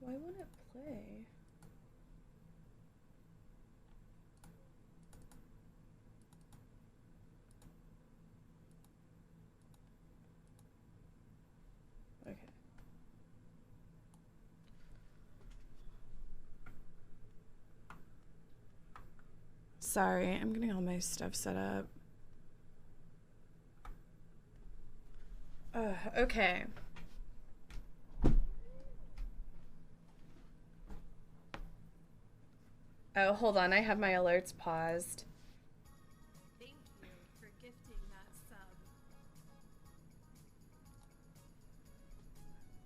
Why won't it play? Okay. Sorry, I'm getting all my stuff set up. Okay. Oh, hold on. I have my alerts paused. Thank you for gifting that sub.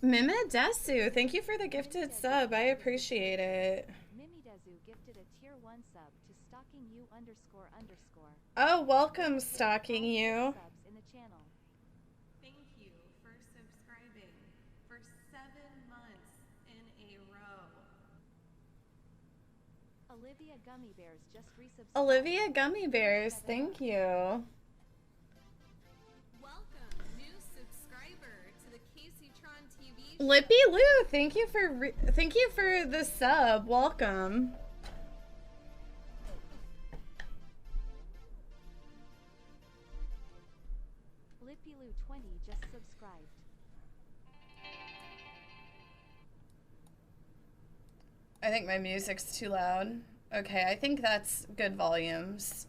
Mimidesu, thank you for the gifted sub. I appreciate it. Mimidesu gifted a tier 1 sub to stalking you __. Oh, welcome, stalking you. Subs in the channel. Thank you for subscribing for 7 months in a row. Olivia Gummy Bears just resubscribed. Olivia Gummy Bears, thank you. Welcome, new subscriber to the Kaceytron TV show. Lippy Lou, thank you for the sub. Welcome. Lippy Lou 20 just subscribed. I think my music's too loud. Okay, I think that's good volumes.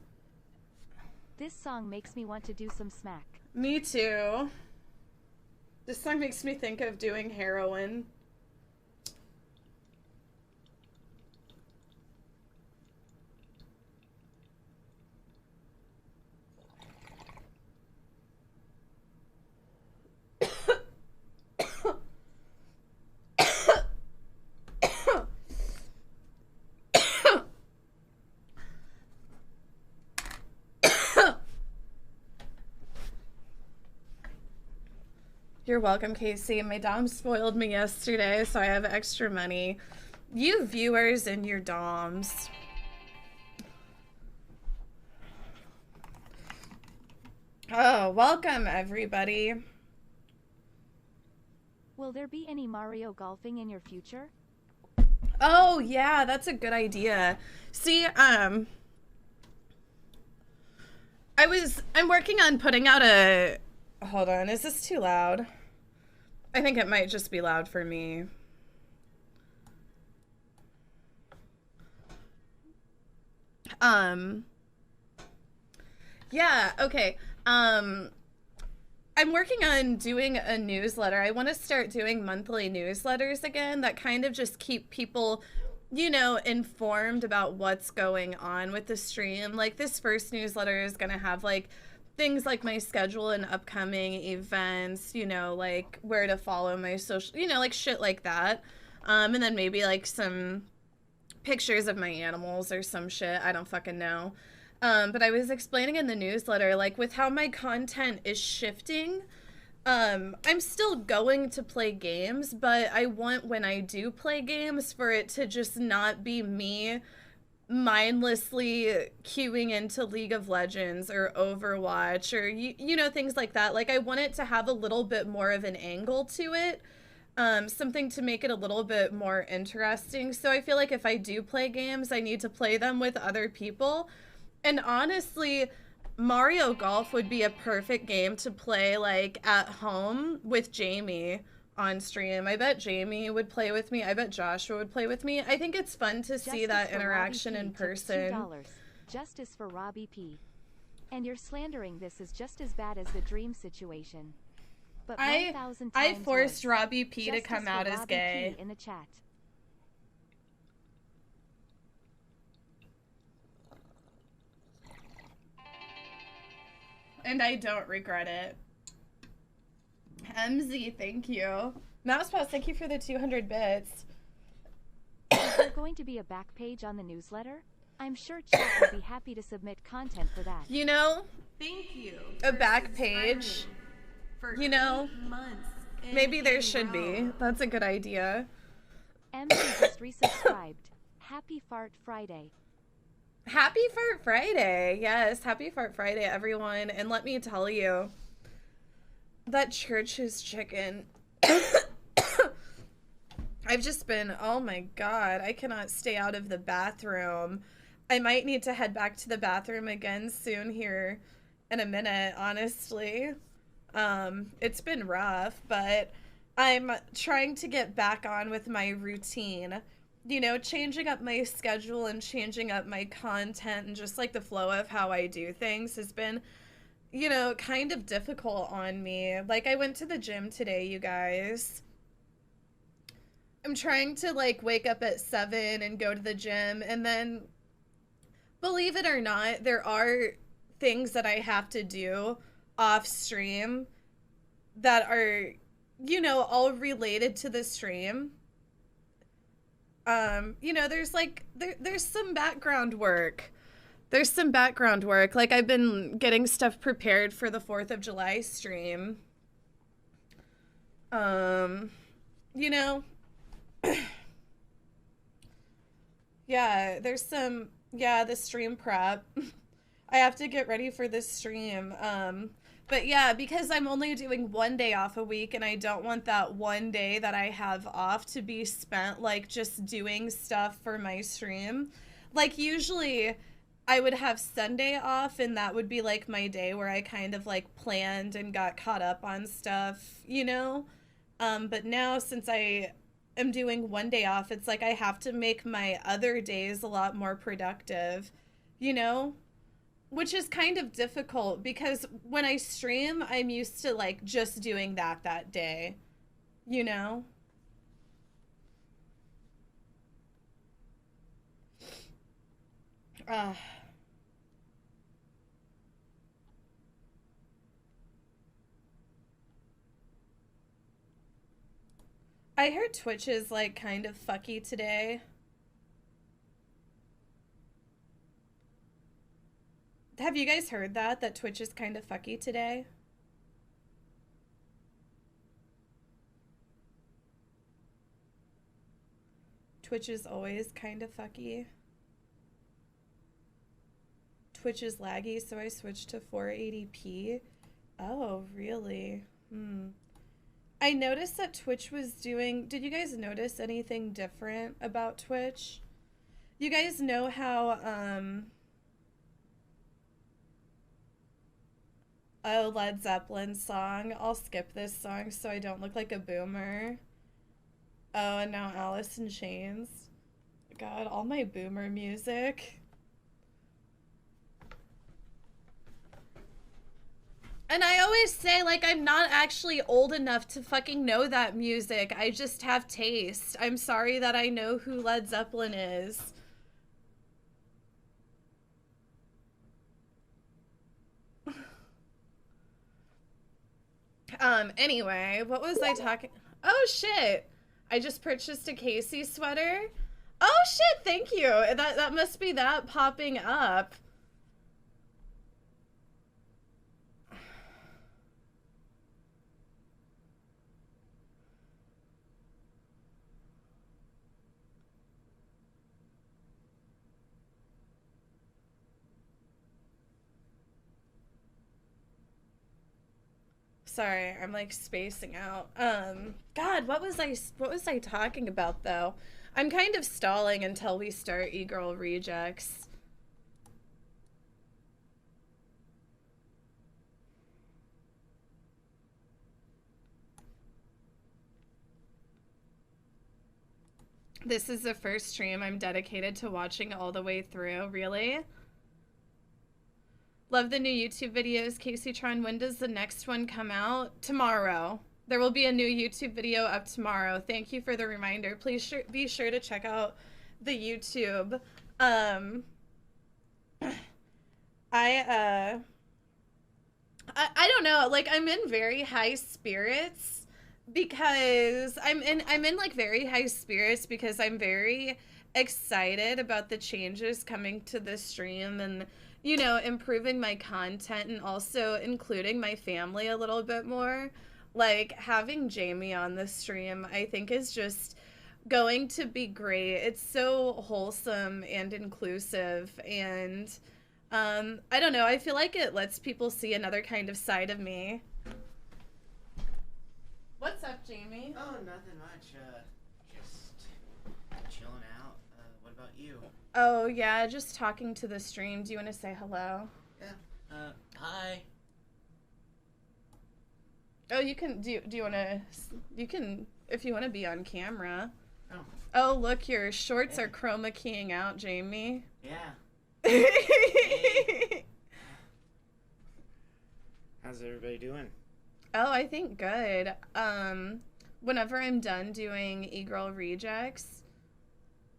This song makes me want to do some smack. Me too. This song makes me think of doing heroin. You're welcome, Casey. My dom spoiled me yesterday, so I have extra money. You viewers and your doms. Oh, welcome, everybody. Will there be any Mario golfing in your future? Oh, yeah, that's a good idea. See, I'm working on putting out a... Hold on, is this too loud? I think it might just be loud for me. Yeah, okay. I'm working on doing a newsletter. I want to start doing monthly newsletters again that kind of just keep people, you know, informed about what's going on with the stream. Like, this first newsletter is going to have, like, things like my schedule and upcoming events, you know, like where to follow my social, you know, like shit like that. And then maybe like some pictures of my animals or some shit. I don't fucking know. But I was explaining in the newsletter, like with how my content is shifting, I'm still going to play games, but I want when I do play games for it to just not be me mindlessly queuing into League of Legends or Overwatch or you know, things like that. Like, I want it to have a little bit more of an angle to it, something to make it a little bit more interesting. So I feel like if I do play games, I need to play them with other people. And honestly, Mario Golf would be a perfect game to play like at home with Jaime on stream. I bet Jaime would play with me. I bet Joshua would play with me. I think it's fun to see that interaction in person. $2. Justice for Robbie P. And you're slandering this is just as bad as the dream situation. But I forced Robbie P to come out as gay in the chat. And I don't regret it. MZ, thank you. Mousepass, thank you for the 200 bits. Is there going to be a back page on the newsletter? I'm sure chat would be happy to submit content for that. You know, Thank you. a for back page, subscribing for you know, 8 months in maybe there a should be. row. That's a good idea. MC just resubscribed. Happy Fart Friday. Happy Fart Friday. Yes, happy Fart Friday, everyone. And let me tell you, that Church's chicken. I've just been, oh my God, I cannot stay out of the bathroom. I might need to head back to the bathroom again soon here in a minute, honestly. It's been rough, but I'm trying to get back on with my routine. You know, changing up my schedule and changing up my content and just like the flow of how I do things has been, you know, kind of difficult on me. Like, I went to the gym today, you guys. I'm trying to like wake up at 7 and go to the gym, and then, believe it or not, there are things that I have to do off stream that are, you know, all related to the stream. You know, there's like, there's some background work. There's some background work. Like, I've been getting stuff prepared for the 4th of July stream. You know, yeah, there's some, yeah, the stream prep. I have to get ready for this stream. But yeah, because I'm only doing 1 day off a week, and I don't want that 1 day that I have off to be spent like just doing stuff for my stream. Like, usually I would have Sunday off, and that would be like my day where I kind of like planned and got caught up on stuff, you know? But now, since I am doing 1 day off, it's like I have to make my other days a lot more productive, you know? Which is kind of difficult because when I stream, I'm used to like just doing that day, you know? I heard Twitch is like kind of fucky today. Have you guys heard that Twitch is kind of fucky today? Twitch is always kind of fucky. Twitch is laggy, so I switched to 480p. Oh, really? I noticed that Twitch was doing... Did you guys notice anything different about Twitch? You guys know how, Oh, Led Zeppelin song. I'll skip this song so I don't look like a boomer. Oh, and now Alice in Chains. God, all my boomer music. And I always say, like, I'm not actually old enough to fucking know that music. I just have taste. I'm sorry that I know who Led Zeppelin is. Anyway, what was I talking? Oh, shit. I just purchased a Casey sweater. Oh, shit, thank you. That must be that popping up. Sorry, I'm like spacing out. God, what was I talking about though? I'm kind of stalling until we start E-Girl Rejects. This is the first stream I'm dedicated to watching all the way through. Really? Love the new YouTube videos. Kaceytron, when does the next one come out? Tomorrow. There will be a new YouTube video up tomorrow. Thank you for the reminder. Please be sure to check out the YouTube. I don't know. Like, I'm in very high spirits because I'm in like very high spirits because I'm very excited about the changes coming to the stream and, improving my content and also including my family a little bit more. Like, having Jaime on the stream, I think, is just going to be great. It's so wholesome and inclusive, and I don't know, I feel like it lets people see another kind of side of me. What's up, Jaime? Oh, nothing much. Just chilling out. What about you? Oh, yeah, just talking to the stream. Do you want to say hello? Yeah. Hi. Oh, you can, do you want to, you can, if you want to be on camera. Oh. Oh, look, your shorts are chroma keying out, Jaime. Yeah. How's everybody doing? Oh, I think good. Whenever I'm done doing e-girl rejects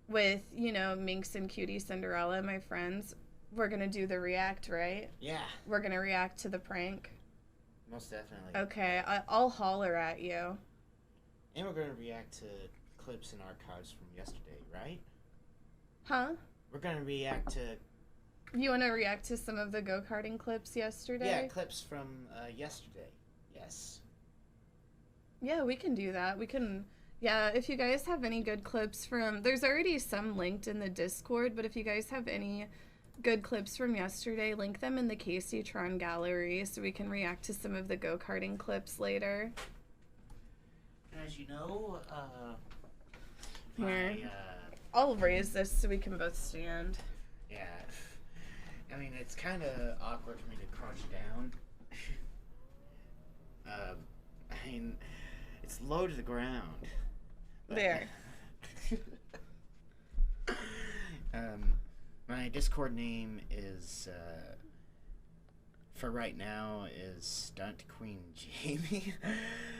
with, Minx and Cutie Cinderella, my friends, we're gonna do the react, right? Yeah. We're gonna react to the prank. Most definitely. Okay, I'll holler at you. And we're gonna react to clips and archives from yesterday, right? Huh? We're gonna react to... You want to react to some of the go-karting clips yesterday? Yeah, clips from yesterday. Yes. Yeah, we can do that. We can... Yeah, if you guys have any good clips from... There's already some linked in the Discord, but if you guys have any good clips from yesterday, link them in the Kaceytron gallery so we can react to some of the go-karting clips later. As you know, Here. I'll raise this so we can both stand. Yeah. I mean, it's kind of awkward for me to crouch down. I mean, it's low to the ground. There. My Discord name is, for right now, is Stunt Queen Jaime.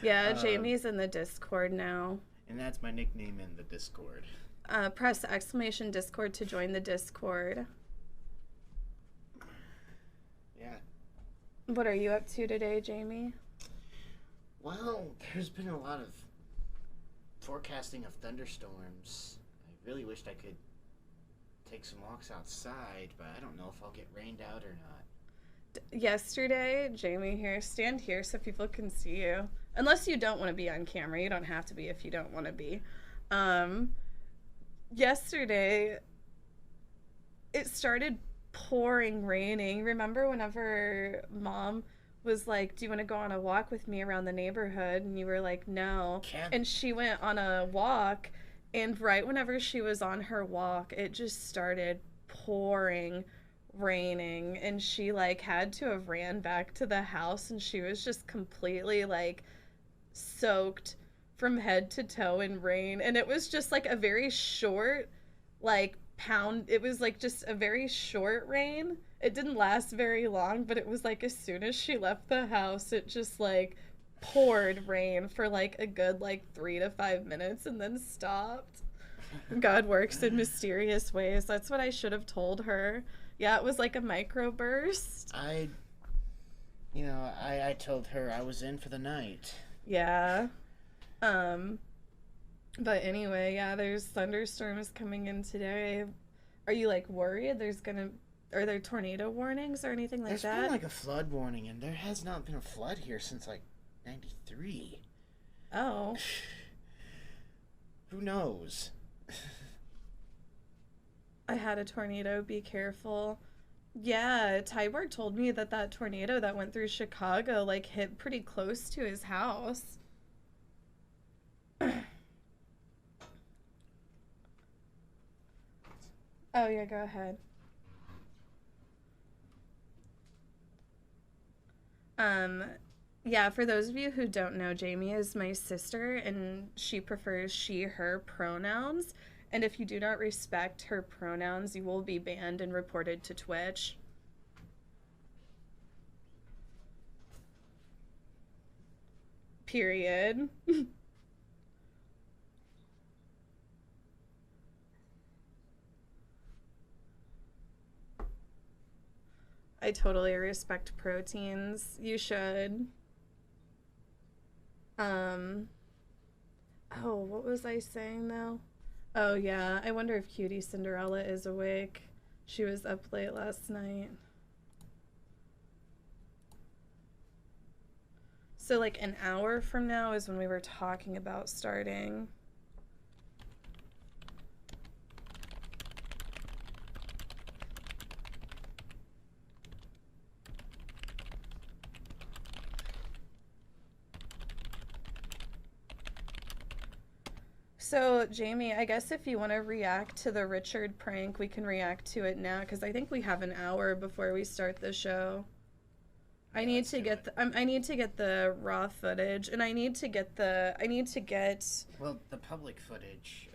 Yeah, Jaime's in the Discord now. And that's my nickname in the Discord. Press exclamation Discord to join the Discord. Yeah. What are you up to today, Jaime? Well, there's been a lot of forecasting of thunderstorms. I really wished I could take some walks outside, but I don't know if I'll get rained out or not. Yesterday, Jaime, here, stand here so people can see you. Unless you don't want to be on camera. You don't have to be if you don't want to be. Yesterday, it started pouring raining. Remember whenever Mom was like, do you want to go on a walk with me around the neighborhood? And you were like, no. And she went on a walk, and right whenever she was on her walk, it just started pouring raining, and she had to have ran back to the house, and she was just completely soaked from head to toe in rain. And it was just a very short it was just a very short rain. It didn't last very long, but it was as soon as she left the house, it just poured rain for a good 3 to 5 minutes and then stopped. God works in mysterious ways. That's what I should have told her. Yeah, it was a microburst. I told her I was in for the night. Yeah. But anyway, yeah, there's thunderstorms coming in today. Are you worried are there tornado warnings or anything like that? There's been a flood warning, and there has not been a flood here since 93. Oh. Who knows? I had a tornado, be careful. Yeah, Tyborg told me that tornado that went through Chicago hit pretty close to his house. Oh yeah, go ahead. Yeah, for those of you who don't know, Jaime is my sister, and she prefers she, her pronouns. And if you do not respect her pronouns, you will be banned and reported to Twitch. Period. I totally respect proteins. You should. Oh, what was I saying though? Oh, yeah. I wonder if Cutie Cinderella is awake. She was up late last night. So, like, an hour from now is when we were talking about starting. So, Jamie, I guess if you want to react to the Richard prank, we can react to it now because I think we have an hour before we start the show. I Yeah, need let's to do get it. I need to get the raw footage, and I need to get Well, the public footage,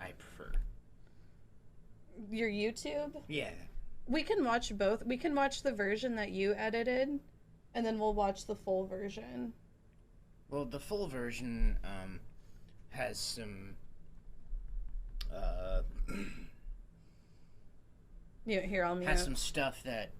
I prefer. your YouTube. Yeah. We can watch both. We can watch the version that you edited, and then we'll watch the full version. Well, the full version, has some, Here, I'll mute. has some stuff that.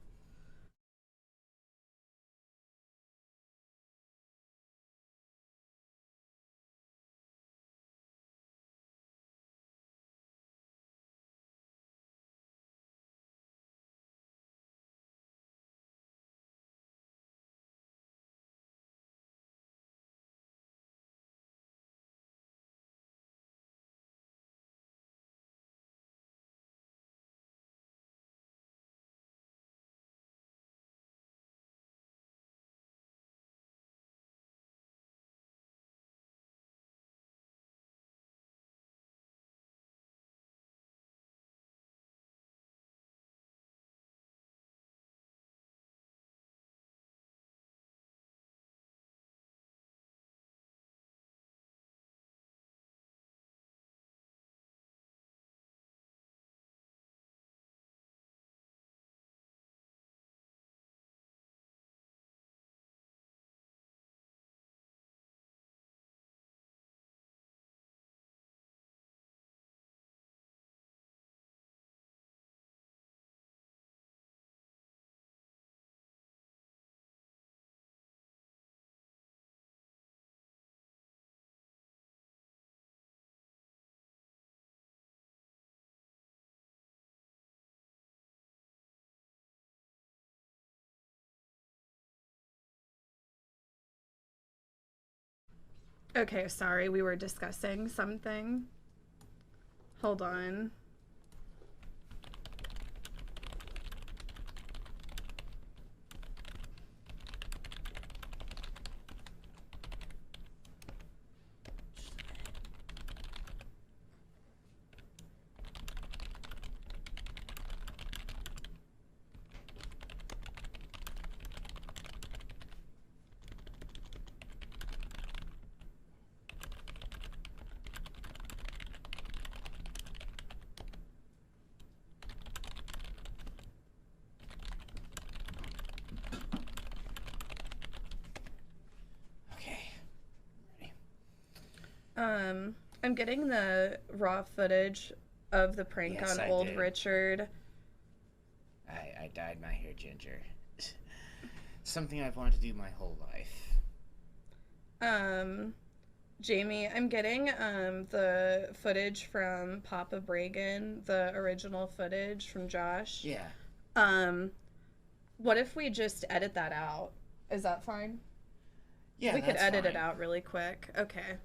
Okay, sorry, we were discussing something. Hold on. I'm getting the raw footage of the prank Yes, on I old did. Richard. I dyed my hair ginger. Something I've wanted to do my whole life. Jamie, I'm getting the footage from Papa Bragan, the original footage from Josh. Yeah. What if we just edit that out? Is that fine? Yeah, We could that's edit it fine. out really quick. Okay.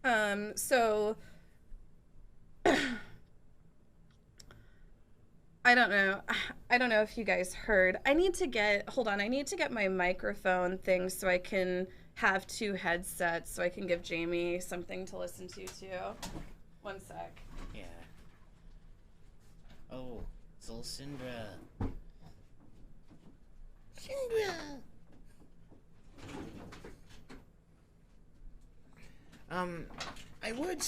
Yeah. So I don't know. I don't know if you guys heard. I need to get my microphone thing so I can have two headsets so I can give Jamie something to listen to too. One sec. Yeah. Oh, it's little Syndra. Syndra! I would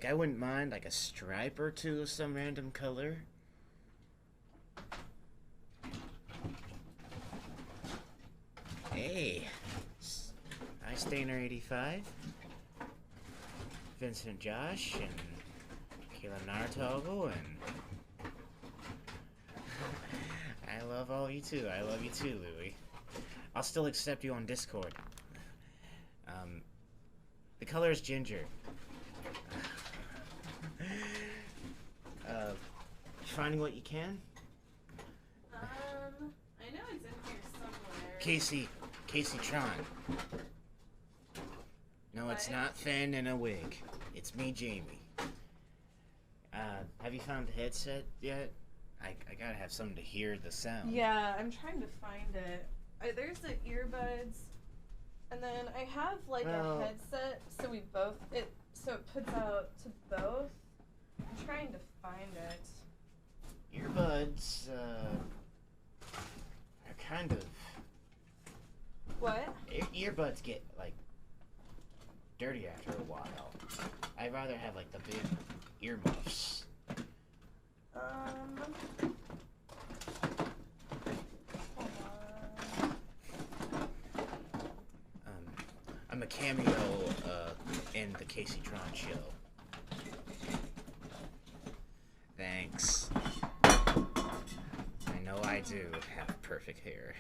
I wouldn't mind, like, a stripe or two of some random color. Hey, hi Stainer 85, Vincent Josh, and Kayla Nartogo, and I love all you too. I love you too, Louie. I'll still accept you on Discord. The color is ginger. Finding what you can? I know it's in here somewhere. Kaceytron. No, it's What? not Finn in a wig. It's me, Jaime. Have you found the headset yet? I gotta have something to hear the sound. Yeah, I'm trying to find it. There's the earbuds, and then I have like Well- a headset, so it puts out to both. I'm trying to find it. Earbuds, are kind of... What? Earbuds get, like, dirty after a while. I'd rather have, like, the big earmuffs. Hold on. I'm a cameo, in the Kaceytron show. Thanks. I know I do have perfect hair.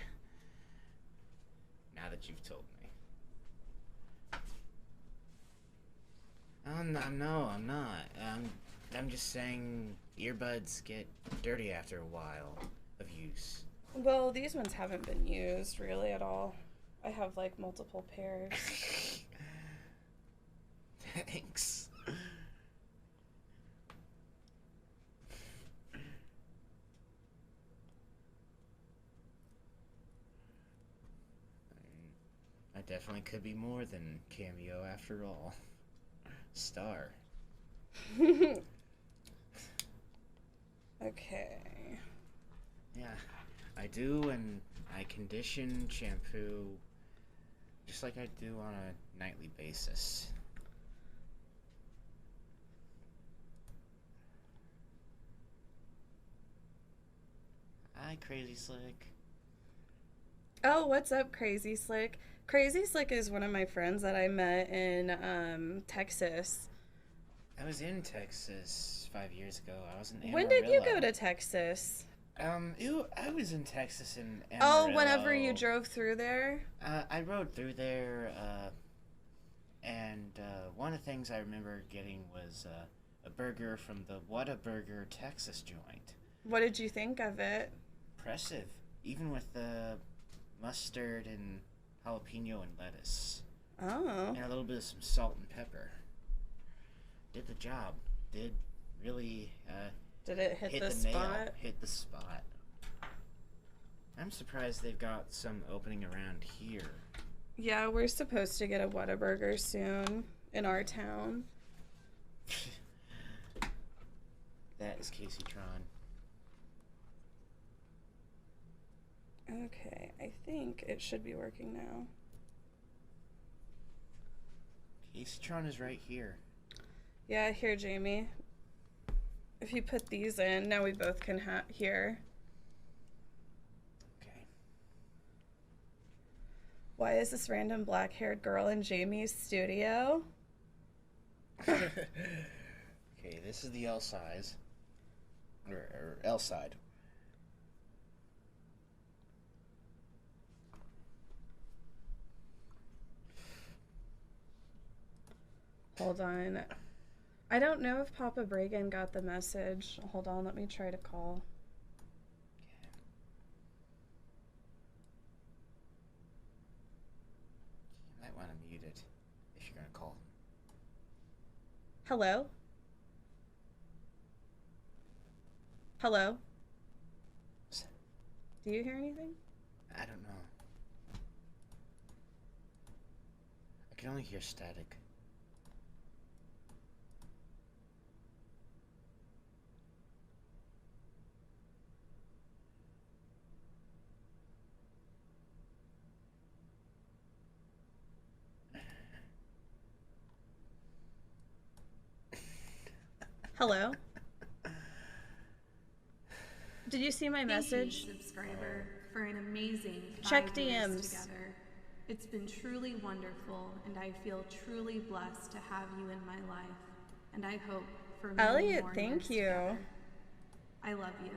Now that you've told me. I'm not. I'm just saying earbuds get dirty after a while of use. Well, these ones haven't been used really at all. I have like multiple pairs. Thanks. I definitely could be more than cameo after all. Star. Okay. Yeah, I do, and I condition, shampoo, just like I do on a nightly basis. Hi, Crazy Slick. Oh, what's up, Crazy Slick? Crazy Slick is one of my friends that I met in Texas. I was in Texas 5 years ago. I was in Amarillo. When did you go to Texas? I was in Texas in Amarillo. Oh, whenever you drove through there? I rode through there, and one of the things I remember getting was a burger from the Whataburger Texas joint. What did you think of it? Impressive, even with the mustard and jalapeno and lettuce. Oh. And a little bit of some salt and pepper. Did the job. Did really Did it hit the nail. spot? Hit the spot. I'm surprised they've got some opening around here. Yeah, we're supposed to get a Whataburger soon in our town. That is Kaceytron. Okay, I think it should be working now. Kaceytron is right here. Yeah, here, Jamie. If you put these in, now we both can hear. Okay. Why is this random black-haired girl in Jamie's studio? Okay, this is the L size. Or L side. Hold on. I don't know if Papa Bragan got the message. Hold on, let me try to call. You might want to mute it if you're going to call him. Hello? Hello? Do you hear anything? I don't know. I can only hear static. Hello? Did you see my message? Thank you, subscriber, for an amazing Check 5 years DMs. together. It's been truly wonderful, and I feel truly blessed to have you in my life. And I hope for many Elliot, more thank years you. together. I love you.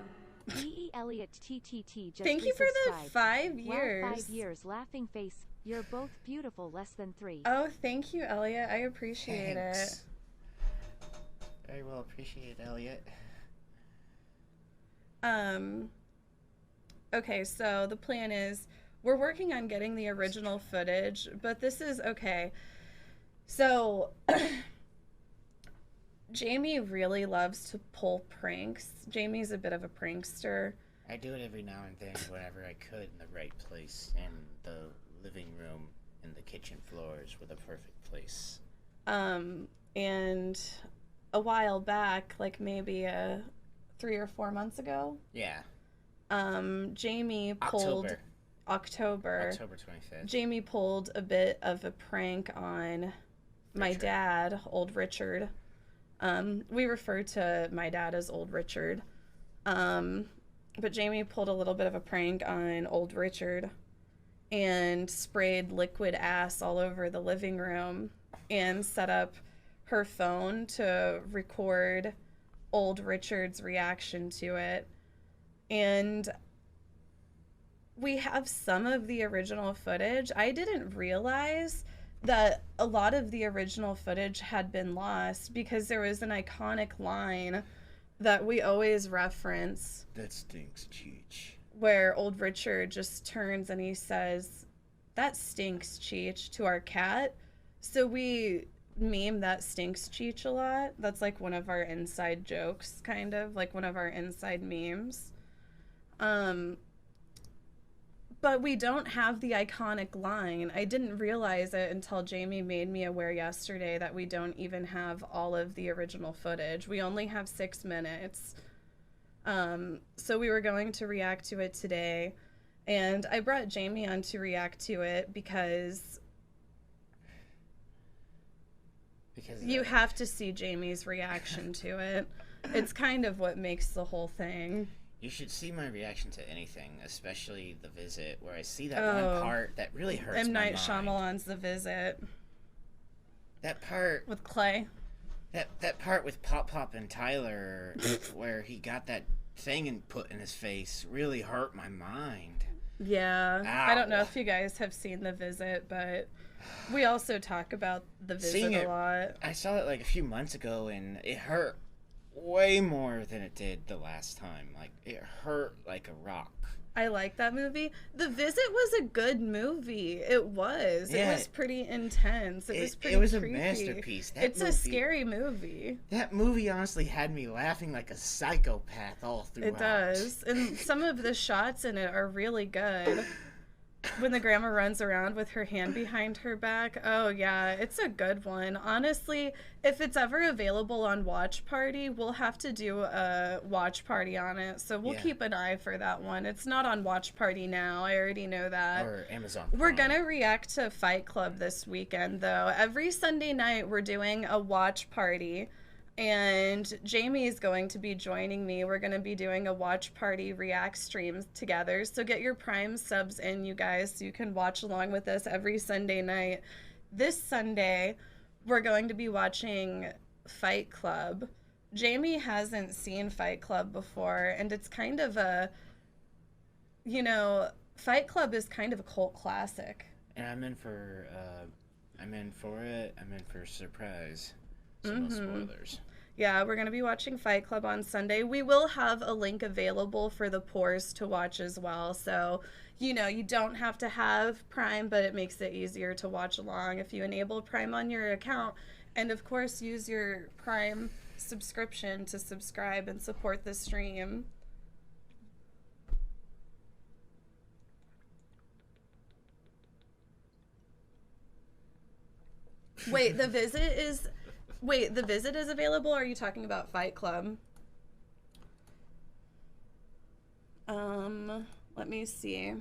E. Elliot TTT just Thank you for the resubscribed. 5 Wow, years. 5 years laughing face. You're both beautiful. Less than 3. Oh, thank you, Elliot. I appreciate Thanks. Very well appreciated, Elliot. it. Okay, so the plan is we're working on getting the original footage, but this is okay. So Jamie really loves to pull pranks. Jamie's a bit of a prankster. I do it every now and then whenever I could in the right place, and the living room and the kitchen floors were the perfect place. And a while back, like maybe 3 or 4 months ago, Yeah. Jamie pulled October 25th. Jamie pulled a bit of a prank on my Richard. dad, old Richard. We refer to my dad as old Richard. But Jamie pulled a little bit of a prank on old Richard and sprayed liquid ass all over the living room and set up her phone to record old Richard's reaction to it. And we have some of the original footage. I didn't realize that a lot of the original footage had been lost because there was an iconic line that we always reference That stinks, Cheech. where old Richard just turns and he says, "That stinks, Cheech," to our cat. So we meme that stinks, Cheech a lot. That's like one of our inside jokes, kind of like one of our inside memes. But we don't have the iconic line. I didn't realize it until Jamie made me aware yesterday that we don't even have all of the original footage. We only have 6 minutes. So we were going to react to it today. And I brought Jamie on to react to it because you have to see Jamie's reaction to it. It's kind of what makes the whole thing. You should see my reaction to anything, especially The Visit, where I see that one part that really hurts M. my Night mind. Shyamalan's The Visit That part with Clay. That part with Pop and Tyler, where he got that thing and put in his face, really hurt my mind. Yeah. Ow. I don't know if you guys have seen The Visit, but we also talk about The Visit a lot. I saw it like a few months ago, and it hurt way more than it did the last time. Like, it hurt like a rock. I like that movie. The Visit was a good movie. It was. Yeah. It was pretty intense. It was pretty It was creepy. a masterpiece. It's a scary movie. That movie honestly had me laughing like a psychopath all throughout. It does. And some of the shots in it are really good. When the grandma runs around with her hand behind her back. Oh, yeah. It's a good one. Honestly, if it's ever available on Watch Party, we'll have to do a watch party on it. So we'll keep an eye for that one. It's not on Watch Party now. I already know that. Or Amazon We're Prime. going to react to Fight Club this weekend, though. Every Sunday night, we're doing a watch party. And Jamie's going to be joining me. We're going to be doing a watch party react stream together. So get your Prime subs in, you guys, so you can watch along with us every Sunday night. This Sunday, we're going to be watching Fight Club. Jamie hasn't seen Fight Club before, and it's kind of a, Fight Club is kind of a cult classic. And I'm in for it. I'm in for a surprise. So no spoilers. Yeah, we're going to be watching Fight Club on Sunday. We will have a link available for the poors to watch as well. So, you don't have to have Prime, but it makes it easier to watch along if you enable Prime on your account. And, of course, use your Prime subscription to subscribe and support the stream. Wait, The Visit is available, or are you talking about Fight Club? Let me see.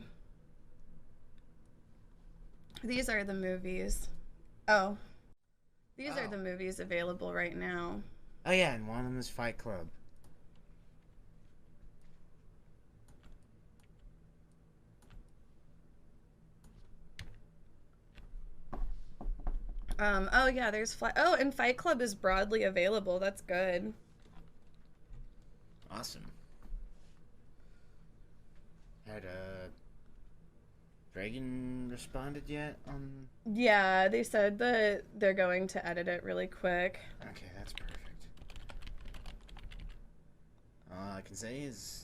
These are the movies. Oh. These are the movies available right now. Oh yeah, and one of them is Fight Club. Oh yeah, and Fight Club is broadly available. That's good. Awesome. Had Reagan responded yet? Yeah, they said that they're going to edit it really quick. Okay, that's perfect. All I can say is...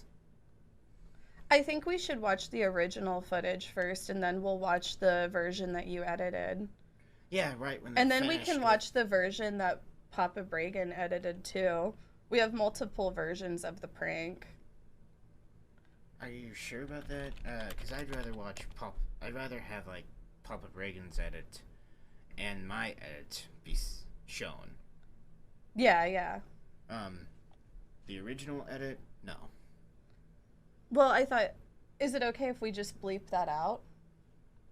I think we should watch the original footage first, and then we'll watch the version that you edited. Yeah, right. And then we can watch the version that Papa Bragan edited, too. We have multiple versions of the prank. Are you sure about that? Because I'd rather watch I'd rather have, like, Papa Bragan's edit and my edit be shown. Yeah, yeah. The original edit, no. Well, I thought, is it okay if we just bleep that out?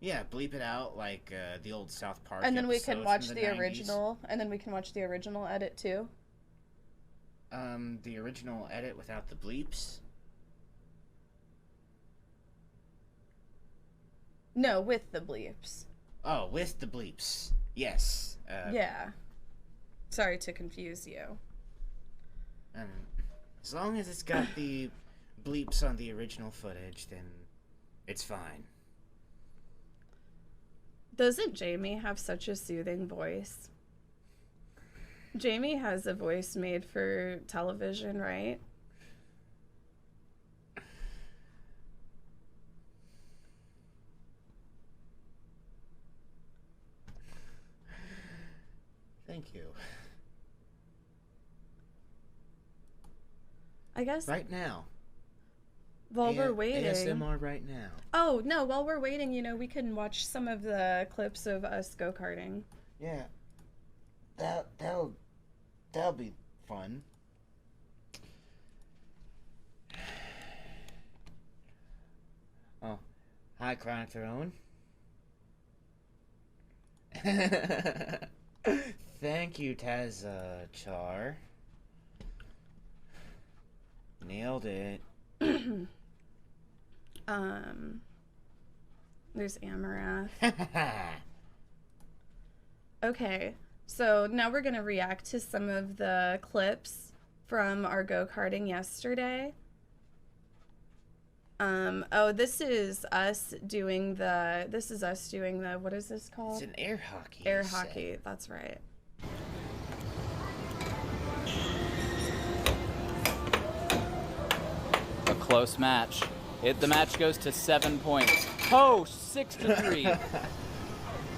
Yeah, bleep it out like the old South Park. And then we can watch the 90s. original, and then we can watch the original edit too. The original edit without the bleeps? No, with the bleeps. Oh, with the bleeps. Yes. Yeah. Sorry to confuse you. As long as it's got the bleeps on the original footage, then it's fine. Doesn't Jaime have such a soothing voice? Jaime has a voice made for television, right? Thank you. I guess right now. While we're waiting. ASMR right now. Oh, no, while we're waiting, you know, we can watch some of the clips of us go-karting. Yeah. That'll be fun. Oh. Hi, Chronic Throne. Thank you, Taz Char. Nailed it. There's Amarath. Okay, so now we're gonna react to some of the clips from our go-karting yesterday. Oh, this is us doing the, what is this called? It's an air hockey. Air hockey, that's right. A close match. The match goes to 7 points. Oh, 6-3.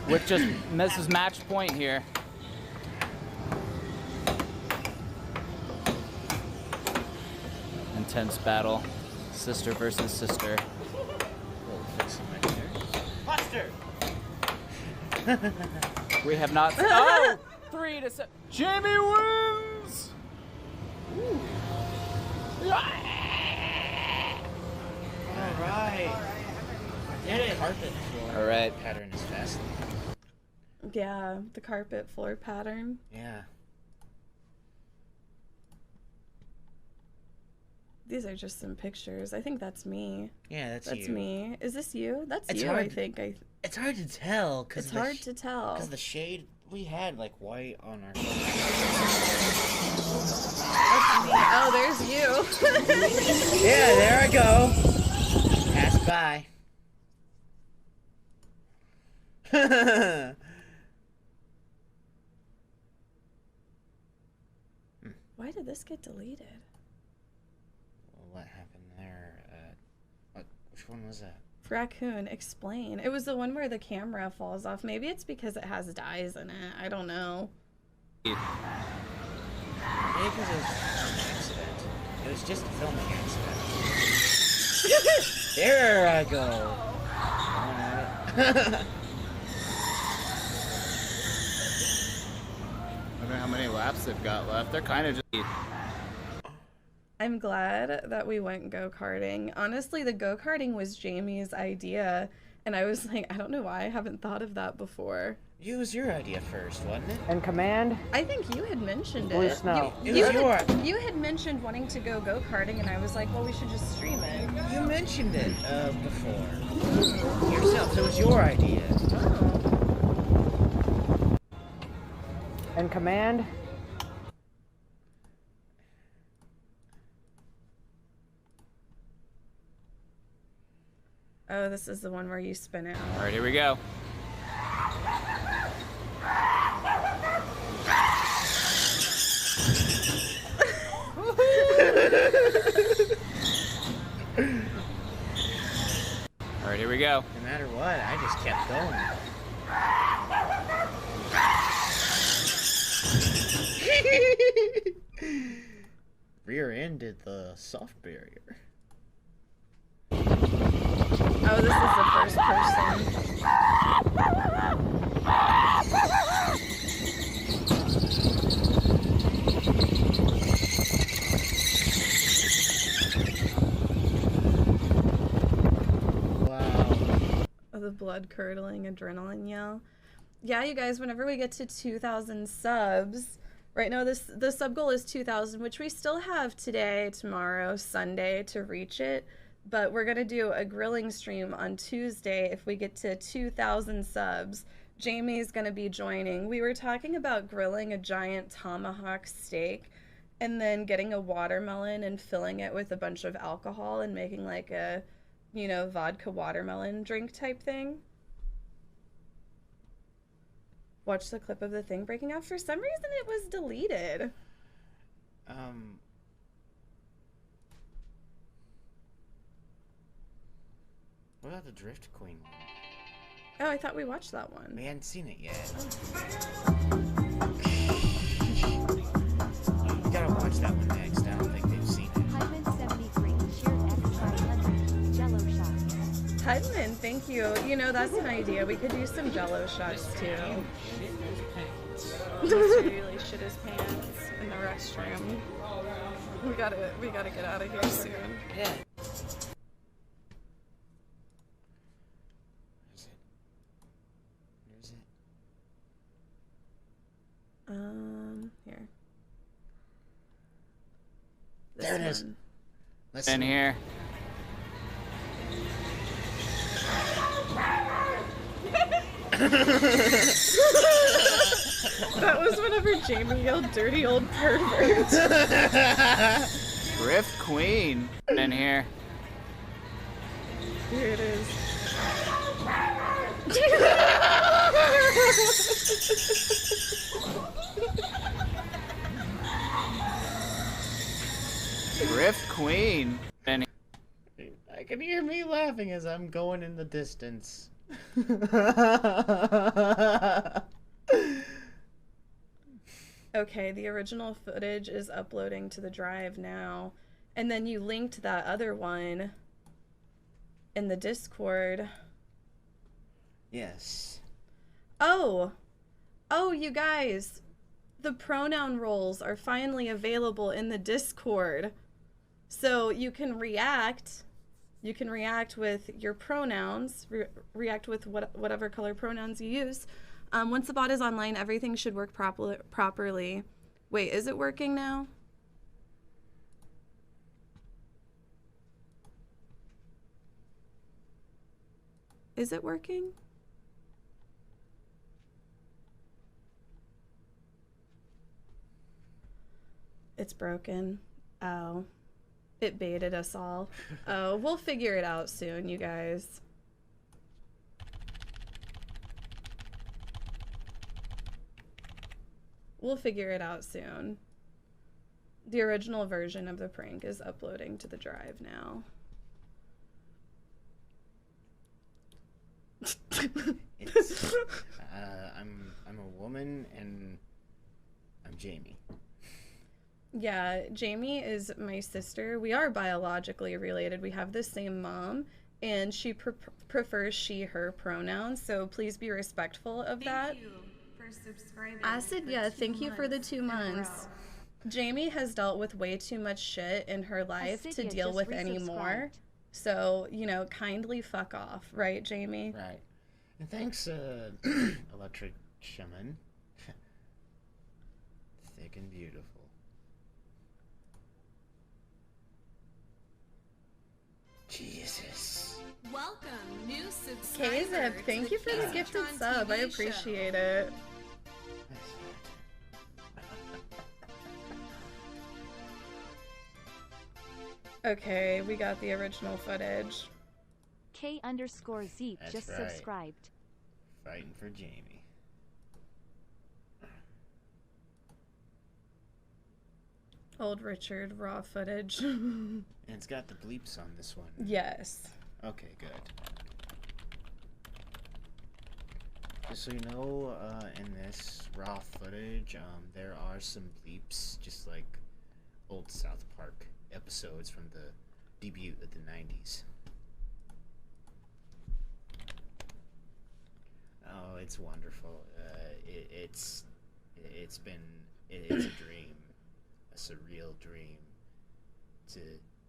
Which just misses match point here. Intense battle. Sister versus sister. Buster! We have not. Oh! 3-7. Jaime wins! Ooh. Alright. Did it. Carpet floor. Alright. Pattern is fascinating. Yeah, the carpet floor pattern. Yeah. These are just some pictures. I think that's me. Yeah, that's you. That's me. Is this you? That's it's you, hard, I think. It's hard to tell. It's hard to tell. Because the shade, we had like white on our shoulders. Oh, there's you. Yeah, there I go. Pass by. Why did this get deleted? What happened there? Which one was that? Raccoon, explain. It was the one where the camera falls off. Maybe it's because it has dyes in it. I don't know. Maybe because it was an accident. It was just a filming accident. There I go. I wonder how many laps they've got left. They're kind of just... I'm glad that we went go-karting. Honestly, the go-karting was Jamie's idea, and I was like, I don't know why I haven't thought of that before. It was your idea first, wasn't it? And command? I think you had mentioned it. Voice now. You had mentioned wanting to go go-karting, and I was like, well, we should just stream it. You mentioned it before. Yourself. It was your idea. Oh. And command? Oh, Oh, this is the one where you spin it. All right, here we go. All right, here we go. No matter what, I just kept going. Rear-ended the soft barrier. Oh, this is the first person. Wow. Oh, the blood-curdling adrenaline yell. Yeah, you guys, whenever we get to 2,000 subs, right now the sub goal is 2,000, which we still have today, tomorrow, Sunday to reach it. But we're going to do a grilling stream on Tuesday if we get to 2,000 subs. Jamie's going to be joining. We were talking about grilling a giant tomahawk steak and then getting a watermelon and filling it with a bunch of alcohol and making like a, you know, vodka watermelon drink type thing. Watch the clip of the thing breaking out. For some reason it was deleted. What about the Drift Queen one? Oh, I thought we watched that one. We hadn't seen it yet. You gotta watch that one next. I don't think they've seen it. Hyman 73, shared X 500, Jello shot. Hedman, thank you. You know, that's an idea. We could do some Jello shots too. He really shit his pants in the restroom. We gotta get out of here soon. Yeah. Here. There it is. In here. That was whenever Jamie yelled dirty old pervert. Drift Queen. In here. Here it is. Drift Queen. And I can hear me laughing as I'm going in the distance. Okay, the original footage is uploading to the drive now. And then you linked that other one in the Discord. Yes. Oh, you guys, the pronoun roles are finally available in the Discord. So you can react with your pronouns, react with whatever color pronouns you use. Once the bot is online, everything should work properly. Wait, is it working now? Is it working? It's broken. Oh. It baited us all. Oh, we'll figure it out soon, you guys. We'll figure it out soon. The original version of the prank is uploading to the drive now. It's, I'm a woman and I'm Jamie. Yeah, Jamie is my sister. We are biologically related. We have the same mom, and she prefers she, her pronouns, so please be respectful of that. Thank you for subscribing. Acid, yeah, thank you for the 2 months. Jamie has dealt with way too much shit in her life to deal with anymore. So, you know, kindly fuck off, right, Jamie? Right. And thanks, Electric Shaman. Thick and beautiful. Jesus. Welcome, new subscriber. Kazip, thank you for the gifted sub. I appreciate it. Okay, we got the original footage. K_Zeep That's just right. subscribed. Fighting for Jamie. Old Richard raw footage. And it's got the bleeps on this one. Yes. Okay, good. Just so you know, in this raw footage, there are some bleeps, just like old South Park episodes from the debut of the 90s. Oh, it's wonderful. It's a dream, a surreal dream, to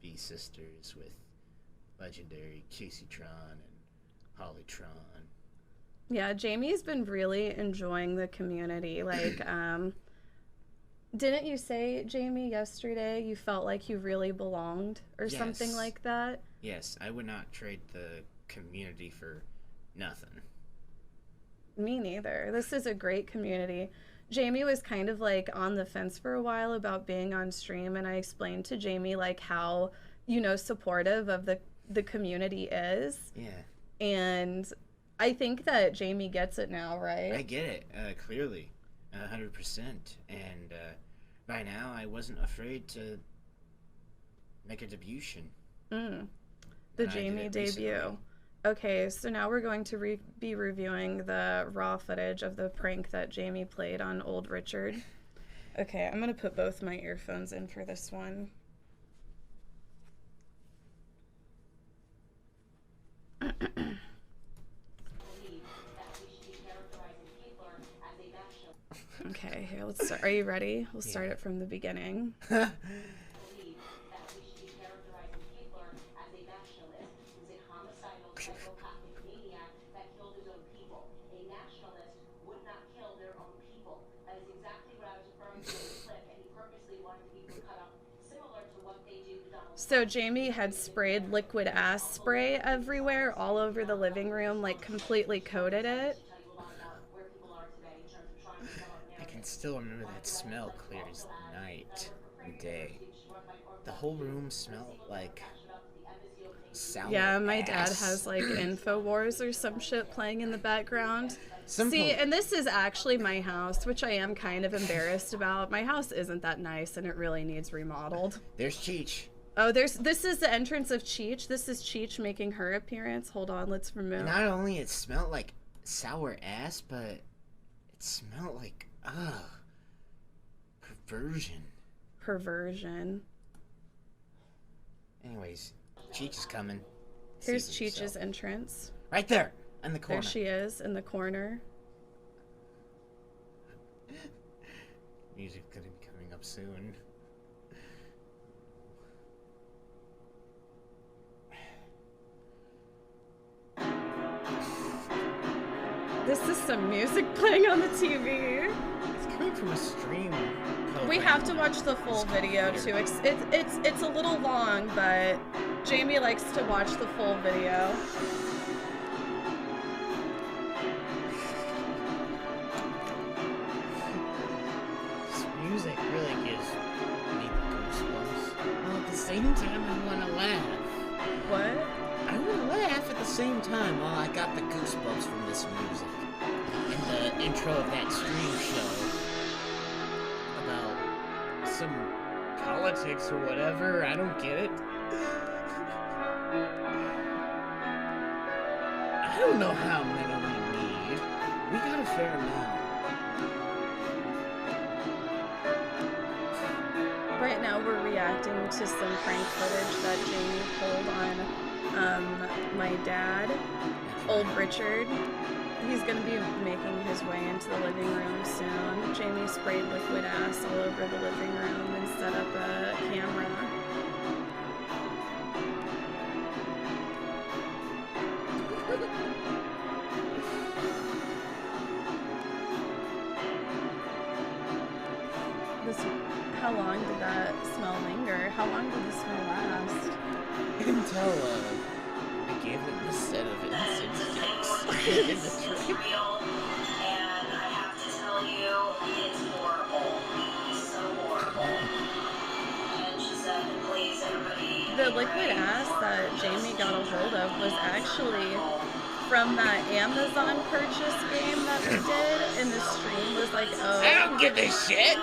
be sisters with legendary Kaceytron and Hollytron. Yeah, Jamie's been really enjoying the community. Like, didn't you say, Jamie, yesterday you felt like you really belonged or something Yes. like that? Yes, I would not trade the community for nothing. Me neither. This is a great community. Jamie was kind of like on the fence for a while about being on stream, and I explained to Jamie like how, supportive of the community is. Yeah. And I think that Jamie gets it now, right? I get it, clearly, 100%. And by now, I wasn't afraid to make a debutation. The And I did Jamie it debut. recently. Okay, so now we're going to be reviewing the raw footage of the prank that Jamie played on old Richard. Okay, I'm going to put both my earphones in for this one. Okay, here, let's start. Are you ready? We'll start it from the beginning. So Jamie had sprayed liquid ass spray everywhere, all over the living room, like completely coated it. I can still remember that smell clear as night and day. The whole room smelled like sour Yeah, my dad ass. has like InfoWars or some shit playing in the background. Some See, po- and this is actually my house, which I am kind of embarrassed about. My house isn't that nice and it really needs remodeled. There's Cheech. Oh, this is the entrance of Cheech. This is Cheech making her appearance. Hold on, let's remove. Not only it smelled like sour ass, but it smelled like, perversion. Perversion. Anyways, Cheech is coming. Here's See for Cheech's yourself. entrance. Right there, in the corner. There she is in the corner. Music's gonna be coming up soon. This is some music playing on the TV. It's coming from a stream. We have to watch the full video too. It's a little long, but Jamie likes to watch the full video. This music really gives me the goosebumps. Well, at the same time, I want to laugh. What? I want to laugh at the same time. Well, I got the goosebumps from this music. And the intro of that stream show about some politics or whatever. I don't get it. I don't know how many we need. We got a fair amount. Right now we're reacting to some prank footage that Jamie pulled on my dad, old Richard. He's gonna be making his way into the living room soon. Jamie sprayed liquid ass all over the living room and set up a camera. How long did that smell linger? How long did the smell last? Until I gave him a set of incense sticks in the tree. Real, and I have to tell you, it's horrible. So horrible. And she said, please, everybody. The liquid ass that Jaime got a hold of was actually from that Amazon purchase game that we did, and the stream was like, oh. I don't give a shit!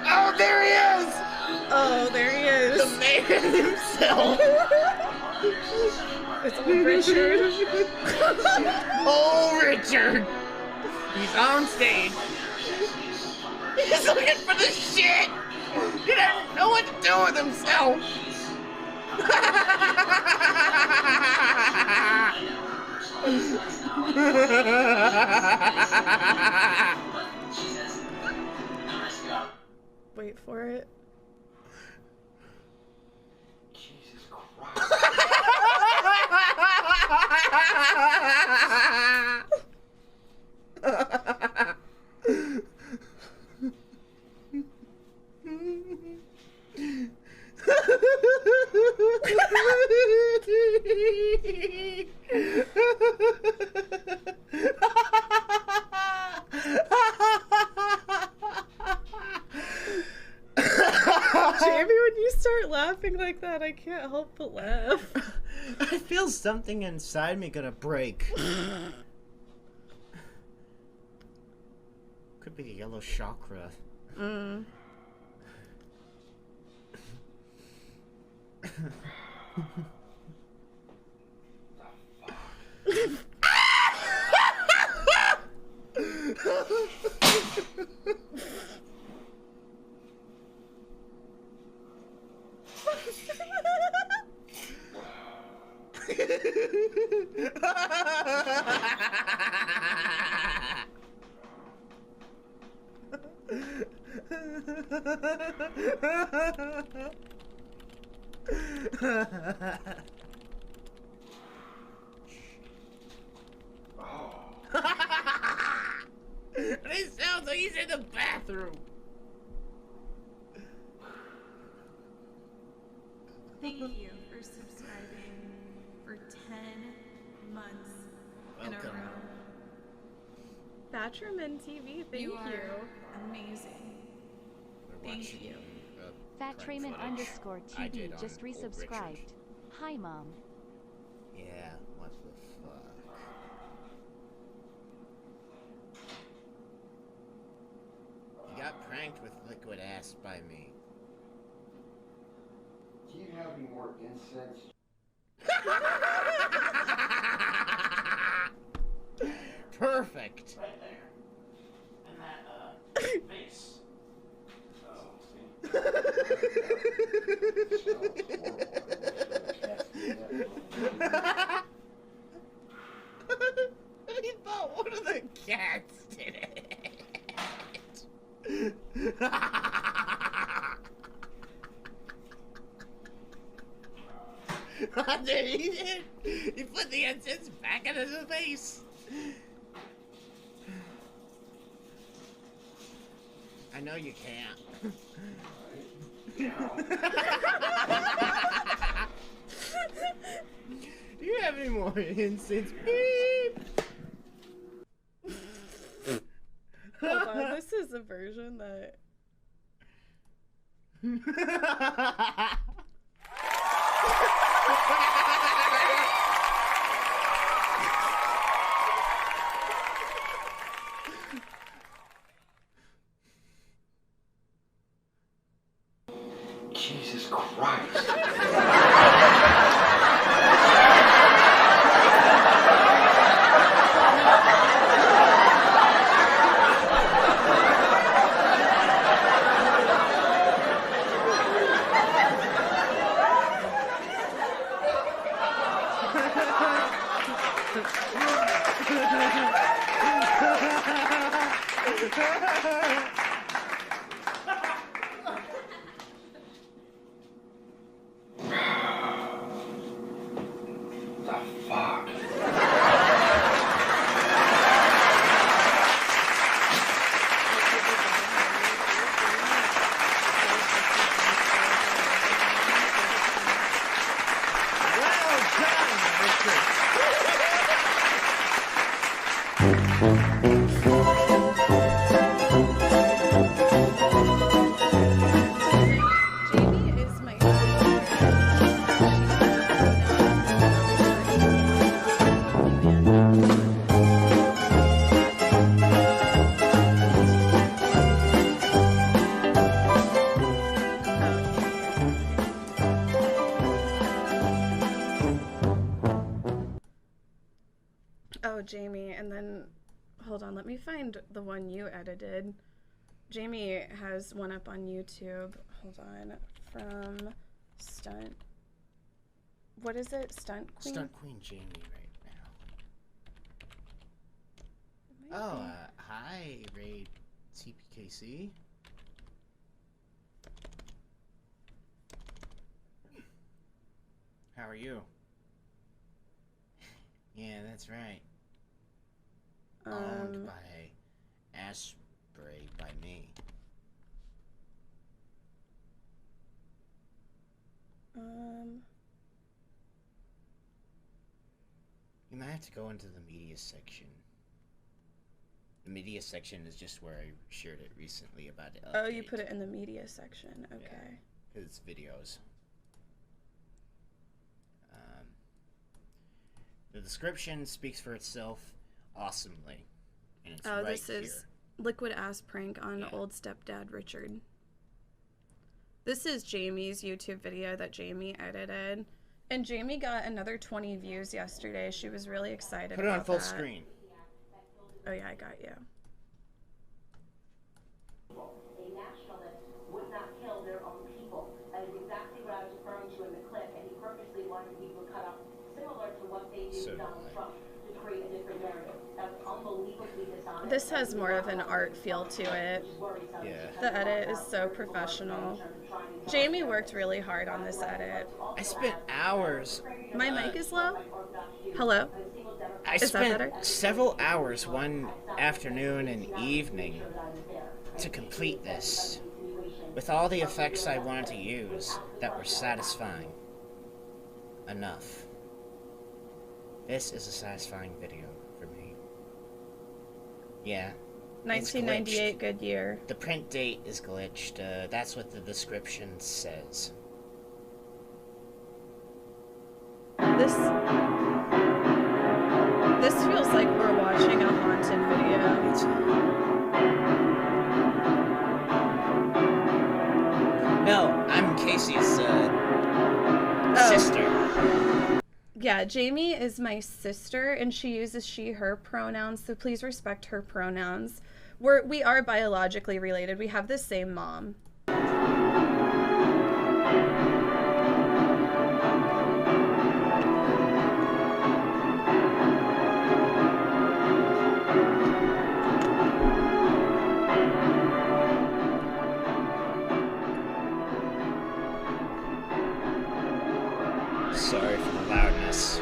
Oh, there he is! Oh, there he is. The man himself! It's old Richard. Oh, Richard! He's on stage. He's looking for the shit! He doesn't know what to do with himself! Wait for it. Jesus Christ. Jamie, when you start laughing like that, I can't help but laugh. I feel something inside me gonna break. Could be the yellow chakra. Mm. It sounds like he's in the bathroom. Thank you for subscribing for 10 months in a Welcome. row. Batcherman TV, thank you. are amazing. We're Thank watching, you. Fatraymond _TV I did on just Old Richard. resubscribed. Hi, Mom. Yeah, what the fuck? You got pranked with liquid ass by me. Do you have any more incense? Perfect. Right there. And that, face. Oh, He thought one of the cats did it. There he did. He put the incense back in his face. I know you can't. Do you have any more incense? Beep. Hold on, this is a version that. Jesus Christ. The fuck? Well done, Richard. Oh, Jamie, and then, hold on, let me find the one you edited. Jamie has one up on YouTube. Hold on. From Stunt. What is it? Stunt Queen? Stunt Queen Jamie right now. Oh, hi, Raid CPKC. How are you? Yeah, that's right. Owned by Asprey by me. You might have to go into the media section. The media section is just where I shared it recently about it. Oh, you put it in the media section. Okay. Yeah, it's videos. The description speaks for itself awesomely. And it's right this here. is Liquid Ass Prank on Old Stepdad Richard. This is Jamie's YouTube video that Jamie edited. And Jamie got another 20 views yesterday. She was really excited. Put it on about full that. screen. Oh yeah, I got you. A nationalist would not kill their own people. That is exactly what I was referring to in the clip, and he purposely wanted people cut up similar to what they did to Donald Trump to create a different narrative. That's unbelievably dishonest. This has more of an art feel to it. Yeah. The edit is so professional. Jamie worked really hard on this edit. I spent hours. My mic is low? Hello? I Is that spent better? several hours one afternoon and evening to complete this, with all the effects I wanted to use that were satisfying enough. This is a satisfying video for me. Yeah. 1998, good year. The print date is glitched. That's what the description says. This feels like we're watching a haunted video. No, I'm Casey's sister. Yeah, Jamie is my sister, and she uses she, her pronouns, so please respect her pronouns. We are biologically related. We have the same mom. Sorry for the loudness.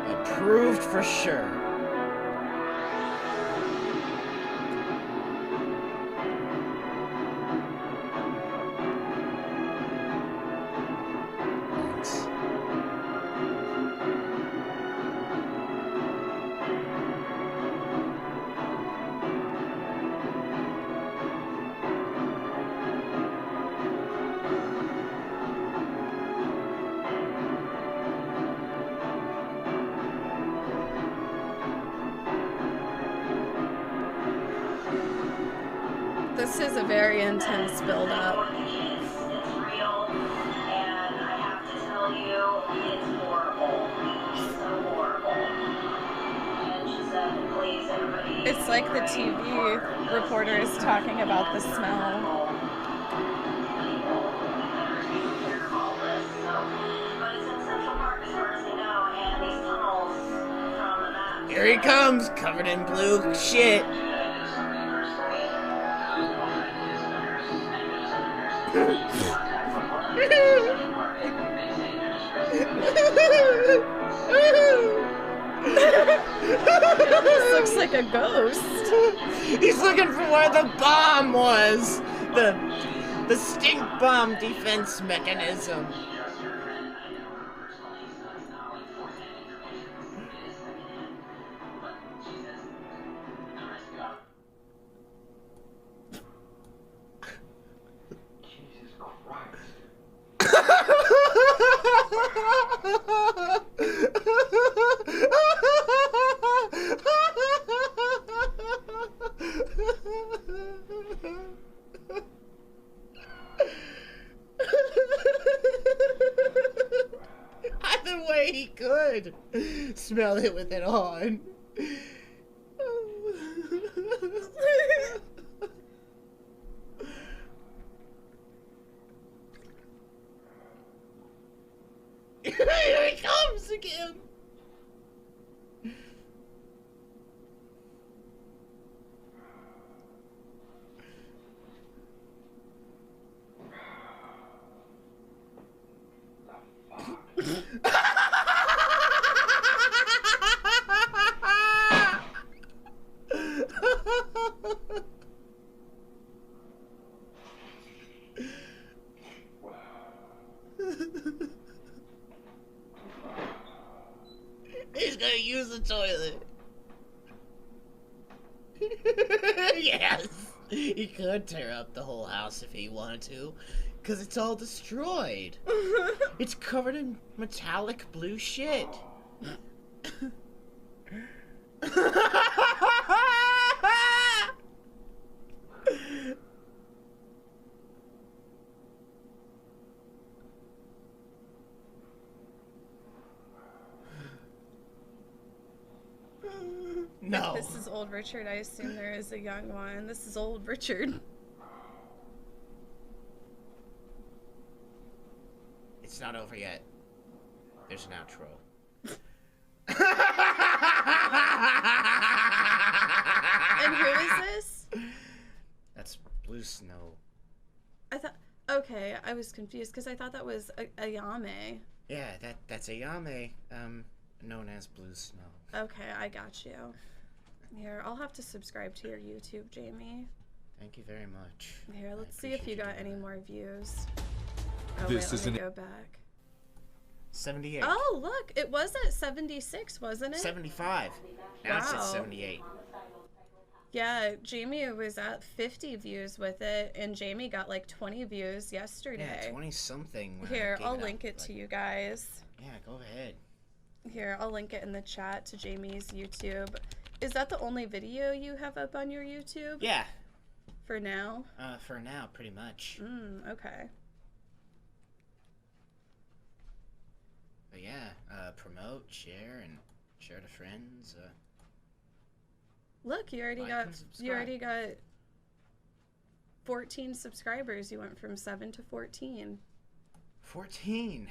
Approved for sure. Thanks. This is a very intense build-up. It's real, and I have to tell you, it's horrible. So horrible. And she said, please, everybody. It's like the TV reporter is talking about the smell. But it's in Central Park as far as they know, and these tunnels from the map. Here he comes, covered in blue shit. This looks like a ghost. He's looking for where the bomb was. The stink bomb defense mechanism. Jesus Christ. He could smell it with it on. Here he comes again. He's gonna use the toilet. Yes, he could tear up the whole house if he wanted to, because it's all destroyed. It's covered in metallic blue shit. No. This is old Richard. I assume there is a young one. This is old Richard. It's not over yet. There's an outro. And who is this? That's Blue Snow. I thought. Okay, I was confused because I thought that was a Yame. Yeah, that's a Yame, known as Blue Snow. Okay, I got you. Here, I'll have to subscribe to your YouTube, Jamie. Thank you very much. Here, let's see if you got any more views. Oh, This wait, is let me go back. 78. Oh, look, it was at 76, wasn't it? 75. Now it's at Wow. 78. Yeah, Jamie was at 50 views with it, and Jamie got like 20 views yesterday. Yeah, 20-something. Here, I'll link it to you guys. Yeah, go ahead. Here, I'll link it in the chat to Jamie's YouTube. Is that the only video you have up on your YouTube? Yeah. For now? For now, pretty much. Okay. But yeah, promote, share, and share to friends. Look, you already Like got and subscribe. 14 subscribers. You went from 7 to 14. 14.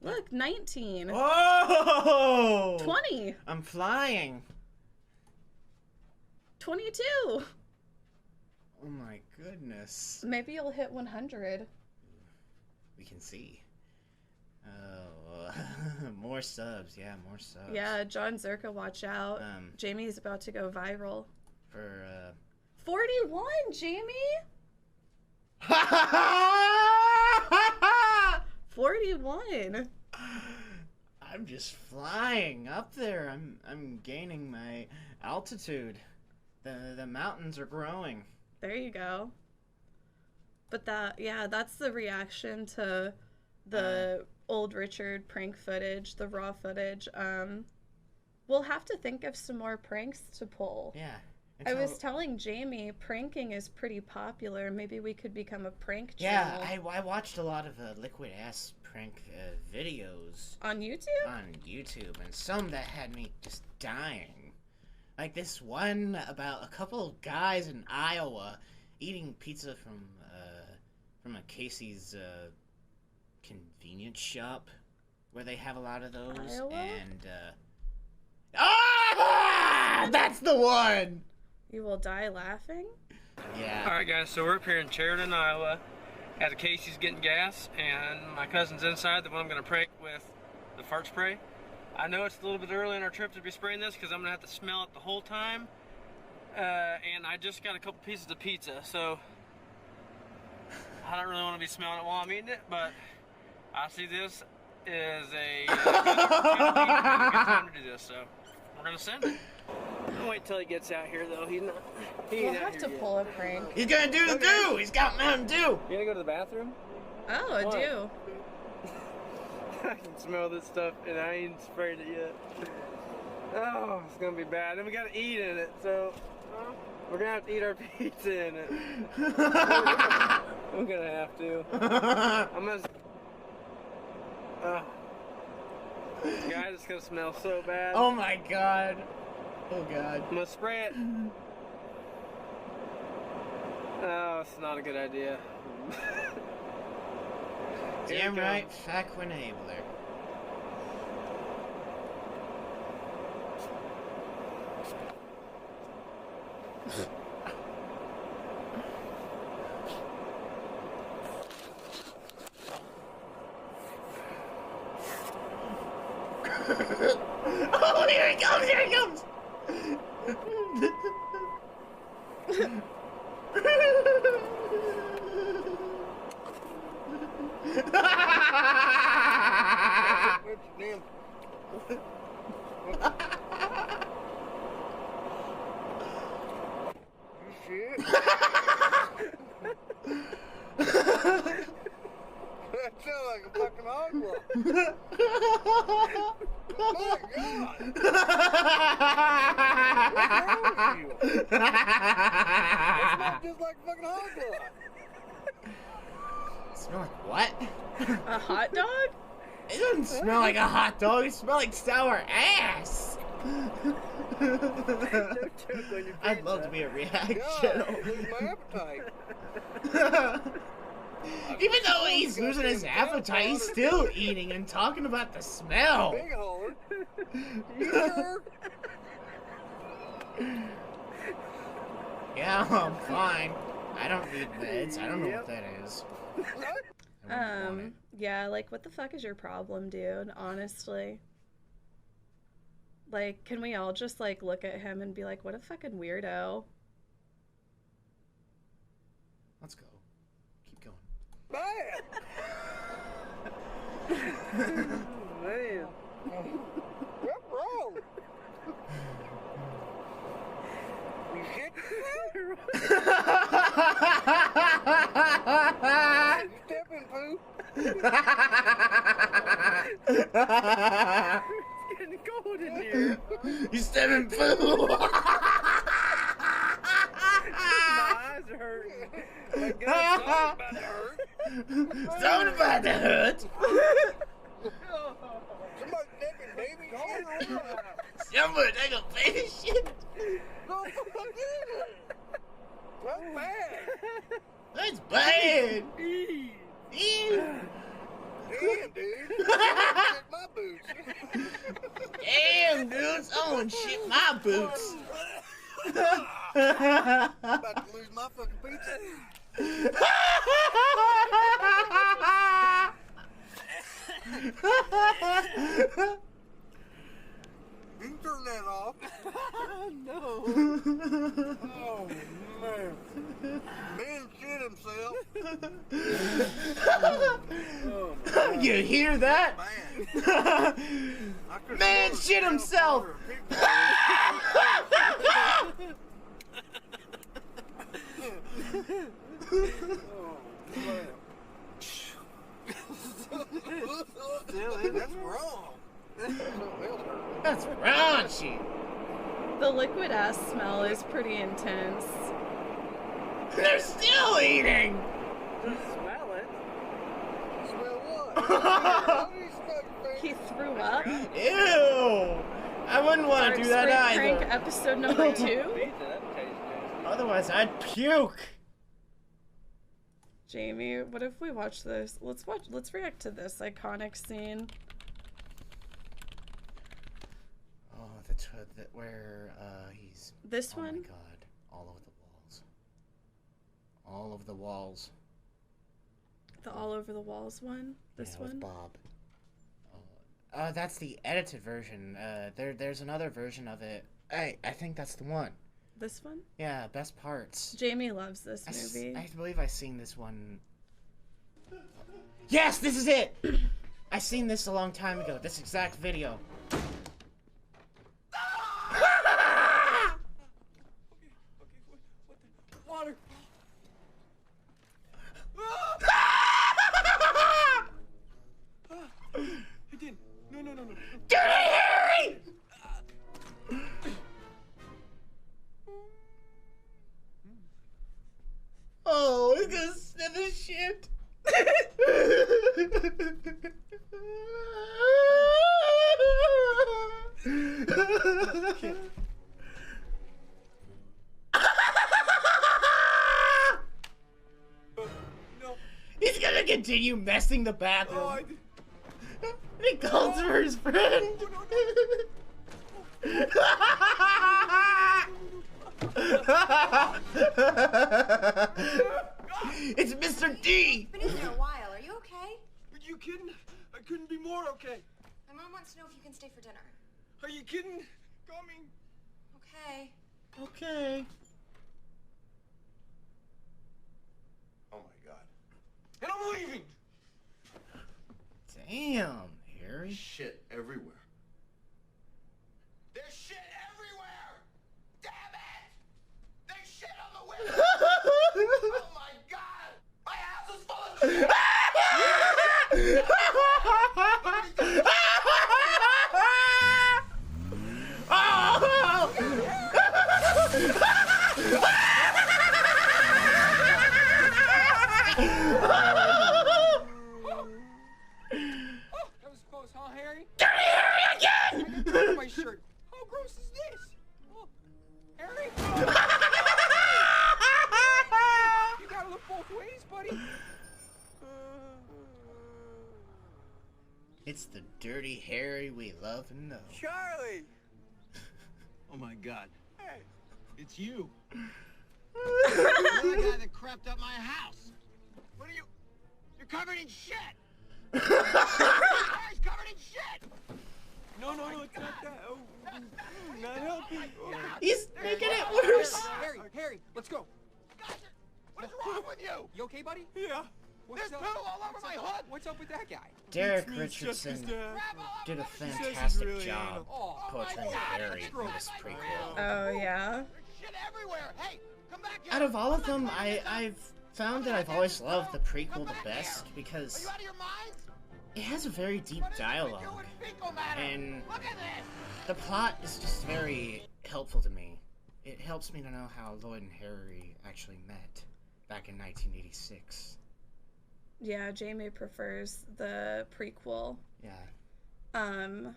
Look, 19. Oh! 20. I'm flying. 22. Oh my goodness. Maybe you'll hit 100. We can see. Oh, more subs. Yeah, more subs. Yeah, John Zerka, watch out. Jamie's about to go viral. For 41, Jamie. 41. I'm just flying up there. I'm gaining my altitude. The mountains are growing. There you go. But that's the reaction to the old Richard prank footage, the raw footage. We'll have to think of some more pranks to pull. Yeah. I was telling Jamie, pranking is pretty popular. Maybe we could become a prank channel. Yeah, I watched a lot of liquid ass prank videos on YouTube. And some that had me just dying. Like this one about a couple of guys in Iowa eating pizza from a Casey's convenience shop where they have a lot of those. Iowa? And that's the one. You will die laughing? Yeah. Alright guys, so we're up here in Sheridan, Iowa at the Casey's getting gas, and my cousin's inside, the one I'm going to prank with the fart spray. I know it's a little bit early in our trip to be spraying this because I'm going to have to smell it the whole time. And I just got a couple pieces of pizza, so I don't really want to be smelling it while I'm eating it, but I see this is a good time to do this, so we're going to send it. I'll wait till he gets out here, though. We'll have to pull a prank. He's gonna do the do. He's got Mountain Dew. You gonna go to the bathroom? Oh, I do. I can smell this stuff, and I ain't sprayed it yet. Oh, it's gonna be bad. And we gotta eat in it, so we're gonna have to eat our pizza in it. We're gonna have to. I'm gonna. guys, it's gonna smell so bad. Oh my god. Oh god. I'm gonna spray it. Oh, it's not a good idea. Damn right, fuck when enabler. Oh, here he comes! Here he comes! That sounds like a fucking hogwash. Oh my god! What's wrong with you? That smells just like fucking hogwash. Smell like what? A hot dog? It doesn't smell like a hot dog. It smells like sour ass. I'd love to be a reaction. God, lose my appetite. Even though he's losing his appetite, he's still eating and talking about the smell. Big hole. You sure? Yeah, I'm fine. I don't need meds. I don't know what that is. Yeah, like, what the fuck is your problem, dude? Honestly. Like, can we all just, like, look at him and be like, what a fucking weirdo? Let's go. Keep going. Bad. Man. What's wrong? You shit yourself? You stepping poo? It's getting cold in here. You stepping poo. My eyes are hurting. My God's about to hurt. Something about to hurt. Somebody stepping baby shit. Somebody take a baby shit. Go fuck it. That's bad. That's bad. Ew. Damn, dude. Shit my boots. Damn, dude. Someone shit my boots. About to lose my fucking pizza. You can turn that off. No. Oh, man. Man shit himself. You hear that? Man. Man shit himself. That's wrong. That's raunchy. The liquid ass smell is pretty intense. They're still eating. Smell it. Smell what? How do you smell your He face? threw up. Ew. I wouldn't want to do that Spring either. Prank episode number 2. Pizza, that tastes nasty. Otherwise, I'd puke. Jamie, what if we watch this? Let's react to this iconic scene. Oh, where he's. This Oh one? my god! All over the walls. All over the walls. The all over the walls one? This Yeah, with one? Bob. That's the edited version. There's another version of it. I think that's the one. This one? Yeah, best parts. Jamie loves this movie. I believe I've seen this one. Yes, this is it! I seen this a long time ago, this exact video. Water. Again. No. Get Harry! Oh, he's gonna sniff his shit. He's gonna continue messing the bathroom. He calls for his friend. It's Mr. D. Been in there a while. Are you okay? Are you kidding? I couldn't be more okay. My mom wants to know if you can stay for dinner. Are you kidding? Coming. Okay. Okay. Oh my god. And I'm leaving. Damn, Harry. Shit everywhere. There's shit everywhere! Damn it! There's shit on the window! Oh my god! My house is full of shit! That was close, huh, Harry? Dirty Harry again! I got dirt on my shirt. How gross is this? Oh, Harry? You gotta look both ways, buddy. It's the Dirty Harry we love and know. Charlie! Oh my god. Hey, it's you. You're the guy that crapped up my house. What are you? You're covered in shit! Your car's covered in shit! No, it's not that. Oh, not helping. He's making it worse. Harry, let's go. What's wrong with you? You okay, buddy? Yeah. There's poo all over my hood! What's up with that guy? Derek Richardson did a fantastic job portraying Harry in this prequel. Oh, yeah? There's shit everywhere! Hey, come back here! Out of all of them, I've found that I've always loved the prequel the best Are because you out of your mind? it has a very deep What is it with you dialogue, and fecal matter? and Look at this! the plot is just very helpful to me. It helps me to know how Lloyd and Harry actually met back in 1986. Yeah, Jaime prefers the prequel. Yeah. Um,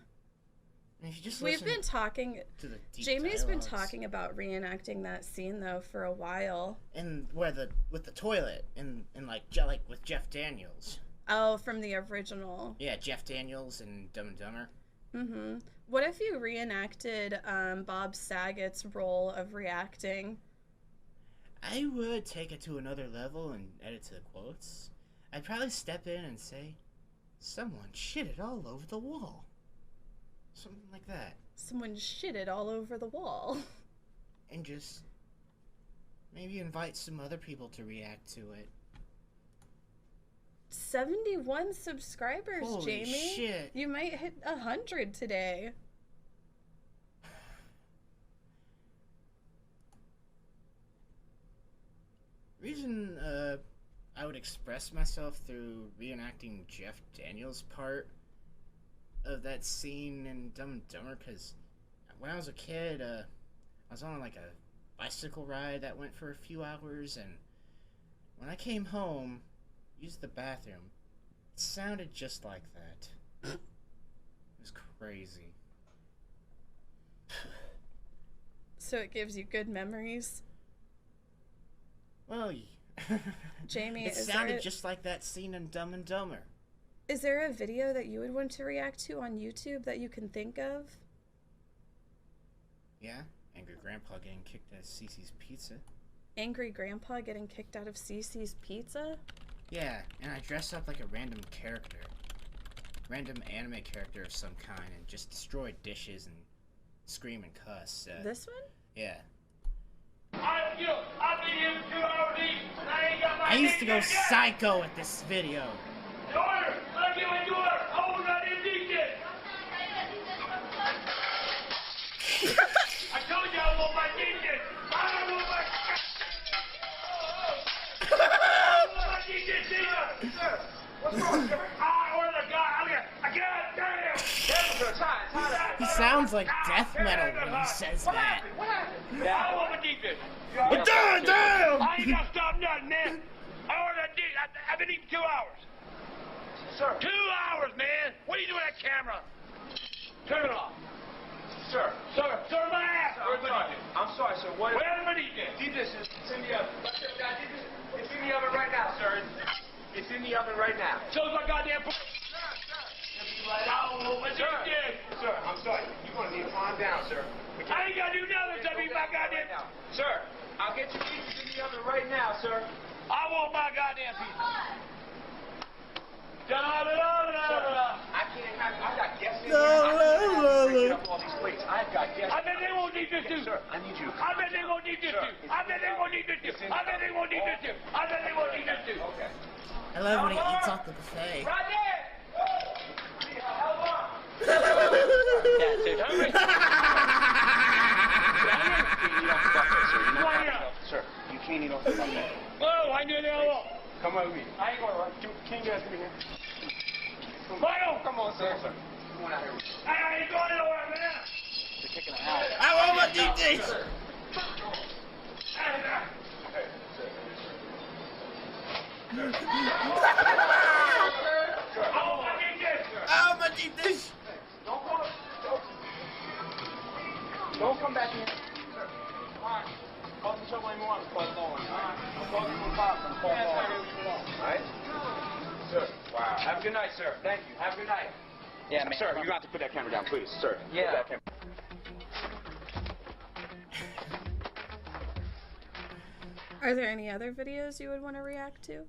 And if you just we've listen been talking. to the deep Jamie's been dialogues. talking about reenacting that scene though for a while. And where with the toilet and like with Jeff Daniels. Oh, from the original. Yeah, Jeff Daniels and Dumb and Dumber. Mm-hmm. What if you reenacted Bob Saget's role of reacting? I would take it to another level and edit to the quotes. I'd probably step in and say, "Someone shitted all over the wall." Something like that. Someone shitted all over the wall. And just maybe invite some other people to react to it. 71 subscribers, Holy Jamie. shit. You might hit 100 today. Reason I would express myself through reenacting Jeff Daniels' part of that scene in Dumb and Dumber, because when I was a kid, I was on like a bicycle ride that went for a few hours, and when I came home, used the bathroom, it sounded just like that. It was crazy. So it gives you good memories. Well, Jamie, it sounded just like that scene in Dumb and Dumber. Is there a video that you would want to react to on YouTube that you can think of? Yeah, Angry Grandpa getting kicked out of Cece's Pizza. Angry Grandpa getting kicked out of Cece's Pizza? Yeah, and I dress up like a random character. Random anime character of some kind and just destroy dishes and scream and cuss. This one? Yeah. I've been here for 2 hours each, and I ain't got my I used to go ticket yet. psycho with this video. Order! Let me in the order! Hold on in ticket! I told you I want my ticket! I don't want my... I want my ticket, sir! What's wrong, sir? I ordered a guy. I got damn! He sounds like death metal when he says that. What happened? I want my ticket. Damn! I ain't got to stop nothing, man. I ordered a ticket. I've been eating 2 hours. Sir. 2 hours, man. What are you doing with that camera? Turn it off. Sir. Keep this. It's in the oven. It's in the oven right now, sir. It's in the oven right now. Shows my goddamn foot. Sir, I'm sorry. You're gonna need to calm down, sir. I ain't gonna do nothing to be my goddamn. Sir, I'll get your pieces in the oven right now, sir. I want my goddamn pieces. I can't have. I've got guests in here. I up all these plates. I've got guests. I bet they won't need this too. Sir, I need you. I bet they won't need this too. I bet they won't need this too. I bet they won't need this too. I bet they won't need this too. Okay. I love when he eats off the buffet. Right there. Sir, you can't eat off the buffet. Oh, I knew they all. Come on with me. I ain't gonna run. Can you guys come here? Come on, sir. Come on out here. I ain't going nowhere, man. They're kicking it out. I want my DJs. Oh, my deep dish! Don't come back here. Alright. Call some trouble anymore. I'm calling on. I'll call you from Pop. I'm calling on. Alright? Sir. Wow. Have a good night, sir. Thank you. Have a good night. Yeah, man. Sir, you're going to have to put that camera down, please. Sir. Yeah. Put that camera. Are there any other videos you would want to react to?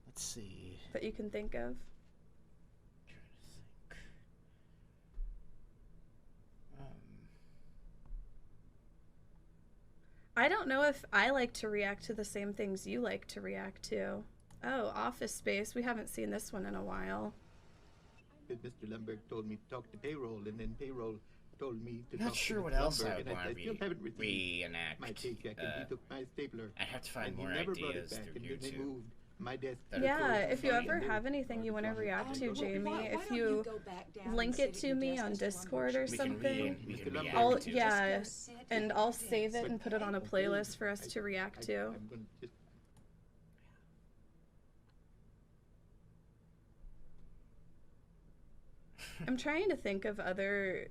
Let's see. That you can think of? I don't know if I like to react to the same things you like to react to. Oh, Office Space. We haven't seen this one in a while. Mr. Lumberg told me to talk to payroll, and then payroll told me to Not talk sure to what Mr. else I Lumberg, would and want to still haven't received reenact. my paycheck, and he took my stapler. I have to find and he more never brought it ideas back, through and then they YouTube. moved my desk. Yeah, if you ever have anything you want to react to, Jamie, if you link it to me on Discord or something, and I'll save it and put it on a playlist for us to react to. I'm trying to think of other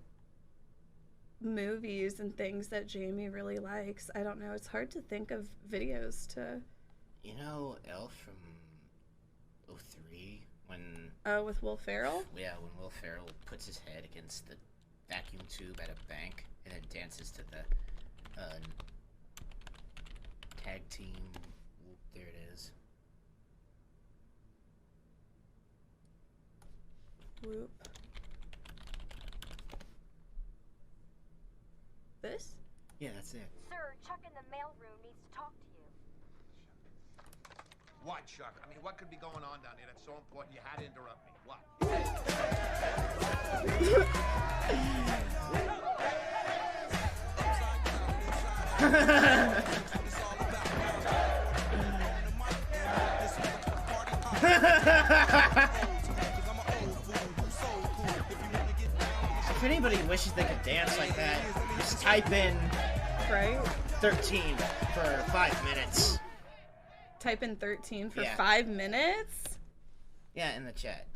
movies and things that Jamie really likes. I don't know, it's hard to think of videos to... You know Elf from 03 when... Oh, with Will Ferrell? Yeah, when Will Ferrell puts his head against the vacuum tube at a bank and then dances to the tag team. There it is. Whoop. This? Yeah, that's it. Sir, Chuck in the mailroom needs to talk to you. What, Chuck? I mean, what could be going on down there that's so important you had to interrupt me? What? If anybody wishes they could dance like that, just type in 13 for 5 minutes. Type in 13 for Yeah. 5 minutes? Yeah, in the chat.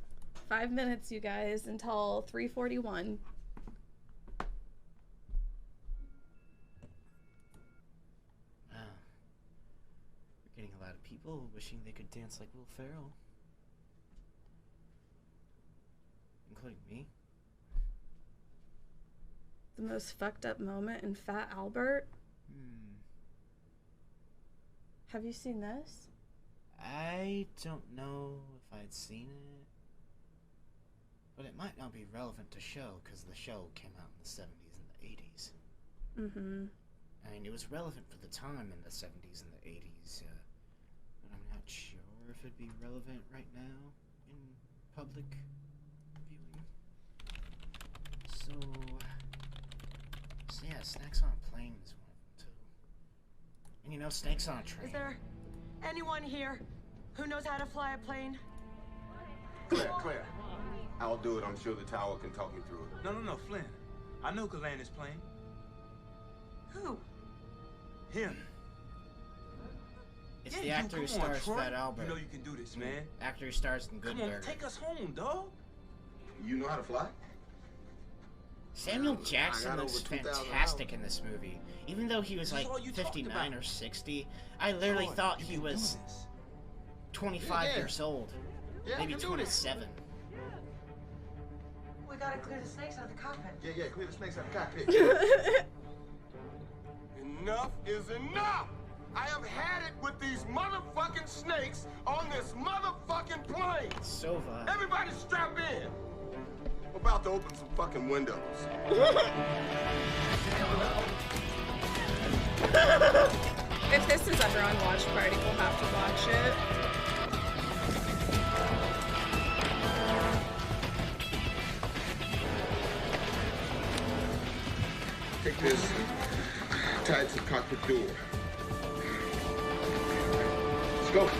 5 minutes, you guys, until 3:41. Wow. We're getting a lot of people wishing they could dance like Will Ferrell. Including me. The most fucked up moment in Fat Albert. Have you seen this? I don't know if I'd seen it. But it might not be relevant to show, because the show came out in the 70s and the 80s. Mm-hmm. I mean, it was relevant for the time in the 70s and the 80s, but I'm not sure if it'd be relevant right now in public viewing. So yeah, Snacks on a Plane is one of them, too. And you know, Snakes on a Train. Is there anyone here who knows how to fly a plane? Claire. I'll do it. I'm sure the tower can talk me through it. No, Flynn. I know who land this plane. Who? Him. It's the actor who stars Fat Albert. You know you can do this, man. Actor who stars in Good Come on, Burger. take us home, dog. You know how to fly? Samuel Jackson got looks over 2,000 fantastic in this movie. Even though he was like 59 or 60, I literally thought he was 25 years old. Yeah, Maybe I can do this. 27. We gotta clear the snakes out of the cockpit. Yeah, clear the snakes out of the cockpit. Enough is enough! I have had it with these motherfucking snakes on this motherfucking plane! So violent. Everybody strap in! I'm about to open some fucking windows. If this is ever on Watch Party, we'll have to watch it. Take this, tie it to the cockpit door. Let's go.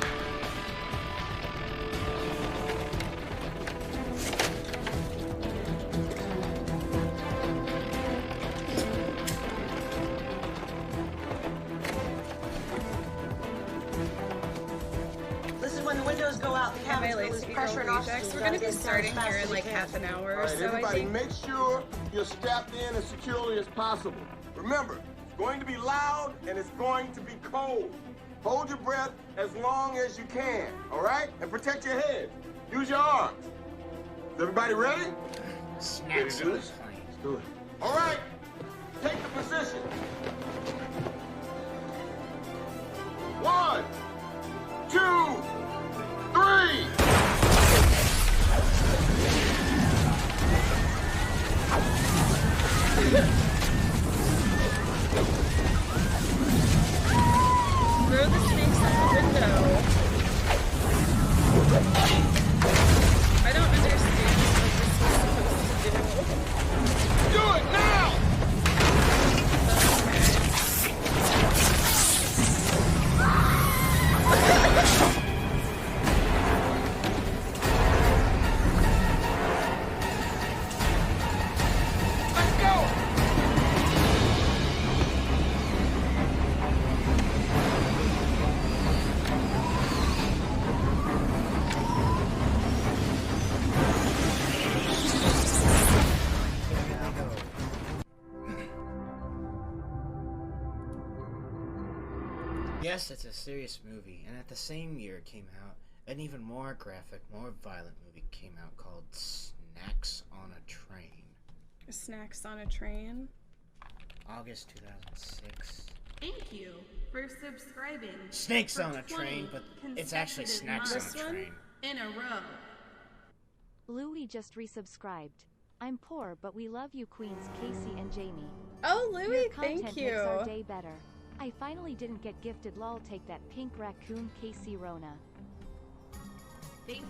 This is when the windows go out. The cabin's gonna lose pressure and oxygen. We're gonna be starting here in like half an hour or All right, so, I everybody, think. make sure you're strapped in as securely as possible. Remember, it's going to be loud and it's going to be cold. Hold your breath as long as you can, all right? And protect your head. Use your arms. Is everybody ready? Snacks Ready to do on the this? plane. Let's do it. All right, take the position. 1, 2, 3. Throw the snakes out the window. I don't understand what this was supposed to do. Do it now! Let's go! Yes, it's a serious movie, and at the same year it came out, an even more graphic, more violent movie came out called Snacks on a Train. Snacks on a Train. August 2006. Thank you for subscribing. Snakes for on a 20 Train, but it's actually consecutive Snacks on a months Train. in a row. Louie just resubscribed. I'm poor, but we love you, Queens Casey and Jamie. Oh, Louie, Your content thank makes our you. day better. I finally didn't get gifted. Lol, take that pink raccoon, Casey Rona.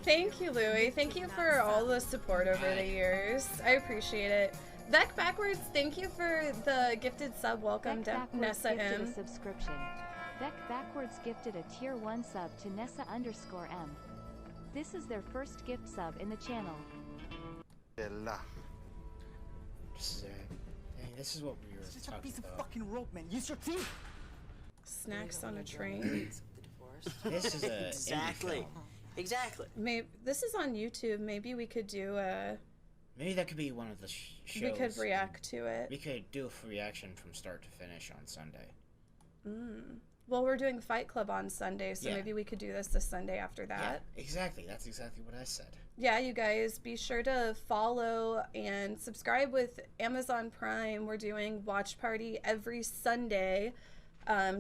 Thank you, Louie. Thank you for all the support over the years. I appreciate it. Beck Backwards, thank you for the gifted sub. Welcome, Beck Backwards Nessa gifted M. a subscription. Beck Backwards gifted a tier 1 sub to Nessa_M. This is their first gift sub in the channel. This is what we were It's just a talking piece of about. fucking rope, man. Use your teeth. Snacks on a Train. This is a Exactly. Exactly. Maybe this is on YouTube. Maybe we could do a. Maybe that could be one of the shows. We could react to it. We could do a reaction from start to finish on Sunday. Well, we're doing Fight Club on Sunday, so Yeah. maybe we could do this the Sunday after that. Yeah, exactly. That's exactly what I said. Yeah, you guys, be sure to follow and subscribe with Amazon Prime. We're doing Watch Party every Sunday.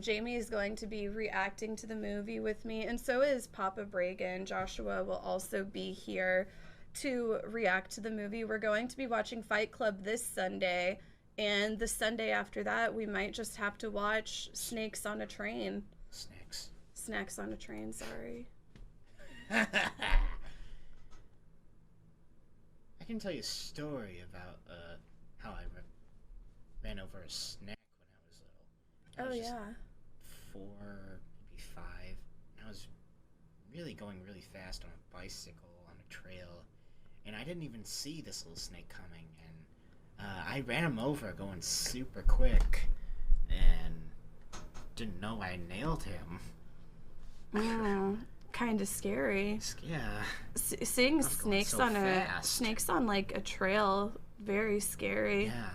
Jamie is going to be reacting to the movie with me, and so is Papa Bragan. Joshua will also be here to react to the movie. We're going to be watching Fight Club this Sunday, and the Sunday after that, we might just have to watch Snakes on a Train. Snacks on a Train, sorry. I can tell you a story about how I ran over a snack when I was little. I was just 4, maybe 5. And I was really going really fast on a bicycle on a trail, and I didn't even see this little snake coming. And I ran him over going super quick, and didn't know I nailed him. Kind of scary. Yeah. Seeing I was going snakes so on fast. snakes on like a trail very scary. Yeah.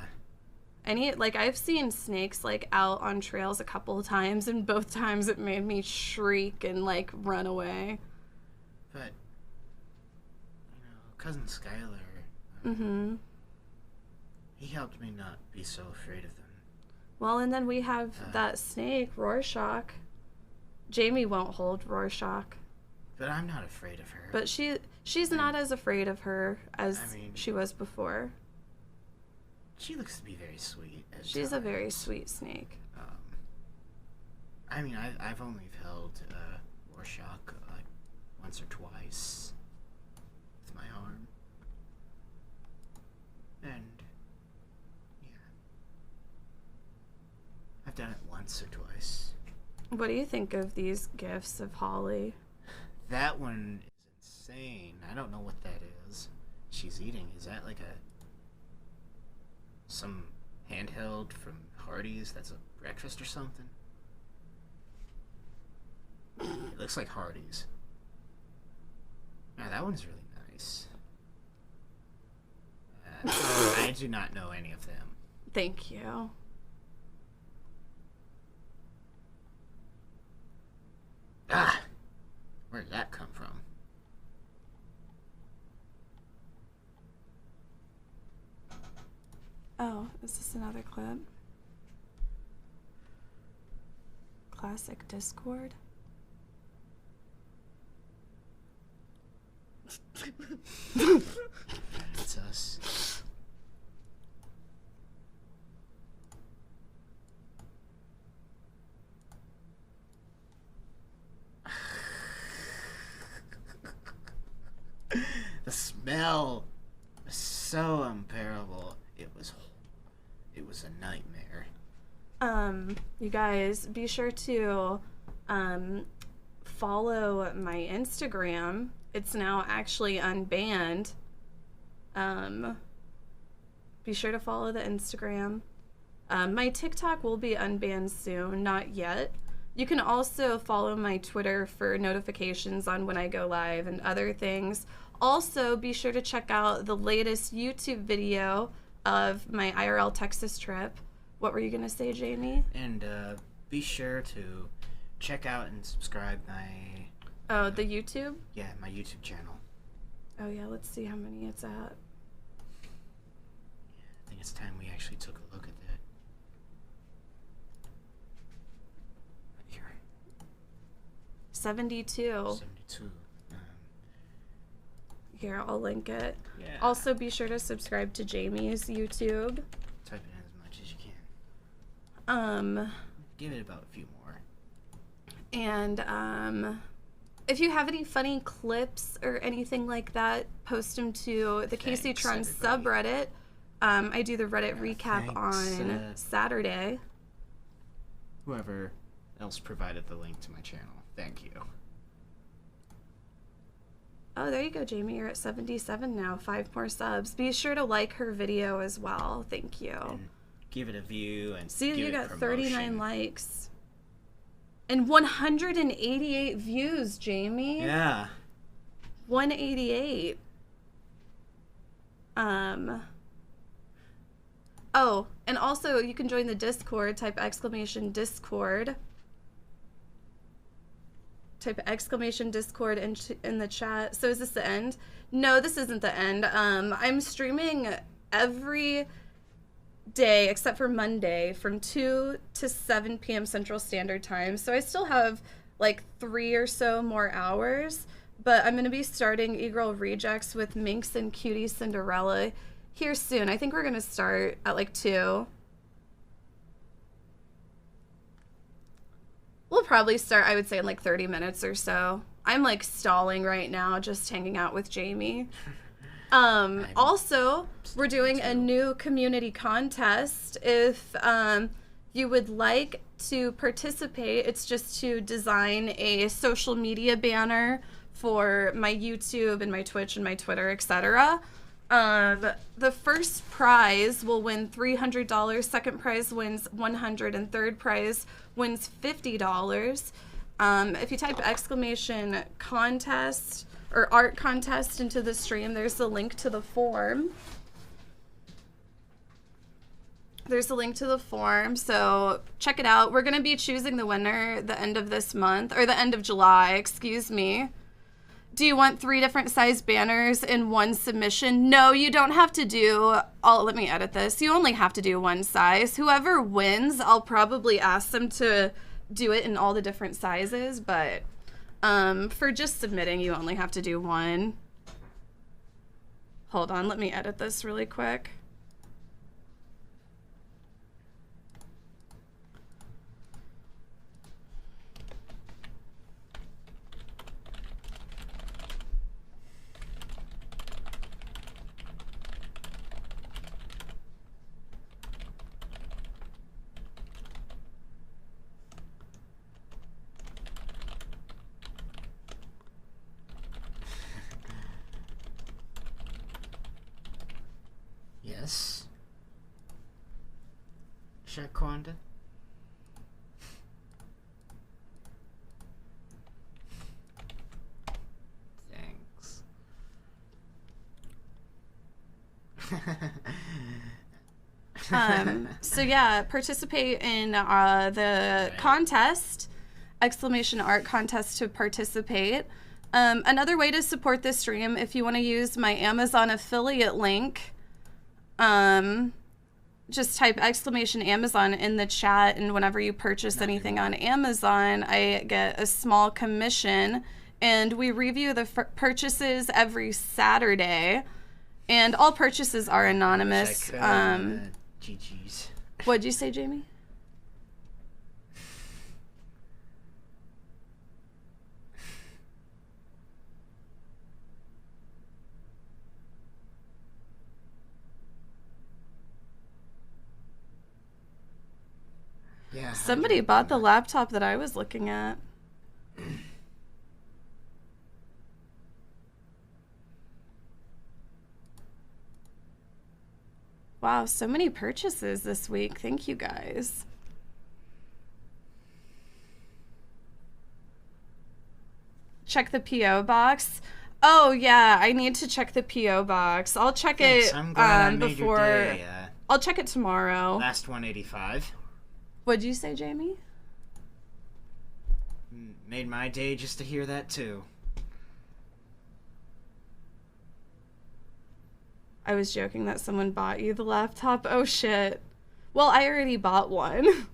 I've seen snakes, out on trails a couple of times, and both times it made me shriek and, run away. But, Cousin Skylar, Mm-hmm. he helped me not be so afraid of them. Well, and then we have that snake, Rorschach. Jamie won't hold Rorschach. But I'm not afraid of her. But she's not as afraid of her as she was before. She looks to be very sweet. She's a very sweet snake. I've only held Rorschach once or twice with my arm. And, yeah. I've done it once or twice. What do you think of these gifts of Holly? That one is insane. I don't know what that is. She's eating. Is that some handheld from Hardee's that's a breakfast or something? It looks like Hardee's. Now that one's really nice. I do not know any of them. Thank you. Where did that come from? Oh, is this another clip? Classic Discord. It's us. The smell was so unbearable. It was a nightmare. You guys, be sure to follow my Instagram. It's now actually unbanned. Be sure to follow the Instagram. My TikTok will be unbanned soon, not yet. You can also follow my Twitter for notifications on when I go live and other things. Also, be sure to check out the latest YouTube video of my IRL Texas trip. What were you going to say, Jamie? And be sure to check out and subscribe my... Oh, the YouTube? Yeah, my YouTube channel. Oh, yeah, let's see how many it's at. I think it's time we actually took a look at that. Here. 72. 72. Here, I'll link it. Yeah. Also, be sure to subscribe to Jamie's YouTube. Type in as much as you can. Give it about a few more. And, if you have any funny clips or anything like that, post them to the Kaceytron subreddit. I do the Reddit recap on Saturday. Whoever else provided the link to my channel, thank you. Oh, there you go, Jamie. You're at 77 now. 5 more subs. Be sure to like her video as well. Thank you. And give it a view and see, give you it got promotion. 39 likes. And 188 views, Jamie. Yeah. 188. Oh, and also you can join the Discord. Type !Discord. Type !Discord in the chat. So is this the end? No, this isn't the end. I'm streaming every day except for Monday from 2 to 7 p.m. Central Standard Time. So I still have 3 or so more hours, but I'm going to be starting E-Girl Rejects with Minx and Cutie Cinderella here soon. I think we're going to start at 2. We'll probably start, I would say, in 30 minutes or so. I'm stalling right now, just hanging out with Jamie. Also, we're doing a new community contest. If you would like to participate, it's just to design a social media banner for my YouTube and my Twitch and my Twitter, etc. The first prize will win $300. Second prize wins $100, and third prize wins $50. If you type !contest or art contest into the stream, there's the link to the form. There's a link to the form, so check it out. We're going to be choosing the winner the end of this month, or the end of July, excuse me. Do you want 3 different size banners in one submission? No, you don't have to do, let me edit this. You only have to do one size. Whoever wins, I'll probably ask them to do it in all the different sizes, but for just submitting, you only have to do one. Hold on, let me edit this really quick. Yes. Shaquanda? Thanks. So yeah, participate in the contest, exclamation art contest to participate. Another way to support this stream, if you want to use my Amazon affiliate link, just type exclamation Amazon in the chat, and whenever you purchase anything on Amazon, I get a small commission, and we review the purchases every Saturday, and all purchases are anonymous. GG's. What'd you say, Jamie? Yeah. Somebody bought the laptop that I was looking at. Wow, so many purchases this week. Thank you guys. Check the P.O. box. Oh, yeah, I need to check the P.O. box. I'll check Thanks. it I'm glad I made before. your day, I'll check it tomorrow. Last 185. What'd you say, Jamie? Made my day just to hear that, too. I was joking that someone bought you the laptop. Oh, shit. Well, I already bought one.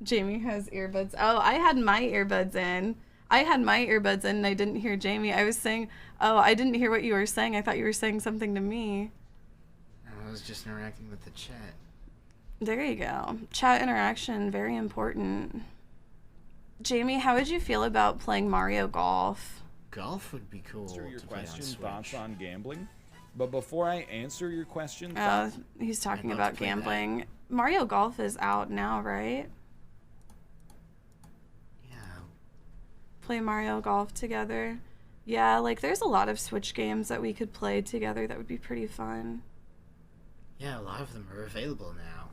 Jamie has earbuds. Oh, I had my earbuds in. And I didn't hear Jamie. I was saying, oh, I didn't hear what you were saying. I thought you were saying something to me. I was just interacting with the chat. There you go. Chat interaction, very important. Jamie, how would you feel about playing Mario Golf? Golf would be cool. Answer your to play on question, Switch. thoughts on gambling. But before I answer your question, Oh, he's talking about gambling. Mario Golf is out now, right? Yeah. Play Mario Golf together. Yeah, like there's a lot of Switch games that we could play together that would be pretty fun. Yeah, a lot of them are available now.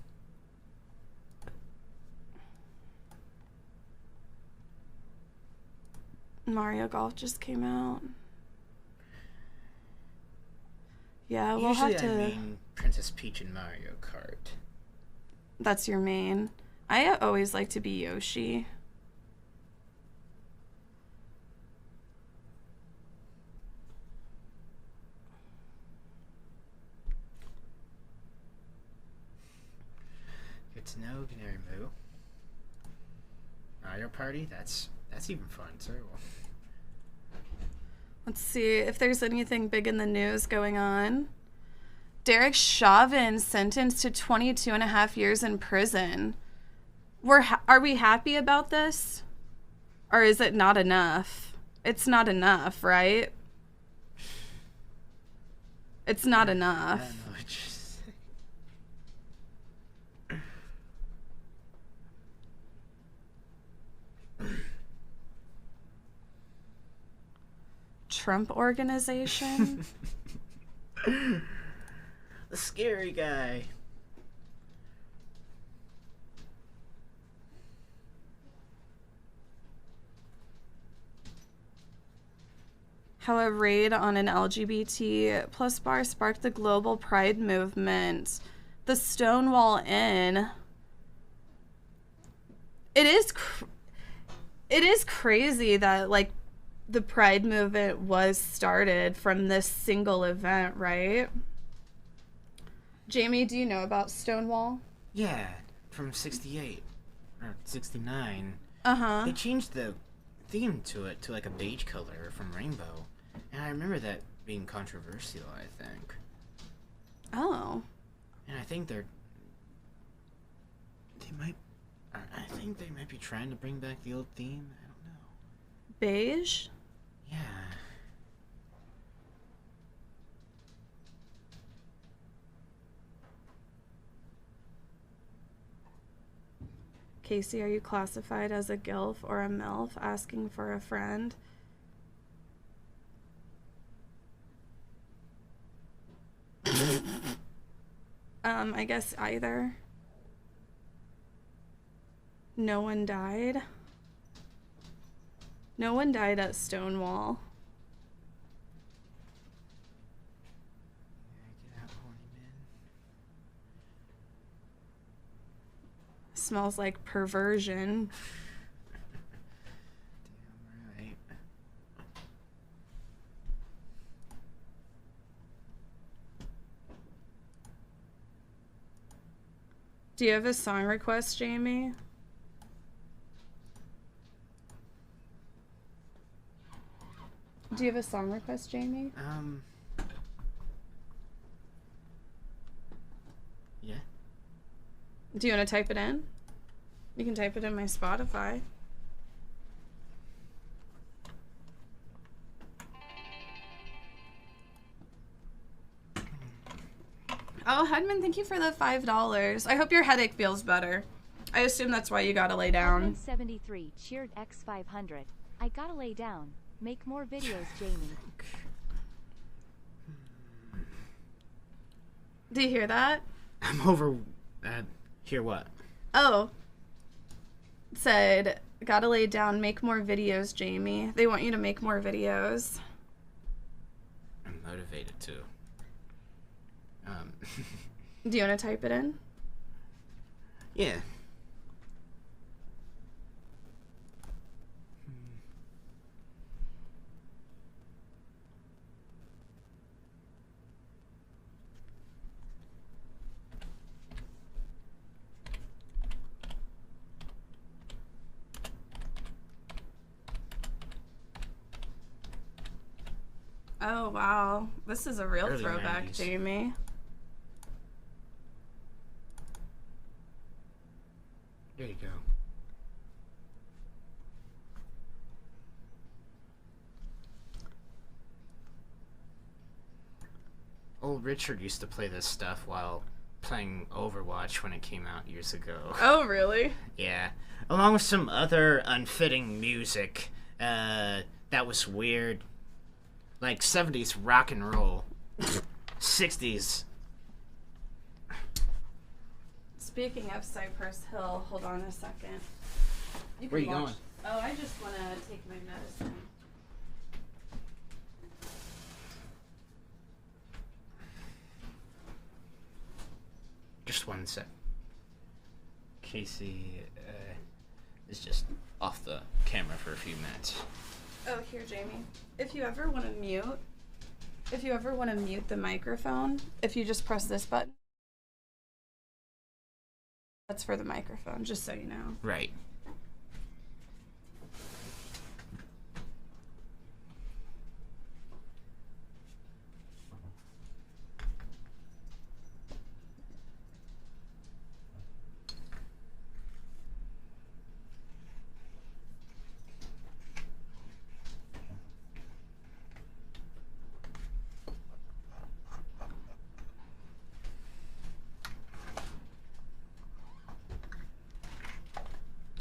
Mario Golf just came out. Yeah, we'll Usually have to. I mean Princess Peach and Mario Kart. That's your main. I always like to be Yoshi. Good to know, Canary Moo. Mario Party? That's even fun too. Let's see if there's anything big in the news going on. Derek Chauvin sentenced to 22 and a half years in prison. Are we happy about this? Or is it not enough? It's not enough, right? It's not enough. I don't know what you're saying. Trump organization? The scary guy. how a raid on an LGBT plus bar sparked the global pride movement. The Stonewall Inn. It is crazy that, like, the pride movement was started from this single event, right? Jamie, do you know about Stonewall? Yeah, from 68 or 69. Uh-huh. They changed the theme to it to like a beige color from Rainbow. And I remember that being controversial, I think. Oh. And I think I think they might be trying to bring back the old theme. I don't know. Beige? Yeah. Casey, are you classified as a GILF or a MILF asking for a friend? I guess either. No one died. No one died at Stonewall. Smells like perversion. Damn right. Do you have a song request, Jamie? Do you have a song request, Jamie? Yeah. Do you want to type it in? You can type it in my Spotify. Oh, Hedman, thank you for the $5. I hope your headache feels better. I assume that's why you gotta lay down. 73 cheered X500. I gotta lay down. Make more videos, Jamie. Do you hear that? I'm over. Hear what? Oh. Said, gotta lay down, make more videos, Jamie. They want you to make more videos. I'm motivated too. Do you want to type it in? Yeah. Oh, wow. This is a real Early throwback, 90s. Jamie. There you go. Old Richard used to play this stuff while playing Overwatch when it came out years ago. Oh, really? Yeah. Along with some other unfitting music that was weird. Like 70s rock and roll. 60s. Speaking of Cypress Hill, hold on a second. Where are you going? Oh, I just want to take my medicine. Just one sec. Casey is just off the camera for a few minutes. Oh, here, Jamie. If you ever want to mute the microphone, if you just press this button, that's for the microphone, just so you know. Right.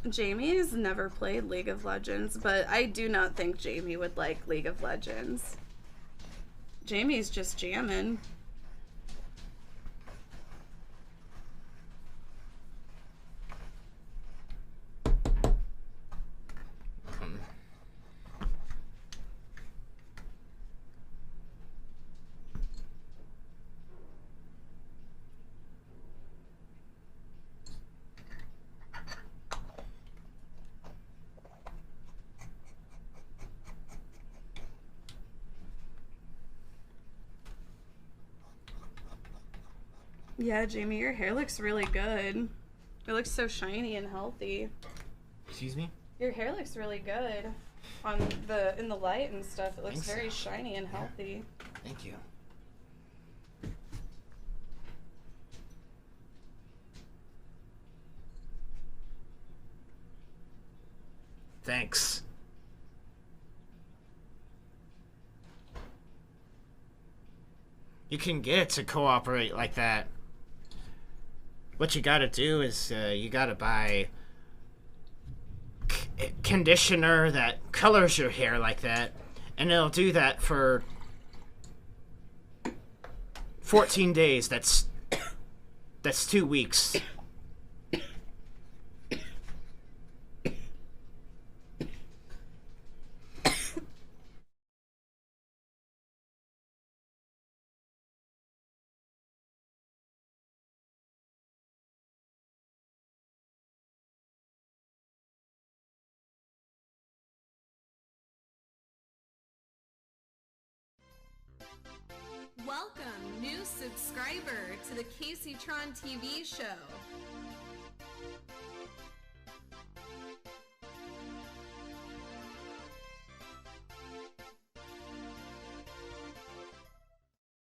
Jamie's never played League of Legends, but I do not think Jamie would like League of Legends. Jamie's just jamming. Yeah, Jamie, your hair looks really good. It looks so shiny and healthy. Excuse me? Your hair looks really good in the light and stuff. It looks very shiny and healthy. Thank you. Thanks. You can get it to cooperate like that. What you gotta do is you gotta buy conditioner that colors your hair like that, and it'll do that for 14 days. That's 2 weeks. Welcome, new subscriber, to the Kaceytron TV show.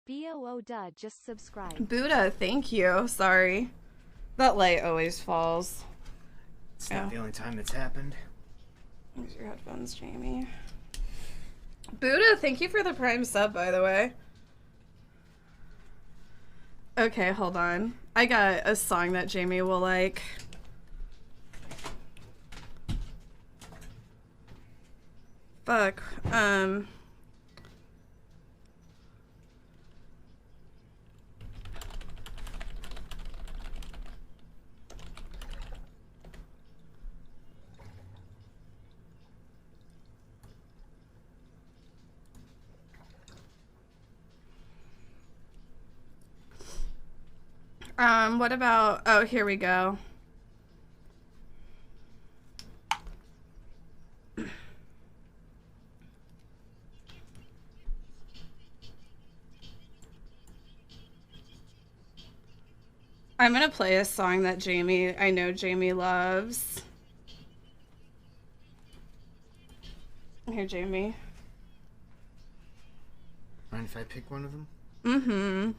BOO duh just subscribed. Buddha, thank you. Sorry. That light always falls. It's not the only time it's happened. Here's your headphones, Jamie. Buddha, thank you for the Prime sub, by the way. Okay, hold on. I got a song that Jamie will like. Fuck. What about, oh, here we go. I'm gonna play a song that I know Jamie loves. Here, Jamie. Mind if I pick one of them? Mm-hmm.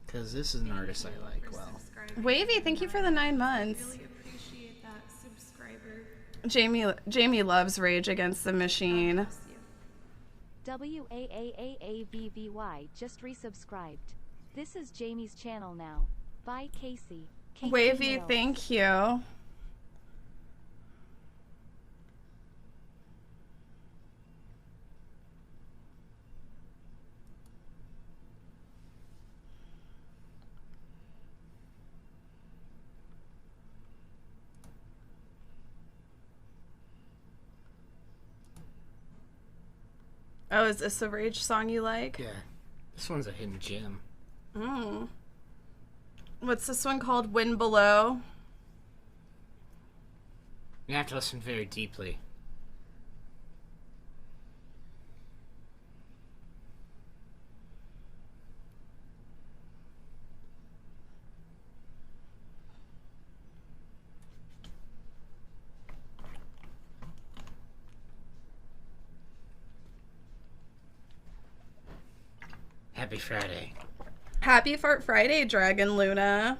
Because this is an artist I like well. Wavy, thank you for the 9 months. Really appreciate that, subscriber. Jamie loves Rage Against the Machine. WAAAAVVY just resubscribed. This is Jamie's channel now. Bye, Casey. Wavy, thank you. Oh, is this a Rage song you like? Yeah. This one's a hidden gem. Mm. What's this one called? Wind Below? You have to listen very deeply. Happy Friday. Happy Fart Friday, Dragon Luna.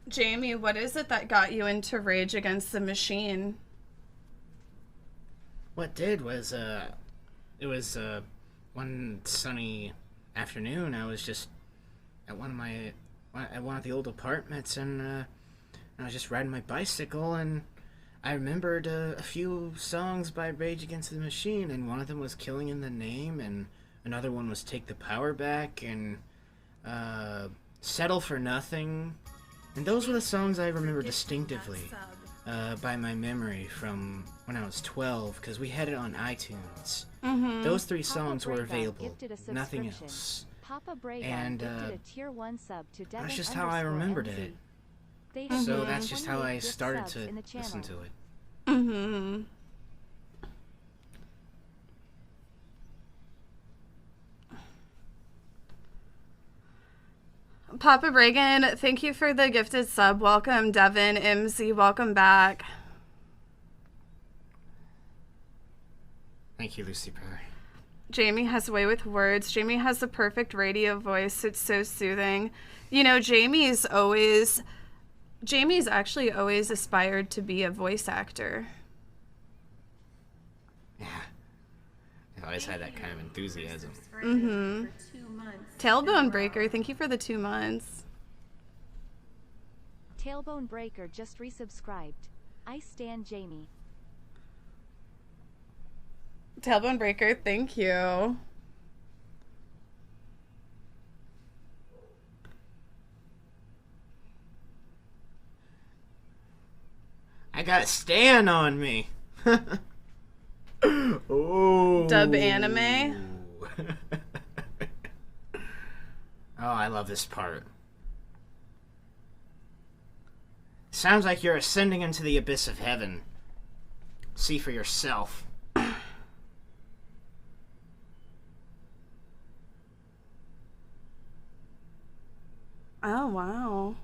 Jamie, what is it that got you into Rage Against the Machine? What did was, it was, one sunny afternoon, I was just at one of the old apartments, and I was just riding my bicycle, and I remembered a few songs by Rage Against the Machine, and one of them was Killing in the Name, and another one was Take the Power Back, and Settle for Nothing, and those were the songs I remember distinctively by my memory from when I was 12, because we had it on iTunes. Mm-hmm. Those 3 songs were available, nothing else. Papa Brega And gifted a tier 1 sub to that's just how I remembered it. They have So donated that's just how 28 I gift started subs to in the channel. listen to it. Mm-hmm. Papa Reagan, thank you for the gifted sub. Welcome, Devin, MZ, welcome back. Thank you, Lucy Pear. Jamie has a way with words. Jamie has the perfect radio voice. It's so soothing. You know, Jamie's actually always aspired to be a voice actor. Yeah. I've always had that kind of enthusiasm. Mm-hmm. Tailbone Breaker, thank you for the 2 months. Tailbone Breaker just resubscribed. I stan Jamie. Tailbone Breaker, thank you. I got a stand on me. Oh. Dub anime. Oh, I love this part. Sounds like you're ascending into the abyss of heaven. See for yourself. Oh, wow.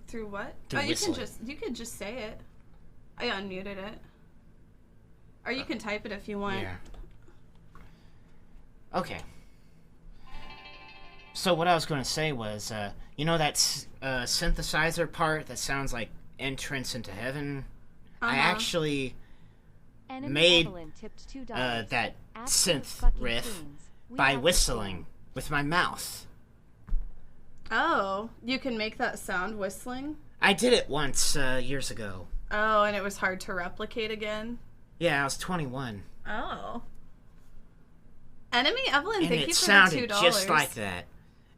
Through what? Through whistling. You could just say it. I unmuted it. Or you can type it if you want. Yeah. Okay. So what I was going to say was, you know that synthesizer part that sounds like entrance into heaven? I actually made that synth riff by whistling with my mouth. Oh, you can make that sound whistling? I did it once years ago. Oh, and it was hard to replicate again? Yeah, I was 21. Oh. Enemy Evelyn, And thank it you for sounded the $2. just like that.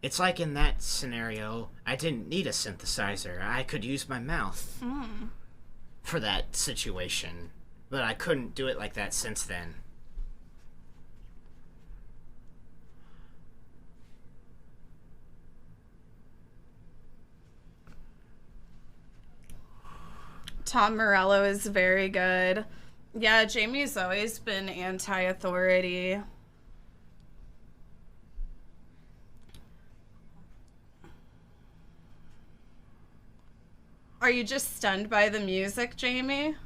It's like in that scenario, I didn't need a synthesizer. I could use my mouth for that situation. But I couldn't do it like that since then. Tom Morello is very good. Yeah, Jamie's always been anti-authority. Are you just stunned by the music, Jamie?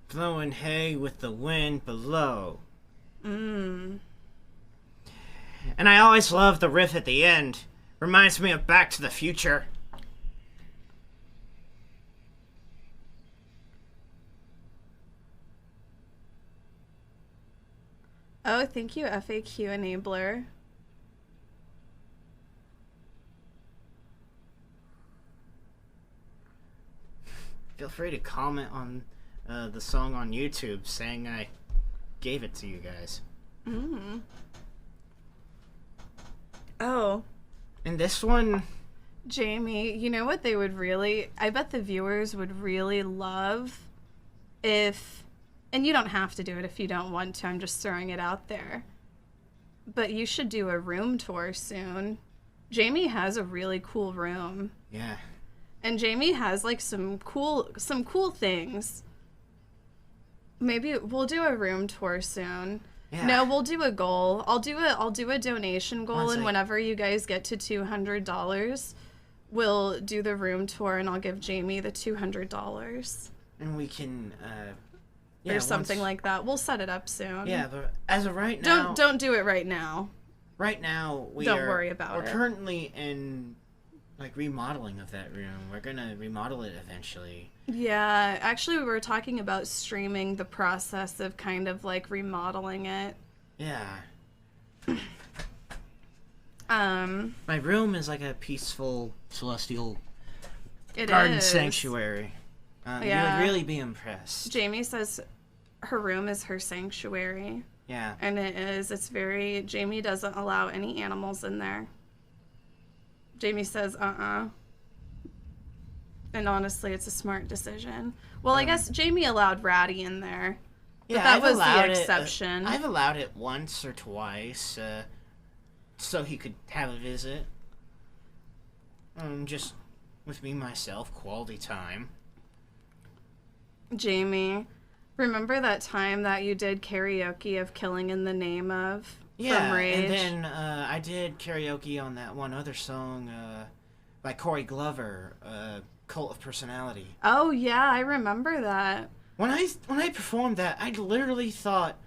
Blowing hay with the wind below. Mm. And I always love the riff at the end. Reminds me of Back to the Future. Oh, thank you, FAQ Enabler. Feel free to comment on the song on YouTube saying I gave it to you guys. Mm. Oh. And this one... Jamie, you know what they would really... I bet the viewers would really love if... And you don't have to do it if you don't want to. I'm just throwing it out there. But you should do a room tour soon. Jamie has a really cool room. Yeah. And Jamie has like some cool things. Maybe we'll do a room tour soon. Yeah. No, we'll do a goal. I'll do a donation goal, and whenever you guys get to $200, we'll do the room tour, and I'll give Jamie the $200. And we can or something like that. We'll set it up soon. Yeah, but as of right now... Don't do it right now. Right now, Don't worry about it. We're currently in, like, remodeling of that room. We're gonna remodel it eventually. Yeah, actually, we were talking about streaming the process of kind of, like, remodeling it. Yeah. My room is like a peaceful, celestial It garden is. sanctuary. You would really be impressed. Jamie says her room is her sanctuary. Yeah. And it is. It's very... Jamie doesn't allow any animals in there. Jamie says, And honestly, it's a smart decision. Well, I guess Jamie allowed Ratty in there. But that was the exception. I've allowed it once or twice, so he could have a visit. Just with me, myself, quality time. Jamie, remember that time that you did karaoke of Killing in the Name of? Yeah, from Rage? and then I did karaoke on that one other song by Corey Glover, Cult of Personality. Oh, yeah, I remember that. When I performed that, I literally thought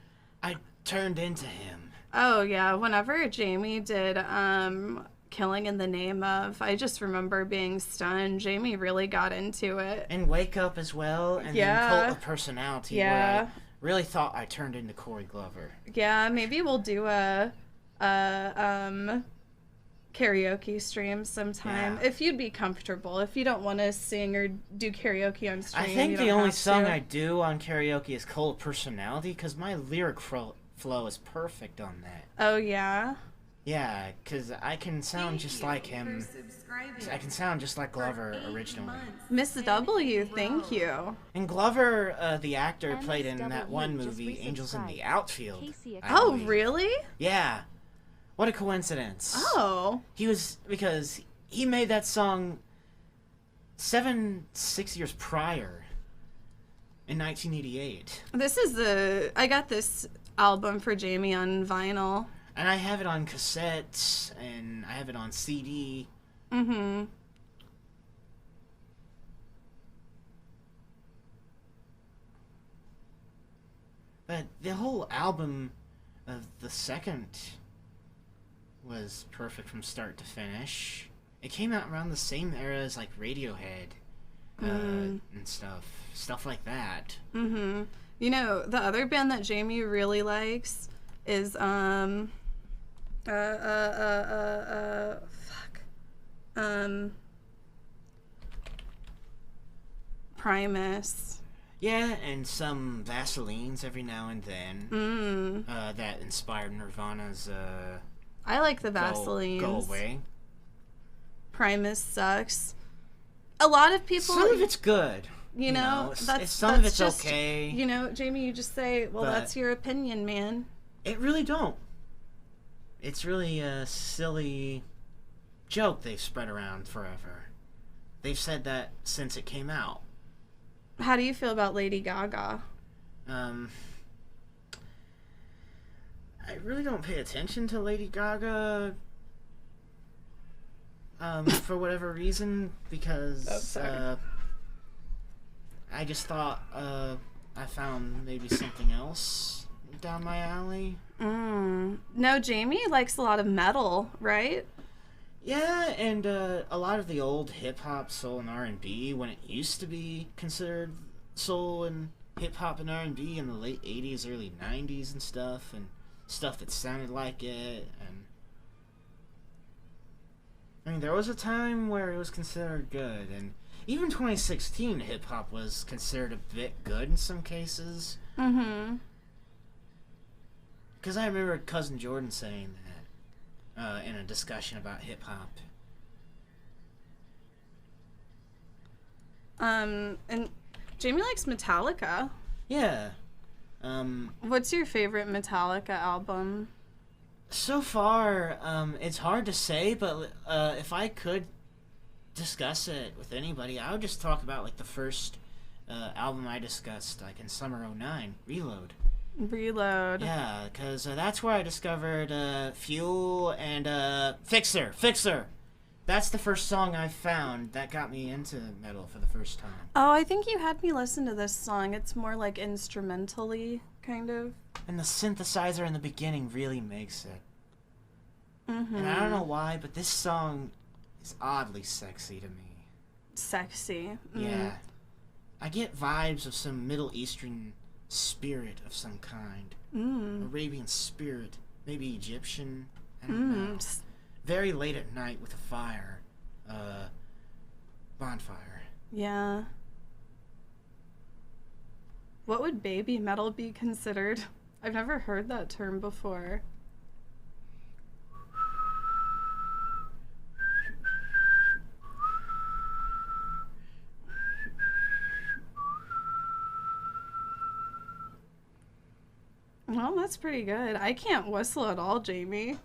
I turned into him. Oh, yeah, whenever Jamie did Killing in the Name of, I just remember being stunned. Jamie really got into it. And Wake Up as well, and then Cult of Personality, where I really thought I turned into Corey Glover. Yeah, maybe we'll do a karaoke stream sometime. If you'd be comfortable. If you don't want to sing or do karaoke on stream, I think the only song I do on karaoke is Cult of Personality, because my lyric flow is perfect on that. Oh, yeah? Yeah, because I can sound just like him. I can sound just like Glover originally. Miss W, thank you. And Glover, the actor, played in that one movie, Angels in the Outfield. Oh, really? Yeah. What a coincidence. Oh. Because he made that song 6 years prior, in 1988. I got this album for Jamie on vinyl. And I have it on cassette, and I have it on CD. Mm-hmm. But the whole album of the second was perfect from start to finish. It came out around the same era as, like, Radiohead and stuff like that. Mm-hmm. You know, the other band that Jamie really likes is, Primus. Yeah, and some Vaselines every now and then. That inspired Nirvana's, I like the Vaselines. Go Away. Primus sucks. A lot of people... Some of it's good. You know, some of it's okay. You know, Jamie, you just say, well, that's your opinion, man. It really don't. It's really a silly joke they've spread around forever. They've said that since it came out. How do you feel about Lady Gaga? I really don't pay attention to Lady Gaga for whatever reason, because I just thought I found maybe something else down my alley. No, Jamie likes a lot of metal, right? Yeah, and a lot of the old hip-hop, soul, and R&B, when it used to be considered soul and hip-hop and R&B in the late 80s, early 90s and stuff that sounded like it, and I mean, there was a time where it was considered good, and even 2016 hip-hop was considered a bit good in some cases. Mm-hmm. Because I remember Cousin Jordan saying that in a discussion about hip-hop. And Jamie likes Metallica. Yeah. What's your favorite Metallica album? So far, it's hard to say, but if I could discuss it with anybody, I would just talk about, like, the first album I discussed, like, in summer '09, Reload. Yeah, because that's where I discovered Fuel and Fixer. That's the first song I found that got me into metal for the first time. Oh, I think you had me listen to this song. It's more like instrumentally, kind of. And the synthesizer in the beginning really makes it. Mm-hmm. And I don't know why, but this song is oddly sexy to me. Sexy. Mm. Yeah. I get vibes of some Middle Eastern spirit of some kind. Arabian spirit. Maybe Egyptian. I don't know. Very late at night with a fire. Bonfire. Yeah. What would baby metal be considered? I've never heard that term before. Well, that's pretty good. I can't whistle at all, Jamie.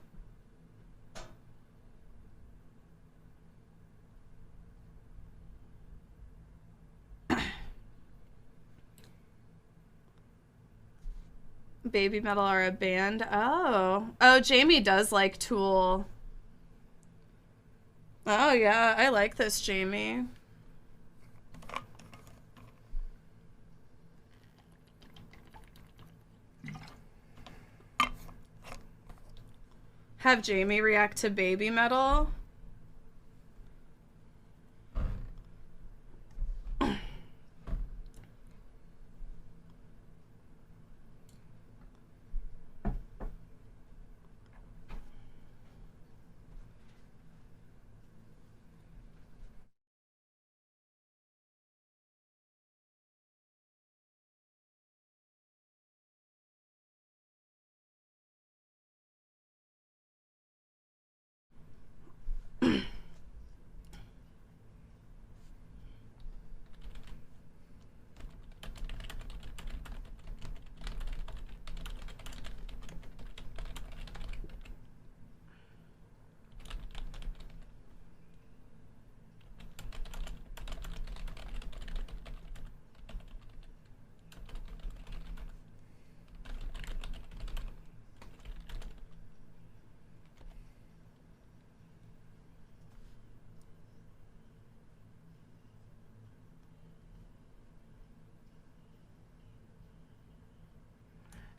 Baby metal are a band. Oh, Jamie does like Tool. Oh yeah, I like this, Jamie. Have Jamie react to baby metal.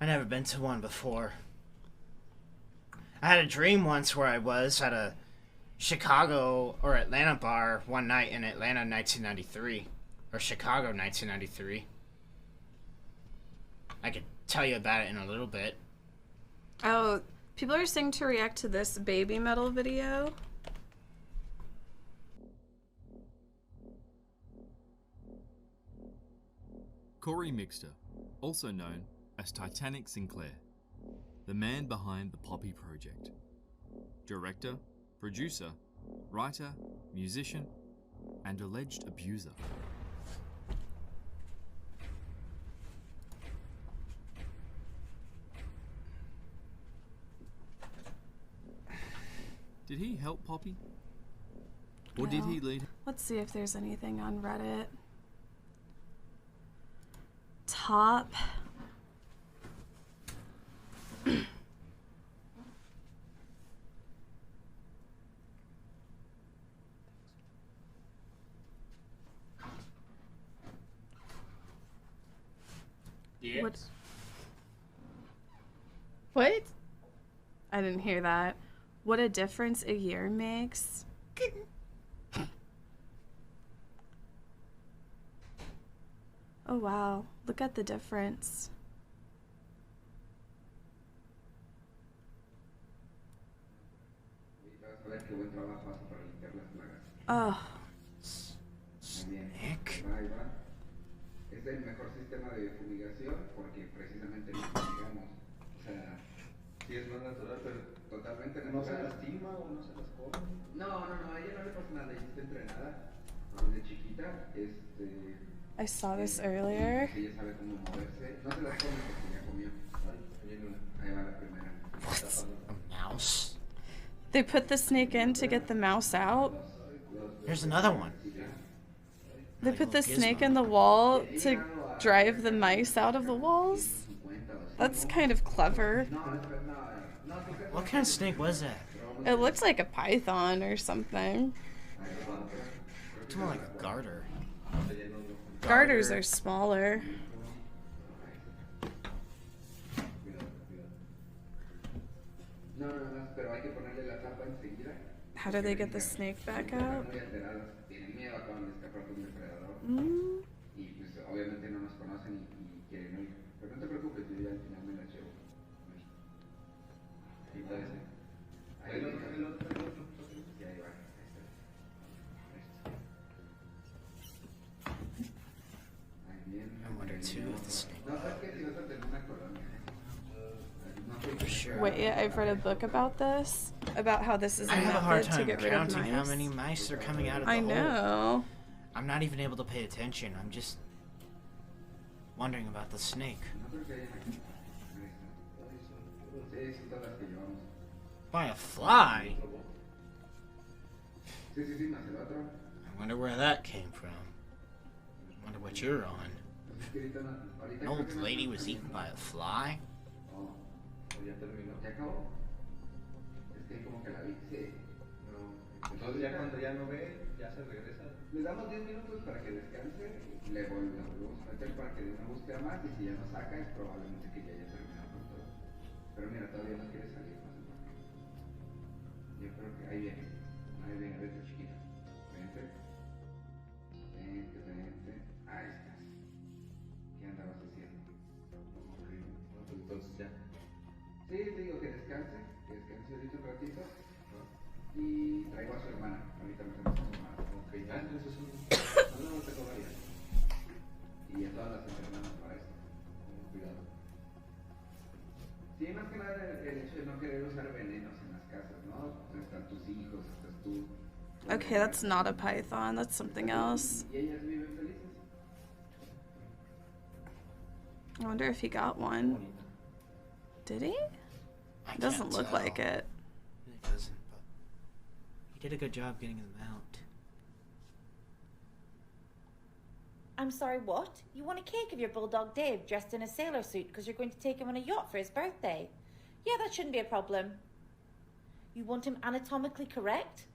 I've never been to one before. I had a dream once where I was at a Chicago or Atlanta bar one night in Atlanta 1993. Or Chicago 1993. I could tell you about it in a little bit. Oh, people are saying to react to this baby metal video. Corey Mixter, also known as Titanic Sinclair, the man behind the Poppy Project. Director, producer, writer, musician, and alleged abuser. Did he help Poppy? Or did he lead? Let's see if there's anything on Reddit. Top. Yes. What? I didn't hear that. What a difference a year makes. Oh wow, look at the difference. Oh. Snake. Es el mejor sistema de fumigación porque precisamente no fumigamos. O sea, sí es más natural, pero totalmente natural. ¿No se lastima o no se las come? No, a ella no le pasa nada, ella está entrenada desde chiquita. I saw this earlier. Ella sabe cómo moverse. No se las come porque ya comió. Ahí va la primera. A mouse? They put the snake in to get the mouse out. Here's another one. They put the snake in the wall to drive the mice out of the walls? That's kind of clever. What kind of snake was that? It looks like a python or something. It's more like a garter. Garters are smaller. How do they get the snake back out? Mm. I wonder too if the snake. For sure. Wait, I've read a book about this, about how this is a I have a hard method to time get rid of counting mice. how many mice are coming out of the I hole. know. I'm not even able to pay attention. I'm just wondering about the snake. By a fly? I wonder where that came from. I wonder what you're on. An old lady was eaten by a fly? Entonces ya cuando ya no ve, ya se regresa. Le damos 10 minutos para que descanse, le volvemos a meter para que dé una búsqueda más y si ya no saca es probablemente que ya haya terminado con todo. Pero mira, todavía no quiere salir más. Yo creo que ahí viene, vete chiquita. Vente. Ahí estás. ¿Qué andabas haciendo? Entonces ya. Sí, te digo que descanse ahorita un ratito. Y traigo a su hermana. Ahorita me tengo a su hermana. Ok, entonces no te cobraría. Y a todas las hermanas para esto. Cuidado. Sí, más que nada el hecho de no querer usar venenos en las casas, ¿no? Están tus hijos, estás tú. Okay, that's not a python. That's something else. Y ellas viven felices. I wonder if he got one. Did he? It doesn't look like it. It doesn't, but he did a good job getting them out. I'm sorry, what? You want a cake of your bulldog Dave dressed in a sailor suit because you're going to take him on a yacht for his birthday? Yeah, that shouldn't be a problem. You want him anatomically correct?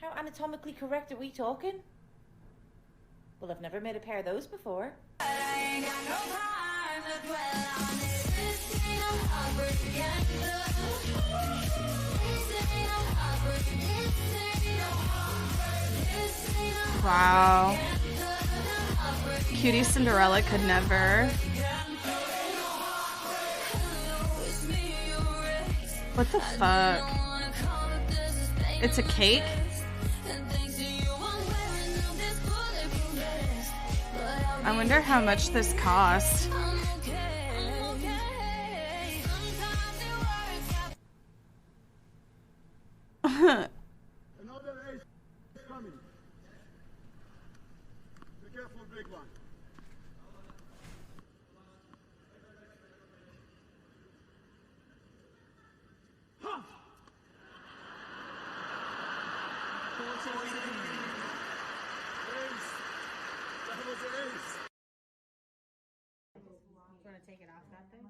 How anatomically correct are we talking? Well, I've never made a pair of those before. Wow. Cutie Cinderella could never. What the fuck? It's a cake? I wonder how much this cost. Another ace is coming. Be careful, big one. Huh. Ace. That was an ace. You want to take it off that thing?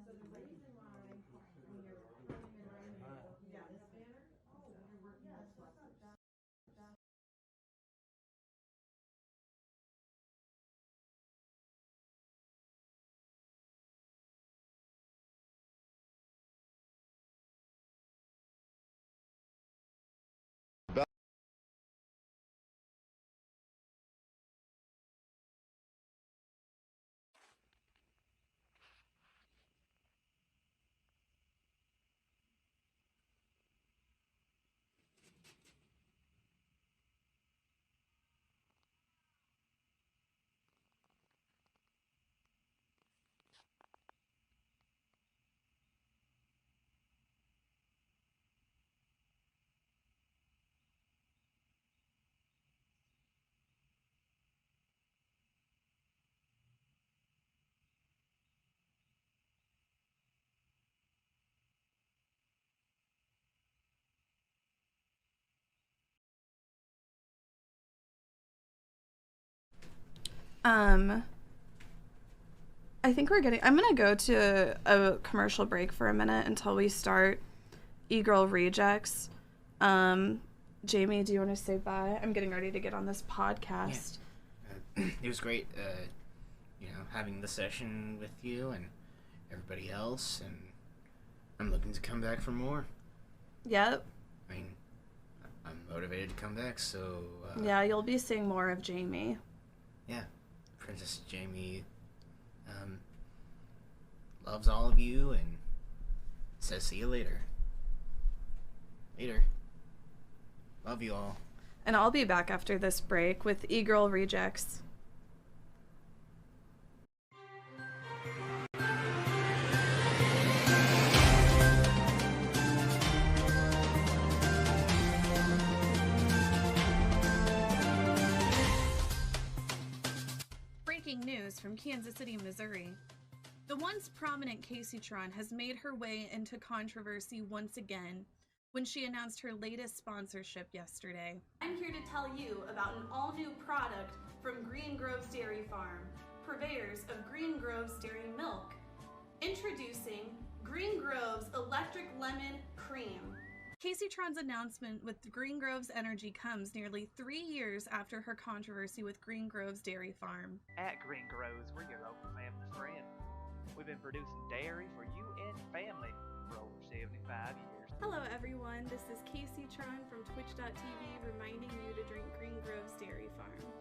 I think I'm gonna go to a commercial break for a minute until we start E-Girl Rejects. Jaime, do you want to say bye? I'm getting ready to get on this podcast. Yeah. It was great, having the session with you and everybody else, and I'm looking to come back for more. Yep. I mean, I'm motivated to come back, so... yeah, you'll be seeing more of Jaime. Yeah. Princess Jaime loves all of you and says see you later. Later. Love you all. And I'll be back after this break with E-Girl Rejects. Breaking news from Kansas City, Missouri. The once prominent Kaceytron has made her way into controversy once again when she announced her latest sponsorship yesterday. I'm here to tell you about an all-new product from Green Groves Dairy Farm, purveyors of Green Groves Dairy Milk. Introducing Green Groves Electric Lemon Cream. Kaceytron's announcement with Green Groves Energy comes nearly 3 years after her controversy with Green Groves Dairy Farm. At Green Groves, we're your local family friend. We've been producing dairy for you and your family for over 75 years. Hello everyone, this is Kaceytron from Twitch.tv reminding you to drink Green Groves Dairy Farm.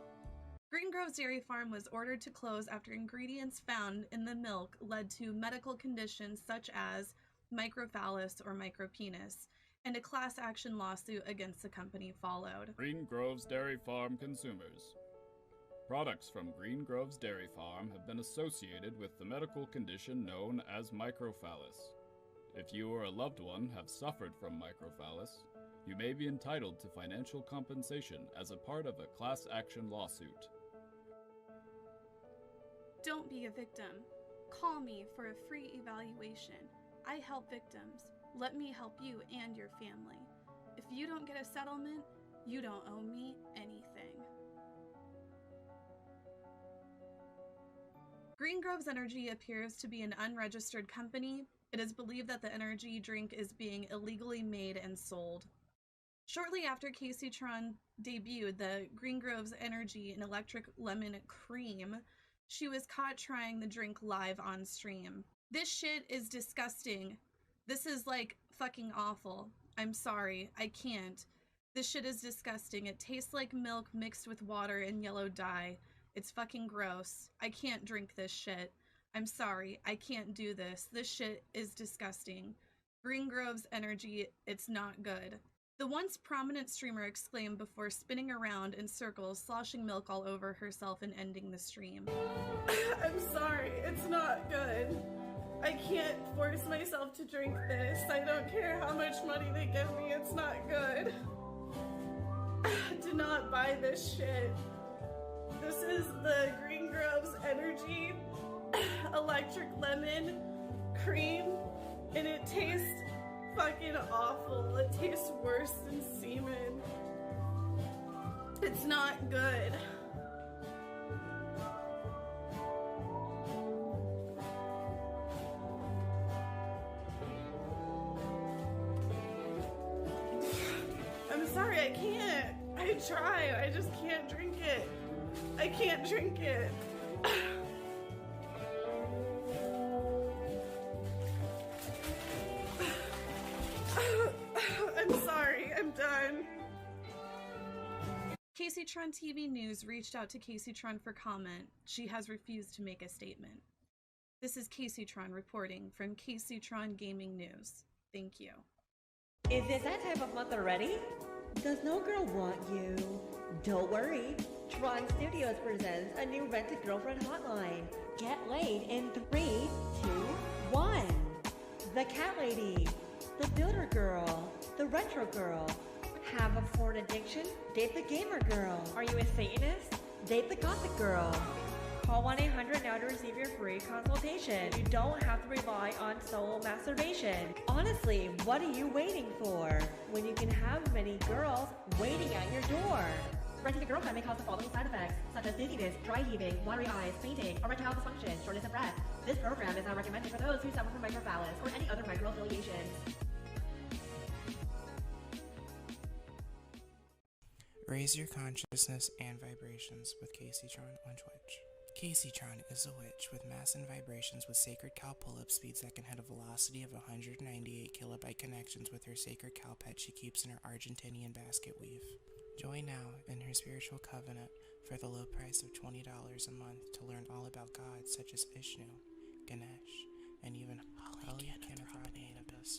Green Groves Dairy Farm was ordered to close after ingredients found in the milk led to medical conditions such as microphallus or micropenis, and a class action lawsuit against the company followed. Green Groves Dairy Farm consumers. Products from Green Groves Dairy Farm have been associated with the medical condition known as microphallus. If you or a loved one have suffered from microphallus, you may be entitled to financial compensation as a part of a class action lawsuit. Don't be a victim. Call me for a free evaluation. I help victims. Let me help you and your family. If you don't get a settlement, you don't owe me anything. Green Groves Energy appears to be an unregistered company. It is believed that the energy drink is being illegally made and sold. Shortly after Kaceytron debuted the Green Groves Energy and Electric Lemon Cream, she was caught trying the drink live on stream. This shit is disgusting. This is like fucking awful. I'm sorry, I can't. This shit is disgusting. It tastes like milk mixed with water and yellow dye. It's fucking gross. I can't drink this shit. I'm sorry, I can't do this. This shit is disgusting. Green Groves Energy, it's not good. The once prominent streamer exclaimed before spinning around in circles, sloshing milk all over herself and ending the stream. I'm sorry, it's not good. I can't force myself to drink this. I don't care how much money they give me, it's not good. Do not buy this shit. This is the Green Groves Energy Electric Lemon Cream, and it tastes fucking awful. It tastes worse than semen. It's not good. I'm sorry, I can't. I try, I just can't drink it. I can't drink it. I'm sorry, I'm done. Kaceytron TV News reached out to Kaceytron for comment. She has refused to make a statement. This is Kaceytron reporting from Kaceytron Gaming News. Thank you. Is it that type of month already? Does no girl want you? Don't worry. Tron Studios presents a new rented girlfriend hotline. Get laid in 3, 2, 1. The Cat Lady, the Builder Girl, the Retro Girl. Have a porn addiction? Date the Gamer Girl. Are you a Satanist? Date the Gothic Girl. Call 1-800 now to receive your free consultation. You don't have to rely on solo masturbation. Honestly, what are you waiting for when you can have many girls waiting at your door? Renting a girlfriend may cause the following side effects, such as dizziness, dry heaving, watery eyes, fainting, erectile dysfunction, shortness of breath. This program is not recommended for those who suffer from microphallus or any other microaffiliations. Raise your consciousness and vibrations with Kaceytron on Twitch. Kaceytron is a witch with mass and vibrations with sacred cow pull-up speeds that can hit a velocity of 198 kilobyte connections with her sacred cow pet she keeps in her Argentinian basket weave. Join now in her spiritual covenant for the low price of $20 a month to learn all about gods such as Ishnu, Ganesh, and even Hollycanthropinanibus.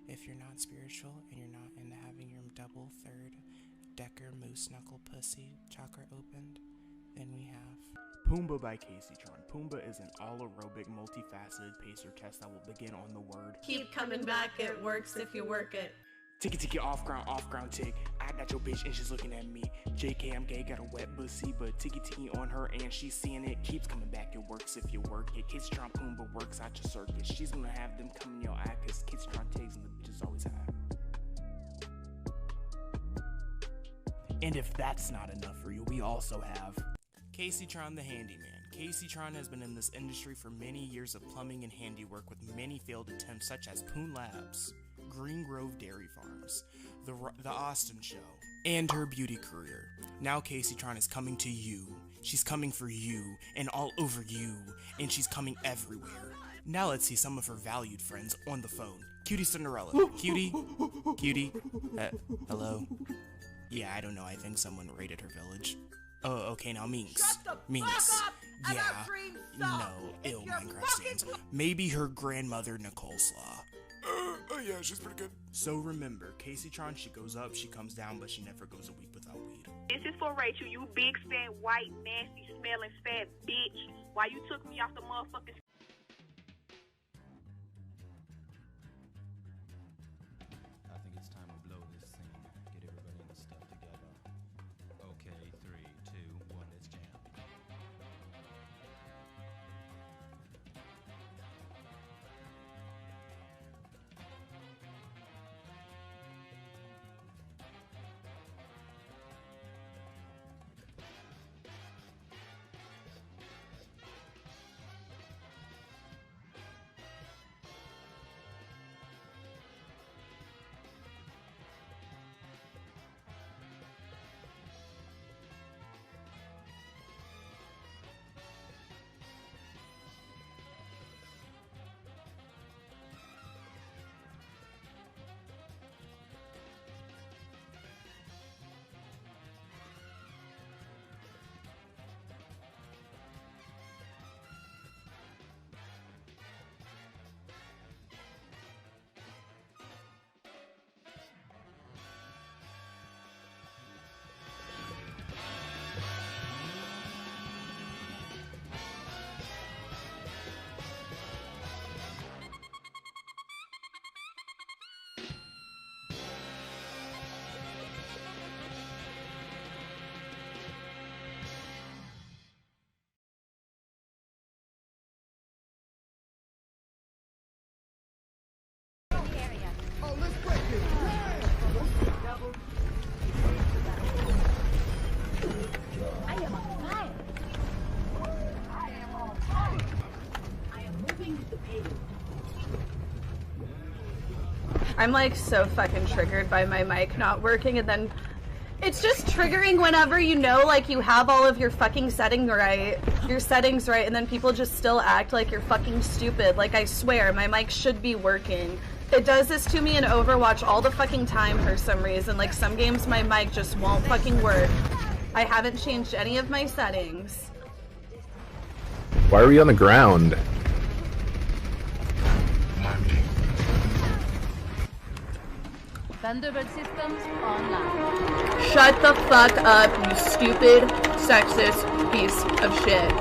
If you're not spiritual and you're not into having your double, third, decker moose knuckle pussy chakra opened, then we have Pumbaa by Kaceytron. Pumbaa is an all-aerobic, multifaceted pacer test that will begin on the word Keep coming back, it works if you work it. Ticky off-ground tick. I got your bitch and she's looking at me. JK, I'm gay, got a wet pussy, but ticky on her and she's seeing it. Keeps coming back, it works if you work it. Kaceytron Pumbaa works out your circuit. She's gonna have them come in your eye, cause Kaceytron takes and the bitches always have. And if that's not enough for you, we also have Kaceytron the Handyman. Kaceytron has been in this industry for many years of plumbing and handiwork with many failed attempts such as Poon Labs, Green Grove Dairy Farms, the Austin Show, and her beauty career. Now Kaceytron is coming to you. She's coming for you, and all over you, and she's coming everywhere. Now let's see some of her valued friends on the phone. Cutie Cinderella. Cutie? Hello? Yeah, I don't know, I think someone raided her village. Oh, okay, now Minx. Minx. Yeah. No, ill Minecraft stands. Maybe her grandmother, Nicole Slaw. Yeah, she's pretty good. So remember, Kaceytron, she goes up, she comes down, but she never goes a week without weed. This is for Rachel, you big, fat, white, nasty, smelling, fat bitch. Why you took me off the motherfucking... I think it's time to blow this scene. Get everybody in the stuff together. Okay, 3, 2, 1, let's jam. I'm like so fucking triggered by my mic not working, and then it's just triggering whenever you know like you have all of your fucking settings right, and then people just still act like you're fucking stupid. Like, I swear my mic should be working. It does this to me in Overwatch all the fucking time for some reason. Like, some games my mic just won't fucking work. I haven't changed any of my settings. Why are we on the ground? Thunderbird systems online. Shut the fuck up, you stupid, sexist piece of shit.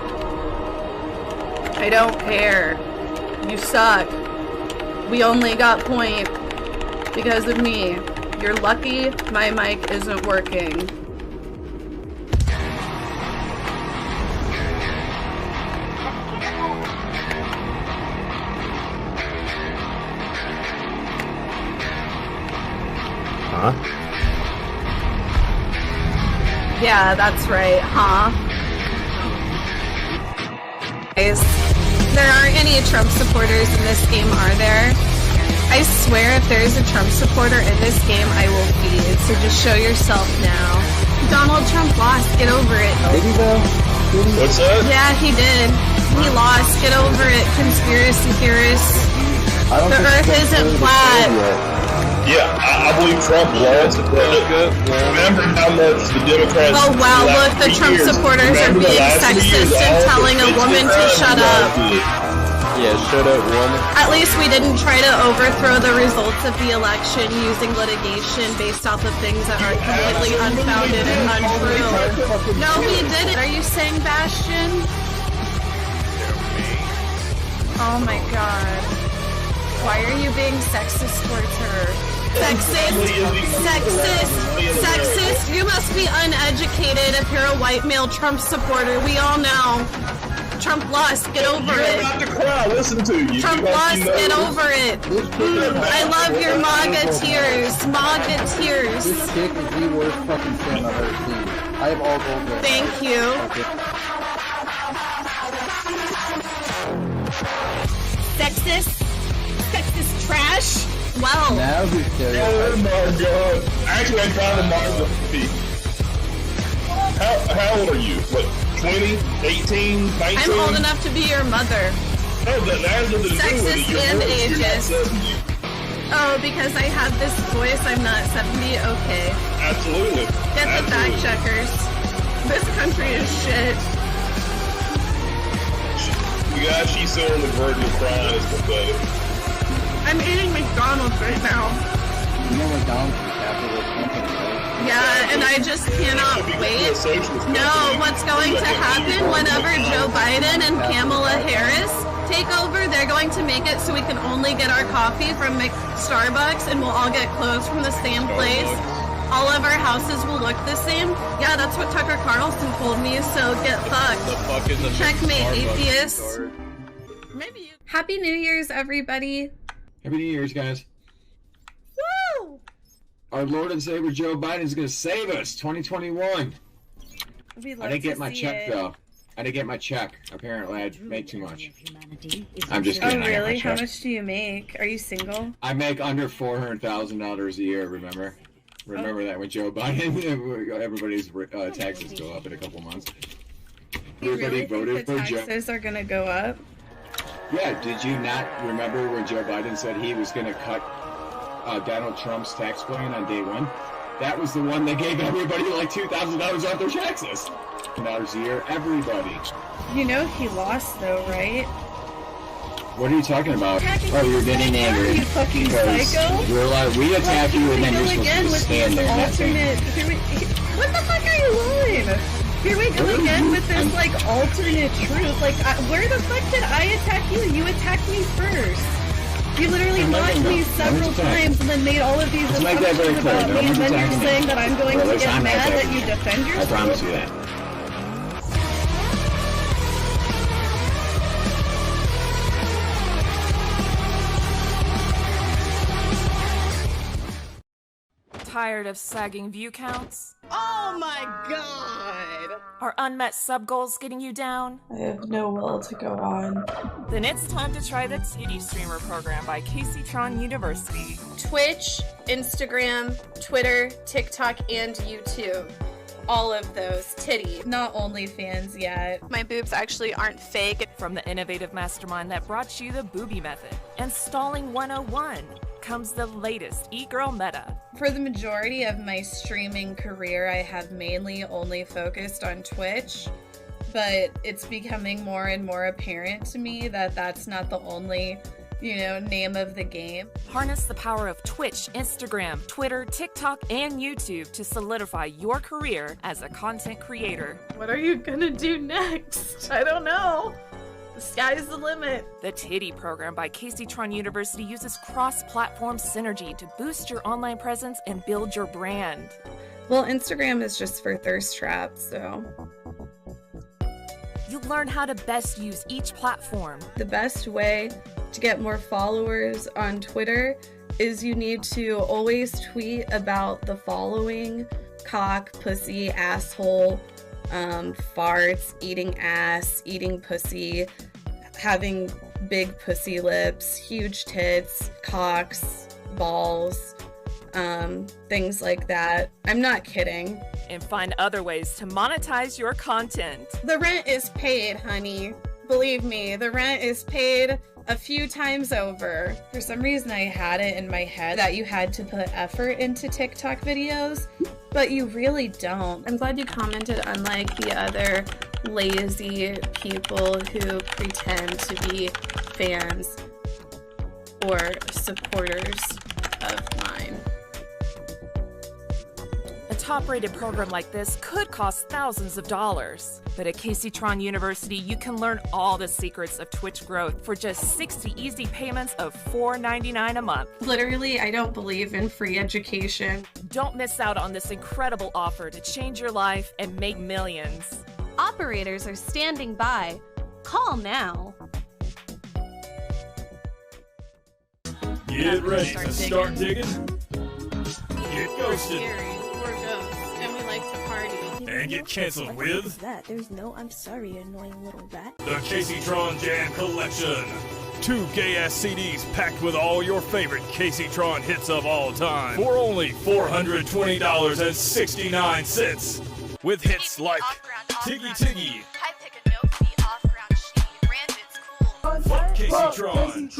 I don't care. You suck. We only got point because of me. You're lucky my mic isn't working. Huh? Yeah, that's right, huh? Guys, there aren't any Trump supporters in this game, are there? I swear if there's a Trump supporter in this game, I will feed. So just show yourself now. Donald Trump lost. Get over it. Did he though? What's that? Yeah, he did. He lost. Get over it, conspiracy theorists. The Earth isn't flat. Yeah, I believe Trump lost. Remember how much the Democrats... Oh wow, look, the Trump supporters are being sexist and telling a woman to shut up. Yeah, shut up, woman. At least we didn't try to overthrow the results of the election using litigation based off of things that are completely unfounded and untrue. No, we didn't. Are you saying Bastion? Oh my god. Why are you being sexist towards her? Sexist! Sexist! Sexist! You must be uneducated if you're a white male Trump supporter. We all know. Trump lost. Get over it. You're about to cry. Listen to you. Trump lost. Get over it. I love your MAGA tears. MAGA tears. This chick is the worst fucking fan I've ever seen. I have all gold there. Thank you. Sexist? Sexist trash? Well. Now who's oh my god. Actually, I found a Marvel feet. How old are you? What, 20, 18, 19? I'm old enough to be your mother. No, that has nothing to do with it. Sexist and ageist. Oh, because I have this voice, I'm not 70? Okay. Absolutely. Get the fact checkers. This country is shit. You guys, she's so on the verge of crying, it's pathetic. I'm eating McDonald's right now. You know McDonald's is capital company, right? Yeah, and I just cannot wait. No, what's going to happen whenever Joe Biden and Kamala Harris take over, they're going to make it so we can only get our coffee from Starbucks and we'll all get clothes from the same place. All of our houses will look the same. Yeah, that's what Tucker Carlson told me, so get fucked. Checkmate, atheist. Maybe you. Happy New Year's, everybody. Happy New Year's, guys. Woo! Our Lord and Savior Joe Biden is going to save us, 2021. I didn't get my check, though. I didn't get my check. Apparently, I make too much. I'm just kidding. Oh, really? How much do you make? Are you single? I make under $400,000 a year, remember? Remember that with Joe Biden? Everybody's taxes go up in a couple months. You really think the taxes are going to go up? Yeah, did you not remember when Joe Biden said he was going to cut Donald Trump's tax plan on day one? That was the one that gave everybody like $2,000 off their taxes. $2,000 a year, everybody. You know he lost though, right? What are you talking about? Oh, you're getting angry. You fucking psycho. We're like, we attack you and then you're supposed to stand there. Alternate. What the fuck are you on? Here we go again with this like alternate truth. Like, where the fuck did I attack you? You attacked me first. You literally mocked me several times and then made all of these assumptions about me, and then you're saying that I'm going to get mad that you defend yourself? I promise you that. Tired of sagging view counts? Oh my god! Are unmet sub goals getting you down? I have no will to go on. Then it's time to try the Titty Streamer program by Kaceytron University. Twitch, Instagram, Twitter, TikTok, and YouTube. All of those. Titty. Not OnlyFans yet. My boobs actually aren't fake. From the innovative mastermind that brought you the Boobie Method and Stalling 101 comes the latest e-girl meta. For the majority of my streaming career, I have mainly only focused on Twitch, but it's becoming more and more apparent to me that that's not the only, name of the game. Harness the power of Twitch, Instagram, Twitter, TikTok, and YouTube to solidify your career as a content creator. What are you gonna do next? I don't know. The sky's the limit. The Titty program by Kaceytron University uses cross-platform synergy to boost your online presence and build your brand. Well, Instagram is just for thirst traps, so. You'll learn how to best use each platform. The best way to get more followers on Twitter is you need to always tweet about the following: cock, pussy, asshole, farts, eating ass, eating pussy, having big pussy lips, huge tits, cocks, balls, things like that. I'm not kidding. And find other ways to monetize your content. The rent is paid, honey. Believe me, the rent is paid a few times over. For some reason, I had it in my head that you had to put effort into TikTok videos, but you really don't. I'm glad you commented, unlike the other lazy people who pretend to be fans or supporters of mine. A top-rated program like this could cost thousands of dollars. But at Kaceytron University, you can learn all the secrets of Twitch growth for just 60 easy payments of $4.99 a month. Literally, I don't believe in free education. Don't miss out on this incredible offer to change your life and make millions. Operators are standing by. Call now. Get ready to start digging. Get ghosted. We're ghosts, and we like to party. And get canceled with What is that? There's no I'm sorry, annoying little rat. the Kaceytron Jam Collection. 2 gay-ass CDs packed with all your favorite Kaceytron hits of all time for only $420.69. With hits like Tiggy Tiggy, Fuck Kaceytron,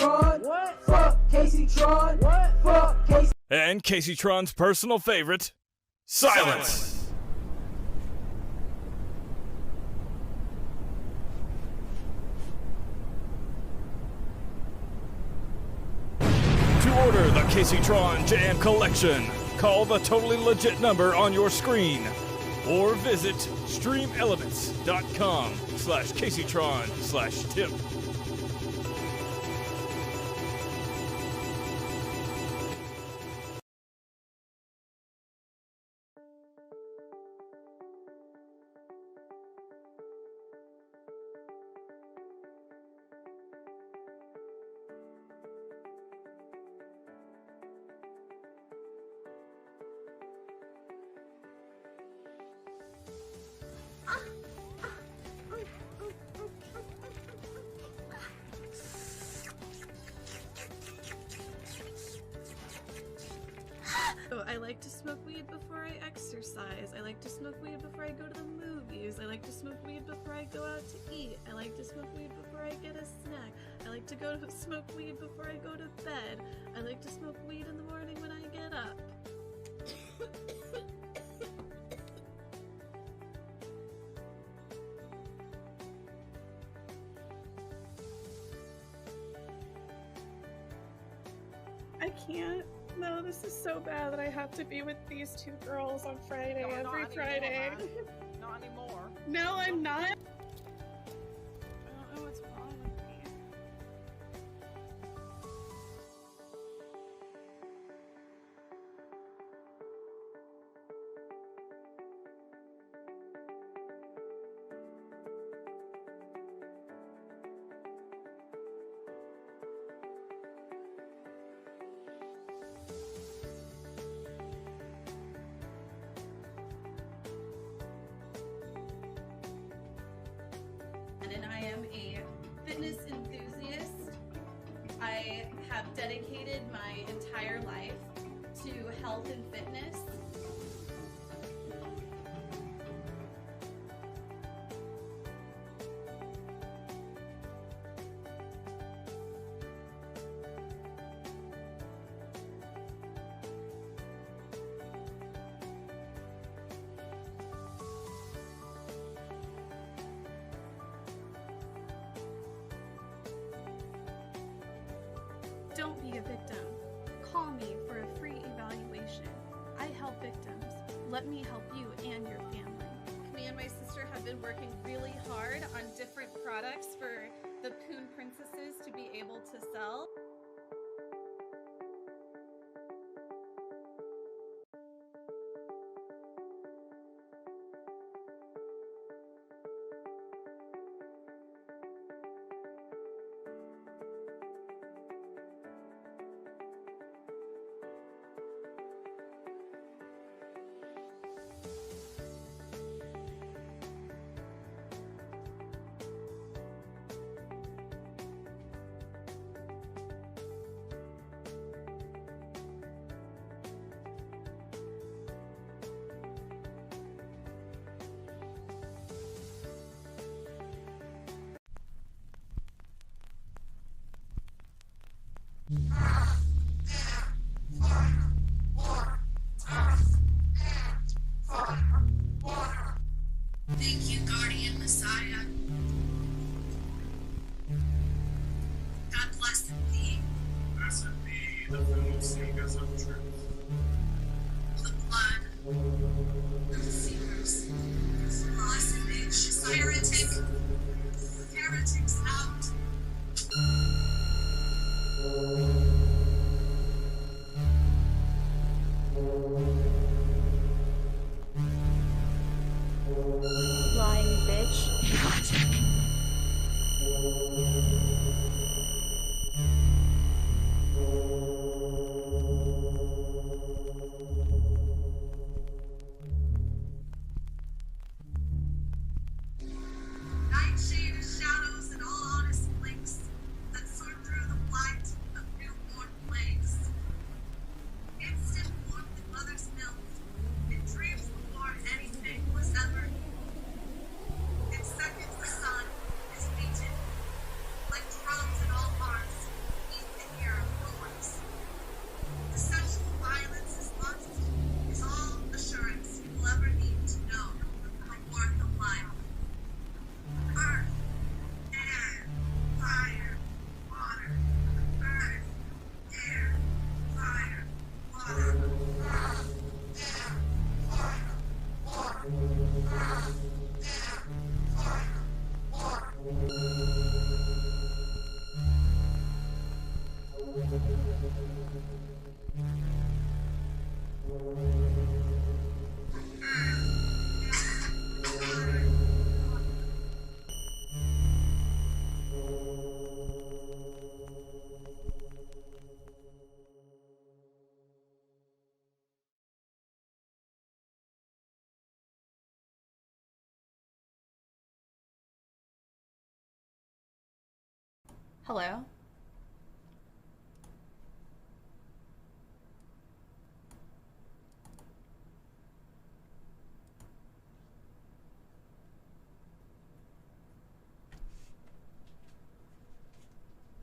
Fuck Kaceytron. Fuck Kaceytron. and Kaceytron's personal favorite, Silence. To order the Kaceytron Jam Collection, call the totally legit number on your screen or visit streamelements.com/Kaceytron/tip. Oh, I like to smoke weed before I exercise. I like to smoke weed before I go to the movies. I like to smoke weed before I go out to eat. I like to smoke weed before I get a snack. I like to go to smoke weed before I go to bed. I like to smoke weed in the morning when I get up. I can't. No, this is so bad that I have to be with these two girls on Friday, every Friday. Not anymore. No, I'm not. I don't know what's wrong with me. And I am a fitness enthusiast. I have dedicated my entire life to health and fitness. Don't be a victim. Call me for a free evaluation. I help victims. Let me help you and your family. Me and my sister have been working really hard on different products for the Poon Princesses to be able to sell. Thank you, Guardian Messiah. God bless thee. Blessed be the food seekers of truth. The blood of the seekers. Blessed be heretics out. Lying bitch. Nightshade is shadows and all honest blinks that sort through the blight of newborn plagues. Instant warmth in mother's milk, it dreams before anything was ever. In seconds the sun is beaten, like drums in all hearts, beat the ear of noise. The sensual violence is lust, is all assurance you will ever need to know the worth of life. Earth, air, fire, water. Earth, air, fire, water. Earth, air, fire, water. Earth, air, fire, water. Hello?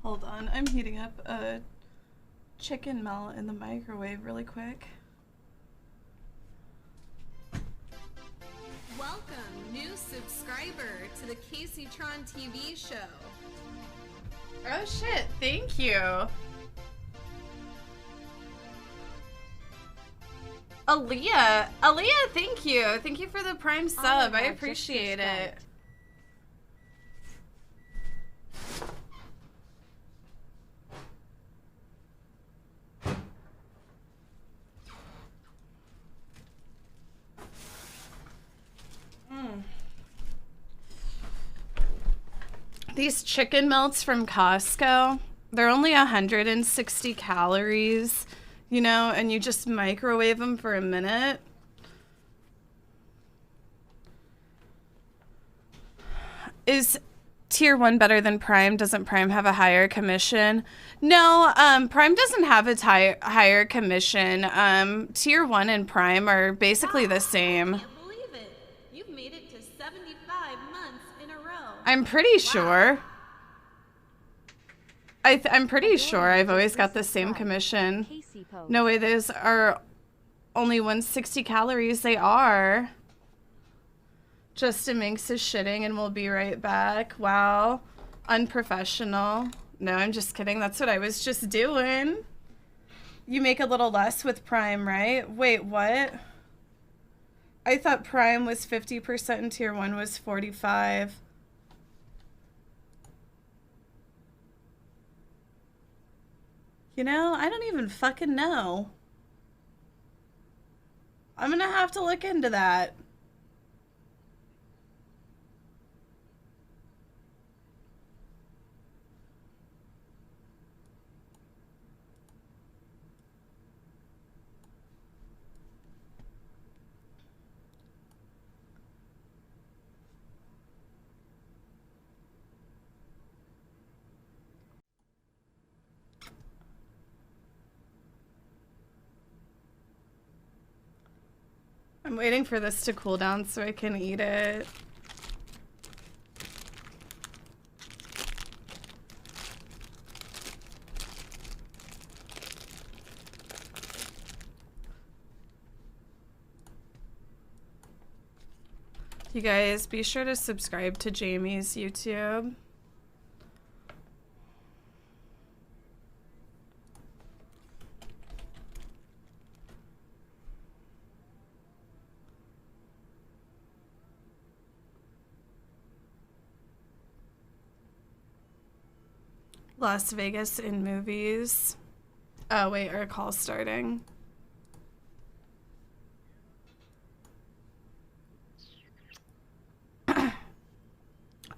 Hold on, I'm heating up a chicken melt in the microwave really quick. Welcome, new subscriber to the Kaceytron TV show. Oh shit, thank you. Aaliyah, thank you. Thank you for the Prime sub. I appreciate it. These chicken melts from Costco, they're only 160 calories, you know, and you just microwave them for a minute. Is Tier 1 better than Prime? Doesn't Prime have a higher commission? No, Prime doesn't have a higher commission. Tier 1 and Prime are basically the same. You've made it to 75 months in a row. I'm pretty sure. I'm pretty sure I've always got the same commission. No way, those are only 160 calories. They are. Justin Minx is shitting and we'll be right back. Wow. Unprofessional. No, I'm just kidding. That's what I was just doing. You make a little less with Prime, right? Wait, what? I thought Prime was 50% and Tier 1 was 45%. You know, I don't even fucking know. I'm gonna have to look into that. I'm waiting for this to cool down so I can eat it. You guys, be sure to subscribe to Jaime's YouTube. Las Vegas in movies. Oh, wait, our call's starting.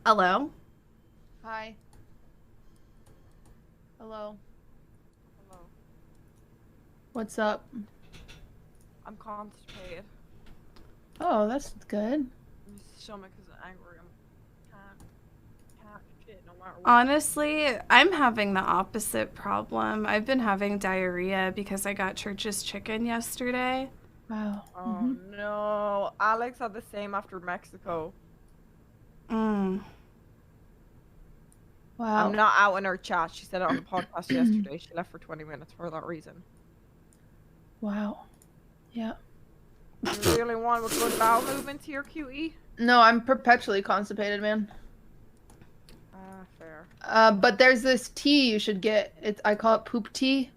Hello? Hi. Hello. Hello. What's up? I'm constipated. Oh, that's good. My stomach is angry. I can't shit no matter what. Honestly, I'm having the opposite problem. I've been having diarrhea because I got Church's chicken yesterday. Wow. Oh no. Alex had the same after Mexico. Wow. I'm not out in her chat. She said it on the podcast yesterday. She left for 20 minutes for that reason. Wow. Yeah. You really want a good bowel movement to your QE? No, I'm perpetually constipated, man. Fair. But there's this tea you should get. I call it poop tea.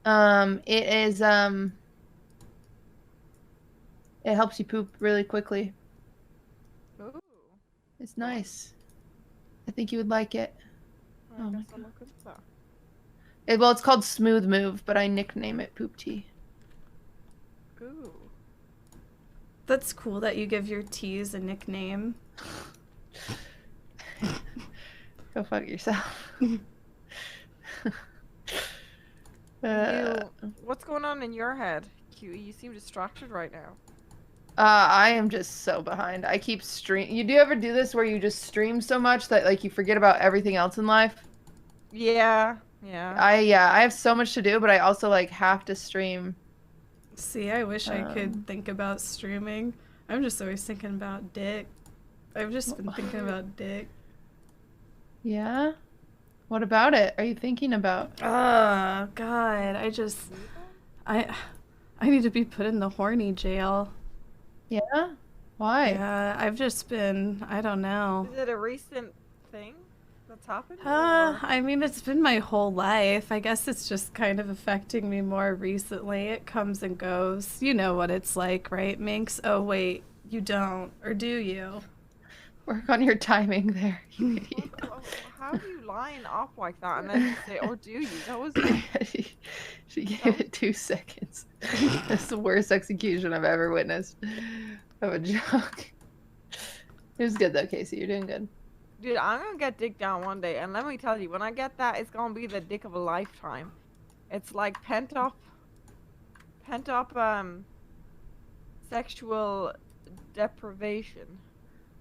It is it helps you poop really quickly. Ooh. It's nice. I think you would like it. I guess I'll look into that. Well, it's called Smooth Move, but I nickname it Poop Tea. Ooh. That's cool that you give your teas a nickname. Go fuck yourself. What's going on in your head, QE? You seem distracted right now. I am just so behind. I keep You do ever do this where you just stream so much that like you forget about everything else in life? Yeah. Yeah. I have so much to do, but I also like have to stream. See, I wish I could think about streaming. I'm just always thinking about dick. I've just been thinking about dick. Yeah? What about it? Are you thinking about? Oh, God. I need to be put in the horny jail. Yeah? Why? Yeah, I've just been, I don't know. Is it a recent thing that's happened? I mean, it's been my whole life. I guess it's just kind of affecting me more recently. It comes and goes. You know what it's like, right, Minx? Oh, wait, you don't. Or do you? Work on your timing there, you idiot. How do you line up like that and then you say, or do you? That was... She gave it 2 seconds. That's the worst execution I've ever witnessed of a joke. It was good though, Casey. You're doing good. Dude, I'm gonna get dick down one day, and let me tell you, when I get that, it's gonna be the dick of a lifetime. It's like pent up, sexual deprivation.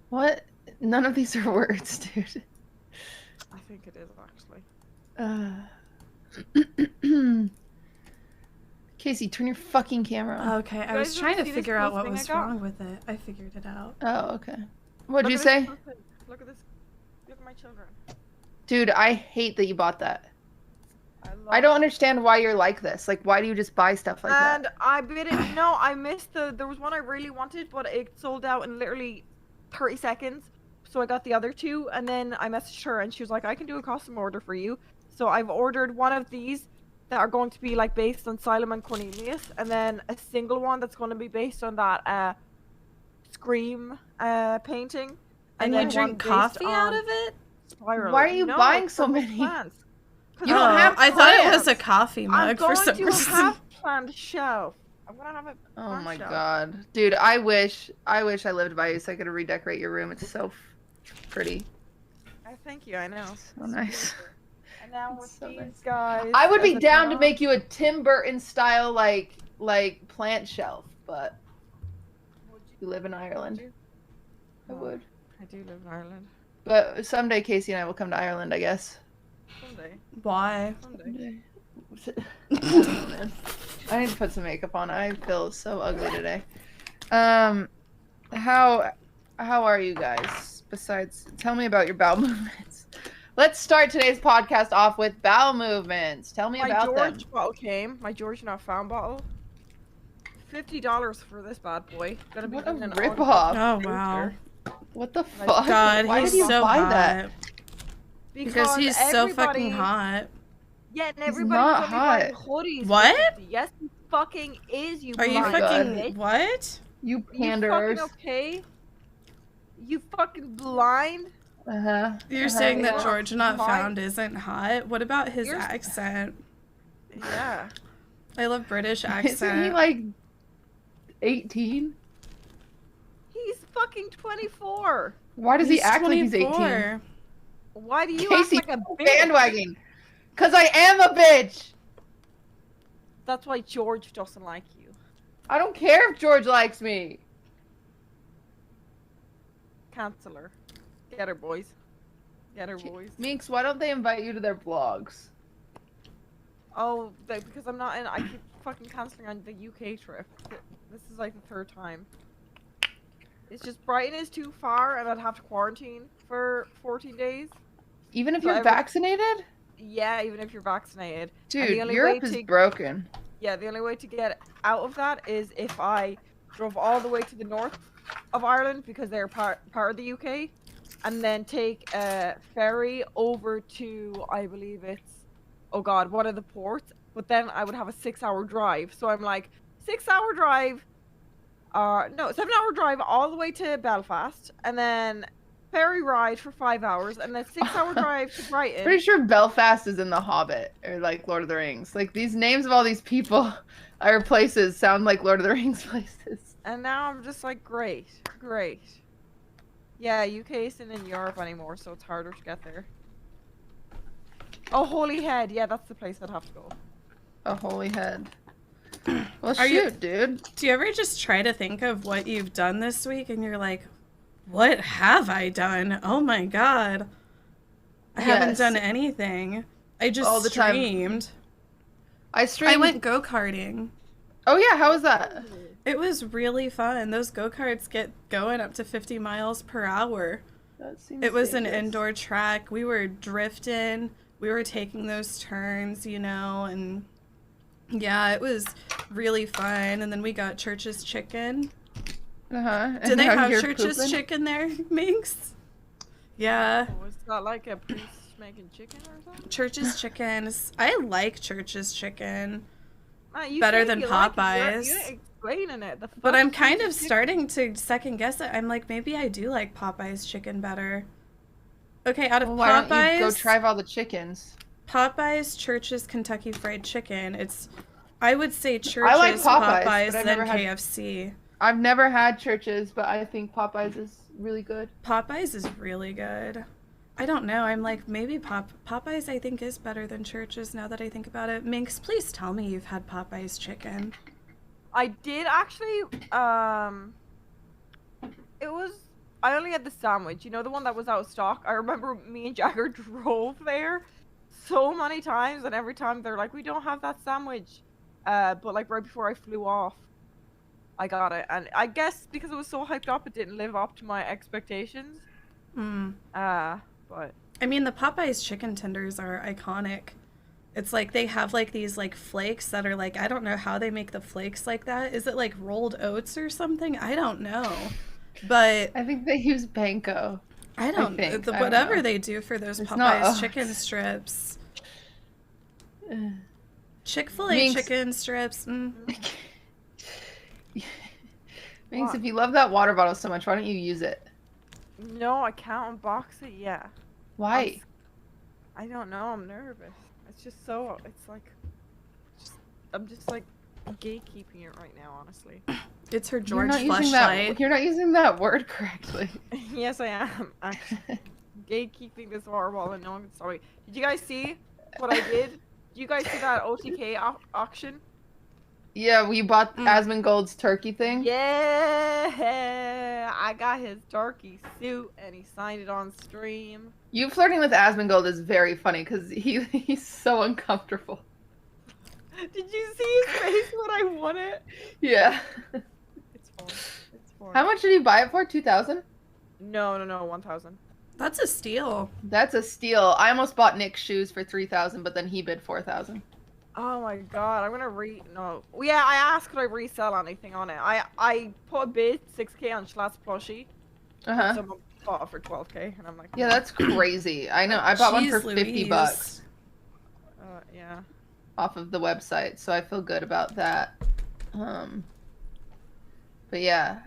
What? None of these are words, dude. I think it is actually. Casey, turn your fucking camera on. Okay, I was trying to figure out what was wrong with it. I figured it out. Oh, okay. What'd you say? Look at this. Look at my children. Dude, I hate that you bought that. I don't understand why you're like this. Like, why do you just buy stuff like that? And I didn't know. I missed there was one I really wanted, but it sold out in literally 30 seconds. So I got the other 2, and then I messaged her, and she was like, I can do a custom order for you. So I've ordered one of these that are going to be like based on Silem and Cornelius, and then a single one that's going to be based on that Scream painting. And you drink coffee out of it? Spiral. Why are you buying so many? Plants. You don't have I thought it was a coffee mug for some reason. I'm going to have planned shelf. I'm gonna have it. Oh my god, dude! I wish I lived by you so I could redecorate your room. It's so pretty. Thank you. I know. So nice. And now with these guys, I would be down to make you a Tim Burton style like plant shelf, but you live in Ireland. I would. I do live in Ireland. But someday Casey and I will come to Ireland, I guess. Someday. Why? Someday. Oh, man. I need to put some makeup on. I feel so ugly today. How are you guys? Besides, tell me about your bowel movements. Let's start today's podcast off with bowel movements. Tell me about them. My George bottle came. My George Not Found bottle. $50 for this bad boy. Gonna be What a getting an ripoff. Oh, wow. What the Like, fuck? God, Why he's did you so buy hot. that? Because he's so fucking hot. Yeah, and He's everybody's not only buying hot. hoodies. for What? 50. Yes, he fucking is. You Are you blind fucking bitch. what? You You panderers. fucking okay? You fucking blind? Uh-huh. You're saying that Yeah. George Not Why? Found isn't hot? What about his You're- accent? Yeah. I love British Isn't accent. he like 18? He's fucking 24. Why does he act like he's 18? 24. Why do you Casey, act like a bitch? bandwagon. Cause I am a bitch. That's why George doesn't like you. I don't care if George likes me. Cancel her. Get her, boys. Get her, boys. Minx, why don't they invite you to their vlogs? Oh, because I'm not in. I keep fucking canceling on the UK trip. This is like the third time. It's just Brighton is too far, and I'd have to quarantine for 14 days. Even if So you're vaccinated? Yeah, even if you're vaccinated. And Dude, the only Europe way is to- broken. Yeah, the only way to get out of that is if I drove all the way to the north of Ireland because they're part of the UK, and then take a ferry over to, I believe it's, oh god, one of the ports. But then I would have a 6-hour drive. So I'm like, 6-hour drive, no, 7-hour drive all the way to Belfast, and then ferry ride for 5 hours, and then 6-hour drive to Brighton. Pretty sure Belfast is in The Hobbit, or like Lord of the Rings. Like, these names of all these people or places sound like Lord of the Rings places. And now I'm just like, great, great. Yeah, UK isn't in Europe anymore, so it's harder to get there. Oh, Holyhead. Yeah, that's the place I'd have to go. A holy head. Well, Are you- dude. Do you ever just try to think of what you've done this week and you're like, what have I done? Oh my god. I haven't Yes. done anything. I just All the time. streamed. I streamed. I went go-karting. Oh yeah, how was that? It was really fun. Those go-karts get going up to 50 miles per hour. That seems It was an dangerous. indoor track. We were drifting. We were taking those turns, you know, and yeah, it was really fun. And then we got Church's chicken. Uh-huh. Do they Now have you're Church's pooping? chicken there, Minx? Yeah. Oh, is that like a priest making chicken or something? Church's chickens. I like Church's chicken. You Better say than you like it, Popeyes. You're explaining it. The But fuck I'm is kind of Church's chicken? starting to second guess it. I'm like, maybe I do like Popeye's chicken better. Okay, out of Well, why Popeye's, don't you go try all the chickens? Popeye's, Church's Kentucky Fried Chicken. I would say Church's, I like Popeyes, Popeyes, but I've then never had- KFC. I've never had Church's, but I think Popeyes is really good. Popeyes is really good. I don't know. I'm like, maybe Popeyes I think is better than Church's now that I think about it. Minx, please tell me you've had Popeye's chicken. I did actually. It was. I only had the sandwich. You know, the one that was out of stock. I remember me and Jagger drove there so many times, and every time they're like, "We don't have that sandwich." But like right before I flew off, I got it, and I guess because it was so hyped up, it didn't live up to my expectations. But I mean, the Popeye's chicken tenders are iconic. It's like they have like these like flakes that are like, I don't know how they make the flakes like that. Is it like rolled oats or something? I don't know. But I think they use panko. I don't think. I don't whatever know. they do for those It's not Popeye's oats. chicken strips. Chick-fil-A Minx. chicken strips. Minx, if you love that water bottle so much, why don't you use it? no, I can't unbox it. Yeah. Why? I don't know. I'm nervous. It's just so. It's like. I'm just like gatekeeping it right now, honestly. It's her You're George not using fleshlight. that. You're not using that word correctly. Yes, I am. Actually, gatekeeping this water bottle and no one can stop me. Did you guys see what I did? Did you guys see that OTK auction? Yeah, we bought Asmongold's turkey thing. Yeah, I got his turkey suit and he signed it on stream. You flirting with Asmongold is very funny because he's so uncomfortable. Did you see his face when I won it? Yeah. It's fun. It's fun. How much did he buy it for? 2,000? No, 1,000. That's a steal. That's a steal. I almost bought Nick's shoes for 3,000, but then he bid 4,000. Oh my god, I'm gonna no. Well, yeah, I asked could I resell anything on it. I put a bid 6k on Schlatt's plushie. Uh-huh. Someone bought it for 12k, and I'm like, Yeah, that's crazy. I know. I bought one for Jeez 50 Louise. bucks. Yeah. Off of the website, so I feel good about that. But yeah,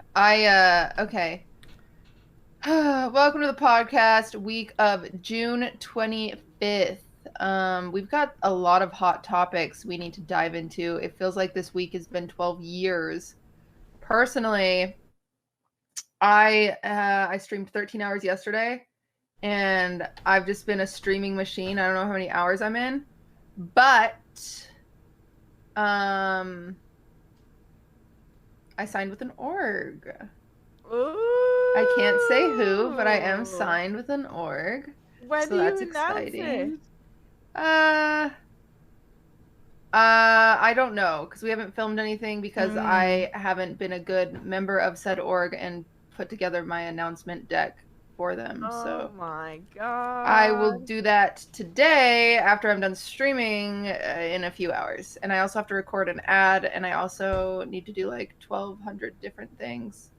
okay. Welcome to the podcast, week of June 25th. We've got a lot of hot topics we need to dive into. It feels like this week has been 12 years. Personally, I streamed 13 hours yesterday, and I've just been a streaming machine. I don't know how many hours I'm in, but I signed with an org. Ooh. I can't say who, but I am signed with an org. When so do that's you announce exciting. it? I don't know, because we haven't filmed anything because I haven't been a good member of said org and put together my announcement deck for them. Oh my god. I will do that today after I'm done streaming in a few hours. And I also have to record an ad, and I also need to do like 1,200 different things.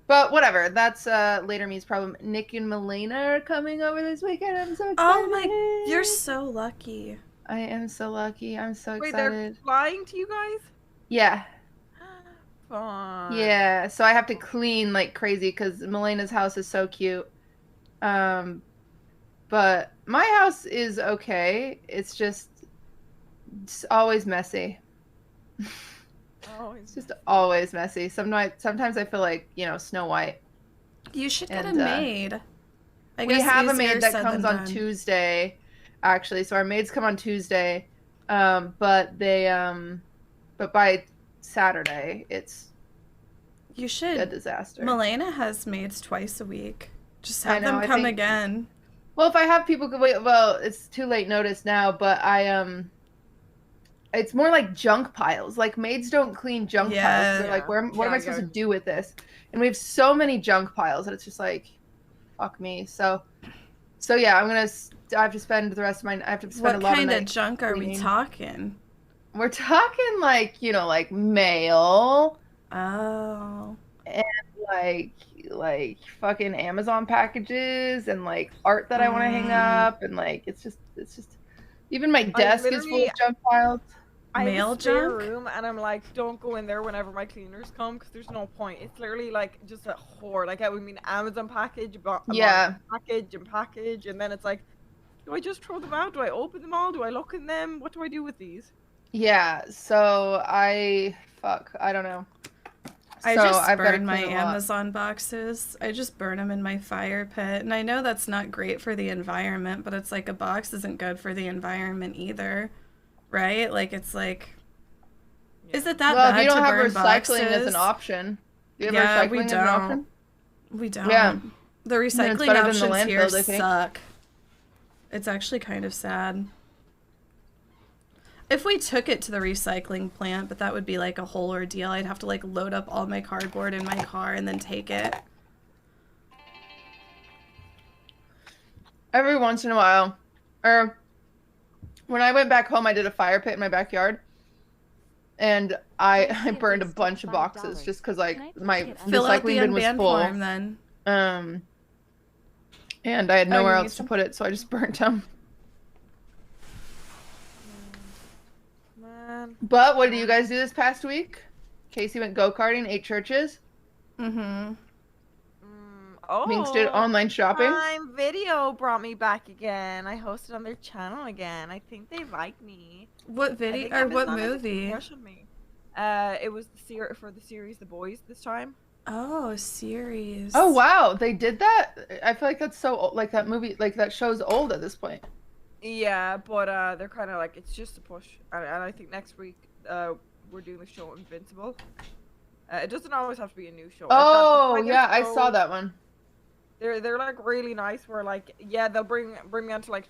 But whatever, that's later me's problem. Nick and Milena are coming over this weekend. I'm so excited. Oh my, you're so lucky. I am so lucky. I'm so Wait, excited. they're flying to you guys? Yeah. Fun. Yeah, so I have to clean like crazy because Milena's house is so cute. But my house is okay. It's always messy. It's just always messy. Sometimes I feel like, Snow White. You should get a maid. We have a maid that comes on Tuesday, actually. So our maids come on Tuesday, but by Saturday it's a disaster. Milena has maids twice a week. Just have them come again. Well, if I have people wait, well, it's too late notice now, but it's more like junk piles. Like maids don't clean junk piles. They're like, what am I supposed to do with this? And we have so many junk piles that it's just like, fuck me. So yeah, I have to spend the rest of I have to spend a lot of nights. What kind of junk are we talking? We're talking like, like mail. Oh. And like fucking Amazon packages and like art that I want to hang up, and like it's just even my desk is full of junk piles. I have a spare room, and I'm like, don't go in there whenever my cleaners come, because there's no point. It's literally like just a hoard. Like I mean, Amazon package, package, and then it's like, do I just throw them out? Do I open them all? Do I look in them? What do I do with these? Yeah, so I don't know. I just burn my Amazon boxes. I just burn them in my fire pit. And I know that's not great for the environment, but it's like a box isn't good for the environment either. Right? Like, it's like... Is it that bad to burn boxes? Well, if you don't have recycling as an option. We don't. We don't. Yeah. The recycling options here suck. It's actually kind of sad. If we took it to the recycling plant, but that would be like a whole ordeal. I'd have to like load up all my cardboard in my car and then take it. Every once in a while, or when I went back home, I did a fire pit in my backyard, and I burned a bunch of boxes just because like my recycling bin was full. Then. And I had nowhere else to put it, so I just burnt them. But what did you guys do this past week? Casey went go-karting, 8 churches. Mm-hmm. Minx did online shopping. Prime Video brought me back again. I hosted on their channel again. I think they like me. What video or what movie? It was for the series The Boys this time. Oh, series. Oh wow, they did that? I feel like that's so old, like that movie, like that show's old at this point. Yeah, but they're kind of like, it's just a push. And I think next week we're doing the show Invincible. It doesn't always have to be a new show. Oh, yeah, I saw that one. They're like really nice where like, yeah, they'll bring me on to like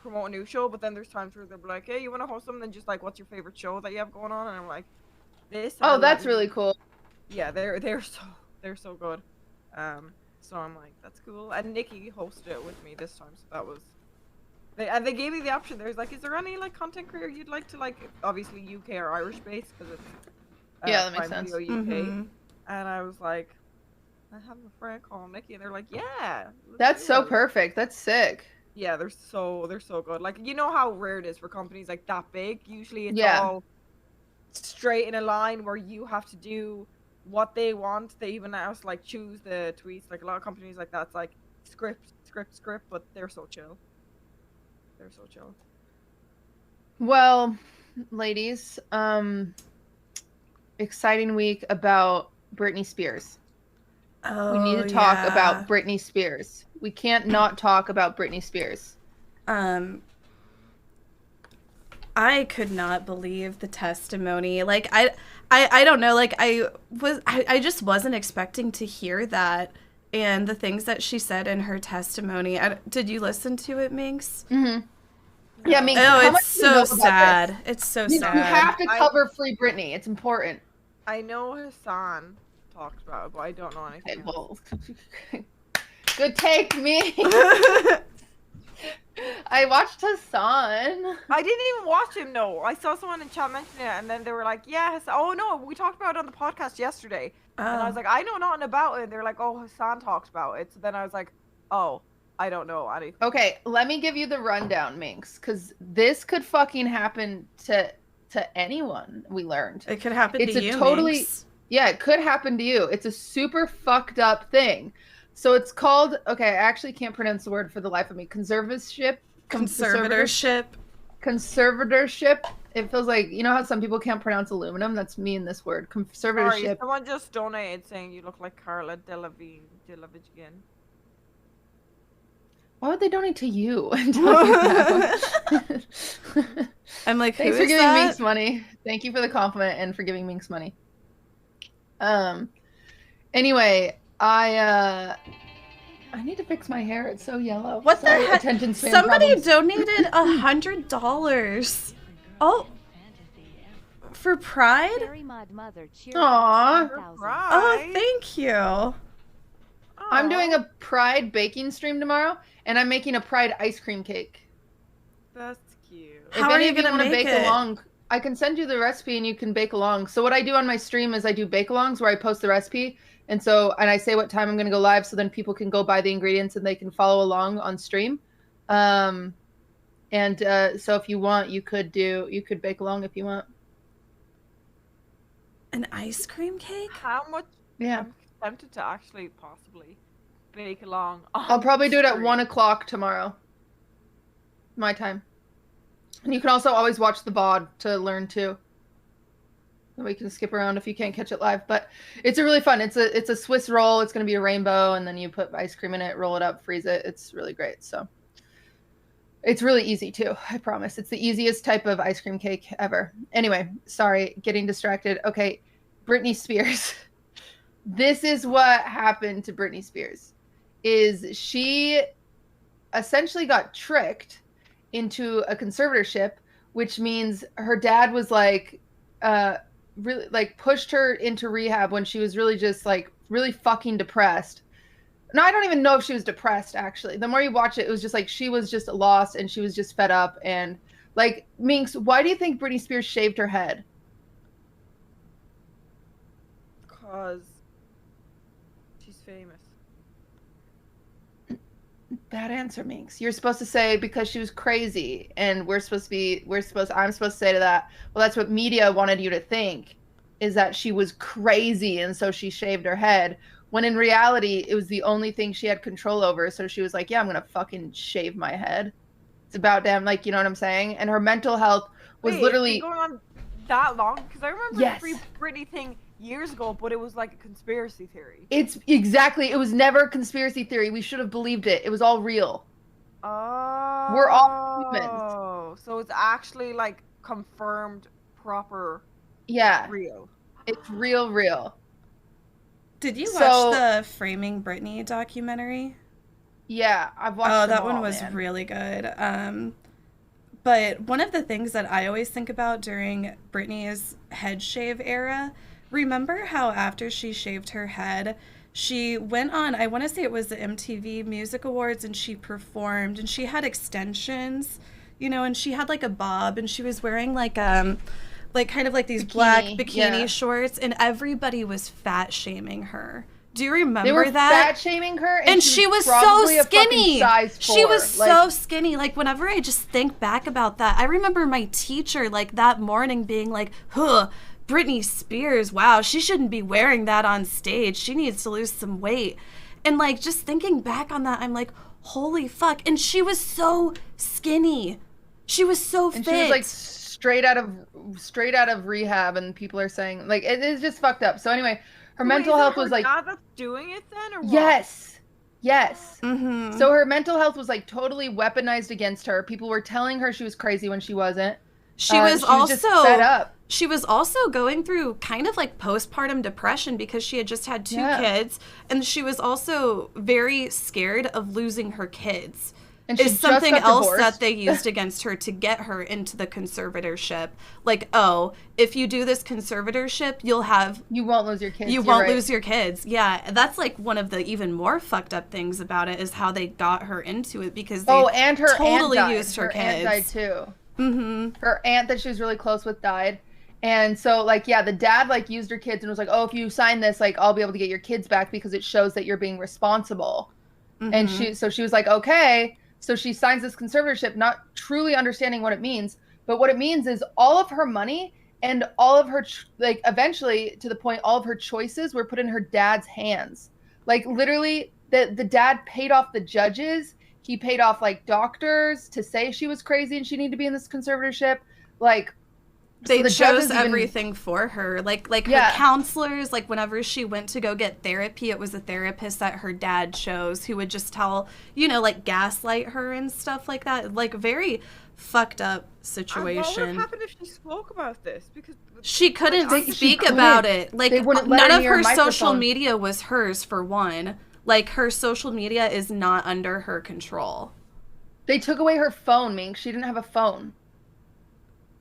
promote a new show, but then there's times where they'll be like, hey, you want to host something? Just like, what's your favorite show that you have going on? And I'm like, this. Oh, that's really cool. Yeah, they're so good. So I'm like, that's cool. And Nikki hosted it with me this time, so They gave me the option. There's like, is there any like content creator you'd like to like? Obviously UK or Irish based because it's yeah, that makes Prime sense. Video UK. And I was like, I have a friend called Nikki, and they're like, yeah. That's so perfect. That's sick. Yeah, they're so good. Like, you know how rare it is for companies like that big. Usually it's all straight in a line where you have to do what they want. They even ask like choose the tweets. Like a lot of companies like that's like script, but they're so chill. They're so chill. Well, ladies, exciting week about Britney Spears. Oh, we need to talk about Britney Spears. We can't not talk about Britney Spears. I could not believe the testimony. Like I don't know, like I just wasn't expecting to hear that, and the things that she said in her testimony. Did you listen to it, Minx? Mm-hmm. Yeah, Minx. Oh, it's so sad. It's so sad. You have to cover Free Britney. It's important. I know Hassan talked about it, but I don't know anything. Okay, well, good take, me. I watched Hassan. I didn't even watch him, no. I saw someone in chat mention it, and then they were like, yeah, Hassan. Oh, no, we talked about it on the podcast yesterday. And I was like, I know nothing about it. They're like, oh, Hassan talked about it. So then I was like, oh, I don't know anything. Okay, let me give you the rundown, Minx, because this could fucking happen to anyone, we learned. It could happen to you, Minx. Yeah, it could happen to you. It's a super fucked up thing. So it's called, okay, I actually can't pronounce the word for the life of me. Conservatorship. It feels like, you know how some people can't pronounce aluminum? That's me in this word. Conservatorship. Sorry, someone just donated saying you look like Carla Delevingne again. Why would they donate to you? I'm like, thanks for giving Minx money. Thank you for the compliment and for giving Minx money. Anyway, I need to fix my hair. It's so yellow. What the heck? Attention span Somebody problems. donated $100. Oh, for Pride? Aww. Oh, thank you. I'm doing a Pride baking stream tomorrow, and I'm making a Pride ice cream cake. That's cute. How are you gonna wanna make it? Along, I can send you the recipe and you can bake along. So what I do on my stream is I do bake-alongs where I post the recipe, and I say what time I'm going to go live, so then people can go buy the ingredients and they can follow along on stream. So if you want, you could bake along if you want. An ice cream cake? How much? Yeah. I'm tempted to actually possibly bake along. I'll probably do it at 1 o'clock tomorrow. My time. And you can also always watch the VOD to learn too. We can skip around if you can't catch it live, but it's a really fun. It's a Swiss roll. It's going to be a rainbow, and then you put ice cream in it, roll it up, freeze it. It's really great. So it's really easy too. I promise. It's the easiest type of ice cream cake ever. Anyway, sorry, getting distracted. Okay, Britney Spears. This is what happened to Britney Spears. Is she essentially got tricked into a conservatorship, which means her dad was like, really like pushed her into rehab when she was really just like really fucking depressed. No, I don't even know if she was depressed, actually. The more you watch it, it was just like she was just lost and she was just fed up. And like, Minx, why do you think Britney Spears shaved her head? Because she's famous. Bad answer, Minx. You're supposed to say because she was crazy, and I'm supposed to say to that, well, that's what media wanted you to think, is that she was crazy and so she shaved her head, when in reality it was the only thing she had control over. So she was like, yeah, I'm gonna fucking shave my head. It's about damn, like, you know what I'm saying? And her mental health was literally it's been going on that long, because I remember Yes. the Free Britney thing years ago, but it was like a conspiracy theory. It's exactly, it was never a conspiracy theory. We should have believed it. It was all real. Oh. We're all humans. Oh, so it's actually like confirmed, proper. Yeah. Real. It's real. Did you watch the Framing Britney documentary? Yeah, I've watched Oh, them that all, one was man. really good. But one of the things that I always think about during Britney's head shave era, remember how after she shaved her head, She went on, I want to say it was the MTV Music Awards, and she performed, and she had extensions, you know, and she had like a bob, and she was wearing like kind of like these black bikini shorts, and everybody was fat shaming her. Do you remember they were that? Fat shaming her, and she was so skinny. She was so skinny. Like, whenever I just think back about that, I remember my teacher like that morning being like, "Huh, Britney Spears, wow, she shouldn't be wearing that on stage. She needs to lose some weight." And like, just thinking back on that, I'm like, holy fuck. And she was so skinny. She was so fit. And she was like straight out of rehab, and people are saying like it is just fucked up. So anyway, her mental health was like, God that's doing it then, or what? Yes. So her mental health was like totally weaponized against her. People were telling her she was crazy when she wasn't. She was also just fed up. She was also going through kind of like postpartum depression because she had just had 2 kids, and she was also very scared of losing her kids. And is something else that they used against her to get her into the conservatorship. Like, oh, if you do this conservatorship, you won't lose your kids. You won't lose your kids. Yeah, that's like one of the even more fucked up things about it is how they got her into it, because they and her totally aunt died. used her kids. Aunt died too. Her aunt that she was really close with died. And so, like, yeah, the dad, like, used her kids and was like, oh, if you sign this, like, I'll be able to get your kids back because it shows that you're being responsible. And she was like, okay. So she signs this conservatorship, not truly understanding what it means. But what it means is all of her money and all of her, like, eventually, to the point, all of her choices were put in her dad's hands. Like, literally, the dad paid off the judges. He paid off, like, doctors to say she was crazy and she needed to be in this conservatorship. Like, they chose everything for her. Like her counselors, like whenever she went to go get therapy, it was a therapist that her dad chose who would just tell, you know, like gaslight her and stuff like that. Like, very fucked up situation. What would happen if she spoke about this? Because she couldn't speak about it. Like, none of her social media was hers, for one. Like, her social media is not under her control. They took away her phone, Mink. She didn't have a phone.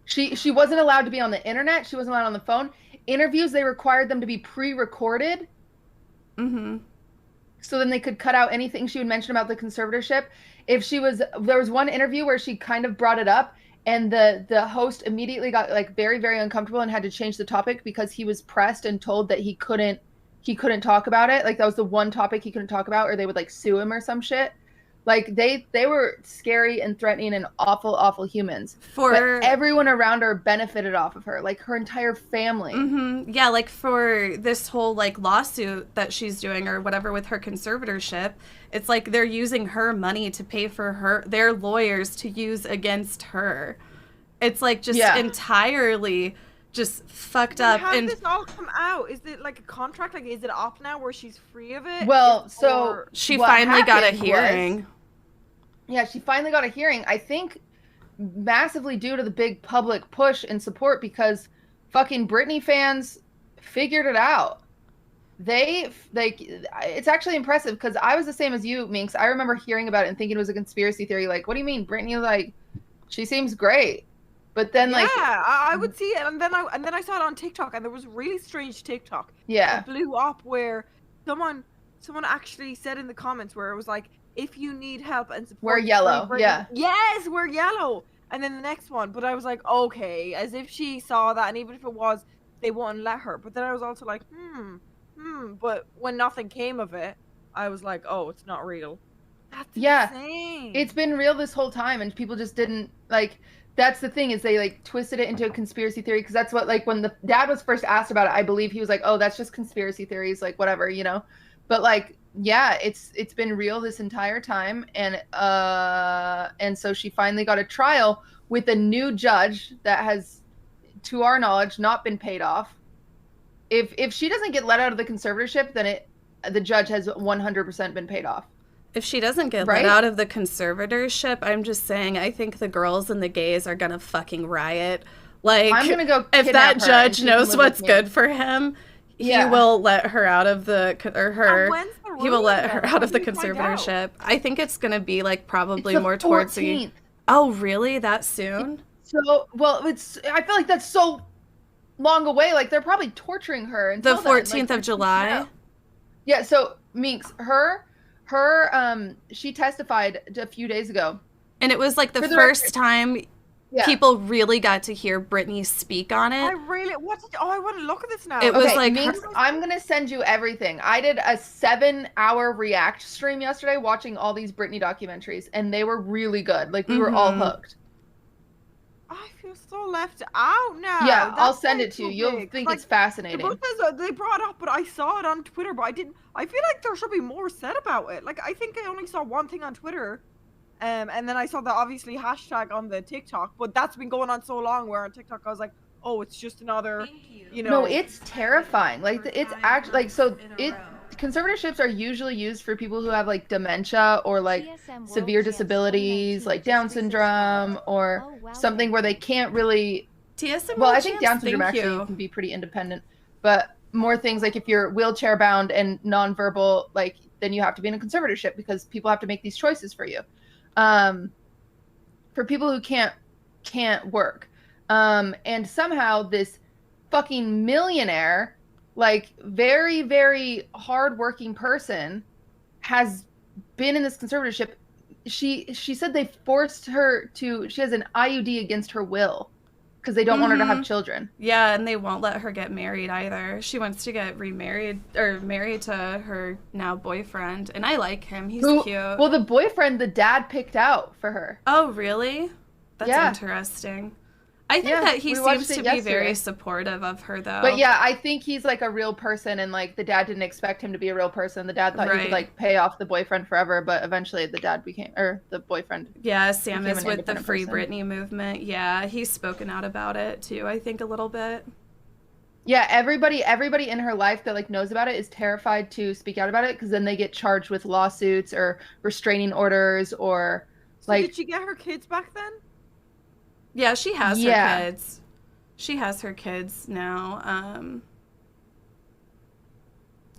She wasn't allowed to be on the internet. She wasn't allowed on the phone. Interviews, they required them to be pre-recorded. So then they could cut out anything she would mention about the conservatorship. There was one interview where she kind of brought it up, and the host immediately got like very, very uncomfortable and had to change the topic because he was pressed and told that he couldn't talk about it. Like, that was the one topic he couldn't talk about, or they would like sue him or some shit. Like, they were scary and threatening and awful, awful humans. But everyone around her benefited off of her, like her entire family. Yeah, like for this whole like lawsuit that she's doing or whatever with her conservatorship, it's like they're using her money to pay for their lawyers to use against her. It's like just entirely just fucked up. How did this all come out? Is it like a contract? Like, is it off now where she's free of it? Well, so she finally got a hearing. Yeah, she finally got a hearing. I think massively due to the big public push and support, because fucking Britney fans figured it out. It's actually impressive because I was the same as you, Minx. I remember hearing about it and thinking it was a conspiracy theory. Like, what do you mean, Britney? Like, she seems great. But then, like, I would see it, and then I saw it on TikTok, and there was a really strange TikTok. Yeah, it blew up where someone actually said in the comments where it was like, if you need help and support, we're yellow. Yeah. Yes, we're yellow. And then the next one, but I was like, okay, as if she saw that, and even if it was, they wouldn't let her. But then I was also like, But when nothing came of it, I was like, oh, it's not real. That's insane. It's been real this whole time, and people just didn't like. That's the thing, is they like twisted it into a conspiracy theory, because that's what, like, when the dad was first asked about it, I believe he was like, oh, that's just conspiracy theories, like, whatever, you know. But like, yeah, it's been real this entire time, and so she finally got a trial with a new judge that has, to our knowledge, not been paid off. If she doesn't get let out of the conservatorship, then the judge has 100% been paid off. If she doesn't get let out of the conservatorship, I'm just saying, I think the girls and the gays are gonna fucking riot. Like, I'm gonna go if that judge knows what's good for him, he will let her out of he will let her out of the conservatorship. I think it's gonna be like probably more towards the. Oh, really? That soon? So, well, I feel like that's so long away. Like, they're probably torturing her until the 14th of July. Yeah, so Minx, she testified a few days ago. And it was like the first time people really got to hear Britney speak on it. I want to look at this now. It was like Minx, I'm gonna send you everything. I did a 7-hour react stream yesterday watching all these Britney documentaries, and they were really good. Like, we were all hooked. I feel so left out now. Yeah, I'll send it to you. You'll think it's fascinating. The book they brought up, but I saw it on Twitter, but I didn't. I feel like there should be more said about it. Like, I think I only saw one thing on Twitter, and then I saw the obviously hashtag on the TikTok, but that's been going on so long where on TikTok I was like, oh, it's just another, you know. No, it's terrifying. Like, it's actually, like, so conservatorships are usually used for people who have like dementia or like severe disabilities, like Down syndrome or something where they can't really. Well, I think Down syndrome actually can be pretty independent, but more things like if you're wheelchair bound and nonverbal, like then you have to be in a conservatorship because people have to make these choices for you. For people who can't work, and somehow this fucking millionaire, like very, very hardworking person has been in this conservatorship. She said they forced her to, she has an IUD against her will because they don't want her to have children. Yeah, and they won't let her get married either. She wants to get remarried or married to her now boyfriend, and I like him. He's cute. Well, the boyfriend, the dad picked out for her. Oh, really? That's interesting. I think that he seems to be very supportive of her, though. But yeah, I think he's like a real person, and like the dad didn't expect him to be a real person. The dad thought he could like pay off the boyfriend forever, but eventually the dad became, or the boyfriend. Yeah, Sam is with the Free Britney movement. Yeah, he's spoken out about it too, I think, a little bit. Yeah, everybody in her life that like knows about it is terrified to speak out about it because then they get charged with lawsuits or restraining orders or like. Did she get her kids back then? Yeah, she has her kids. She has her kids now.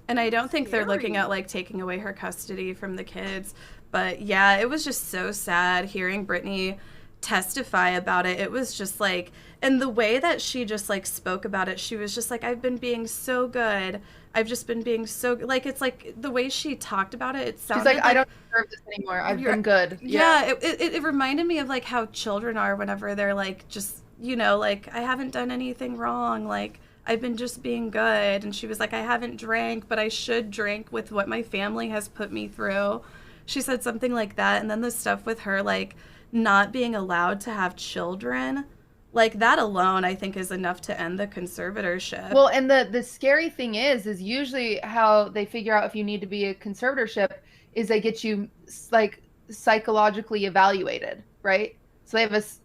And I don't think they're looking at like taking away her custody from the kids. But yeah, it was just so sad hearing Britney testify about it. It was just like, and the way that she just like spoke about it, she was just like, I've been being so good. I've just been being so like, it's like the way she talked about it, it sounded she's like I don't deserve this anymore. I've been good. Yeah, it reminded me of like how children are whenever they're like, just, you know, like, I haven't done anything wrong. Like, I've been just being good. And she was like, I haven't drank, but I should drink with what my family has put me through. She said something like that. And then the stuff with her, like, not being allowed to have children, like that alone, I think is enough to end the conservatorship. Well, and the scary thing is usually how they figure out if you need to be a conservatorship is they get you like psychologically evaluated, right? So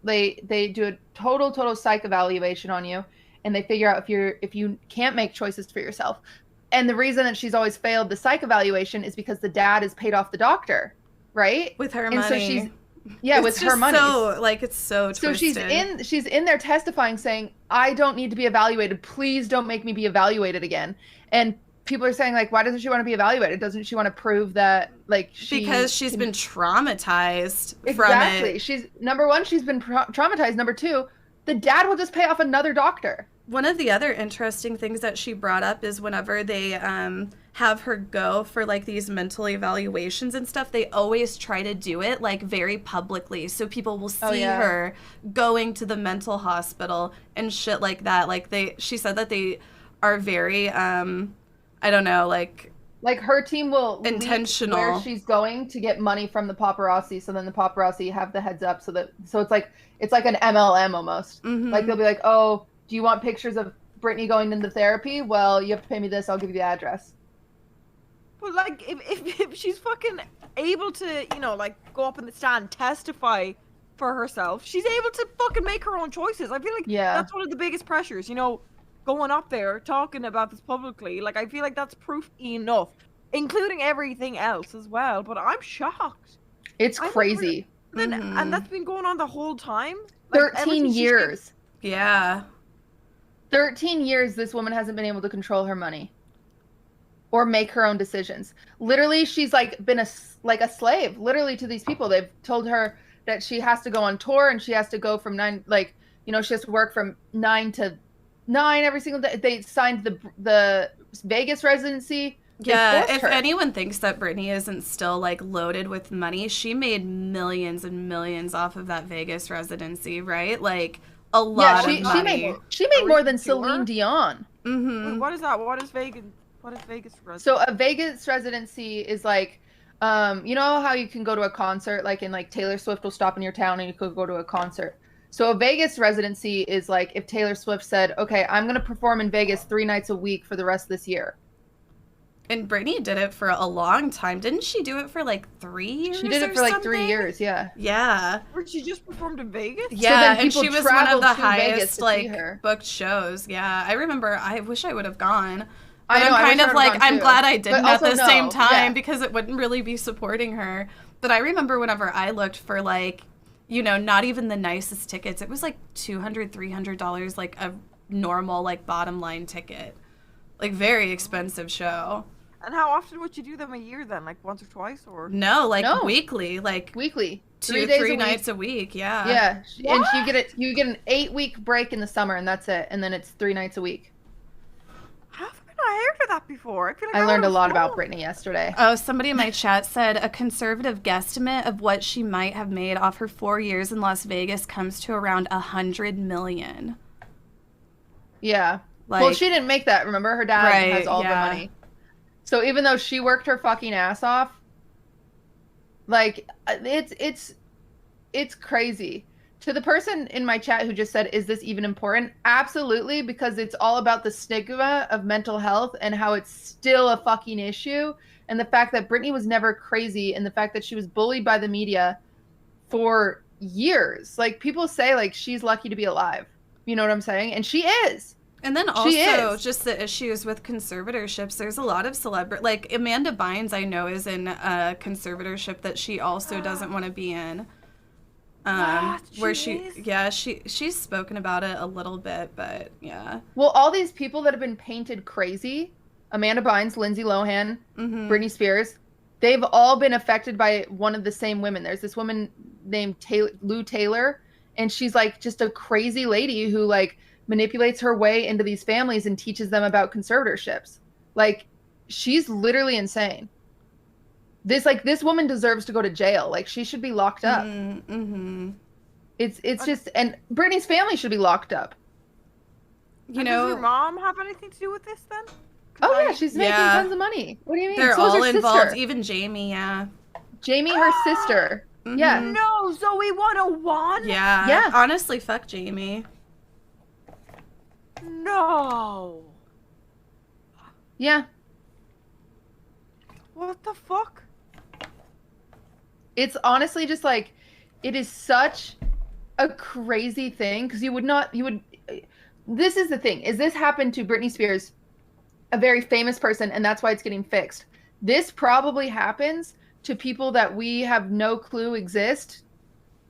they do a total psych evaluation on you, and they figure out if you can't make choices for yourself. And the reason that she's always failed the psych evaluation is because the dad has paid off the doctor, right? With her money. So she's with her money. So like it's so twisted. So she's in there testifying saying, I don't need to be evaluated. Please don't make me be evaluated again. And people are saying like, why doesn't she want to be evaluated? Doesn't she want to prove that like because she's been traumatized from it. Exactly. She's number one, she's been traumatized. Number two, the dad will just pay off another doctor. One of the other interesting things that she brought up is whenever they have her go for like these mental evaluations and stuff, they always try to do it like very publicly so people will see her going to the mental hospital and shit like that. Like she said that they are very I don't know, like her team will intentional where she's going to get money from the paparazzi, so then the paparazzi have the heads up so it's like an MLM almost. Like they'll be like, oh, do you want pictures of Britney going into therapy? Well, you have to pay me this. I'll give you the address. But like, if she's fucking able to, you know, like go up in the stand, testify for herself, she's able to fucking make her own choices. I feel like that's one of the biggest pressures, you know, going up there talking about this publicly. Like, I feel like that's proof enough, including everything else as well. But I'm shocked. It's crazy. And that's been going on the whole time. Like, 13 years. Yeah. 13 years this woman hasn't been able to control her money or make her own decisions. Literally, she's like been a slave literally to these people. They've told her that she has to go on tour and she has to go from 9, like, you know, she has to work from 9 to 9 every single day. They signed the Vegas residency Yeah, if anyone thinks that Britney isn't still like loaded with money, she made millions and millions off of that Vegas residency, right? Like a lot of money. She made more than Celine Dion. Mm-hmm. Wait, what is that? What is Vegas residency? So a Vegas residency is like, you know how you can go to a concert, like in like Taylor Swift will stop in your town and you could go to a concert. So a Vegas residency is like if Taylor Swift said, okay, I'm going to perform in Vegas 3 nights a week for the rest of this year. And Britney did it for a long time. Didn't she do it for like 3 years? She did it for like 3 years, yeah. Yeah. Where she just performed in Vegas? Yeah, and she was one of the highest like booked shows. Yeah, I remember. I wish I would have gone. But I know, I'm kind of like, I'm glad I didn't at the same time yeah. because it wouldn't really be supporting her. But I remember whenever I looked for like, you know, not even the nicest tickets, it was like $200, $300, like a normal like bottom line ticket. Like very expensive show. And how often would you do them a year then? Like once or twice or? No, like weekly. Like weekly. 3 nights a week, yeah. Yeah. And you get an 8-week break in the summer and that's it. And then it's 3 nights a week. How have I heard of that before? I feel like I learned a lot about Britney yesterday. Oh, somebody in my chat said a conservative guesstimate of what she might have made off her 4 years in Las Vegas comes to around $100 million. Yeah. Well, she didn't make that. Remember, her dad has all the money. So even though she worked her fucking ass off, like it's crazy. To the person in my chat who just said, is this even important? Absolutely, because it's all about the stigma of mental health and how it's still a fucking issue. And the fact that Britney was never crazy and the fact that she was bullied by the media for years. Like people say like she's lucky to be alive. You know what I'm saying? And she is. And then also just the issues with conservatorships. There's a lot of celebrity, like Amanda Bynes, I know is in a conservatorship that she also doesn't want to be in. Where she's spoken about it a little bit, but yeah. Well, all these people that have been painted crazy, Amanda Bynes, Lindsay Lohan, Britney Spears, they've all been affected by one of the same women. There's this woman named Lou Taylor, and she's like just a crazy lady who like manipulates her way into these families and teaches them about conservatorships. Like, she's literally insane. This woman deserves to go to jail. Like, she should be locked up. It's just, and Britney's family should be locked up. Does your mom have anything to do with this then? Oh yeah, she's making tons of money. What do you mean? They're So all is her involved. sister. Even Jamie, yeah. Jamie, her sister. Yeah. No, Zoe 101. Yeah. Yeah. Honestly, fuck Jamie. No. Yeah. What the fuck? It's honestly just like, it is such a crazy thing because this is the thing, is this happened to Britney Spears, a very famous person, and that's why it's getting fixed. This probably happens to people that we have no clue exist.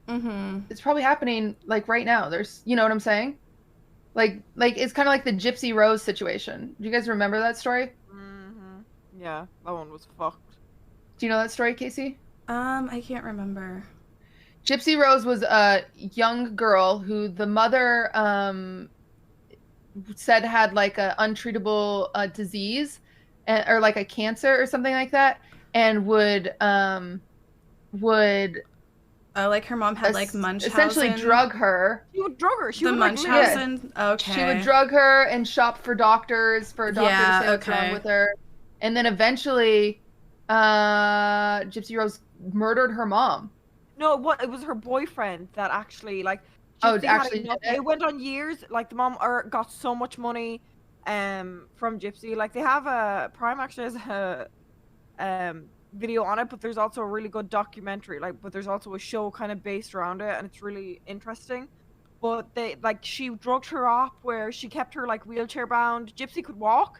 It's probably happening like right now. There's, you know what I'm saying? Like it's kind of like the Gypsy Rose situation. Do you guys remember that story? Yeah, that one was fucked. Do you know that story, Casey? I can't remember. Gypsy Rose was a young girl who the mother said had like a untreatable disease or like a cancer or something like that, and would like her mom had like Munchausen. Essentially drug her. She would drug her. She the would Munchausen. Okay. She would drug her and shop for doctors to say what's wrong with her. And then eventually Gypsy Rose murdered her mom. No, it was her boyfriend that actually like. It went on years. Like the mom got so much money, from Gypsy. Like they have a Prime actually has a video on it, but there's also a really good documentary. But there's also a show kind of based around it, and it's really interesting. But she drugged her up where she kept her like wheelchair bound. Gypsy could walk,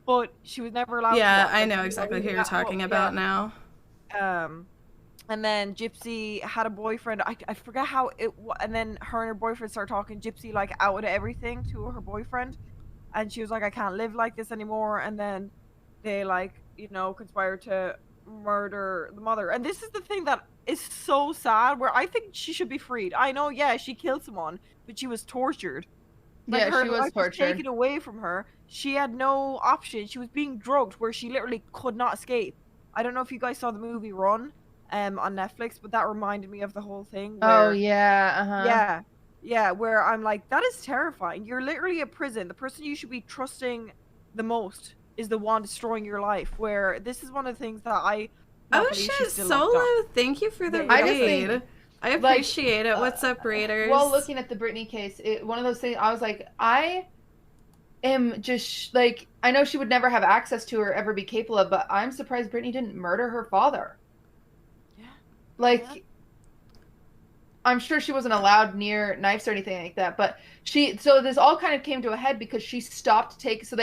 but she was never allowed. Yeah, to walk. I know exactly who you're talking about now. And then Gypsy had a boyfriend. I forget how and then her and her boyfriend started talking. Gypsy like outed everything to her boyfriend, and she was like, I can't live like this anymore. And then they conspired to murder the mother. And this is the thing that is so sad, where I think she should be freed. I know, yeah, she killed someone, but she was tortured. She was tortured. Taken away from her. she had no option. She was being drugged where she literally could not escape. I don't know if you guys saw the movie Run on Netflix, but that reminded me of the whole thing. Oh, yeah, Yeah, where I'm like, that is terrifying. You're literally a prison. The person you should be trusting the most is the one destroying your life, where this is one of the things that I Oh shit, Solo, thank you for the raid. I just think, I appreciate it. What's up, Raiders? While looking at the Britney case, one of those things, I was like, I am just, like, I know she would never have access to or ever be capable of, but I'm surprised Britney didn't murder her father. Yeah. Like, I'm sure she wasn't allowed near knives or anything like that, but so this all kind of came to a head because she stopped taking, so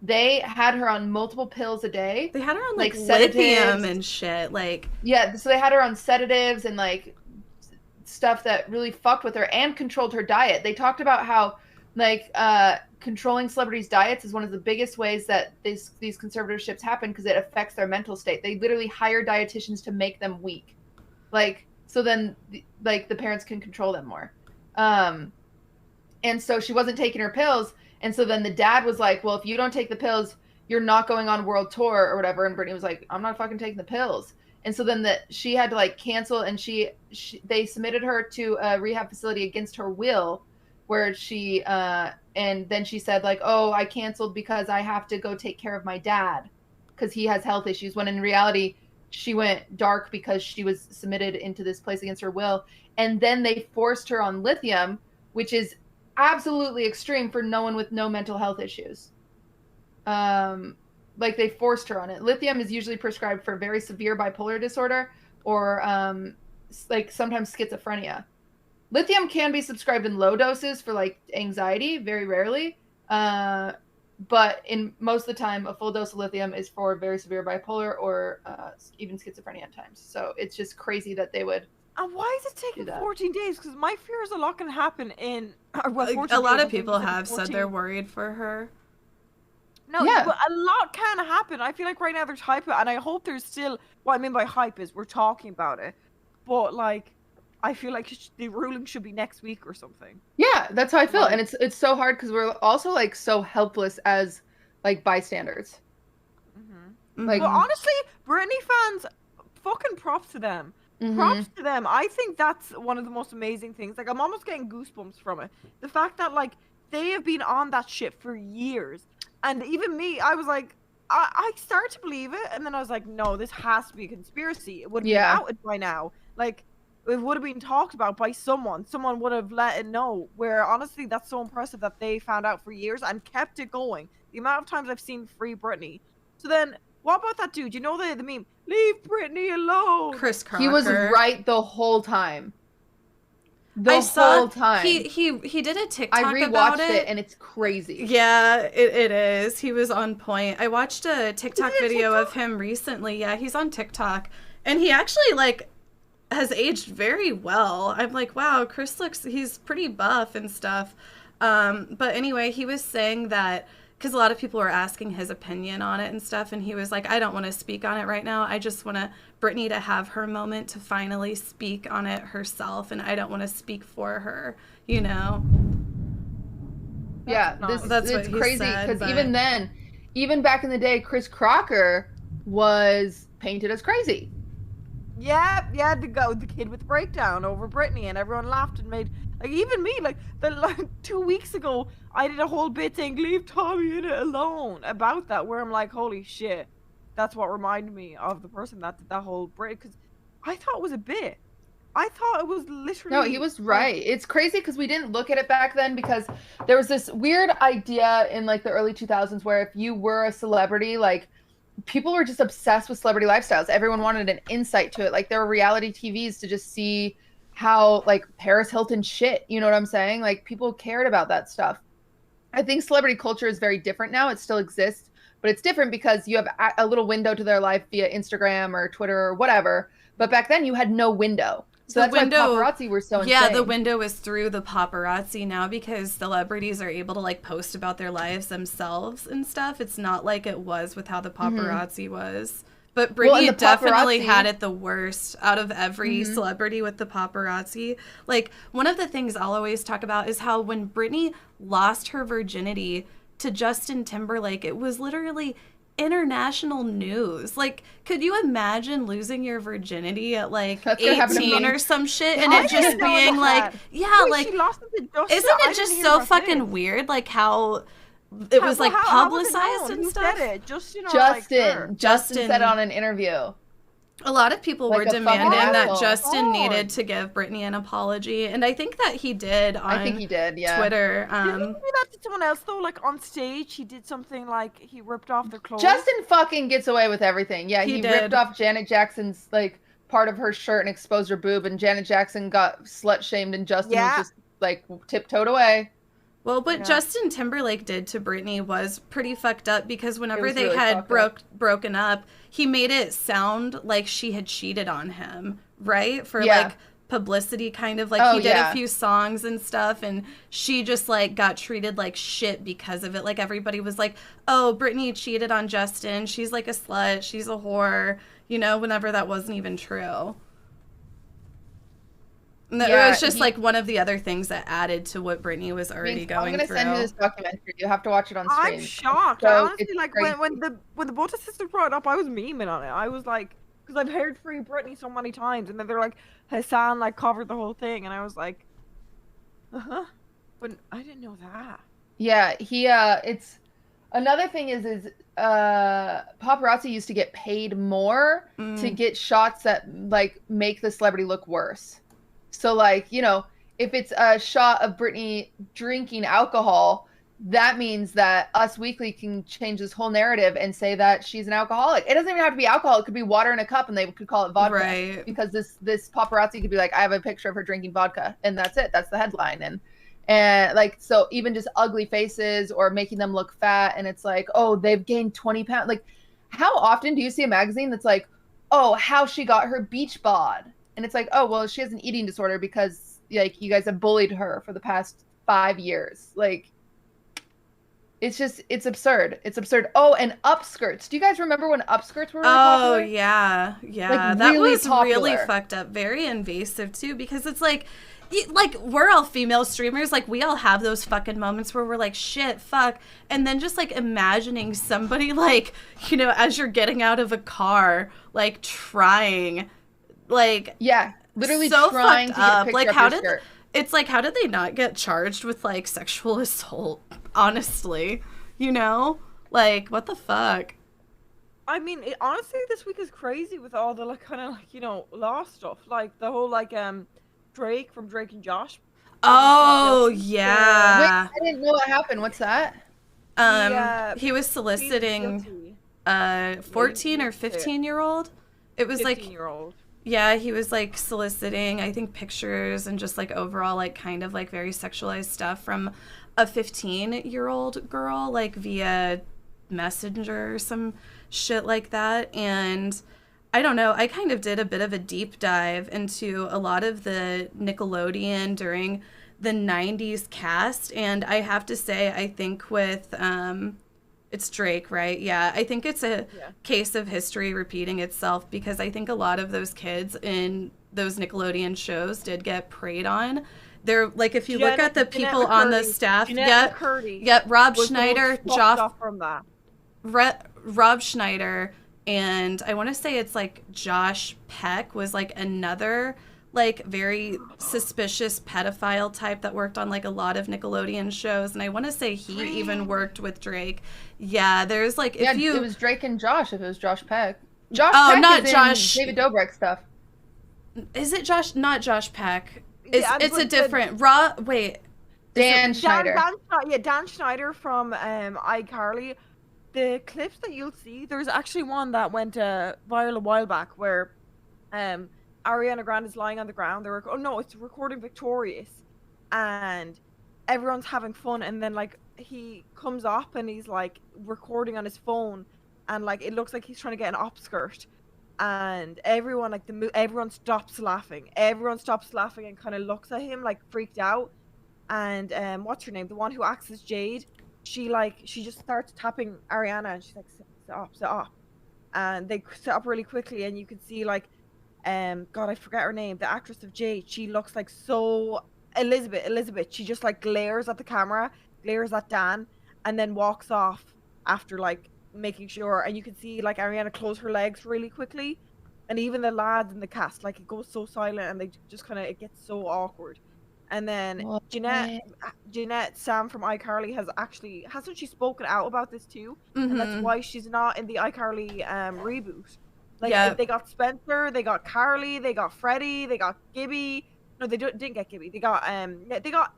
they had her on multiple pills a day. They had her on like sedatives lithium and shit, like. Yeah, so they had her on sedatives and like stuff that really fucked with her and controlled her diet. They talked about how like controlling celebrities' diets is one of the biggest ways that these conservatorships happen because it affects their mental state. They literally hire dietitians to make them weak, like so then like the parents can control them more. And so she wasn't taking her pills. And so then the dad was like, well, if you don't take the pills, you're not going on world tour or whatever. And Britney was like, I'm not fucking taking the pills. And so then she had to like cancel, and they submitted her to a rehab facility against her will, where she, and then she said like, oh, I canceled because I have to go take care of my dad because he has health issues. When in reality, she went dark because she was submitted into this place against her will. And then they forced her on lithium, which is absolutely extreme for no one with no mental health issues. Like they forced her on it. Lithium is usually prescribed for very severe bipolar disorder or like sometimes schizophrenia. Lithium can be prescribed in low doses for like anxiety, very rarely. But in most of the time, a full dose of lithium is for very severe bipolar or even schizophrenia at times. So it's just crazy that they would. And why is it taking 14 days? Because my fear is a lot can happen in. Well, a lot of people have said they're worried for her. No, yeah. But a lot can happen. I feel like right now there's hype, and I hope there's still. What I mean by hype is we're talking about it, but like, I feel like the ruling should be next week or something. Yeah, that's how I feel, and it's so hard because we're also like so helpless as like bystanders. Mm-hmm. Like, but honestly, Britney fans, fucking props to them. Mm-hmm. Props to them. I think that's one of the most amazing things. Like, I'm almost getting goosebumps from it. The fact that like they have been on that shit for years. And even me, I was like, I started to believe it, and then I was like, no, this has to be a conspiracy. It would have been outed by now. Like, it would have been talked about by someone. Someone would have let it know. Where, honestly, that's so impressive that they found out for years and kept it going. The amount of times I've seen Free Britney. So then, what about that dude? You know the meme, leave Britney alone. Chris Crocker. He was right the whole time. The whole time. He did a TikTok I rewatched about it. And it's crazy. Yeah, it is. He was on point. I watched a TikTok video of him recently. Yeah, he's on TikTok. And he actually, like, has aged very well. I'm like, wow, he's pretty buff and stuff. But anyway, he was saying that, because a lot of people were asking his opinion on it and stuff, and he was like, I don't want to speak on it right now. I just want Britney to have her moment to finally speak on it herself, and I don't want to speak for her, you know? Yeah, it's crazy, because even then, even back in the day, Chris Crocker was painted as crazy. Yeah, the kid with the breakdown over Britney, and everyone laughed and made, like, even me, like 2 weeks ago, I did a whole bit saying, leave Tommy in it alone, about that, where I'm like, holy shit, that's what reminded me of the person that did that whole break, because I thought it was a bit. I thought it was literally... No, he was right. It's crazy because we didn't look at it back then, because there was this weird idea in, like, the early 2000s where if you were a celebrity, like, people were just obsessed with celebrity lifestyles. Everyone wanted an insight to it. Like, there were reality TVs to just see how, like, Paris Hilton shit, you know what I'm saying? Like, people cared about that stuff. I think celebrity culture is very different now. It still exists, but it's different because you have a little window to their life via Instagram or Twitter or whatever. But back then you had no window. So that's why paparazzi were so insane. Yeah, the window is through the paparazzi now, because celebrities are able to, like, post about their lives themselves and stuff. It's not like it was with how the paparazzi was. But Britney definitely had it the worst out of every celebrity with the paparazzi. Like, one of the things I'll always talk about is how when Britney lost her virginity to Justin Timberlake, it was literally international news. Like, could you imagine losing your virginity at like 18 or some shit, and it just being like, yeah, Wait, like, she lost it to Justin? isn't I it didn't just hear so about fucking this. weird, like how it was like how was it publicized known? and Who stuff? said it? Justin or Justin. like her? Justin said it on an interview. A lot of people Like were a fucking demanding that asshole. Justin needed to give Britney an apology, and I think that he did on I think he did, yeah. Twitter. Didn't he do that to someone else though? Like on stage, he did something like he ripped off their clothes. Justin fucking gets away with everything. Yeah, he did. ripped off Janet Jackson's like part of her shirt and exposed her boob, and Janet Jackson got slut shamed, and Justin was just like tiptoed away. Well, what Justin Timberlake did to Britney was pretty fucked up, because whenever was they really had fucked broken up, he made it sound like she had cheated on him, right? For Yeah. like publicity, kind of like Oh, he did yeah. a few songs and stuff, and she just like got treated like shit because of it. Like everybody was like, oh, Britney cheated on Justin, she's like a slut, she's a whore, you know, whenever that wasn't even true. And that Yeah, was just like one of the other things that added to what Britney was already going I'm gonna through. send you this documentary. You have to watch it on screen. I'm shocked. So I honestly, it's like crazy. when the Butter sisters brought it up, I was memeing on it. I was like, because I've heard Free Britney so many times, and then they're like, Hassan like covered the whole thing, and I was like, but I didn't know that. Yeah, it's another thing is paparazzi used to get paid more to get shots that like make the celebrity look worse. So like, you know, if it's a shot of Britney drinking alcohol, that means that Us Weekly can change this whole narrative and say that she's an alcoholic. It doesn't even have to be alcohol. It could be water in a cup, and they could call it vodka. Right. Because this paparazzi could be like, I have a picture of her drinking vodka, and that's it. That's the headline. And like, so even just ugly faces or making them look fat, and it's like, oh, they've gained 20 pounds. Like, how often do you see a magazine that's like, oh, how she got her beach bod? And it's like, oh, well, she has an eating disorder because like you guys have bullied her for the past 5 years. Like, it's absurd. It's absurd. Oh, and upskirts. Do you guys remember when upskirts were really popular? Yeah. Like, that really was really popular. fucked up. Very invasive too, because it's like we're all female streamers, like we all have those fucking moments where we're like, shit, fuck, and then just like imagining somebody like, you know, as you're getting out of a car, like trying, like, yeah, literally so trying fucked to get a up. picture Like, of how your did skirt. it's like, how did they not get charged with like sexual assault? Honestly, you know, like, what the fuck? I mean, honestly, this week is crazy with all the like kind of like, you know, law stuff, like the whole like Drake from Drake and Josh. Oh yeah. Wait, I didn't know what happened. What's that? He was soliciting 14 or 15-year-old. It was like 15-year-old. Yeah, he was like soliciting, I think, pictures and just like overall like kind of like very sexualized stuff from a 15-year-old girl, like via Messenger or some shit like that. And I don't know, I kind of did a bit of a deep dive into a lot of the Nickelodeon during the 90s cast, and I have to say, I think with it's Drake, right? Yeah, I think it's a case of history repeating itself, because I think a lot of those kids in those Nickelodeon shows did get preyed on. They're like, if you look at the people on the staff, Rob Schneider, Rob Schneider, and I want to say it's like Josh Peck was like another like very suspicious pedophile type that worked on like a lot of Nickelodeon shows, and I want to say he even worked with Drake. Yeah, there's like, if you, it was Drake and Josh. If it was Josh Peck, Josh oh, Peck not is Josh. in David Dobrik stuff. Is it Josh? Not Josh Peck. It's, Yeah, it's a but different wait. Dan Schneider. Dan Schneider from iCarly. The clips that you'll see, there's actually one that went viral a while back where Ariana Grande is lying on the ground. It's recording Victorious, and everyone's having fun, and then like he comes up and he's like recording on his phone, and like it looks like he's trying to get an upskirt, and everyone like everyone stops laughing. Everyone stops laughing and kind of looks at him like freaked out. And what's her name? The one who acts as Jade. She just starts tapping Ariana, and she's like, stop. And they sit up really quickly, and you can see like, God, I forget her name. The actress of Jade. She looks like so Elizabeth. She just like glares at the camera, glares at Dan, and then walks off after like making sure, and you can see like Ariana close her legs really quickly, and even the lads in the cast, like it goes so silent and they just kind of, it gets so awkward. And then Jeanette, Sam from iCarly hasn't she spoken out about this too? And that's why she's not in the iCarly reboot. Like they got Spencer, they got Carly, they got Freddie, they got Gibby. No, they didn't get Gibby. They got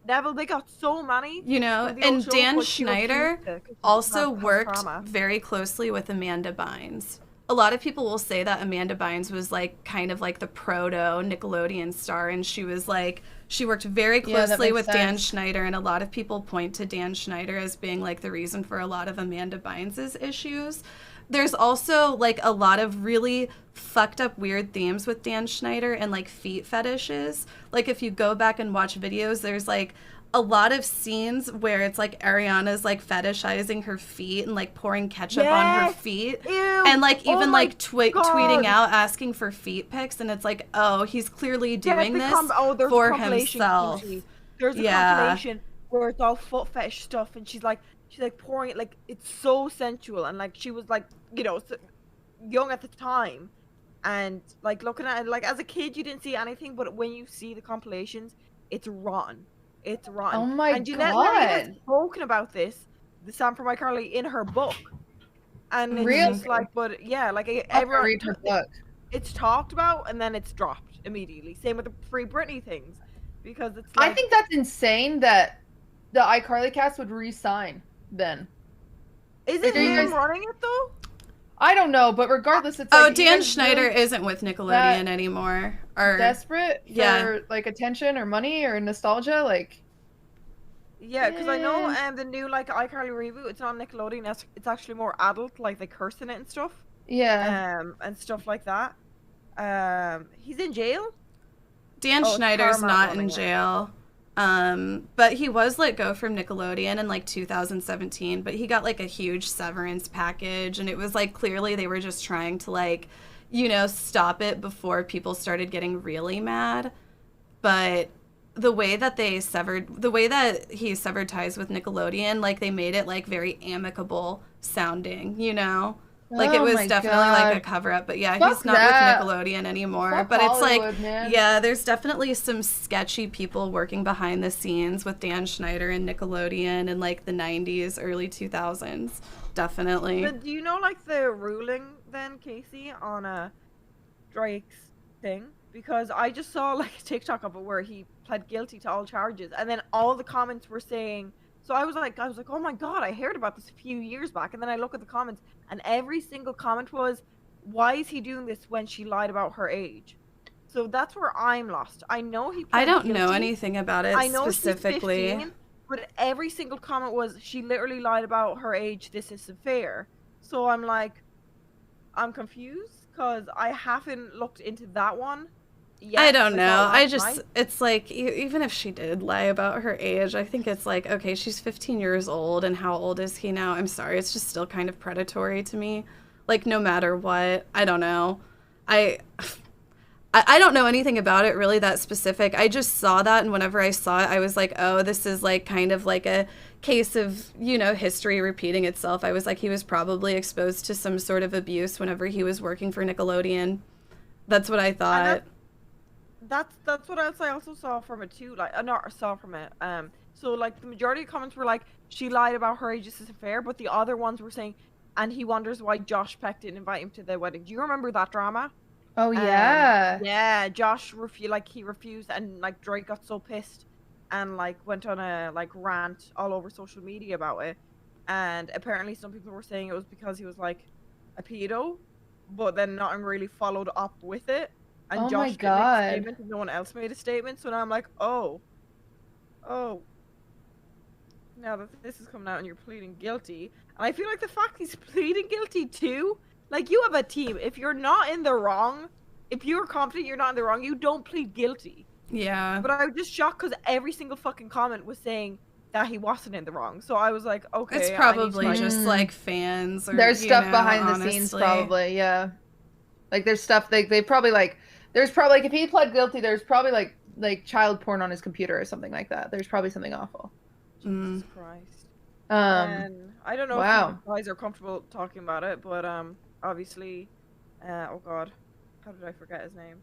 Neville. They got so many. You know, and Dan Schneider also worked very closely with Amanda Bynes. A lot of people will say that Amanda Bynes was like kind of like the proto Nickelodeon star, and she worked very closely with Dan Schneider, and a lot of people point to Dan Schneider as being like the reason for a lot of Amanda Bynes' issues. There's also like a lot of really fucked up weird themes with Dan Schneider and like feet fetishes. Like if you go back and watch videos, there's like a lot of scenes where it's like Ariana's like fetishizing her feet and like pouring ketchup on her feet. Ew. And like even like tweeting out asking for feet pics, and it's like, oh, he's clearly doing this for himself. There's a compilation where it's all foot fetish stuff, and she's like pouring it, like it's so sensual, and like she was like, you know, young at the time, and like looking at it, like as a kid you didn't see anything, but when you see the compilations, it's rotten. It's rotten. Oh my and Jeanette God. has spoken about this, the Sam from iCarly, in her book. And it's just like, but yeah, like everyone read her book. It's talked about and then it's dropped immediately. Same with the Free Britney things, because it's like, I think that's insane that the iCarly cast would re-sign then. Isn't him running it though? I don't know, but regardless, it's like, Dan Schneider isn't with Nickelodeon anymore. Or desperate for like attention or money or nostalgia, like. Yeah, because I know the new like iCarly reboot, it's on Nickelodeon. It's actually more adult, like they curse in it and stuff. Yeah. And stuff like that. He's in jail. Dan Schneider's not in jail. But he was let go from Nickelodeon in like 2017, but he got like a huge severance package, and it was like clearly they were just trying to like, you know, stop it before people started getting really mad. But the way that he severed ties with Nickelodeon, like they made it like very amicable sounding, you know? Like it was definitely like a cover up, but yeah, he's not with Nickelodeon anymore. Fuck but it's like, man. yeah, there's definitely some sketchy people working behind the scenes with Dan Schneider and Nickelodeon in like the 90s, early 2000s. Definitely. But do you know like the ruling then, Casey, on Drake's thing? Because I just saw like a TikTok of it where he pled guilty to all charges, and then all the comments were saying. So I was like, oh my God, I heard about this a few years back, and then I look at the comments, and every single comment was, why is he doing this when she lied about her age? So that's where I'm lost. I know he. I don't know anything about it specifically. She's 15, but every single comment was, she literally lied about her age. This isn't fair. So I'm like, I'm confused because I haven't looked into that one. Yes, I don't know. It's like, even if she did lie about her age, I think it's like, okay, she's 15 years old, and how old is he now? I'm sorry, it's just still kind of predatory to me. Like, no matter what, I don't know. I don't know anything about it really that specific. I just saw that, and whenever I saw it, I was like, oh, this is like kind of like a case of, you know, history repeating itself. I was like, he was probably exposed to some sort of abuse whenever he was working for Nickelodeon. That's what I thought. That's what else I also saw from it too. Like, not saw from it. So like the majority of comments were like, she lied about her age, this isn't fair. But the other ones were saying, and he wonders why Josh Peck didn't invite him to the wedding. Do you remember that drama? Oh yeah. Yeah, Josh refused, and like Drake got so pissed, and like went on a like rant all over social media about it. And apparently some people were saying it was because he was like a pedo, but then nothing really followed up with it. And Josh didn't make a statement, and no one else made a statement. So now I'm like, oh. Now that this is coming out and you're pleading guilty, and I feel like the fact he's pleading guilty too. Like, you have a team. If you're not in the wrong, if you're confident you're not in the wrong, you don't plead guilty. Yeah. But I was just shocked because every single fucking comment was saying that he wasn't in the wrong. So I was like, okay. It's probably just like fans. Or, there's stuff behind honestly. the scenes probably, yeah. Like there's stuff they probably like. There's probably like if he pled guilty, there's probably like child porn on his computer or something like that. There's probably something awful. Jesus Christ. And I don't know wow. if you guys are comfortable talking about it, but obviously, oh god, how did I forget his name?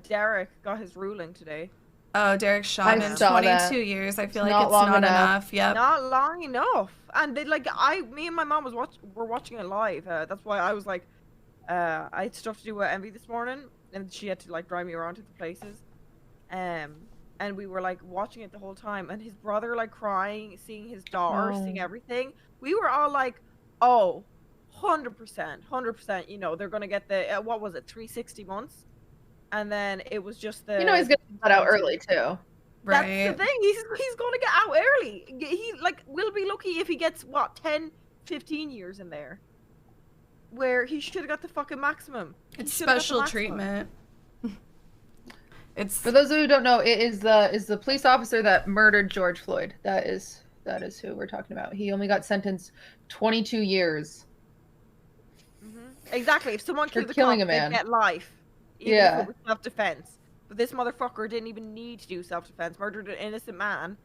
Derek got his ruling today. Oh, Derek shot in 22 years. I feel like it's not enough. Yep. Not long enough. And they me and my mom were watching it live. That's why I was like, I had stuff to do with Envy this morning, and she had to like drive me around to the places. And we were like watching it the whole time, and his brother like crying, seeing his daughter, seeing everything. We were all like, oh, 100%, you know, they're gonna get the what was it, 360 months, and then it was just the. You know he's gonna get out early too. Right. That's the thing. He's gonna get out early. He like will be lucky if he gets what 10, 15 years in there, where he should have got the fucking maximum. It's special treatment. It's for those of you who don't know, it is the police officer that murdered George Floyd. That is who we're talking about. He only got sentenced 22 years. Exactly. If someone killed the killing cop, a man, they'd get life. Even if it was self-defense. But this motherfucker didn't even need to do self-defense. Murdered an innocent man,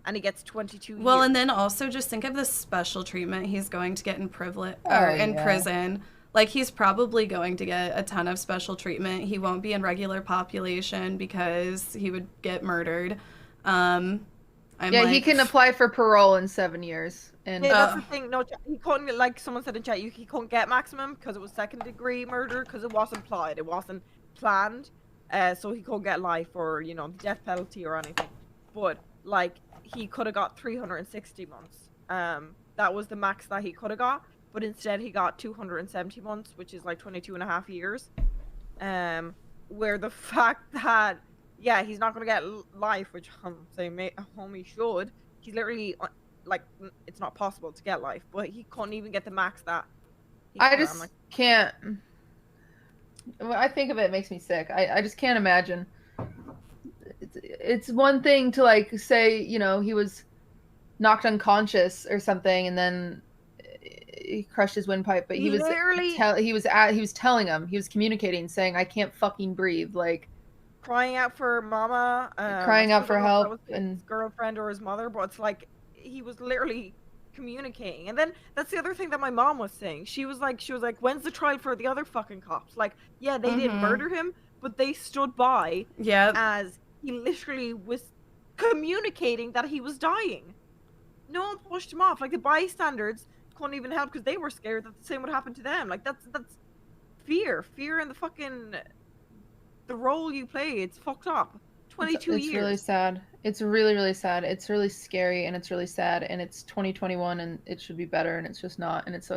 and he gets 22 years. Well, and then also just think of the special treatment he's going to get in prison. Like, he's probably going to get a ton of special treatment. He won't be in regular population because he would get murdered. He can apply for parole in 7 years. And that's the thing. No, he couldn't. Like someone said in chat, he couldn't get maximum because it was second-degree murder because it wasn't planned. It wasn't planned. So he couldn't get life or the death penalty or anything. But like he could have got 360 months. That was the max that he could have got. But instead he got 270 months, which is like 22 and a half years. Where the fact that, he's not going to get life, which I'm saying homie should. He's literally, like, it's not possible to get life. But he couldn't even get the max that I just can't. When I think of it, it makes me sick. I just can't imagine. It's one thing to, like, say, he was knocked unconscious or something, and then he crushed his windpipe, but he was telling him, he was communicating, saying, "I can't fucking breathe," like crying out for mama, crying out for help, and his girlfriend or his mother. But it's like he was literally communicating. And then that's the other thing that my mom was saying. She was like, when's the trial for the other fucking cops? Like, yeah, they didn't murder him, but they stood by as he literally was communicating that he was dying. No one pushed him off. Like, the bystanders couldn't even help because they were scared that the same would happen to them. Like, that's fear in the fucking the role you play. It's fucked up. 22 years. It's really sad. It's really, really sad. It's really scary, and it's really sad, and it's 2021, and it should be better, and it's just not. And it's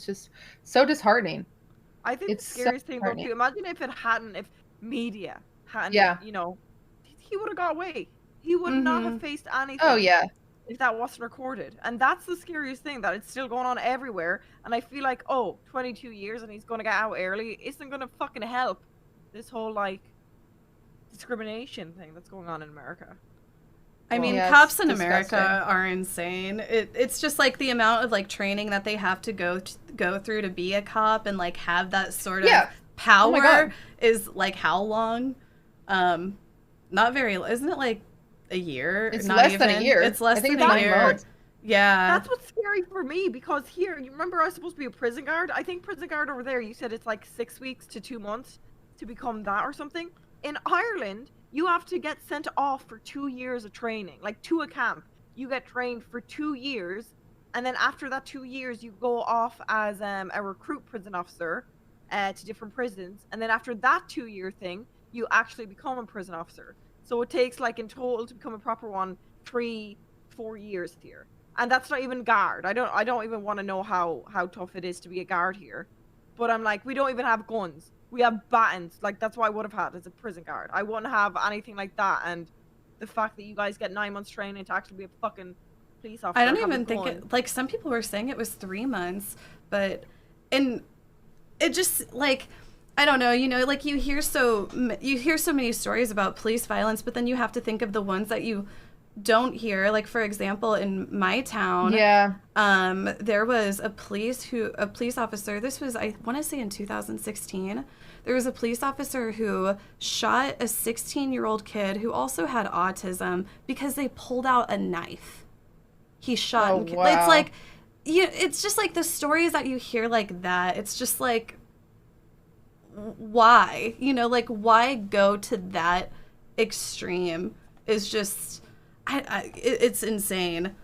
just so disheartening. I think it's the scariest thing though too. Imagine if media hadn't, he would have got away. He would not have faced anything. Oh yeah. If that wasn't recorded. And that's the scariest thing, that it's still going on everywhere. And I feel like, 22 years and he's going to get out early isn't going to fucking help this whole, like, discrimination thing that's going on in America. I mean, cops in America are insane. It's just, like, the amount of, like, training that they have to go through to be a cop and, like, have that sort of power is, like, how long? Not very, isn't it, like, a year? It's less than a year. It's less than a year. Yeah. That's what's scary for me, because here, you remember I was supposed to be a prison guard? I think prison guard over there, you said it's like 6 weeks to 2 months to become that or something. In Ireland, you have to get sent off for 2 years of training, like to a camp. You get trained for 2 years, and then after that 2 years, you go off as a recruit prison officer to different prisons. And then after that 2-year thing, you actually become a prison officer. So it takes, like, in total to become a proper one, 3-4 years here. And that's not even guard. I don't even want to know how tough it is to be a guard here. But I'm like, we don't even have guns. We have batons. Like, that's what I would have had as a prison guard. I wouldn't have anything like that. And the fact that you guys get 9 months training to actually be a fucking police officer. I don't even think it, like, some people were saying it was 3 months, but it just, like, I don't know, like, you hear so many stories about police violence, but then you have to think of the ones that you don't hear. Like, for example, in my town, there was a police officer, this was, I want to say in 2016, there was a police officer who shot a 16-year-old kid who also had autism because they pulled out a knife. he shot. Oh, and wow. It's like, it's just like the stories that you hear like that. It's just like, why? Like, why go to that extreme is just, it's insane.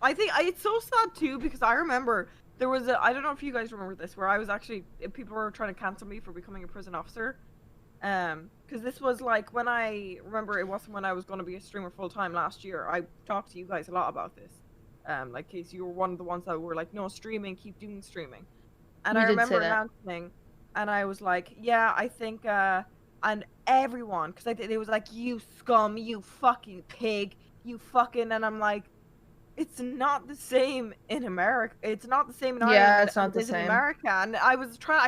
I think it's so sad too, because I remember there was I don't know if you guys remember this, where I was actually, people were trying to cancel me for becoming a prison officer. Because this was like when I remember, it wasn't when I was going to be a streamer full time last year. I talked to you guys a lot about this. Like, Casey, you were one of the ones that were like, no, streaming, keep doing streaming. And I remember announcing, and I was like, yeah, I think, and everyone, because they was like, you scum, you fucking pig, you fucking, and I'm like, it's not the same in America. It's not the same in Ireland. Yeah, it's not the same in America. And I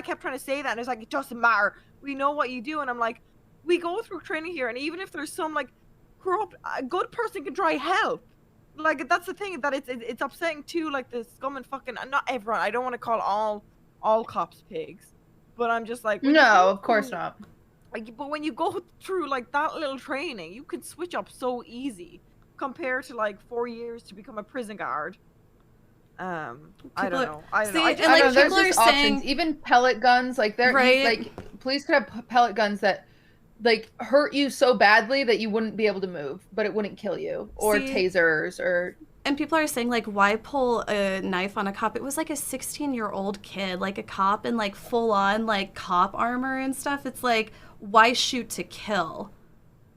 kept trying to say that, and it's like, it doesn't matter. We know what you do. And I'm like, we go through training here, and even if there's some like corrupt, a good person can try help. Like, that's the thing, that it's upsetting too. Like, the scum and fucking, not everyone. I don't want to call all cops pigs, but I'm just like, no, of course not. Like, but when you go through like that little training, you can switch up so easy. Compared to like 4 years to become a prison guard. I don't know. I don't know. There's just options. Even pellet guns, like right? like police could have pellet guns that like hurt you so badly that you wouldn't be able to move, but it wouldn't kill you. Or tasers, or. And people are saying, like, why pull a knife on a cop? It was like a 16-year-old kid, like a cop in like full on like cop armor and stuff. It's like, why shoot to kill?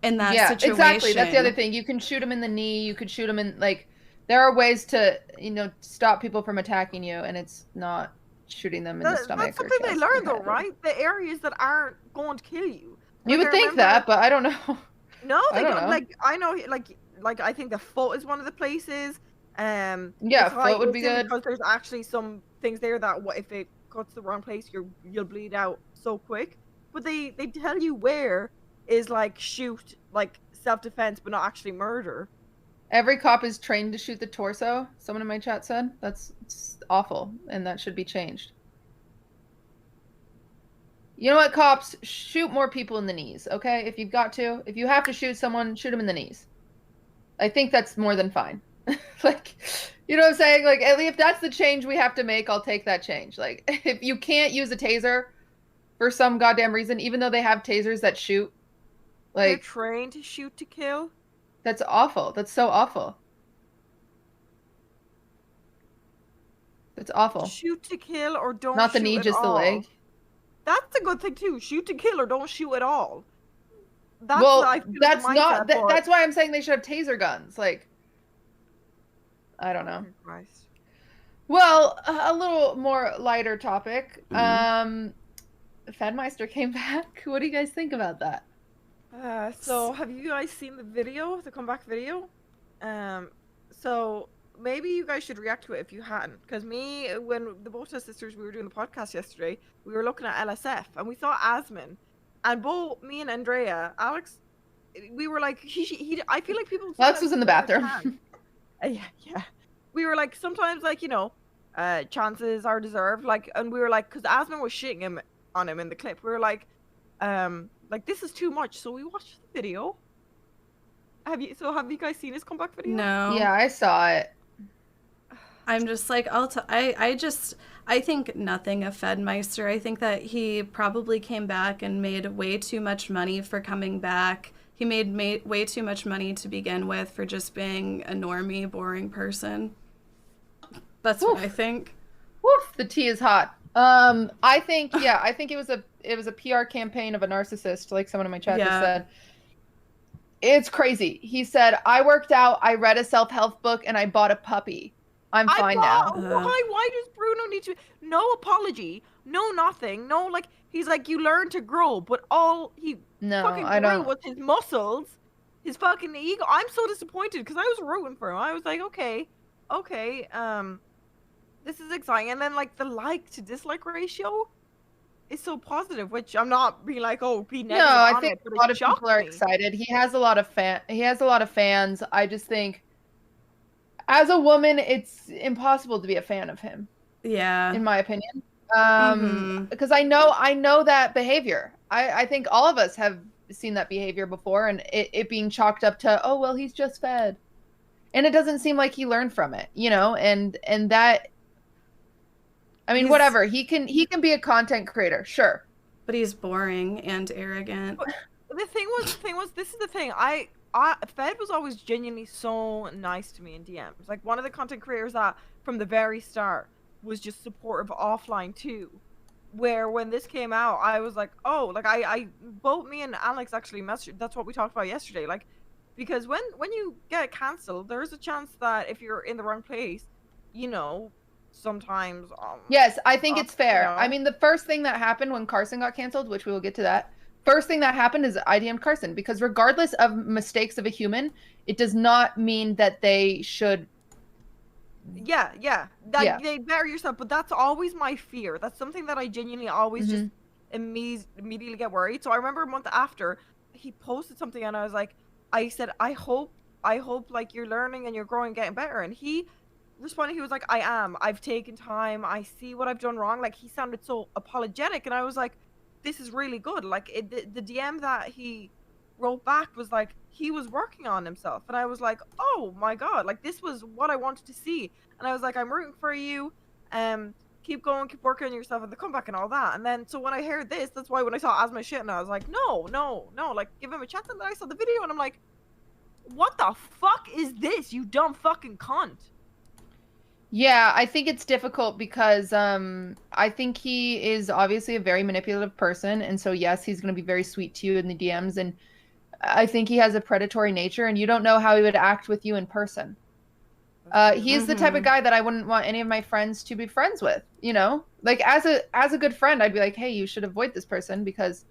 In that situation. Exactly. That's the other thing. You can shoot them in the knee. You could shoot them in, like, there are ways to, stop people from attacking you, and it's not shooting them in the stomach. That's something they learn, though, right? The areas that aren't going to kill you. You would think that, but I don't know. No, I don't know. Like, I know, like I think the foot is one of the places. Yeah, foot would be good. Because there's actually some things there that if it cuts the wrong place, you'll bleed out so quick. But they tell you where is like shoot, like self-defense, but not actually murder. Every cop is trained to shoot the torso, someone in my chat said. It's awful, and that should be changed. You know what, cops? Shoot more people in the knees, okay? If you've got to. If you have to shoot someone, shoot them in the knees. I think that's more than fine. Like, you know what I'm saying? Like, at least if that's the change we have to make, I'll take that change. Like, if you can't use a taser for some goddamn reason, even though they have tasers that shoot, like, they're trained to shoot to kill. That's awful. That's so awful. That's awful. Shoot to kill or don't. Not the shoot knee, at just the all. leg. That's a good thing too. Shoot to kill or don't shoot at all. That's that's not. That's why I'm saying they should have taser guns. Like, I don't know. Christ. Well, a little more lighter topic. Fedmeister came back. What do you guys think about that? So have you guys seen the video, the comeback video? So maybe you guys should react to it if you hadn't. Because when the both of us sisters, we were doing the podcast yesterday, we were looking at LSF and we saw Asmin. And both me and Andrea, Alex, we were like, I feel like people. Alex was in the bathroom. Yeah. We were like, sometimes, like, chances are deserved. Like, and we were like, because Asmin was shitting on him in the clip. We were like, this is too much. So we watched the video. Have you guys seen his comeback video? No. Yeah, I saw it. I'm just like, I think nothing of Fedmeister. I think that he probably came back and made way too much money for coming back. He made way too much money to begin with for just being a normie, boring person. That's what I think. Woof, the tea is hot. I think it was a PR campaign of a narcissist, like someone in my chat just said. It's crazy. He said, I worked out, I read a self-help book, and I bought a puppy. I'm fine now. Why does Bruno need to? No apology. No nothing. No, like, he's like, you learn to grow, but all he fucking grew was his muscles, his fucking ego. I'm so disappointed because I was rooting for him. I was like, okay, this is exciting. And then, like, the like to dislike ratio is so positive, which I'm not being like, oh, be negative. No, I think a lot of people are excited. He has a lot of fans. I just think, as a woman, it's impossible to be a fan of him. Yeah. In my opinion. Because I know that behavior. I think all of us have seen that behavior before, and it being chalked up to, oh, well, he's just fed. And it doesn't seem like he learned from it, you know, and that, I mean, He's- whatever. He can be a content creator, sure. But he's boring and arrogant. The thing was, this is the thing. Fed was always genuinely so nice to me in DMs. Like, one of the content creators that from the very start was just supportive offline too. Where when this came out, I was like, oh, like I both me and Alex actually messaged. That's what we talked about yesterday. Like, because when you get cancelled, there's a chance that if you're in the wrong place, you know, sometimes. Yes, I think it's fair. You know. I mean, the first thing that happened when Carson got canceled, which we will get to that. First thing that happened is I DM'd Carson, because regardless of mistakes of a human, it does not mean that they should. Yeah. They better yourself, but that's always my fear. That's something that I genuinely always just immediately get worried. So I remember a month after he posted something, and I said, I hope like you're learning and you're growing, and getting better. And he responded, he was like, I am. I've taken time. I see what I've done wrong. Like, he sounded so apologetic, and I was like, this is really good. Like, the DM that he wrote back was like, he was working on himself, and I was like, oh my god, like, this was what I wanted to see. And I was like, I'm rooting for you, keep going, keep working on yourself and the comeback and all that. And then so when I heard this, that's why when I saw Asma shit, and I was like, no, like, give him a chance. And then I saw the video and I'm like, what the fuck is this, you dumb fucking cunt? Yeah, I think it's difficult because I think he is obviously a very manipulative person, and so yes, he's going to be very sweet to you in the DMs, and I think he has a predatory nature, and you don't know how he would act with you in person. He's the type of guy that I wouldn't want any of my friends to be friends with, you know? Like, as a good friend, I'd be like, hey, you should avoid this person, because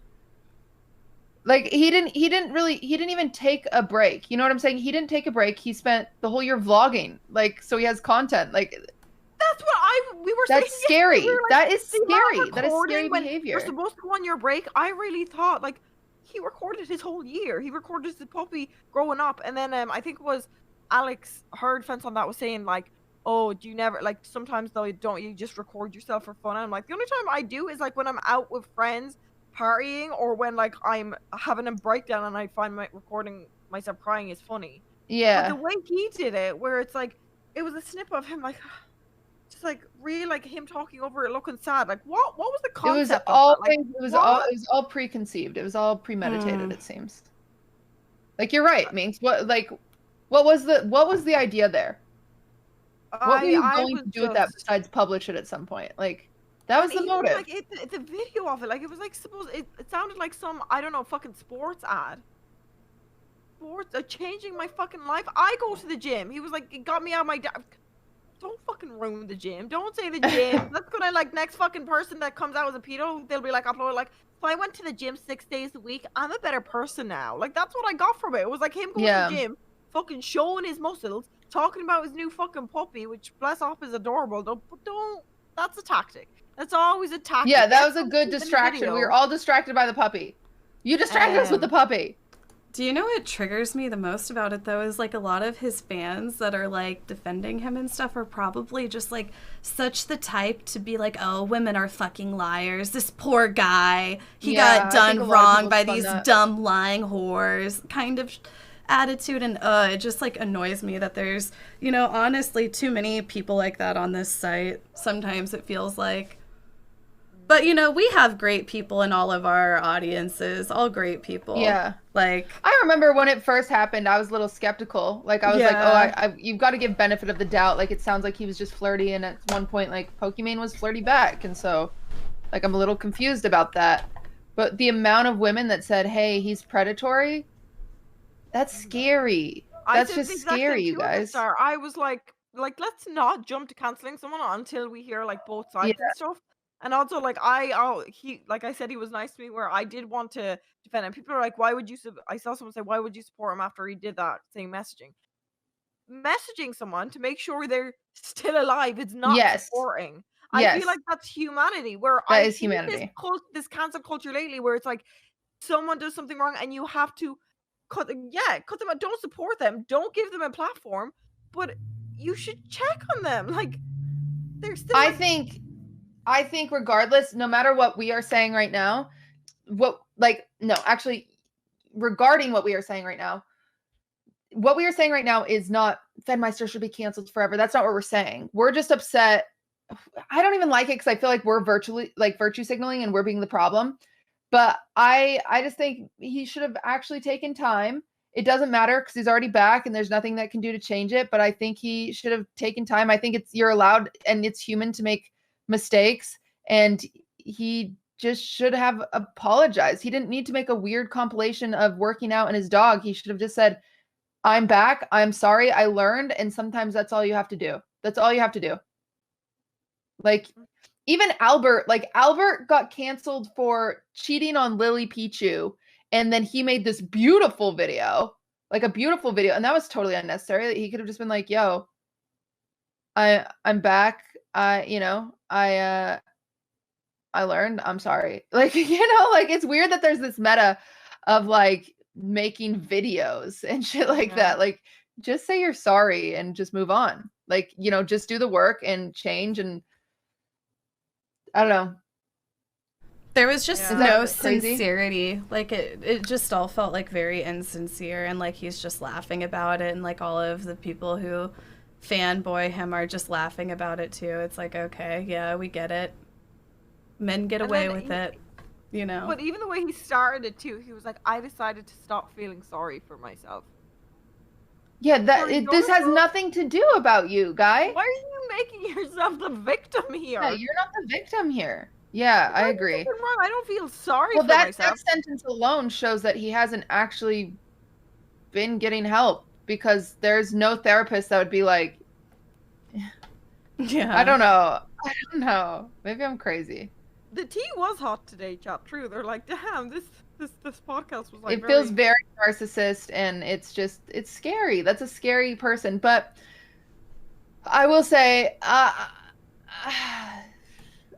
like, he didn't even take a break. You know what I'm saying? He didn't take a break. He spent the whole year vlogging. Like, so he has content. Like, that's what we were saying. That's scary. We were like, that is scary. That is scary when behavior. You're supposed to go on your break. I really thought, like, he recorded his whole year. He recorded his puppy growing up. And then I think it was Alex heard Fence on that was saying, like, oh, do you never, like, sometimes though, don't you just record yourself for fun? And I'm like, the only time I do is like when I'm out with friends partying, or when like I'm having a breakdown and I find my recording myself crying is funny. Yeah. But the way he did it, where it's like, it was a snip of him like, just like really like him talking over it, looking sad. Like, what was the concept? It was all preconceived. It was all premeditated. It seems. Like, you're right, Minx. What was the idea there? What were you going to do with that besides publish it at some point? Like, that was the motive. Like, the video of it, like, it was like it sounded like some, I don't know, fucking sports ad. Sports changing my fucking life. I go to the gym. He was like, it got me out of my. Don't fucking ruin the gym. Don't say the gym. That's gonna, like, next fucking person that comes out as a pedo, they'll be like, upload, like, if I went to the gym 6 days a week, I'm a better person now. Like, that's what I got from it. It was like him going to the gym, fucking showing his muscles, talking about his new fucking puppy, which bless off is adorable. Don't. That's a tactic. That's always a tactic. Yeah, that was a good distraction. We were all distracted by the puppy. You distracted us with the puppy. Do you know what triggers me the most about it, though, is, like, a lot of his fans that are, like, defending him and stuff are probably just, like, such the type to be like, oh, women are fucking liars. This poor guy, he got done wrong by these dumb lying whores kind of attitude. And it just, like, annoys me that there's, you know, honestly, too many people like that on this site. Sometimes it feels like. But, you know, we have great people in all of our audiences, all great people. Yeah. Like, I remember when it first happened, I was a little skeptical. Like, I was like, oh, you've got to give benefit of the doubt. Like, it sounds like he was just flirty, and at one point, like, Pokimane was flirty back. And so, like, I'm a little confused about that. But the amount of women that said, hey, he's predatory, that's scary. That's just scary, you guys. I was like, let's not jump to canceling someone until we hear, like, both sides and stuff. And also, like, like I said, he was nice to me where I did want to defend him. People are like, why would you, I saw someone say, why would you support him after he did that, saying messaging someone to make sure they're still alive, it's not supporting. I feel like that's humanity, where that is humanity. This cancel culture lately, where it's like, someone does something wrong and you have to cut them out. Don't support them, don't give them a platform, but you should check on them. Like, they're still, I think regardless, no matter what we are saying right now, regarding what we are saying right now, what we are saying right now is not Fedmeister should be canceled forever. That's not what we're saying. We're just upset. I don't even like it because I feel like we're virtue signaling and we're being the problem. But I just think he should have actually taken time. It doesn't matter because he's already back and there's nothing that can do to change it. But I think he should have taken time. I think you're allowed and it's human to make mistakes. And he just should have apologized. He didn't need to make a weird compilation of working out and his dog. He should have just said, I'm back. I'm sorry. I learned. And sometimes that's all you have to do. That's all you have to do. Like, even Albert got canceled for cheating on Lily Pichu. And then he made this beautiful video, like a beautiful video. And that was totally unnecessary. He could have just been like, yo, I'm back. I learned. I'm sorry. Like, like it's weird that there's this meta of like making videos and shit like that. Like, just say you're sorry and just move on. Like, just do the work and change. And I don't know. There was just no sincerity. Like it just all felt like very insincere, and like he's just laughing about it, and like all of the people who fanboy him are just laughing about it too. It's like, okay, yeah, we get it. Men get away with it, But even the way he started it too, he was like, I decided to stop feeling sorry for myself. Yeah, this has nothing to do about you, guy. Why are you making yourself the victim here? Yeah, you're not the victim here. Yeah, I agree. Wrong. I don't feel sorry for myself. myself. That sentence alone shows that he hasn't actually been getting help, because there's no therapist that would be like, yeah. I don't know. Maybe I'm crazy. The tea was hot today, chat. True. They're like, damn, this podcast was like. It feels very narcissist, and it's scary. That's a scary person. But I will say,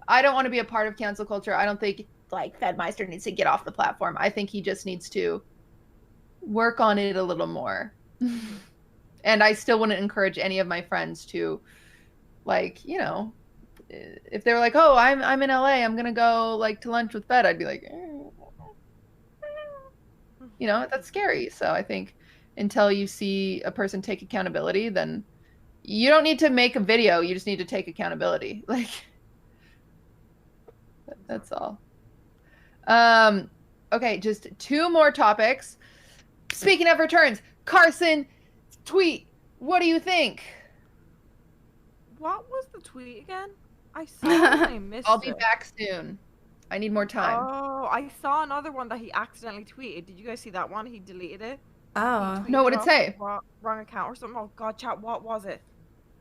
I don't want to be a part of cancel culture. I don't think like Fedmeister needs to get off the platform. I think he just needs to work on it a little more. And I still wouldn't encourage any of my friends to, like, if they were like, oh, I'm in LA, I'm gonna go like to lunch with Fed, I'd be like, that's scary. So I think until you see a person take accountability, then you don't need to make a video. You just need to take accountability. Like, that's all. Okay, just 2 more topics. Speaking of returns, Carson tweet. What do you think? What was the tweet again? I saw it and I missed it. I'll be back soon. I need more time. Oh, I saw another one that he accidentally tweeted. Did you guys see that one? He deleted it. Oh. No, what did it say? Wrong account or something. Oh god, chat, what was it?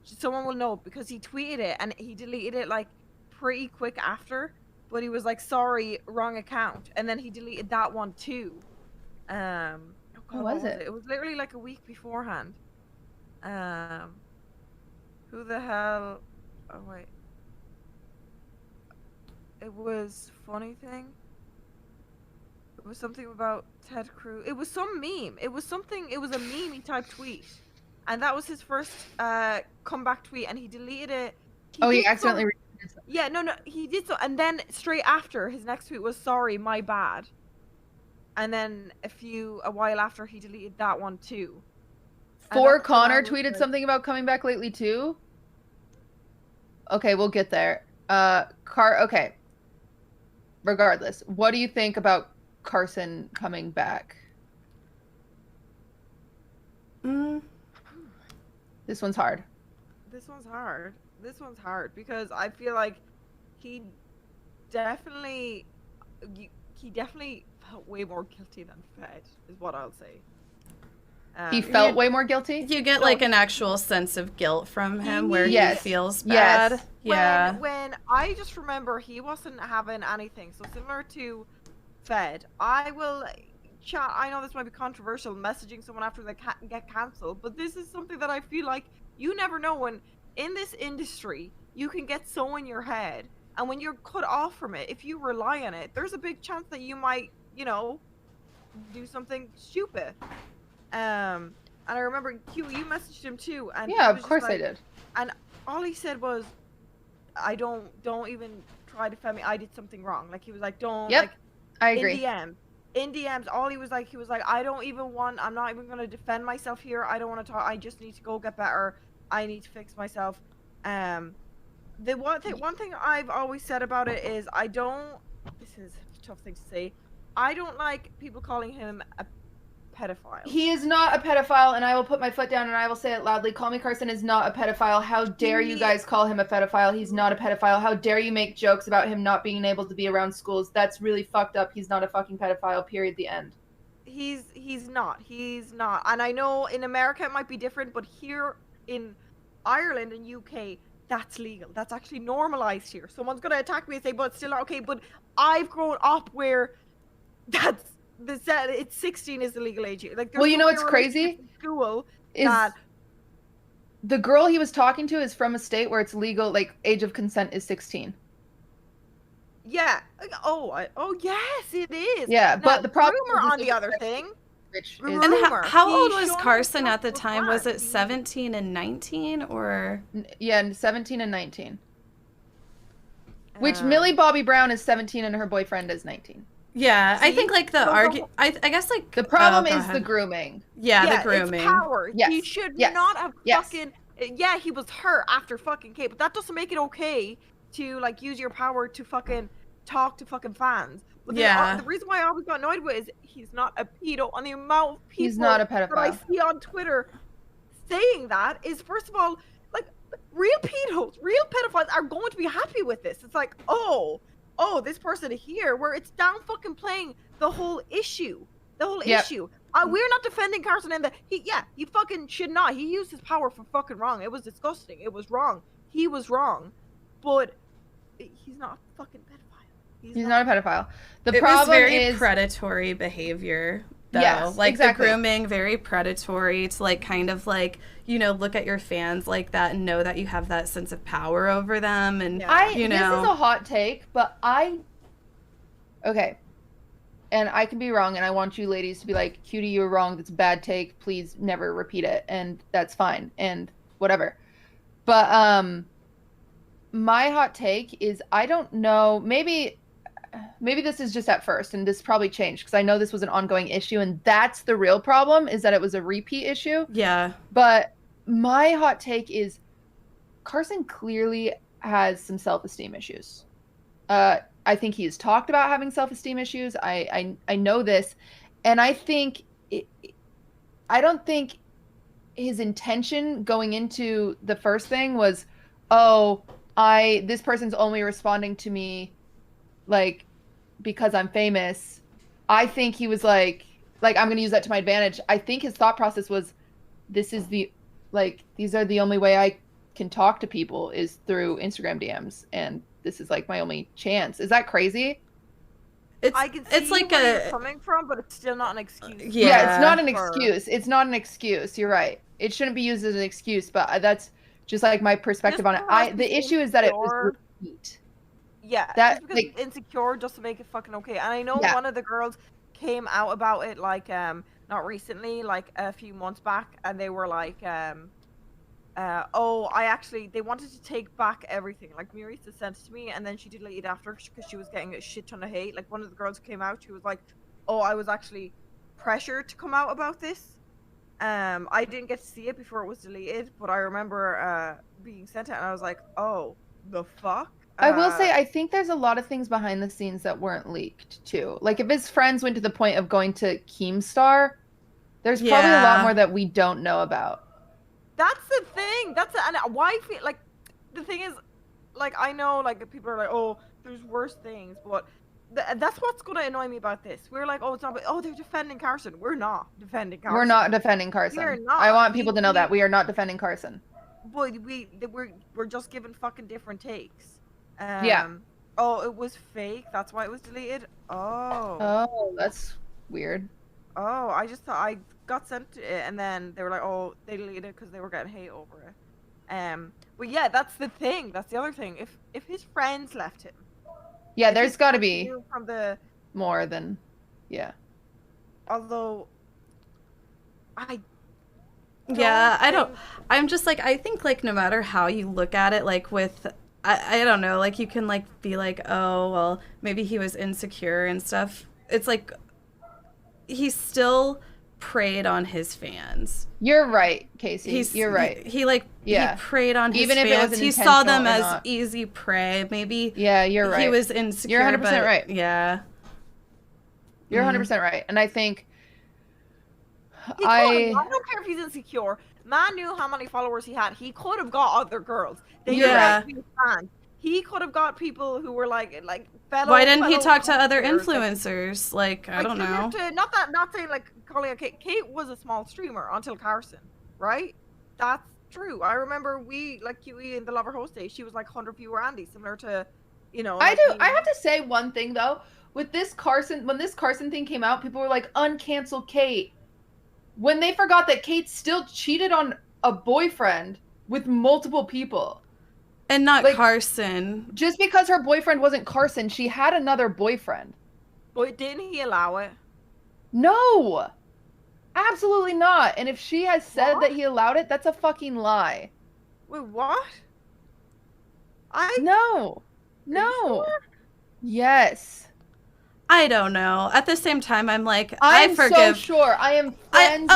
Someone will know, because he tweeted it and he deleted it like pretty quick after. But he was like, sorry, wrong account. And then he deleted that one too. God, what was it? It was literally like a week beforehand. Who the hell? Oh, wait. It was funny thing. It was something about Ted Cruz. It was some meme. It was something. It was a meme-y type tweet. And that was his first comeback tweet. And he deleted it. He accidentally... Yeah, no, he did so, and then straight after, his next tweet was, sorry, my bad. And then a while after, he deleted that one too. Connor tweeted something about coming back lately too? Okay, we'll get there. Okay. Regardless, what do you think about Carson coming back? This one's hard. This one's hard because I feel like he definitely felt way more guilty than Fed, is what I'll say. He felt way more guilty? You get like an actual sense of guilt from him where he feels bad. Yes. Yeah. When I just remember he wasn't having anything. So similar to Fed, I will chat. I know this might be controversial, messaging someone after they get cancelled, but this is something that I feel like you never know when in this industry you can get so in your head, and when you're cut off from it, if you rely on it, there's a big chance that you might, do something stupid. And I remember Q, you messaged him too, and yeah, of course I did. And all he said was, "I don't even try to defend me. I did something wrong." Like he was like, "Don't." Yep, like, I agree. In the end, in DMs, all he was like, I'm not even gonna defend myself here. I don't want to talk. I just need to go get better. I need to fix myself. The one thing I've always said about it is this is a tough thing to say. I don't like people calling him a pedophile. He is not a pedophile, and I will put my foot down and I will say it loudly. Call Me Carson is not a pedophile. How dare you guys call him a pedophile? He's not a pedophile. How dare you make jokes about him not being able to be around schools? That's really fucked up. He's not a fucking pedophile, period, the end. He's not. And I know in America it might be different, but here in Ireland and UK, that's legal. That's actually normalized here. Someone's gonna attack me and say, but it's still not okay. But I've grown up where it's 16 is the legal age. Like, well, you know what's crazy? School is the girl he was talking to is from a state where it's legal, like age of consent is 16. Yeah. Oh yes, it is. Yeah, now, but the problem on the other thing. And how old was Carson at the time? Was it 17 and 19 or? Yeah, 17 and 19. Which Millie Bobby Brown is 17 and her boyfriend is 19. Yeah, I think like I guess like the problem is the grooming. Yeah, the grooming. It's power. Yes. He should not have fucking. Yeah, he was hurt after fucking Kate, but that doesn't make it okay to like use your power to fucking talk to fucking fans. But the reason why I always got annoyed with is he's not a pedo. On the amount of people he's not a pedophile that I see on Twitter saying that is, first of all, like real pedos, real pedophiles are going to be happy with this. It's like, oh, this person here, where it's down fucking playing the whole issue. The whole issue. We're not defending Carson and he fucking should not. He used his power for fucking wrong. It was disgusting. It was wrong. He was wrong. But he's not a fucking pedophile. He's not a pedophile. The it problem was very is predatory behavior, though. Yes, like exactly. the grooming, very predatory to like kind of like, you know, look at your fans like that and know that you have that sense of power over them. And you know, this is a hot take, but okay. And I can be wrong, and I want you ladies to be like, Cutie, you're wrong. That's a bad take. Please never repeat it. And that's fine. And whatever. But my hot take is, I don't know, maybe this is just at first, and this probably changed, because I know this was an ongoing issue, and that's the real problem, is that it was a repeat issue. Yeah. But my hot take is Carson clearly has some self-esteem issues. I think he's talked about having self-esteem issues. I know this, and I don't think his intention going into the first thing was, this person's only responding to me like because I'm famous. I think he was like I'm going to use that to my advantage. I think his thought process was, these are the only way I can talk to people is through Instagram DMs, and this is like my only chance. Is that crazy? I can see like where you're coming from, but it's still not an excuse. Yeah, it's not an excuse. It's not an excuse. You're right. It shouldn't be used as an excuse, but that's just like my perspective on it. The issue is that it was repeat. Yeah, just because insecure just to make it fucking okay. And I know one of the girls came out about it like not recently, like a few months back, and they were like they wanted to take back everything. Like Marisa sent it to me, and then she deleted after because she was getting a shit ton of hate. Like one of the girls came out, she was like, I was actually pressured to come out about this. I didn't get to see it before it was deleted, but I remember being sent it, and I was like, oh, the fuck? I will say, I think there's a lot of things behind the scenes that weren't leaked, too. Like, if his friends went to the point of going to Keemstar, there's probably a lot more that we don't know about. That's the thing. And why I feel like the thing is, like, I know, like, people are like, there's worse things, but that's what's going to annoy me about this. We're like, it's not, they're defending Carson. We're not defending Carson. We're not defending Carson. We're not. I want people to know that we are not defending Carson. But we're just giving fucking different takes. Yeah. It was fake. That's why it was deleted. Oh, that's weird. I just thought I got sent it, and then they were like, they deleted it because they were getting hate over it. But yeah, that's the thing. That's the other thing. If his friends left him. Yeah, there's got to be from the more than, Although, I'm just like, I think like no matter how you look at it, like with, I don't know, like you can like be like, maybe he was insecure and stuff. It's like, he still preyed on his fans. You're right, Casey. You're right. He preyed on his Even fans. if it was He saw them as not. easy prey. Maybe. Yeah, you're right. He was insecure. You're 100% right. Yeah. You're 100% right. And I think I don't care if he's insecure. Man knew how many followers he had. He could have got other girls. They were actually fans. He could have got people who were like fellow. Why didn't he talk to cultures, other influencers? Like I don't know. Not saying like calling out Kate. Kate was a small streamer until Carson, right? That's true. I remember we like QE in the Lover Host Day. She was like 100 viewer Andy, similar to, I have to say one thing though. With this Carson, when this Carson thing came out, people were like, uncancel Kate. When they forgot that Kate still cheated on a boyfriend with multiple people. And not Carson. Just because her boyfriend wasn't Carson, she had another boyfriend. But didn't he allow it? No! Absolutely not. And if she has said that he allowed it, that's a fucking lie. Wait, what? No. Sure? Yes. I don't know. At the same time, I'm like, I forgive. I'm so sure. I am friends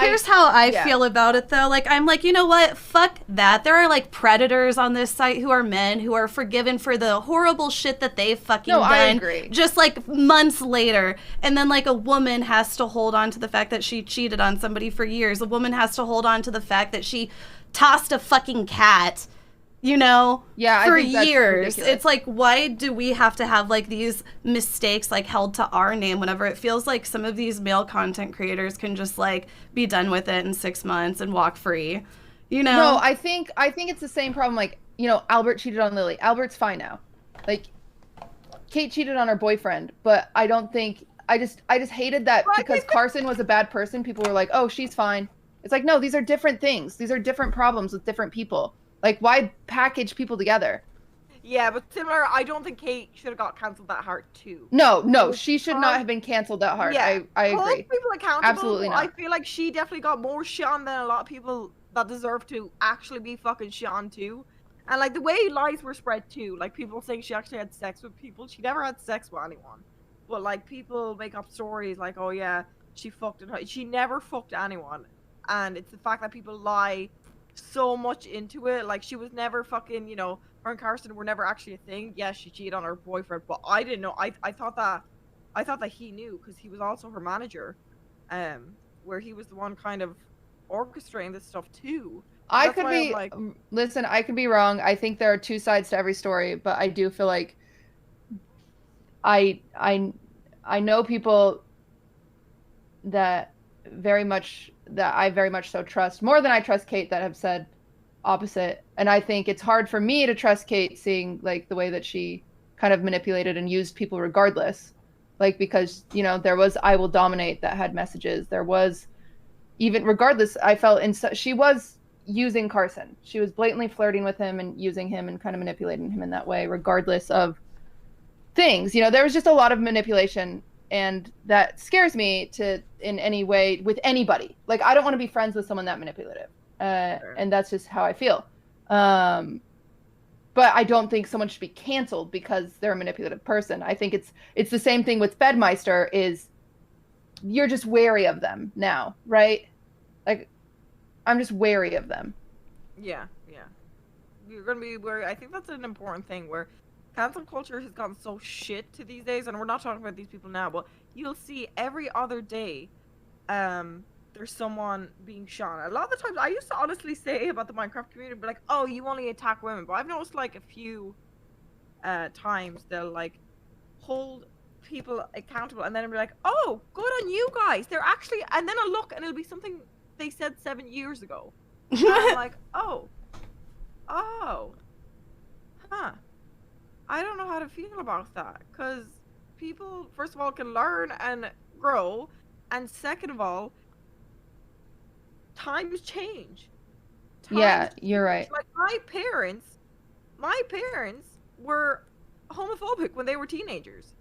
here's how I feel about it, though. Like, I'm like, you know what? Fuck that. There are, like, predators on this site who are men who are forgiven for the horrible shit that they've fucking done. I agree. Just, like, months later. And then, like, a woman has to hold on to the fact that she cheated on somebody for years. A woman has to hold on to the fact that she tossed a fucking cat. You know, for years. It's like, why do we have to have like these mistakes like held to our name whenever it feels like some of these male content creators can just like be done with it in 6 months and walk free, you know? No, I think it's the same problem. Like, you know, Albert cheated on Lily. Albert's fine now. Like, Kate cheated on her boyfriend, but I don't think, I just hated that because Carson was a bad person. People were like, oh, she's fine. It's like, no, these are different things. These are different problems with different people. Like, why package people together? Yeah, but similar, I don't think Kate should have got cancelled that hard, too. No, she should not have been cancelled that hard. Yeah, I agree. Hold people accountable. Absolutely not. I feel like she definitely got more shit on than a lot of people that deserve to actually be fucking shit on, too. And, like, the way lies were spread, too. Like, people saying she actually had sex with people. She never had sex with anyone. But, like, people make up stories like, oh, yeah, she fucked and she never fucked anyone. And it's the fact that people lie so much into it. Like, she was never fucking, you know, her and Carson were never actually a thing. Yes, she cheated on her boyfriend, but I didn't know. I thought that he knew because he was also her manager, where he was the one kind of orchestrating this stuff too. I could be like, listen, I could be wrong. I think there are two sides to every story, but I do feel like I know people that I very much so trust, more than I trust Kate, that have said opposite. And I think it's hard for me to trust Kate, seeing like the way that she kind of manipulated and used people regardless. Like, because, you know, there was I Will Dominate that had messages. There was, even regardless, I felt she was using Carson. She was blatantly flirting with him and using him and kind of manipulating him in that way, regardless of things. You know, there was just a lot of manipulation. And that scares me in any way with anybody. Like, I don't want to be friends with someone that manipulative. And that's just how I feel. But I don't think someone should be canceled because they're a manipulative person. I think it's the same thing with Fedmeister, is you're just wary of them now, right? Like, I'm just wary of them. Yeah. You're going to be wary. I think that's an important thing where cancel culture has gotten so shit to these days, and we're not talking about these people now, but you'll see every other day there's someone being shot. A lot of the times, I used to honestly say about the Minecraft community, be like, oh, you only attack women, but I've noticed like a few times they'll like hold people accountable, and then I'll be like, oh, good on you guys, they're actually, and then I'll look and it'll be something they said 7 years ago. And I'm like, oh, huh. I don't know how to feel about that, because people, first of all, can learn and grow, and second of all, times change. Yeah, you're right. Like, my parents were homophobic when they were teenagers.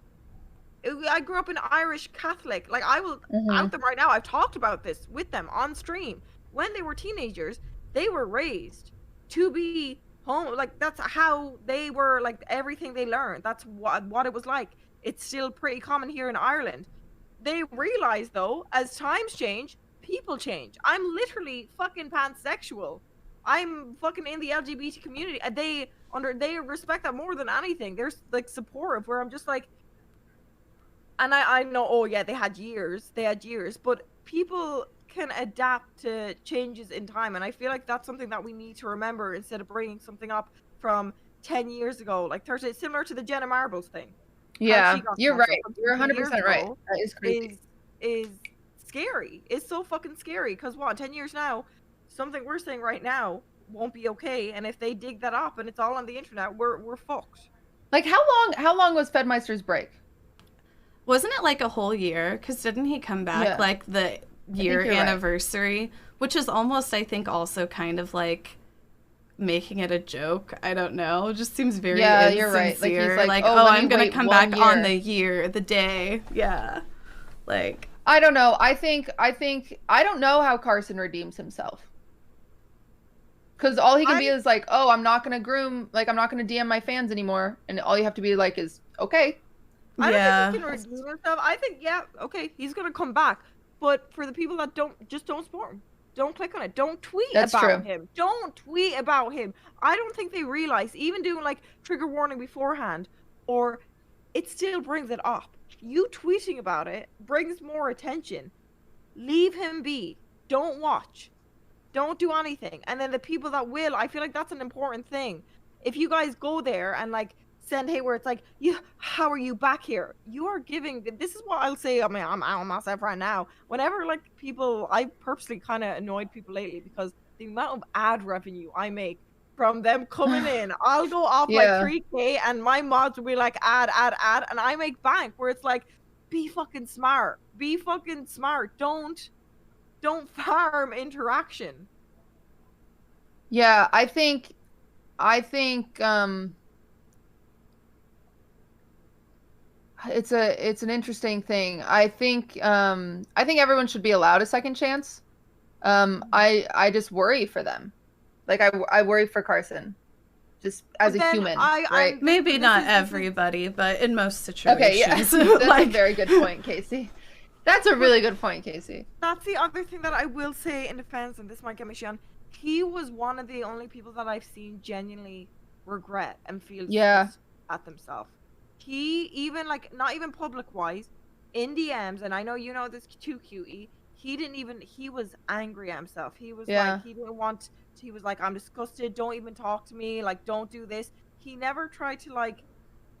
I grew up in Irish Catholic. Like, I will out them right now. I've talked about this with them on stream. When they were teenagers, they were raised to be like, that's how they were, like, everything they learned. That's what it was like. It's still pretty common here in Ireland. they realize though, as times change, people change. I'm literally fucking pansexual. I'm fucking in the LGBT community. They respect that more than anything. There's like supportive where I'm just like, and I know, oh yeah, they had years, but people can adapt to changes in time, and I feel like that's something that we need to remember instead of bringing something up from 10 years ago, like 30, similar to the Jenna Marbles thing. Yeah, you're right. You're 100% right. That is crazy. Is scary. It's so fucking scary because what, 10 years now, something we're saying right now won't be okay, and if they dig that up and it's all on the internet, we're fucked. Like how long was Fedmeister's break? Wasn't it like a whole year? Because didn't he come back like the year anniversary? Right. Which is almost, I think, also kind of like making it a joke. I don't know. It just seems very insincere. You're right. Like, he's like oh I'm going to come back on the day. Yeah. Like. I don't know. I don't know how Carson redeems himself. Because all he can be is like, oh, I'm not going to groom, like, I'm not going to DM my fans anymore. And all you have to be like is, okay. I don't think he can redeem himself. I think, yeah, okay, he's gonna come back. But for the people that don't support him. Don't click on it. Don't tweet about him. Don't tweet about him. I don't think they realize, even doing like trigger warning beforehand, or it still brings it up. You tweeting about it brings more attention. Leave him be. Don't watch. Don't do anything. And then the people that will, I feel like that's an important thing. If you guys go there and like send where it's like, how are you back here? You are giving, this is what I'll say, I mean, I'm on myself right now. Whenever like people, I purposely kind of annoyed people lately because the amount of ad revenue I make from them coming in, I'll go off like 3K and my mods will be like ad, and I make bank where it's like, be fucking smart. Be fucking smart. Don't farm interaction. Yeah, I think it's an interesting thing. I think everyone should be allowed a second chance. I just worry for them. Like I worry for Carson, just as a human, right? Maybe not everybody, but in most situations. Okay, yeah. That's a very good point, Casey. That's a really good point, Casey. That's the other thing that I will say in defense, and this might get me shun. He was one of the only people that I've seen genuinely regret and feel at themselves. He even like, not even public wise, in DMs, and I know you know this too, Cutie. He was angry at himself. He was like, he was like, I'm disgusted. Don't even talk to me. Like, don't do this. He never tried to like.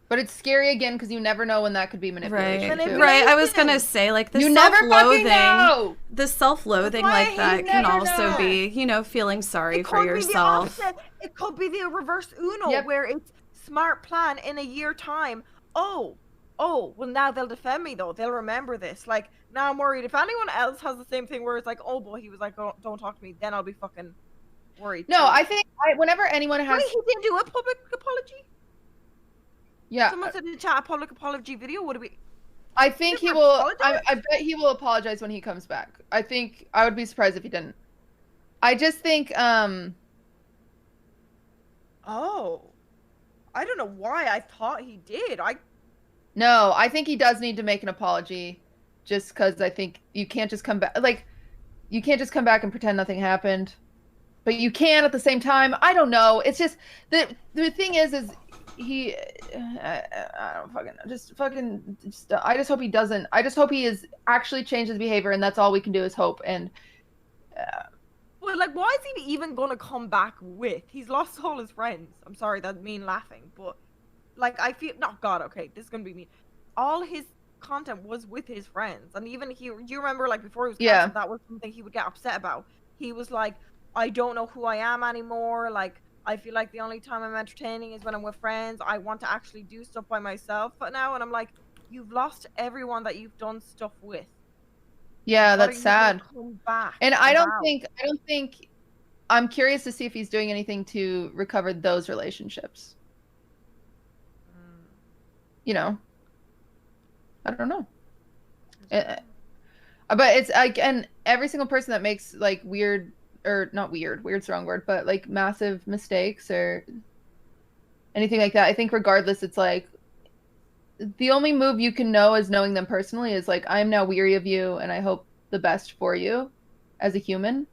But it's scary again because you never know when that could be manipulation. Right. I was gonna say like the self-loathing. The self-loathing like that can also be, feeling sorry for yourself. It could be the reverse Uno where it's smart plan in a year time. Oh, well now they'll defend me though. They'll remember this. Like now I'm worried if anyone else has the same thing where it's like, oh boy, he was like, oh, don't talk to me. Then I'll be fucking worried. No, I think whenever anyone has. Wait, he didn't do a public apology. Yeah. Someone said in the chat a public apology video. Would it be? I think he will. I bet he will apologize when he comes back. I think I would be surprised if he didn't. I just think. Oh. I don't know why I thought he did. No, I think he does need to make an apology, just because I think you can't just come back. Like, you can't just come back and pretend nothing happened, but you can at the same time. I don't know. It's just the thing is he. I don't fucking I just hope he doesn't. I just hope he is actually changed his behavior, and that's all we can do is hope. And. Well, like, why is he even gonna come back with? He's lost all his friends. I'm sorry, that mean laughing, but like I feel not God. Okay, this is gonna be mean. All his content was with his friends, and even do you remember like before he was canceled, that was something he would get upset about. He was like, I don't know who I am anymore. Like I feel like the only time I'm entertaining is when I'm with friends. I want to actually do stuff by myself, but now, and I'm like, you've lost everyone that you've done stuff with. Yeah, that's sad. And I don't think I'm curious to see if he's doing anything to recover those relationships. I don't know. But it's like, and every single person that makes like weird's the wrong word, but like massive mistakes or anything like that, I think regardless, it's like the only move you can know as knowing them personally is like, I am now weary of you and I hope the best for you as a human.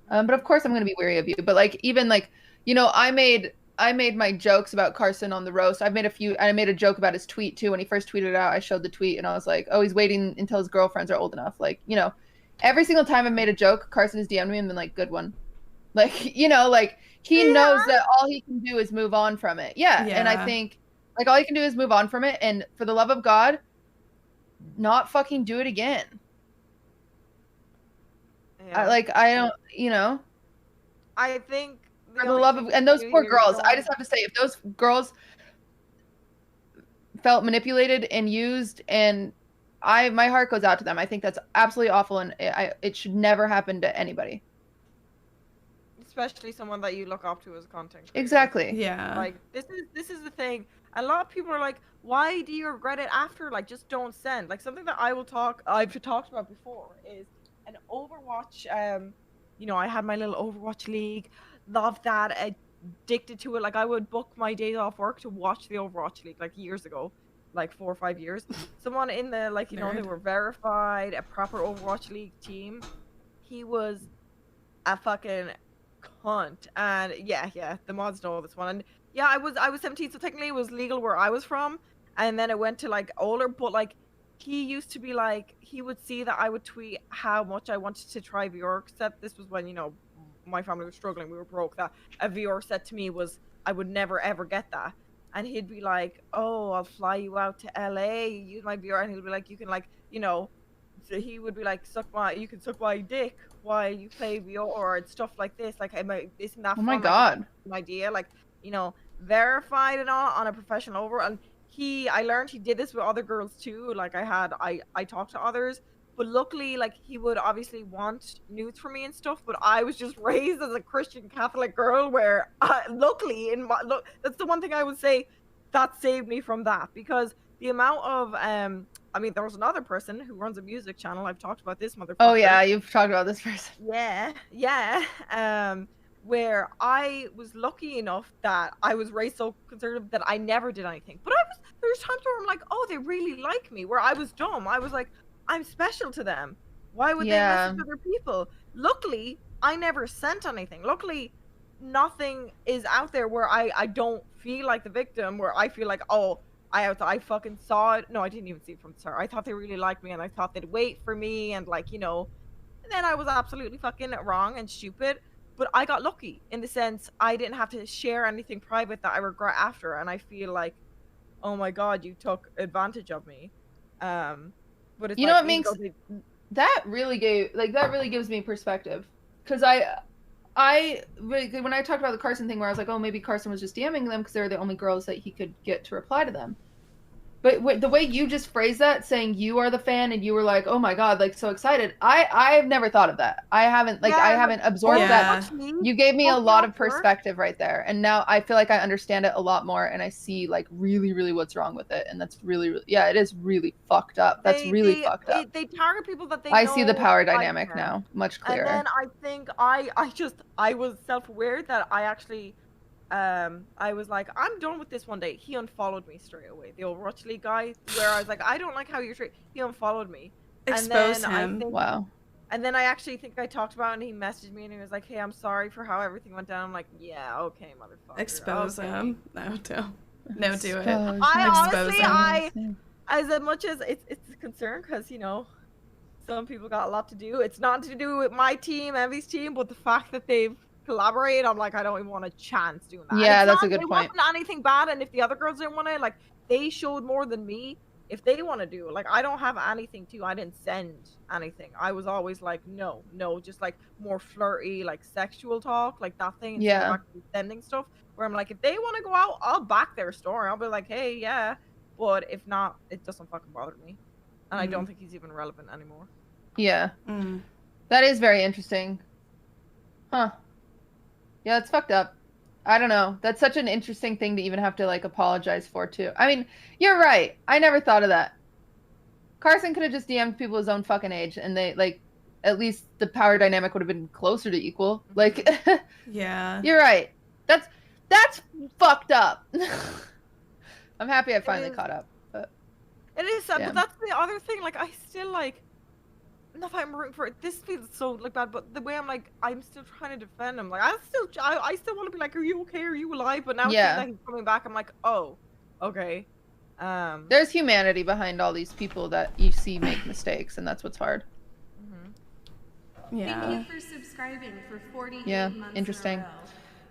But of course I'm going to be weary of you. But like, even like, you know, I made my jokes about Carson on the roast. I made a joke about his tweet too. When he first tweeted it out, I showed the tweet and I was like, oh, he's waiting until his girlfriends are old enough. Like, you know, every single time I made a joke, Carson has DM'd me and been like, good one. Like, you know, like he knows that all he can do is move on from it. Yeah. And I think like all he can do is move on from it. And for the love of God, not fucking do it again. Yeah. I don't, you know. I think for the love of, and those poor girls, I just have to say, if those girls felt manipulated and used, and my heart goes out to them. I think that's absolutely awful, and it should never happen to anybody. Especially someone that you look up to as a content creator. Exactly. Yeah. Like this is the thing. A lot of people are like, why do you regret it after? Like, just don't send. Like something that I've talked about before is an Overwatch. You know, I had my little Overwatch league. Loved that. Addicted to it. Like I would book my days off work to watch the Overwatch league like years ago, like 4 or 5 years. Someone in the like, you know, they were verified, a proper Overwatch league team. He was a fucking cunt, and yeah, the mods know this one. And yeah, I was 17, so technically it was legal where I was from, and then it went to like older. But like, he used to be like, he would see that I would tweet how much I wanted to try VR set. This was when, you know, my family was struggling, we were broke. That a VR set to me was, I would never ever get that. And he'd be like, oh, I'll fly you out to LA, use my VR. And he'll be like, you can, like, you know, so he would be like, you can suck my dick while you play VR and stuff like this. Like, isn't that fun? Oh my Like, God. an idea, like, you know, verified and all on a professional over. And I learned he did this with other girls too. Like I talked to others, but luckily, like, he would obviously want nudes from me and stuff. But I was just raised as a Christian Catholic girl, where luckily that's the one thing I would say that saved me from that, because the amount of I mean, there was another person who runs a music channel. I've talked about this motherfucker. Oh yeah, you've talked about this person. Yeah. Where I was lucky enough that I was raised so conservative that I never did anything. But there's times where I'm like, oh, they really like me. Where I was dumb. I was like, I'm special to them. Why would they message other people? Luckily, I never sent anything. Luckily, nothing is out there where I don't feel like the victim, where I feel like, oh, I fucking saw it. No, I didn't even see it from the start. I thought they really liked me, and I thought they'd wait for me, and like, you know, and then I was absolutely fucking wrong and stupid. But I got lucky in the sense I didn't have to share anything private that I regret after, and I feel like, oh my God, you took advantage of me. But it's, you know what makes that really gives me perspective, because when I talked about the Carson thing, where I was like, oh, maybe Carson was just DMing them because they were the only girls that he could get to reply to them. But the way you just phrased that, saying you are the fan and you were like, oh my God, like so excited. I've never thought of that. I haven't absorbed that. You gave me a lot of perspective right there. And now I feel like I understand it a lot more, and I see like really, really what's wrong with it. And that's really, yeah, it is really fucked up. That's really fucked up. They target people that they I know see the power like dynamic them. now, much clearer. And then I think I was self-aware that I actually I was like, I'm done with this one day. He unfollowed me straight away. The Overwatch League guy, where I was like, I don't like how you're treated. He unfollowed me. Expose him. Wow. And then I actually think I talked about it, and he messaged me, and he was like, hey, I'm sorry for how everything went down. I'm like, yeah, okay, motherfucker. Expose him. No, do it. I as much as it's a concern, because, you know, some people got a lot to do. It's not to do with my team, Envy's team, but the fact that they've collaborate, I'm like, I don't even want a chance doing that. Yeah, that's a good point. It wasn't anything bad, and if the other girls didn't want it, like, they showed more than me. If they want to do it, like, I don't have anything to. I didn't send anything. I was always like, no, just like more flirty, like sexual talk, like that thing. Yeah. Of actually sending stuff where I'm like, if they want to go out, I'll back their story. I'll be like, hey, yeah. But if not, it doesn't fucking bother me. And I don't think he's even relevant anymore. Yeah. That is very interesting. Huh. Yeah, it's fucked up. I don't know. That's such an interesting thing to even have to, like, apologize for, too. I mean, you're right. I never thought of that. Carson could have just DM'd people his own fucking age, and they, like, at least the power dynamic would have been closer to equal. Like, yeah. You're right. That's fucked up. I'm happy I finally caught up. But It is sad, Yeah. but that's the other thing. Like, I still like. Not that I'm rooting for it. This feels so like bad, but the way I'm still trying to defend him. Like, I still want to be like, are you okay? Are you alive? But now seeing that he's coming back, I'm like, oh, okay. There's humanity behind all these people that you see make mistakes, and that's what's hard. Yeah. Thank you for subscribing for 48 Yeah, months interesting.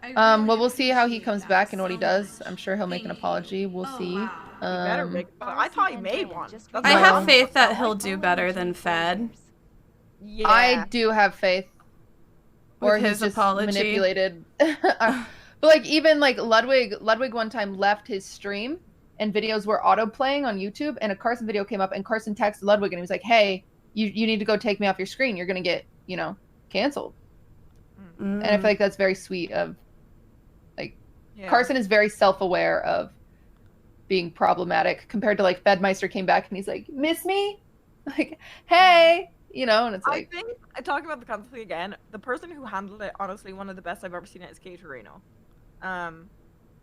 in a row. Well, we'll see how he comes back and what he does. I'm sure he'll make an apology. We'll see. He better make. I thought he made one. I have faith that he'll do better than Fed. Yeah. I do have faith. Or With he's his just apology. manipulated. But like even like Ludwig one time left his stream and videos were auto playing on YouTube, and a Carson video came up, and Carson texted Ludwig and he was like, "Hey, you need to go take me off your screen. You're gonna get canceled." And I feel like that's very sweet of like Carson is very self-aware of being problematic compared to like Fedmeister came back and he's like, "Miss me?" Like, "Hey." And it's like... I think, talking about the cancel thing again, the person who handled it, honestly, one of the best I've ever seen it is Kaceytron.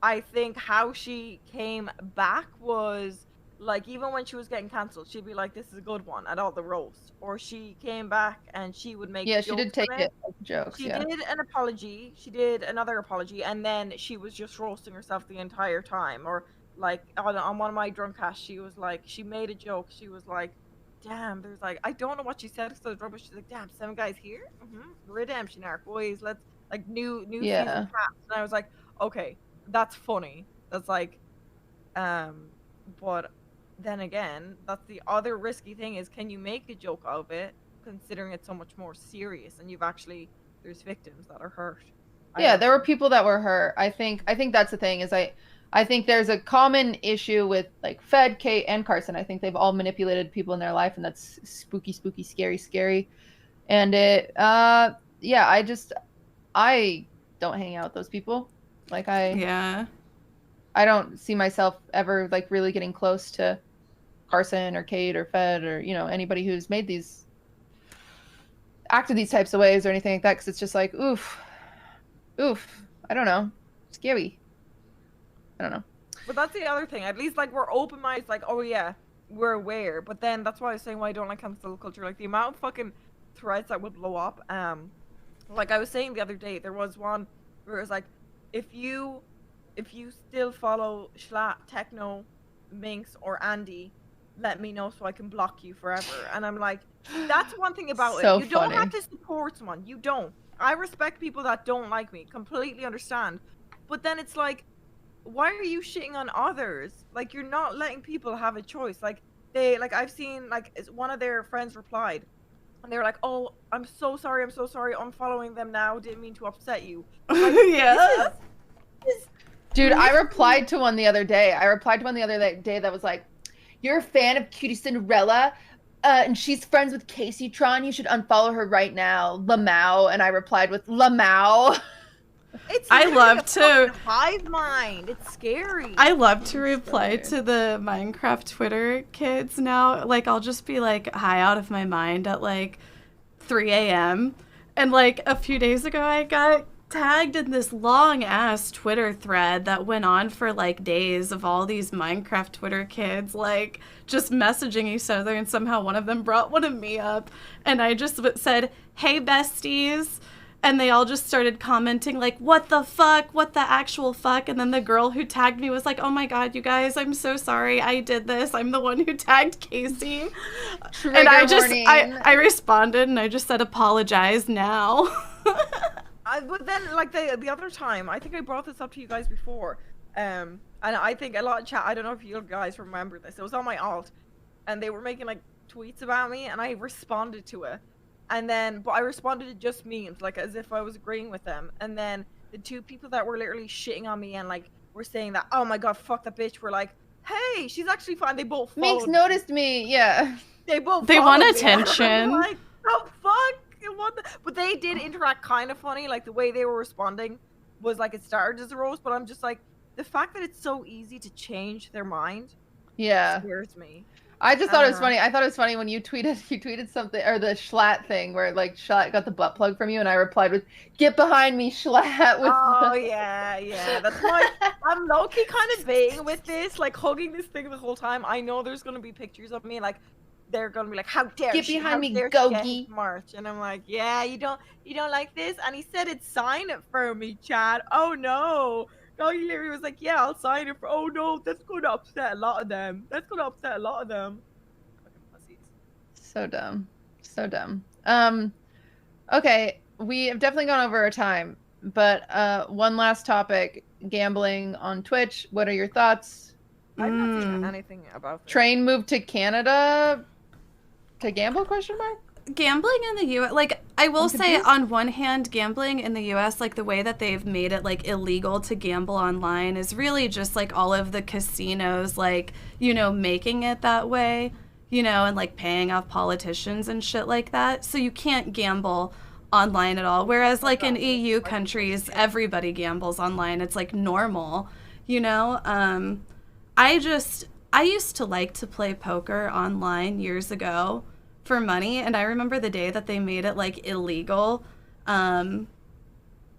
I think how she came back was, like, even when she was getting cancelled, she'd be like, this is a good one at all the roasts. Or she came back and she would make Yeah, she did take it. it as jokes, She did an apology. She did another apology. And then she was just roasting herself the entire time. Or, like, on one of my drunk casts, she was like, she made a joke. She was like, damn, there's like, I don't know what she said because I was rubbish. She's like, damn, 7 guys here? Redemption arc, boys. Let's, like, new season cast. And I was like, okay, that's funny. That's like, but then again, that's the other risky thing is, can you make a joke of it considering it's so much more serious and there's victims that are hurt? Yeah, there were people that were hurt. I think that's the thing is I think there's a common issue with like Fed, Kate, and Carson. I think they've all manipulated people in their life, and that's spooky, scary. And I don't hang out with those people. Like I don't see myself ever like really getting close to Carson or Kate or Fed or anybody who's acted these types of ways or anything like that, because it's just like oof, I don't know, scary. I don't know. But that's the other thing. At least like we're open-minded, like, oh yeah, we're aware. But then that's why I was saying why I don't like cancel culture. Like the amount of fucking threads that would blow up. Like I was saying the other day, there was one where it was like, if you still follow Schlat, Techno, Minx, or Andy, let me know so I can block you forever. And I'm like, that's one thing about So it. You don't funny. have to support someone. You don't. I respect people that don't like me. Completely understand. But then it's like, why are you shitting on others? Like, you're not letting people have a choice. Like, I've seen, like, one of their friends replied, and they were like, oh, I'm so sorry, I'm following them now, didn't mean to upset you. Like, Yeah. Dude, I replied to one the other day. That was like, you're a fan of Cutie Cinderella, and she's friends with Kaceytron. You should unfollow her right now, Lamau. And I replied with Lamau. I love to hive mind. It's scary. I love to reply to the Minecraft Twitter kids now. Like, I'll just be like high out of my mind at like 3 a.m. And like a few days ago, I got tagged in this long ass Twitter thread that went on for like days of all these Minecraft Twitter kids like just messaging each other, and somehow one of them brought one of me up, and I just said, hey besties. And they all just started commenting like, what the fuck? What the actual fuck? And then the girl who tagged me was like, oh my god, you guys, I'm so sorry. I did this. I'm the one who tagged Casey. Trigger and I just, warning. I responded and I just said, apologize now. But then, like, the other time, I think I brought this up to you guys before. And I think a lot of chat, I don't know if you guys remember this. It was on my alt. And they were making, like, tweets about me. And I responded to it. And then, but I responded to just memes, like as if I was agreeing with them. And then the two people that were literally shitting on me and like were saying that, oh my god, fuck that bitch, were like, hey, she's actually fine. They both Minx followed noticed me, yeah. They both They followed want me. attention. I'm like, oh fuck, what the? But they did interact kind of funny. Like the way they were responding was like it started as a roast, but I'm just like, the fact that it's so easy to change their mind, yeah, scares me. I just thought it was funny. I thought it was funny when you tweeted something, or the Schlatt thing where like Schlatt got the butt plug from you, and I replied with "Get behind me, Schlatt." With yeah. That's why I'm low-key kind of vague with this, like hugging this thing the whole time. I know there's gonna be pictures of me, like they're gonna be like, "How dare Get she? behind How me, dare she Gogi." get March?" And I'm like, "Yeah, you don't like this?" And he said it's sign it for me, Chad. Oh no. Gogi literally was like, "Yeah, I'll sign it for." Oh no, that's gonna upset a lot of them. So dumb. So dumb. Okay, we have definitely gone over our time, but one last topic, gambling on Twitch. What are your thoughts? I've not seen anything about this. Train moved to Canada to gamble, question mark? Gambling in the U.S., like, I will say, on one hand, gambling in the U.S., like, the way that they've made it, like, illegal to gamble online is really just, like, all of the casinos, like, you know, making it that way, you know, and, like, paying off politicians and shit like that. So you can't gamble online at all. Whereas, like, in EU countries, everybody gambles online. It's, like, normal, you know? I used to like to play poker online years ago for money, and I remember the day that they made it like illegal. I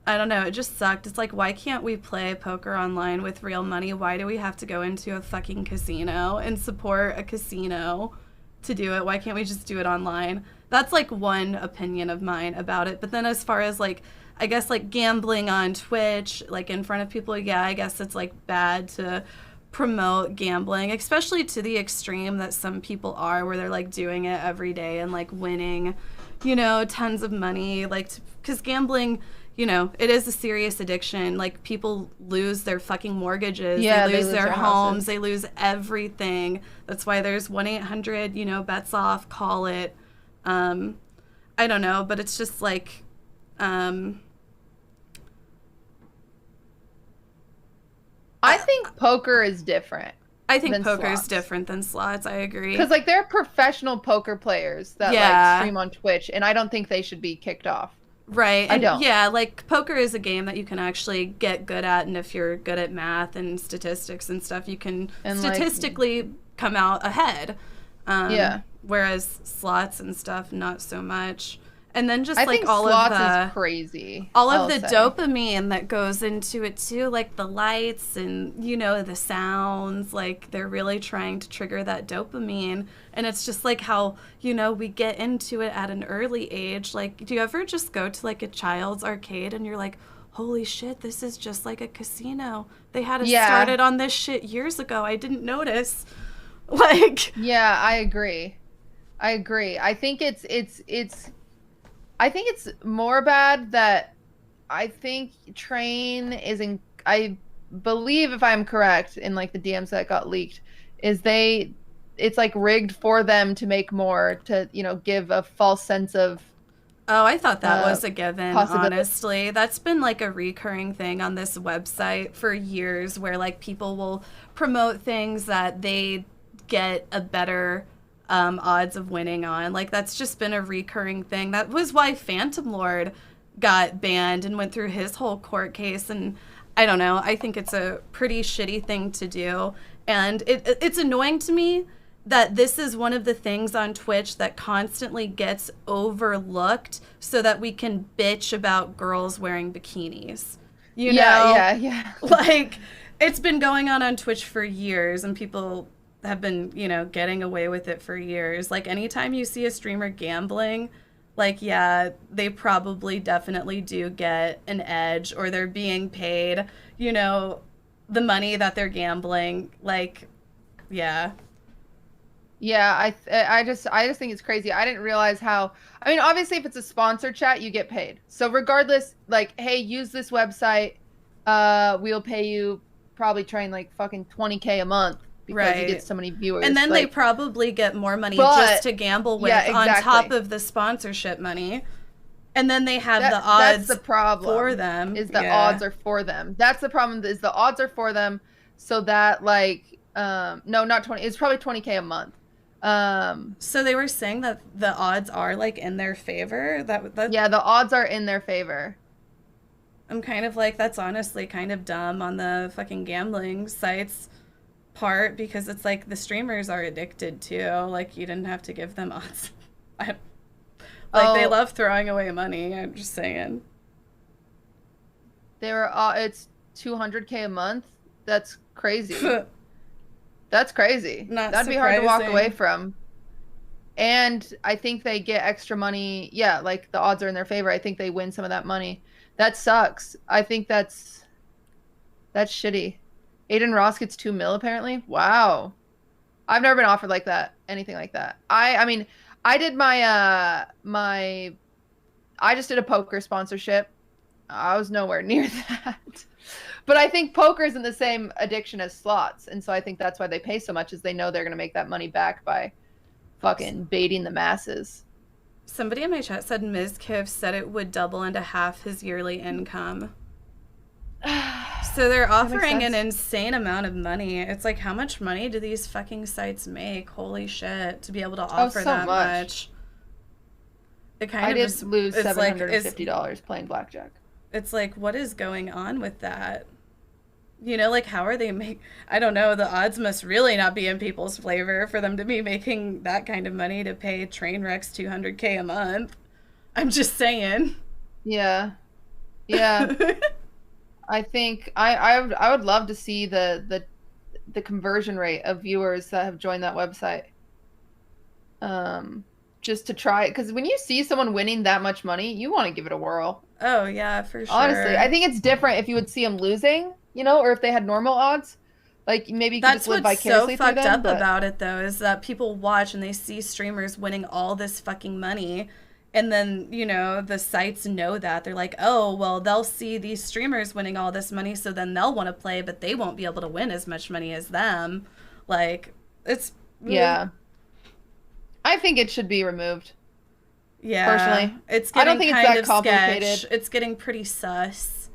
don't know, it just sucked. It's like, why can't we play poker online with real money? Why do we have to go into a fucking casino and support a casino to do it? Why can't we just do it online? That's like one opinion of mine about it. But then as far as like, I guess like gambling on Twitch, like in front of people, yeah, I guess it's like bad to promote gambling, especially to the extreme that some people are, where they're like doing it every day and like winning, you know, tons of money, like, because gambling, you know, it is a serious addiction. Like, people lose their fucking mortgages, Yeah, they lose their homes, houses. they lose everything. That's why there's 1-800, you know, bets off, call it. I don't know, but it's just like, I think poker is different. I think than poker slots. is different than slots. I agree. Because like there are professional poker players that Yeah. like stream on Twitch, and I don't think they should be kicked off. Right. I And don't. yeah, like poker is a game that you can actually get good at, and if you're good at math and statistics and stuff, you can And, like- statistically come out ahead. Yeah. Whereas slots and stuff, not so much. And then just I like think all slots of the is crazy. all I'll of the say. dopamine that goes into it too, like the lights and, you know, the sounds, like they're really trying to trigger that dopamine. And it's just like how, you know, we get into it at an early age. Like, do you ever just go to like a child's arcade and you're like, holy shit, this is just like a casino. They had us Yeah. started on this shit years ago. I didn't notice. Like, Yeah, I agree. I think it's more bad that I think Train is in. I believe, if I'm correct, in like the DMs that got leaked, is it's like rigged for them to make more, to, you know, give a false sense of. oh, I thought that was a given, possibility. honestly. That's been like a recurring thing on this website for years, where like people will promote things that they get a better odds of winning on. Like, that's just been a recurring thing. That was why Phantom Lord got banned and went through his whole court case. And I don't know, I think it's a pretty shitty thing to do. And it's annoying to me that this is one of the things on Twitch that constantly gets overlooked so that we can bitch about girls wearing bikinis. You know? Yeah. Like, it's been going on Twitch for years, and people have been, you know, getting away with it for years. Like, anytime you see a streamer gambling, like, yeah, they probably definitely do get an edge, or they're being paid, you know, the money that they're gambling. Like, yeah. Yeah, I just think it's crazy. I didn't realize how. I mean, obviously, if it's a sponsor chat, you get paid. So regardless, like, hey, use this website. We'll pay you probably Train like fucking $20K a month because you get so many viewers. And then like, they probably get more money But- just to gamble with, yeah, on exactly. top of the sponsorship money. And then they have the that's odds the problem for them. Is the Yeah. odds are for them. That's the problem, is the odds are for them, so that like no, not 20, it's probably $20K a month. So they were saying that the odds are like in their favor. That Yeah, the odds are in their favor. I'm kind of like, that's honestly kind of dumb on the fucking gambling sites. part because it's like the streamers are addicted too. Like you didn't have to give them odds. They love throwing away money. I'm just saying. It's $200K a month. That's crazy. That's crazy. That'd be hard to walk away from. And I think they get extra money. Yeah, like the odds are in their favor. I think they win some of that money. That sucks. I think that's shitty. Aiden Ross gets $2 million apparently. Wow. I've never been offered like that. Anything like that. I mean, I did I just did a poker sponsorship. I was nowhere near that. But I think poker isn't the same addiction as slots. And so I think that's why they pay so much, is they know they're going to make that money back by fucking baiting the masses. Somebody in my chat said Ms. Kiff said it would double into half his yearly income. So they're offering an insane amount of money. It's like, how much money do these fucking sites make? Holy shit, to be able to offer that much. I did lose $750 playing blackjack. It's like, what is going on with that? You know, like, how are they I don't know, the odds must really not be in people's favor for them to be making that kind of money to pay train wrecks $200K a month. I'm just saying. Yeah. Yeah. I think I would love to see the conversion rate of viewers that have joined that website. Just to try it, because when you see someone winning that much money, you want to give it a whirl. Oh yeah, for sure. Honestly, I think it's different if you would see them losing, you know, or if they had normal odds. Like maybe you could just live vicariously through them. That's what's so fucked up about it, though, is that people watch and they see streamers winning all this fucking money, and then, you know, the sites know that. They're like, oh, well, they'll see these streamers winning all this money, so then they'll want to play, but they won't be able to win as much money as them. Like, it's really... Yeah. I think it should be removed. Yeah. Personally. It's getting kind of complicated. It's getting pretty sus.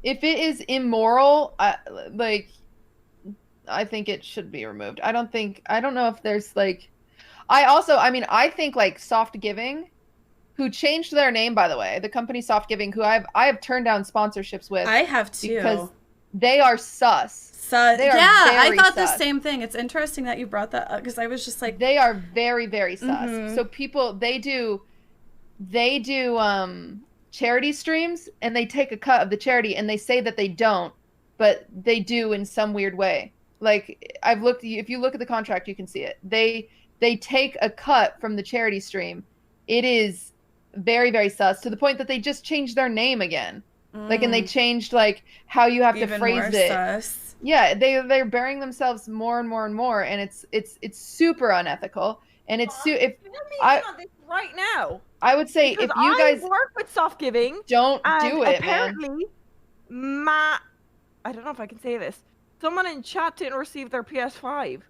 If it is immoral, I think it should be removed. I don't know if there's like... I think like Soft Giving, who changed their name, by the way, the company Soft Giving, who I have turned down sponsorships with. I have too. Because they are sus. I thought the same thing. It's interesting that you brought that up, because I was just like, they are very, very sus. So people, they do charity streams, and they take a cut of the charity, and they say that they don't, but they do in some weird way. Like, if you look at the contract, you can see it. They take a cut from the charity stream. It is very, very sus, to the point that they just changed their name again. Like, and they changed like how you have to phrase it. Sus. Yeah, they're burying themselves more and more and more, and it's super unethical. And it's if I on this right now, I would say because if you guys work with Soft Giving, don't do it, apparently, I don't know if I can say this. Someone in chat didn't receive their PS5.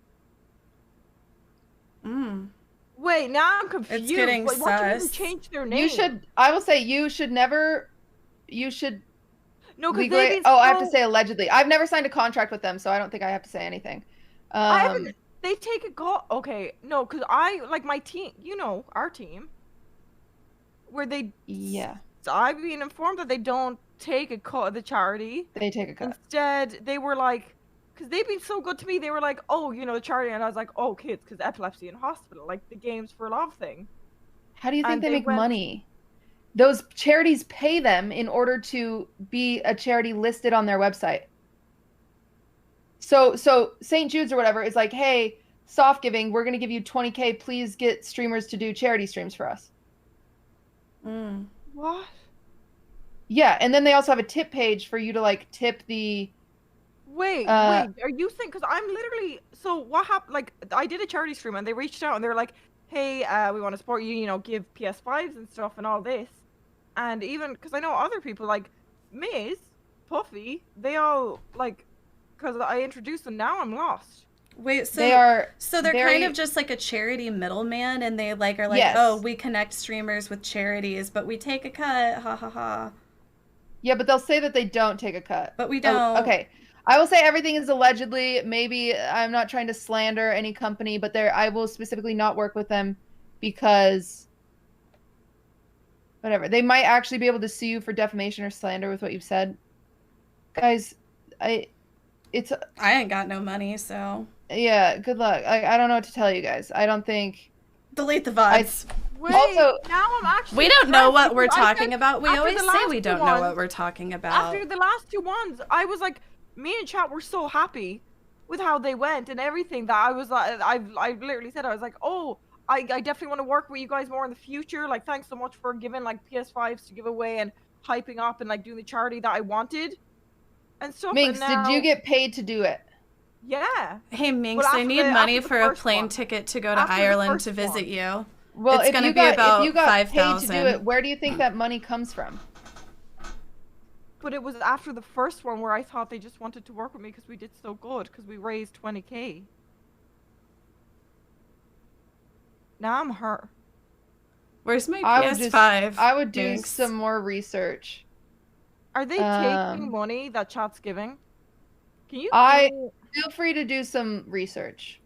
Wait, now I'm confused. It's getting sus. What do you even change their name? I will say you should never. You should. No, because I have to say allegedly. I've never signed a contract with them, so I don't think I have to say anything. They take a call. Okay, no, because my team, you know, our team, where they. Yeah. So I've been informed that they don't take a cut of the charity. They take a cut. Instead, they were like, because they've been so good to me, they were like, oh, you know, the charity, and I was like, oh, kids, because epilepsy in hospital, like the Games for Love thing. How do you think they make money? Those charities pay them in order to be a charity listed on their website. So St. Jude's or whatever is like, hey, Soft Giving, we're going to give you $20K. Please get streamers to do charity streams for us. What? Yeah, and then they also have a tip page for you to like tip the... Wait, are you saying... Because I'm literally... So what happened? Like, I did a charity stream and they reached out and they were like, hey, we want to support you, you know, give PS5s and stuff and all this. And even, because I know other people, like Miz, Puffy, they all, like, because I introduced them, now I'm lost. Wait, so they're kind of just like a charity middleman, and they like are like, yes. Oh, we connect streamers with charities, but we take a cut, ha ha ha. Yeah, but they'll say that they don't take a cut. But we don't. Oh, okay. I will say everything is allegedly. Maybe I'm not trying to slander any company, but I will specifically not work with them because whatever. They might actually be able to sue you for defamation or slander with what you've said. Guys, I ain't got no money, so Yeah, good luck. I don't know what to tell you guys. I don't think. Delete the VODs. Wait, Also, now I'm actually. We don't know impressed what we're because I talking said about. We after always the say last we two don't know ones- what we're talking about. After the last 2 ones, I was like, me and chat were so happy with how they went and everything that I was like, I literally said, I was like, oh, I definitely want to work with you guys more in the future. Like, thanks so much for giving like PS5s to give away and hyping up and like doing the charity that I wanted and stuff. Minx, and now, did you get paid to do it? Yeah. Hey Minx, Well, I need money after the for a first plane one. ticket to go to After the Ireland to first visit one. you. Well, it's if gonna you be got about if you got paid to 5,000. do it, where do you think that money comes from? But it was after the first one where I thought they just wanted to work with me because we did so good because we raised 20K. Now I'm her. Where's my I PS5? would do Minx? some more research. Are they taking money that chat's giving? Can you? Feel free to do some research.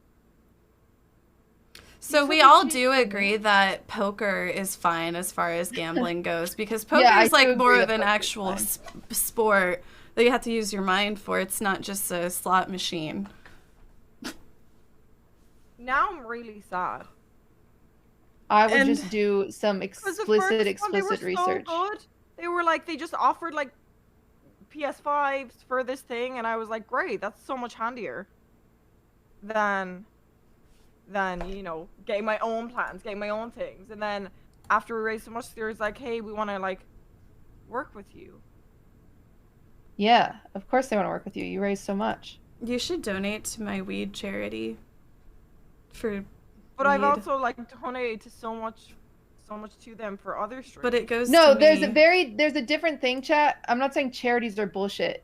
So we all do agree that poker is fine as far as gambling goes because poker Yeah, I is do like more agree of that an poker's actual fine. sport that you have to use your mind for. It's not just a slot machine. Now I'm really sad. I would And- just do some 'Cause the explicit first one, they were research. So good. They were like, they just offered like PS5s for this thing, and I was like, great, that's so much handier than you know, getting my own plans, getting my own things. And then after we raised so much, they was like, hey, we want to like work with you. Yeah, of course they want to work with you. You raise so much. You should donate to my weed charity. But I've weed. also like donated to so much to them for other streams. But it goes No, to there's me. there's a different thing, chat. I'm not saying charities are bullshit.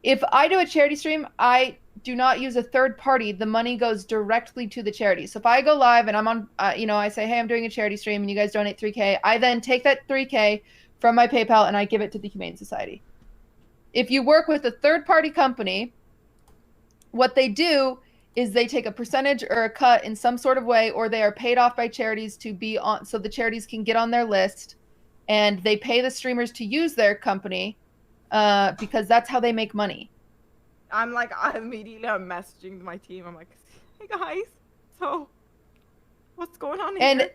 If I do a charity stream, I do not use a third party. The money goes directly to the charity. So if I go live and I'm on, I say, hey, I'm doing a charity stream and you guys donate 3K, I then take that 3K from my PayPal and I give it to the Humane Society. If you work with a third party company, what they do is they take a percentage or a cut in some sort of way, or they are paid off by charities to be on, so the charities can get on their list, and they pay the streamers to use their company because that's how they make money. I'm messaging my team. I'm like, hey guys, so what's going on here? And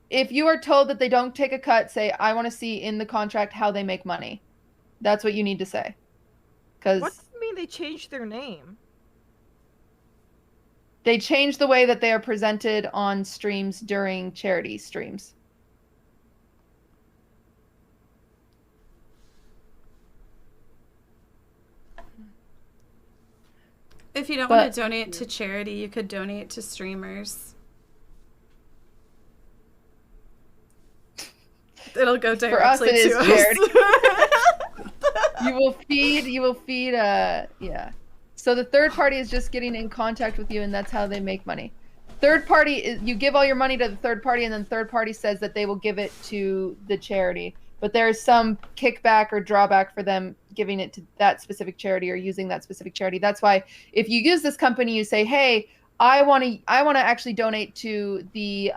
if you are told that they don't take a cut, say, I want to see in the contract how they make money. That's what you need to say. What does it mean they changed their name? They change the way that they are presented on streams during charity streams. If you don't want to donate to charity, you could donate to streamers. It'll go directly For us, it is to us. charity. You will feed, yeah. So the third party is just getting in contact with you, and that's how they make money. Third party is, you give all your money to the third party, and then third party says that they will give it to the charity. But there is some kickback or drawback for them giving it to that specific charity or using that specific charity. That's why if you use this company, you say, hey, I want to actually donate to the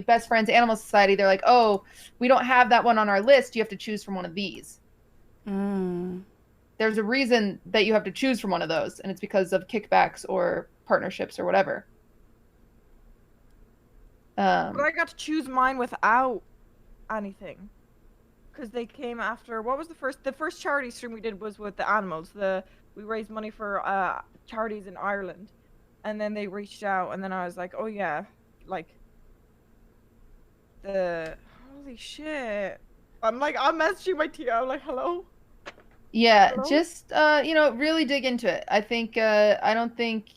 Best Friends Animal Society. They're like, oh, we don't have that one on our list. You have to choose from one of these. There's a reason that you have to choose from one of those, and it's because of kickbacks or partnerships or whatever. But I got to choose mine without anything, because they came after. What was the first charity stream we did was with the animals. We raised money for charities in Ireland, and then they reached out, and then I was like, oh yeah, like holy shit. I'm messaging my team. I'm like, hello. Yeah, Hello? just really dig into it. I think I don't think,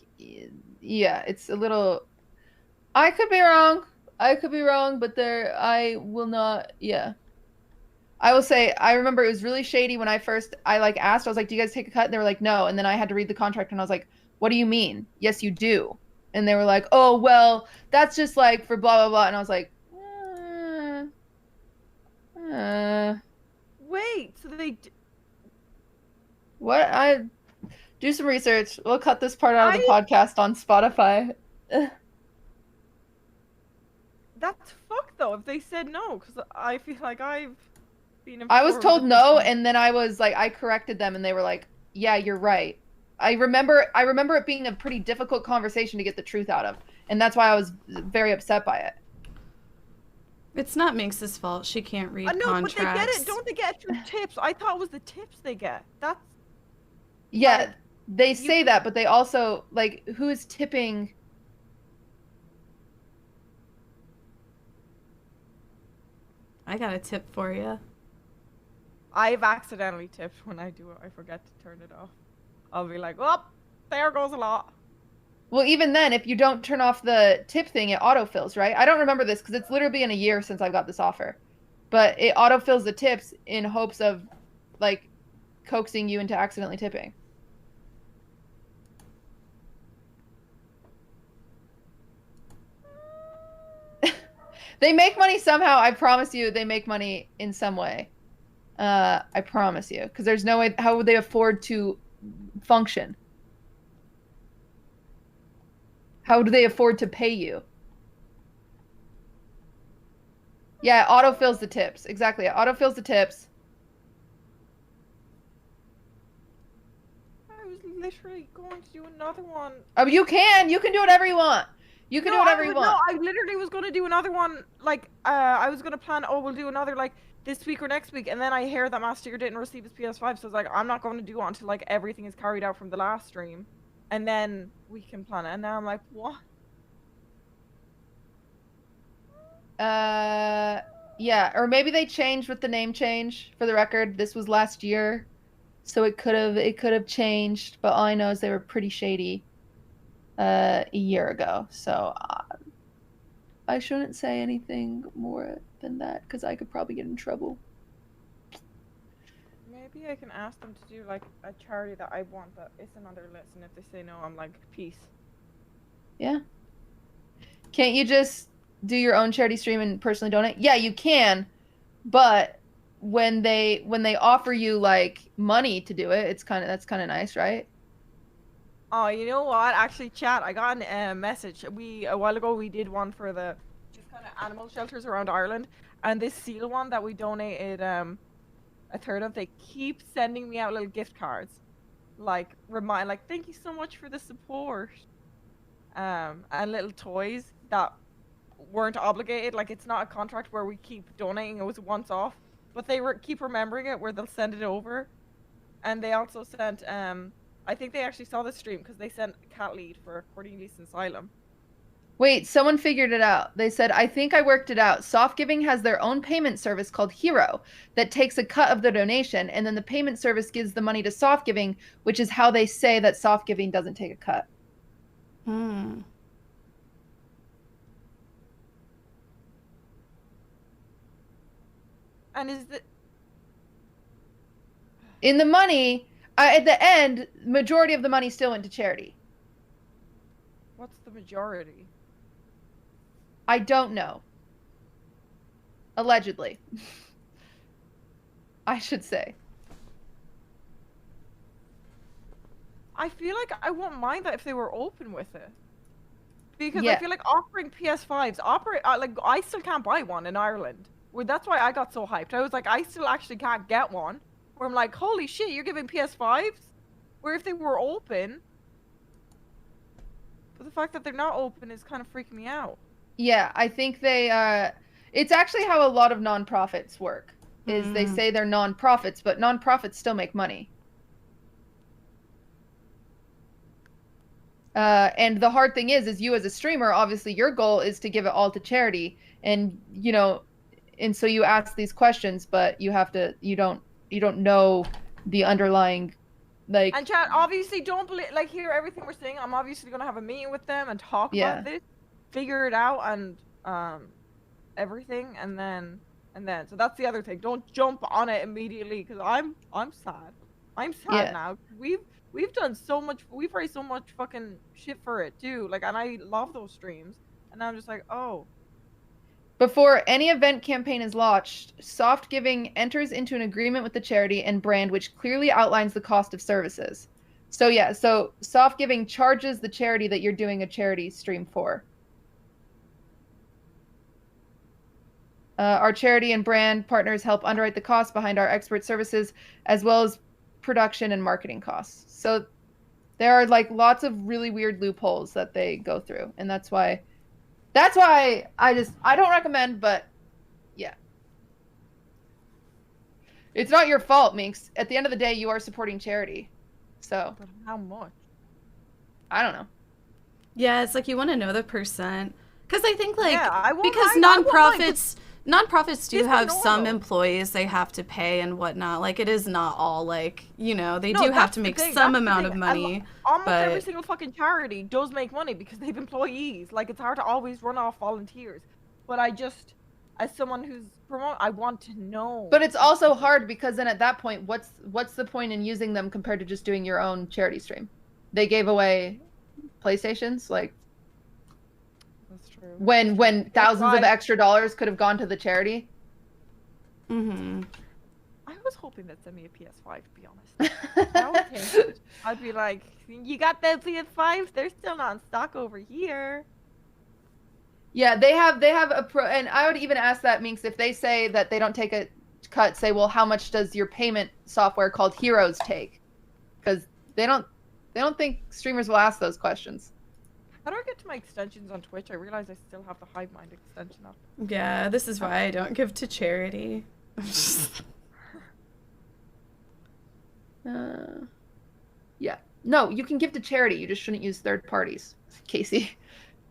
yeah, it's a little. I could be wrong, but I will not. Yeah, I will say I remember it was really shady when I asked. I was like, "Do you guys take a cut?" And they were like, "No." And then I had to read the contract, and I was like, "What do you mean? Yes, you do." And they were like, "Oh, well, that's just like for blah blah blah." And I was like, Wait, so they. What? I do some research. We'll cut this part out of the podcast on Spotify. That's fucked though. If they said no, because I feel like I've been. I was informed told of no, this. and then I was like, I corrected them, and they were like, "Yeah, you're right." I remember it being a pretty difficult conversation to get the truth out of, and that's why I was very upset by it. It's not Minx's fault. She can't read contracts. But they get it. Don't they get extra tips? I thought it was the tips they get. That's. Yeah, like, they say that, but they also like who is tipping. I got a tip for you. I've accidentally tipped when I do it. I forget to turn it off. I'll be like, oh, there goes a lot. Well, even then, if you don't turn off the tip thing, it autofills, right? I don't remember this because it's literally been a year since I got this offer. But it autofills the tips in hopes of, like, coaxing you into accidentally tipping. They make money somehow. I promise you they make money in some way. I promise you. Because there's no way. How would they afford to function? How do they afford to pay you? Yeah, it autofills the tips. Exactly. It autofills the tips. I was literally going to do another one. Oh, you can. You can do whatever you want. You can do whatever you want. No, I literally was going to do another one. Like, I was going to plan, we'll do another, like, this week or next week. And then I hear that Master didn't receive his PS5. So I was like, I'm not going to do it until, like, everything is carried out from the last stream. And then we can plan it. And now I'm like, what? Yeah, or maybe they changed with the name change. For the record, this was last year, so it could have changed. But all I know is they were pretty shady a year ago. So I shouldn't say anything more than that because I could probably get in trouble. Maybe I can ask them to do like a charity that I want that isn't on their list, and if they say no, I'm like, peace. Yeah. Can't you just do your own charity stream and personally donate? Yeah, you can, but when they offer you like money to do it, that's kind of nice, right? Oh, you know what? Actually, chat, I got a message. A while ago we did one for the just kind of animal shelters around Ireland, and this seal one that we donated a third of, they keep sending me out little gift cards, like thank you so much for the support, and little toys that weren't obligated. Like, it's not a contract where we keep donating. It was once off, but they keep remembering it where they'll send it over. And they also sent I think they actually saw the stream because they sent a cat lead for Cornelius Asylum. Wait, someone figured it out. They said, I think I worked it out. Soft Giving has their own payment service called Hero that takes a cut of the donation, and then the payment service gives the money to Soft Giving, which is how they say that Soft Giving doesn't take a cut. Hmm. And is the in the money, at the end, majority of the money still went to charity. What's the majority? I don't know. Allegedly. I should say. I feel like I won't mind that if they were open with it. Because Yeah. I feel like offering PS5s, like, I still can't buy one in Ireland. Well, that's why I got so hyped. I was like, I still actually can't get one. Where I'm like, holy shit, you're giving PS5s? Where if they were open... But the fact that they're not open is kind of freaking me out. Yeah, I think they, it's actually how a lot of nonprofits work, is they say they're nonprofits, but nonprofits still make money. And the hard thing is you as a streamer, obviously your goal is to give it all to charity, and, you know, and so you ask these questions, but you don't know the underlying, like... And chat, obviously don't believe, like, hear everything we're saying. I'm obviously going to have a meeting with them and talk about this, figure it out, and everything, and then, so that's the other thing. Don't jump on it immediately, because I'm sad. I'm sad now. We've done so much, we've raised so much fucking shit for it, too. Like, and I love those streams. And now I'm just like, oh. Before any event campaign is launched, Soft Giving enters into an agreement with the charity and brand which clearly outlines the cost of services. So yeah, so Soft Giving charges the charity that you're doing a charity stream for. Our charity and brand partners help underwrite the costs behind our expert services, as well as production and marketing costs. So There are like lots of really weird loopholes that they go through, and that's why I don't recommend, but yeah. It's not your fault, Minx. At the end of the day, you are supporting charity. So. But how much? I don't know. Yeah, it's like you want to know the percent. Because I think like, Yeah, because nonprofits do have some employees they have to pay and whatnot. Like it is not all like, you know, they do have to make some amount of money. Almost every single fucking charity does make money because they have employees. Like it's hard to always run off volunteers. But I just, as someone who's I want to know. But it's also hard because then at that point, what's the point in using them compared to just doing your own charity stream? They gave away PlayStations, like. That's true. When thousands of extra dollars could have gone to the charity. Mm-hmm. I was hoping they'd send me a PS5, to be honest. That would take- I'd be like, you got that PS5? They're still not in stock over here. Yeah, they have a pro, and I would even ask that, Minx, if they say that they don't take a cut, say, well, how much does your payment software called Heroes take? Because they don't think streamers will ask those questions. How do I get to my extensions on Twitch? I realize I still have the Hive Mind extension up. Yeah, this is why I don't give to charity. Yeah. No, you can give to charity. You just shouldn't use third parties. Casey.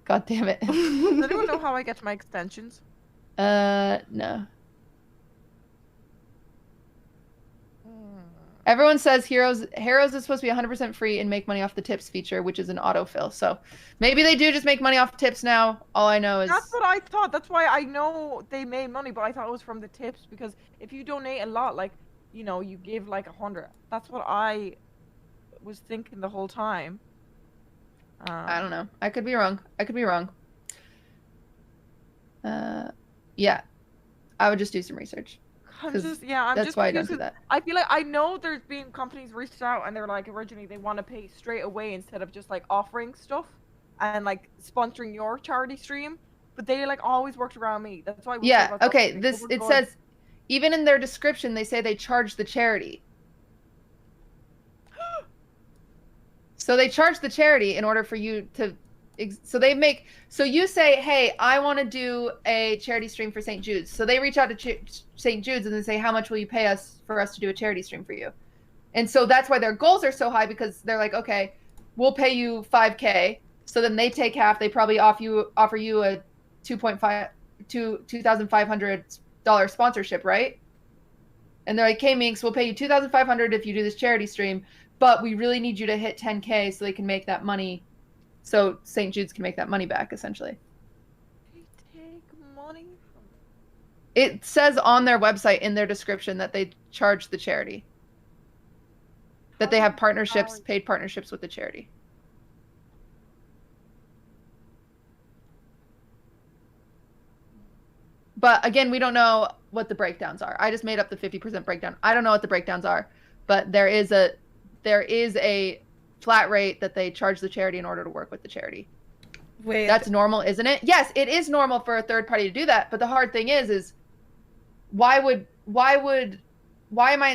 God damn it. Does anyone know how I get to my extensions? No. Everyone says Heroes is supposed to be 100% free and make money off the tips feature, which is an autofill. So maybe they do just make money off tips now. All I know is... That's what I thought. That's why I know they made money, but I thought it was from the tips because if you donate a lot, like, you know, you give like 100. That's what I was thinking the whole time. I don't know. I could be wrong. Yeah. I would just do some research. I'm That's just why I don't do that. I feel like I know there's been companies reached out and they're like originally they want to pay straight away instead of just like offering stuff and like sponsoring your charity stream, but they like always worked around me. That's why. Yeah. Okay. It says, even in their description, they say they charge the charity. So they charge the charity in order for you to. So you say, hey, I want to do a charity stream for St. Jude's. So they reach out to St. Jude's and they say, how much will you pay us for us to do a charity stream for you? And so that's why their goals are so high, because they're like, okay, we'll pay you $5,000. So then they take half. They probably offer you a $2,500 sponsorship, right? And they're like, hey, Minx, we'll pay you $2,500 if you do this charity stream, but we really need you to hit 10K so they can make that money. So St. Jude's can make that money back, essentially. They take money from... It says on their website in their description that they charge the charity. That they have partnerships, paid partnerships with the charity. But again, we don't know what the breakdowns are. I just made up the 50% breakdown. I don't know what the breakdowns are, but there is a flat rate that they charge the charity in order to work with the charity. Wait. That's normal, isn't it? Yes, it is normal for a third party to do that, but the hard thing is why am I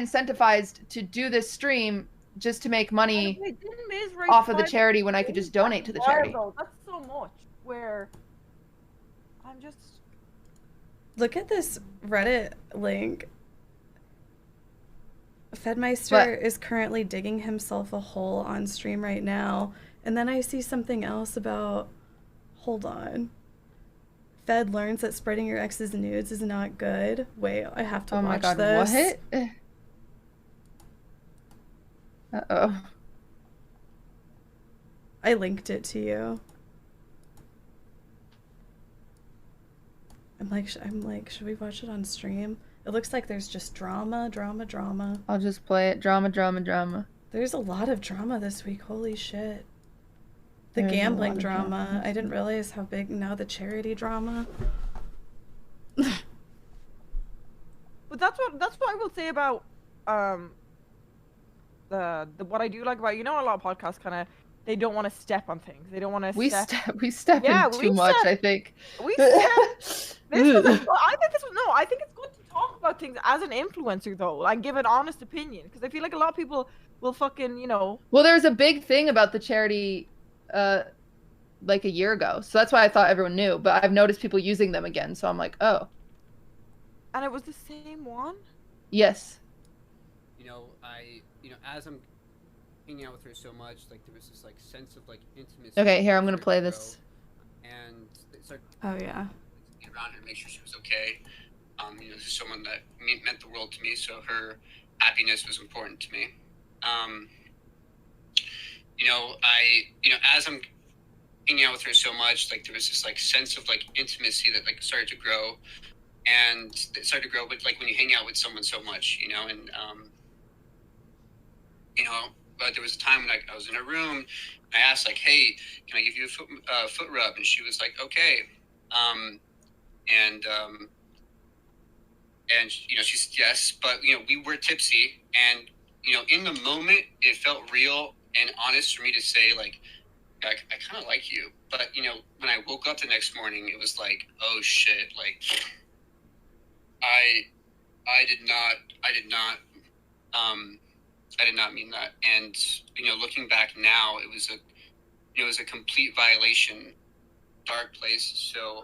incentivized to do this stream just to make money off of the charity when I could just donate to the charity? That's so much where I'm just... Look at this Reddit link. Fedmeister is currently digging himself a hole on stream right now. And then I see something else about... Hold on. Fed learns that spreading your ex's nudes is not good. Wait, I have to watch this. What? Uh-oh. I linked it to you. I'm like, should we watch it on stream? It looks like there's just drama. I'll just play it. Drama. There's a lot of drama this week. Holy shit. The gambling drama. I didn't realize how big. Now the charity drama. But that's what I will say about the what I do like about, you know, a lot of podcasts kind of, they don't want to step on things. They don't want to we step in too much, I think. We step. I think it's good to talk about things as an influencer though, like give an honest opinion, because I feel like a lot of people will fucking, you know. Well, there's a big thing about the charity, like a year ago, so that's why I thought everyone knew. But I've noticed people using them again, so I'm like, oh. And it was the same one. Yes. You know, as I'm hanging out with her so much, like there was this like sense of like intimacy. Okay, here I'm gonna play this. And it started Oh yeah. around her to make sure she was okay. This is someone that meant the world to me, so her happiness was important to me. As I'm hanging out with her so much, like there was this like sense of like intimacy that like started to grow, and it started to grow with like when you hang out with someone so much, but there was a time when I was in a room, and I asked like, hey, can I give you a foot rub? And she was like, okay. She said yes, but we were tipsy, and in the moment it felt real and honest for me to say like, I kind of like you, but when I woke up the next morning, it was like, oh shit, like I did not mean that. And looking back now, it was a complete violation, dark place. So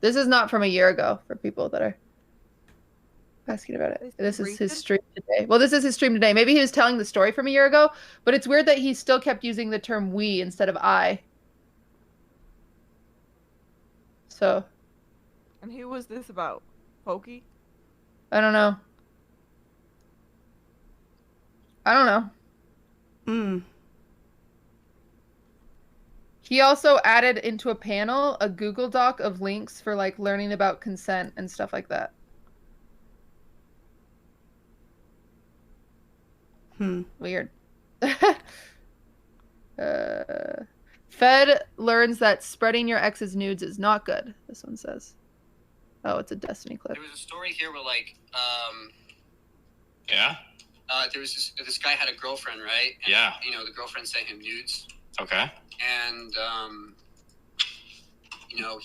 This is not from a year ago for people that are asking about it. This is his stream today. Well, this is his stream today. Maybe he was telling the story from a year ago, but it's weird that he still kept using the term we instead of I. So. And who was this about? Pokey? I don't know. He also added into a panel a Google Doc of links for like learning about consent and stuff like that. Weird. Fed learns that spreading your ex's nudes is not good. This one says. Oh, it's a Destiny clip. There was a story here where like, Yeah? there was this guy had a girlfriend, right? And, Yeah. The girlfriend sent him nudes. Okay. And,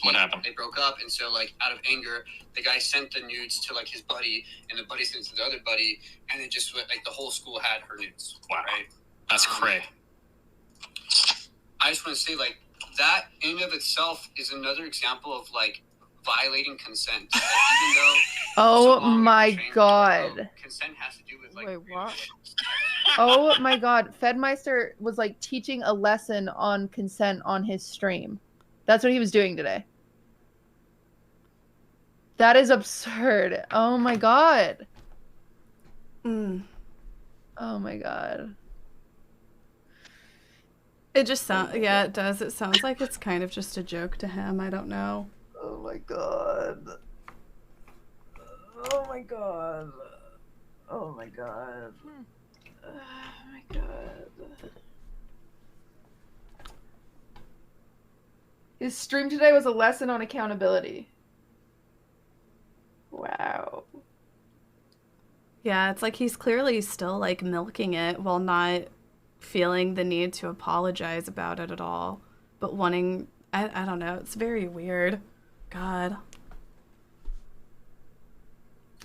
What happened? They broke up, and so, like, out of anger, the guy sent the nudes to, like, his buddy, and the buddy sent it to the other buddy, and it just went, like, the whole school had her nudes. Wow. Right? That's cray. I just want to say, like, that in and of itself is another example of, like, violating consent. Like, even though... Oh my god. Consent has to do with, like... Wait, what? Oh my god. Fedmeister was like teaching a lesson on consent on his stream. That's what he was doing today. That is absurd. Oh my god. Oh my god. It just sounds, yeah, it does. It sounds like it's kind of just a joke to him. I don't know. Oh my god. Oh my god. Oh my god. Oh my god. His stream today was a lesson on accountability. Wow. Yeah, it's like he's clearly still like milking it while not feeling the need to apologize about it at all. But wanting, I don't know, it's very weird. God.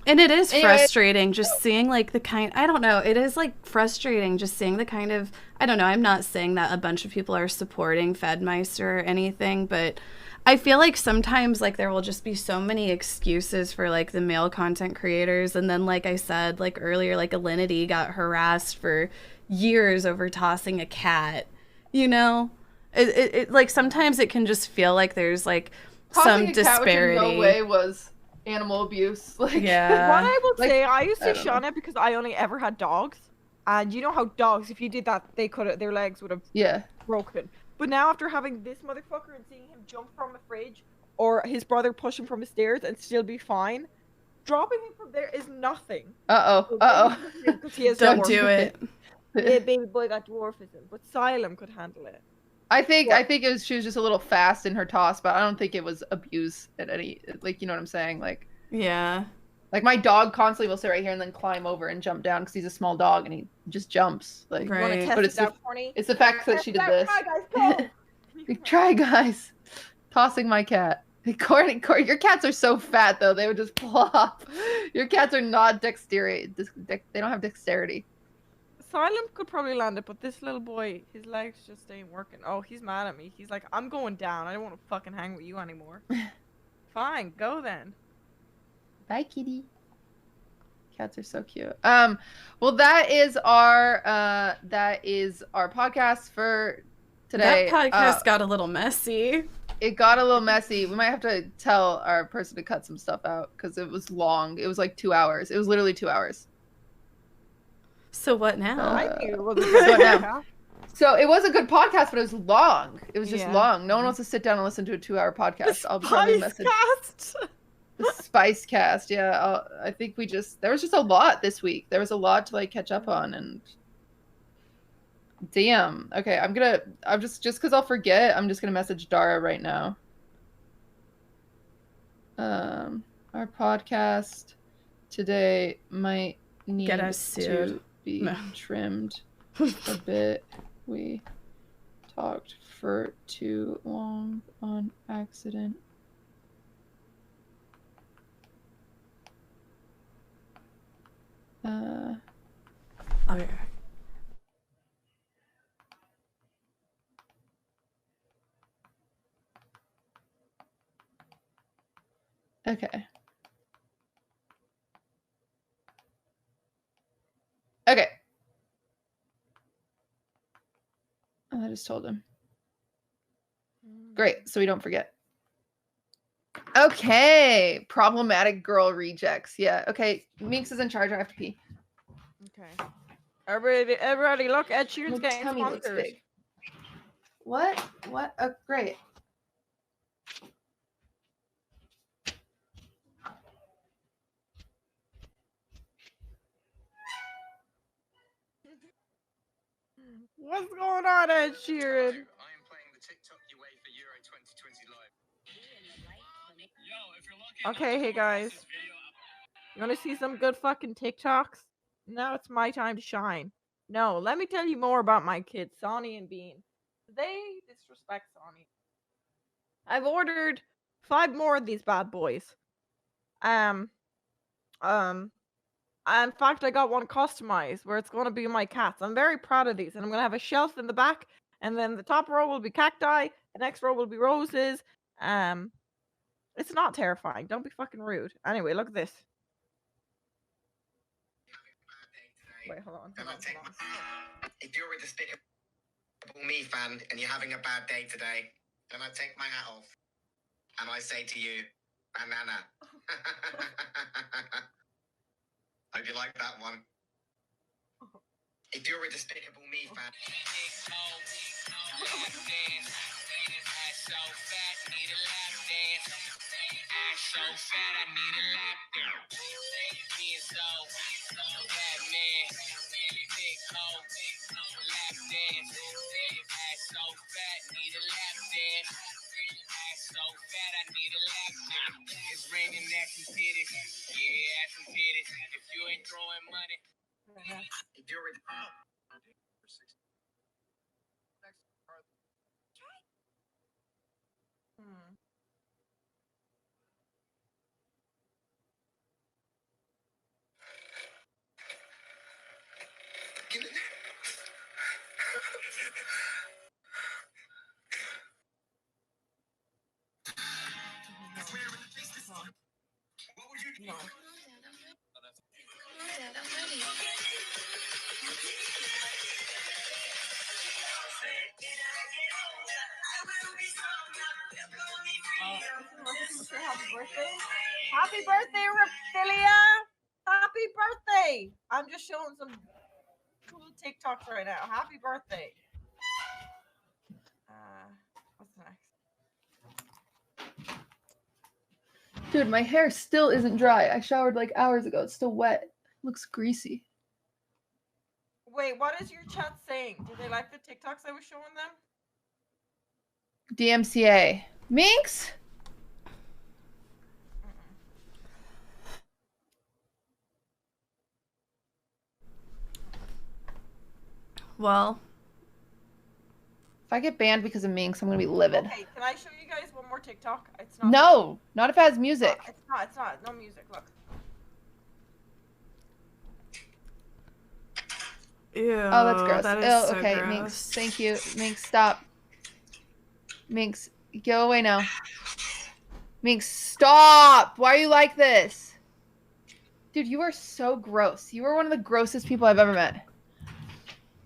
And it is frustrating just seeing like the kind, I don't know, it is like frustrating just seeing the kind of, I don't know, I'm not saying that a bunch of people are supporting Fedmeister or anything, but I feel like sometimes like there will just be so many excuses for like the male content creators. And then like I said, like earlier, like Alinity got harassed for years over tossing a cat, you know? It like sometimes it can just feel like there's like some disparity. Cat, which in no way was animal abuse. Like, yeah. What I will Like, say, I used I to don't shun know. it because I only ever had dogs, and you know how dogs, if you did that, they could their legs would have broken. But now after having this motherfucker and seeing him jump from a fridge, or his brother push him from the stairs and still be fine, dropping him from there is nothing. Because he has Don't dwarfism. do it. Yeah, baby boy got dwarfism, but Xylem could handle it. I think it was, she was just a little fast in her toss, but I don't think it was abuse at any, like, you know what I'm saying? Like, yeah. Like my dog constantly will sit right here and then climb over and jump down because he's a small dog and he just jumps. Like, Right. but it's the fact that she did this. Try, guys, go! Try, guys. Tossing my cat. Corny, your cats are so fat though; they would just plop. Your cats are not dexterity. They don't have dexterity. Asylum could probably land it, but this little boy, his legs just ain't working. Oh, he's mad at me. He's like, I'm going down. I don't want to fucking hang with you anymore. Fine, go then. Bye, kitty. Cats are so cute. Well, that is our podcast for today. That podcast got a little messy. It got a little messy. We might have to tell our person to cut some stuff out because it was long. It was like 2 hours. It was literally 2 hours. So what now? What now? So it was a good podcast, but it was long. It was just long. No one wants to sit down and listen to a 2 hour podcast. I'll be sending a message. The Spice Cast, yeah. I think there was just a lot this week. There was a lot to like catch up on, and damn. Okay, I'm just because I'll forget. I'm just gonna message Dara right now. Our podcast today might need to be trimmed a bit. We talked for too long on accident. Okay. Okay. Okay. I just told him. Great, so we don't forget. Okay, problematic girl rejects. Yeah, okay. Meeks is in charge. I have to pee. Okay. Everybody, look at Sheeran's getting tummy looks sponsors. big. What? What? Oh, great. What's going on, Ed Sheeran? Okay, hey guys. You want to see some good fucking TikToks? Now it's my time to shine. No, let me tell you more about my kids, Sonny and Bean. They disrespect Sonny. I've ordered 5 more of these bad boys. In fact, I got one customized where it's going to be my cats. I'm very proud of these, and I'm going to have a shelf in the back, and then the top row will be cacti, the next row will be roses. It's not terrifying. Don't be fucking rude. Anyway, look at this. Wait, hold on. If you're a Despicable Me fan and you're having a bad day today, then I take my hat off and I say to you, banana. Hope you like that one. If you're a Despicable Me fan. So fat, I need a lap dance. Me and so bad man, big hoe, lap dance. Ass so fat, need a lap dance. Ass so fat, I need a lap dance. It's raining ass and titties, yeah, ass and titties. If you ain't throwing money, if you're a Happy birthday, Raphilia! Happy birthday! I'm just showing some cool TikToks right now. Happy birthday. What's next? Dude, my hair still isn't dry. I showered like hours ago. It's still wet. It looks greasy. Wait, what is your chat saying? Do they like the TikToks I was showing them? DMCA. Minx? Well, If I get banned because of Minx, I'm gonna be livid. Okay, can I show you guys one more TikTok? It's not. No, not if it has music. It's not. It's not. No music. Look. Ew, Oh, that's gross. that is Oh, so okay, gross. Minx. Thank you. Minx, stop. Minx, go away now. Minx, stop! Why are you like this? Dude, you are so gross. You are one of the grossest people I've ever met.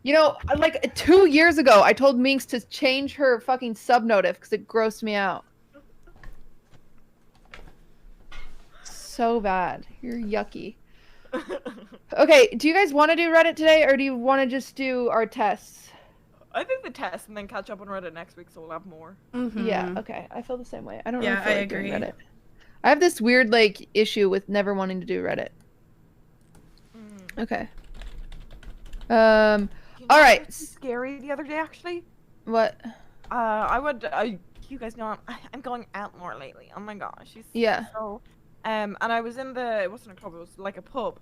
You know, like 2 years ago, I told Minx to change her fucking subnotif because it grossed me out. So bad. You're yucky. Okay, do you guys want to do Reddit today, or do you want to just do our tests? I think the test and then catch up on Reddit next week, so we'll have more. Yeah, okay. I feel the same way. I don't Yeah, really feel I like doing agree. Reddit. I have this weird, like, issue with never wanting to do Reddit. Okay. All right. Scary the other day, actually. What? You guys know I'm going out more lately. Oh my gosh. Yeah. So, and I was in it wasn't a club, it was like a pub,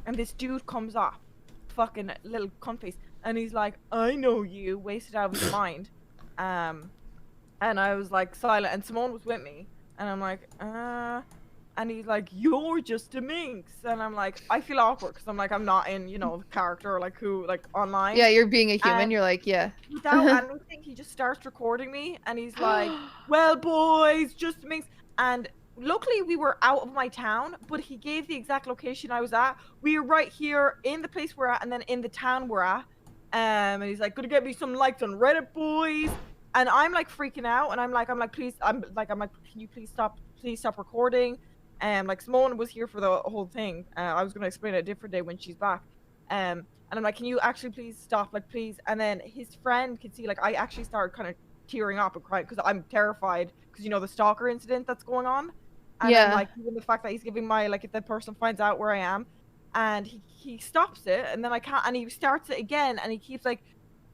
and this dude comes up, fucking little cunt face, and he's like, I know you, wasted out of his mind. And I was like silent, and Simone was with me, and I'm like, and he's like, you're just a minx, and I'm like, I feel awkward because I'm like, I'm not in, you know, the character like who like online. Yeah, you're being a human. You're like, yeah. Without anything, he just starts recording me, and he's like, well, boys, just a minx. And luckily we were out of my town, but he gave the exact location I was at. We were right here in the place we're at, and then in the town we're at. And he's like, gonna get me some likes on Reddit, boys. And I'm like freaking out, and I'm like, please, can you please stop recording? And like Simone was here for the whole thing. I was gonna explain it a different day when she's back. And I'm like, can you actually please stop, like, please? And then his friend could see, like, I actually started kind of tearing up and crying because I'm terrified because, you know, the stalker incident that's going on. And Yeah. I'm like, even the fact that he's giving my, like, if the person finds out where I am, and he stops it, and then I can't, and he starts it again, and he keeps like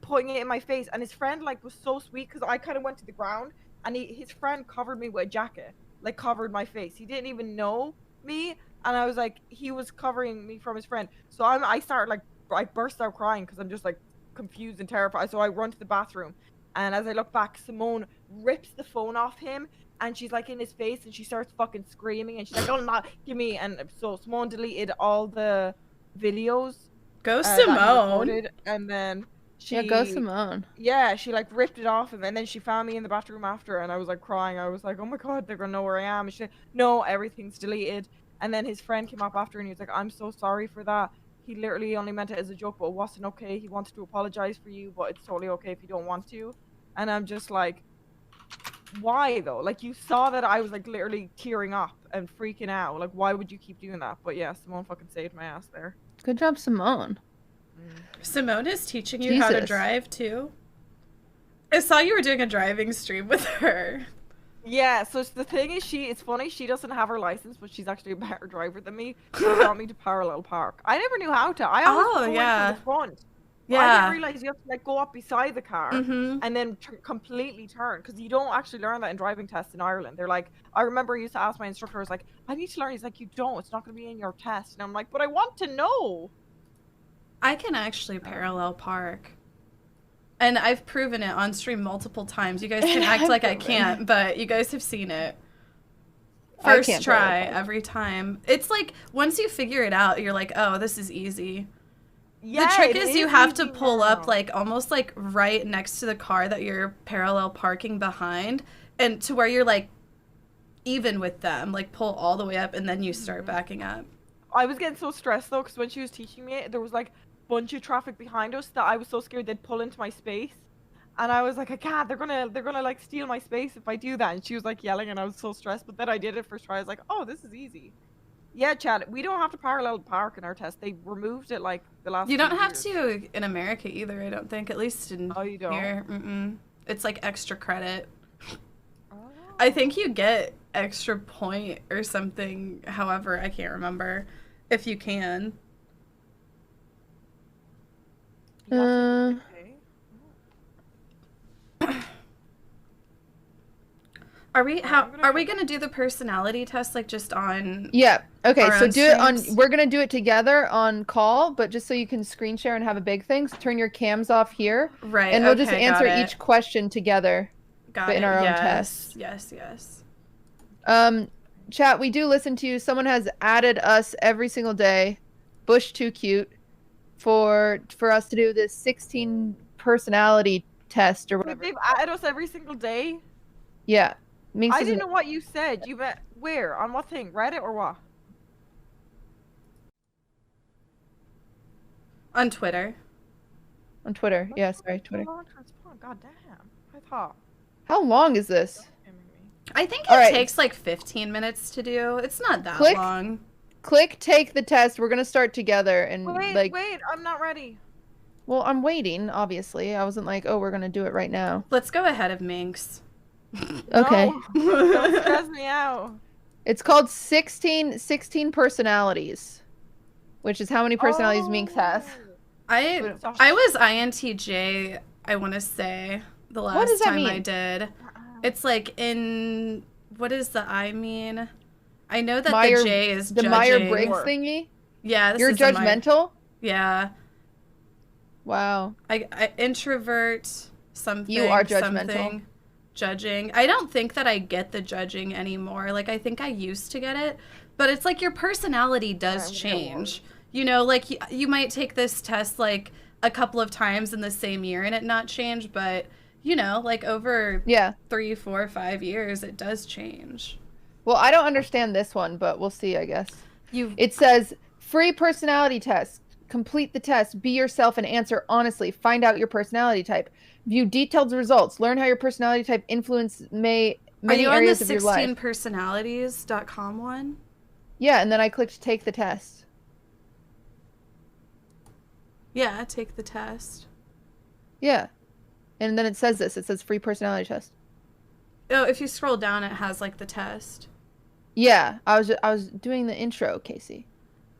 putting it in my face. And his friend like was so sweet because I kind of went to the ground, and his friend covered me with a jacket, like covered my face. He didn't even know me, and I was like, he was covering me from his friend. So I started like, I burst out crying because I'm just like confused and terrified. So I run to the bathroom, and as I look back, Simone rips the phone off him, and she's like in his face, and she starts fucking screaming, and she's like, "Oh, not give me!" And so Simone deleted all the videos. Go that he Simone. recorded, and then she. Yeah, go Simone. Yeah, she like ripped it off him, and then she found me in the bathroom after, and I was like crying. I was like, "Oh my god, they're gonna know where I am." And she said, "No, everything's deleted." And then his friend came up after, and he was like, "I'm so sorry for that. He literally only meant it as a joke, but it wasn't okay. He wanted to apologize for you, but it's totally okay if you don't want to." And I'm just like, why though? Like, you saw that I was like literally tearing up and freaking out. Like, why would you keep doing that? But yeah, Simone fucking saved my ass there. Good job, Simone. Simone is teaching you how to Jesus. drive too. I saw you were doing a driving stream with her. Yeah, so the thing is, it's funny, she doesn't have her license, but she's actually a better driver than me. She brought me to Parallel Park. I never knew how to. I always go yeah. in from the front. Yeah. I didn't realize you have to like go up beside the car Mhm. and then completely turn, because you don't actually learn that in driving tests in Ireland. They're like, I remember I used to ask my instructor, I was like, I need to learn. He's like, you don't. It's not going to be in your test. And I'm like, but I want to know. I can actually parallel park. And I've proven it on stream multiple times. You guys can act like I can't, but you guys have seen it. I First can't try parallel park. every time. It's like, once you figure it out, you're like, oh, this is easy. Yeah, the trick it is you is have to easy pull now. up like almost like right next to the car that you're parallel parking behind, and to where you're like even with them, like pull all the way up and then you start backing up. I was getting so stressed though, because when she was teaching me, there was like a bunch of traffic behind us that I was so scared they'd pull into my space. And I was like, I can't, they're gonna like steal my space if I do that. And she was like yelling, and I was so stressed. But then I did it first try. I was like, oh, this is easy. Yeah, Chad, we don't have to parallel park in our test. They removed it like the last You don't few have years. to in America either, I don't think, at least in you don't? here. It's like extra credit. I think you get extra point or something, however, I can't remember, if you can. Are we gonna do the personality test like just on? Yeah. Okay. our So own do it on. streams? We're gonna do it together on call, but just so you can screen share and have a big thing, so turn your cams off here. Right. And we'll just okay, answer got it. each question together, Got but in it. our own yes. test. Yes. Chat, we do listen to you. Someone has added us every single day. Bush Too Cute for us to do this 16 personality test or whatever. They've added us every single day. Yeah. Minx I doesn't- didn't know what you said. You bet. Where? On what thing? Reddit or what? On Twitter. On Twitter. Yeah, sorry, Twitter. God damn. I thought. How long is this? I think All it right. takes like 15 minutes to do. It's not that Click. long. Click take the test. We're gonna start together and Wait, I'm not ready. Well, I'm waiting, obviously. I wasn't like, oh, we're gonna do it right now. Let's go ahead of Minx. Okay. No, don't stress me out. It's called 16 personalities, which is how many personalities Minx has. I was INTJ, I want to say, the last does that time mean? I did. It's like in, what does the I mean? I know that the J is the judging. Myers-Briggs thingy? Yeah, this You're is the judgmental? Yeah. Wow. I introvert something. You are judgmental. Something, judging. I don't think that I get the judging anymore. Like, I think I used to get it, but it's like your personality does change. You know, like you might take this test like a couple of times in the same year and it not change, but you know, like over 3, 4, 5 years, it does change. Well, I don't understand this one, but we'll see, I guess. It says, free personality test. Complete the test. Be yourself and answer honestly. Find out your personality type. View detailed results. Learn how your personality type influence many areas of your life. Are you on the 16personalities.com one? Yeah, and then I clicked take the test. Yeah, take the test. Yeah. And then it says this. It says free personality test. Oh, if you scroll down, it has like the test. Yeah, I was doing the intro, Casey.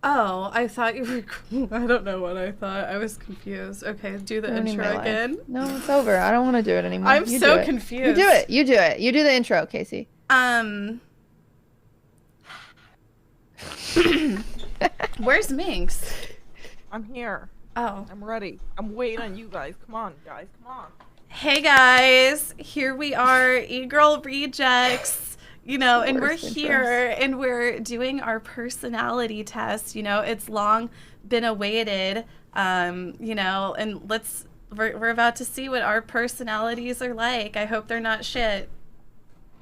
Oh, I thought you were. I don't know what I thought. I was confused. Okay, do the Ruining intro my life. again. No, it's over. I don't want to do it anymore. I'm You so do it. confused. You do it. You do it. You do the intro, Casey. Where's Minx? I'm here. Oh. I'm ready. I'm waiting on you guys. Come on, guys. Come on. Hey guys, here we are, E-Girl Rejects, you know, and we're here and we're doing our personality test. You know, it's long been awaited, you know, and we're about to see what our personalities are like. I hope they're not shit.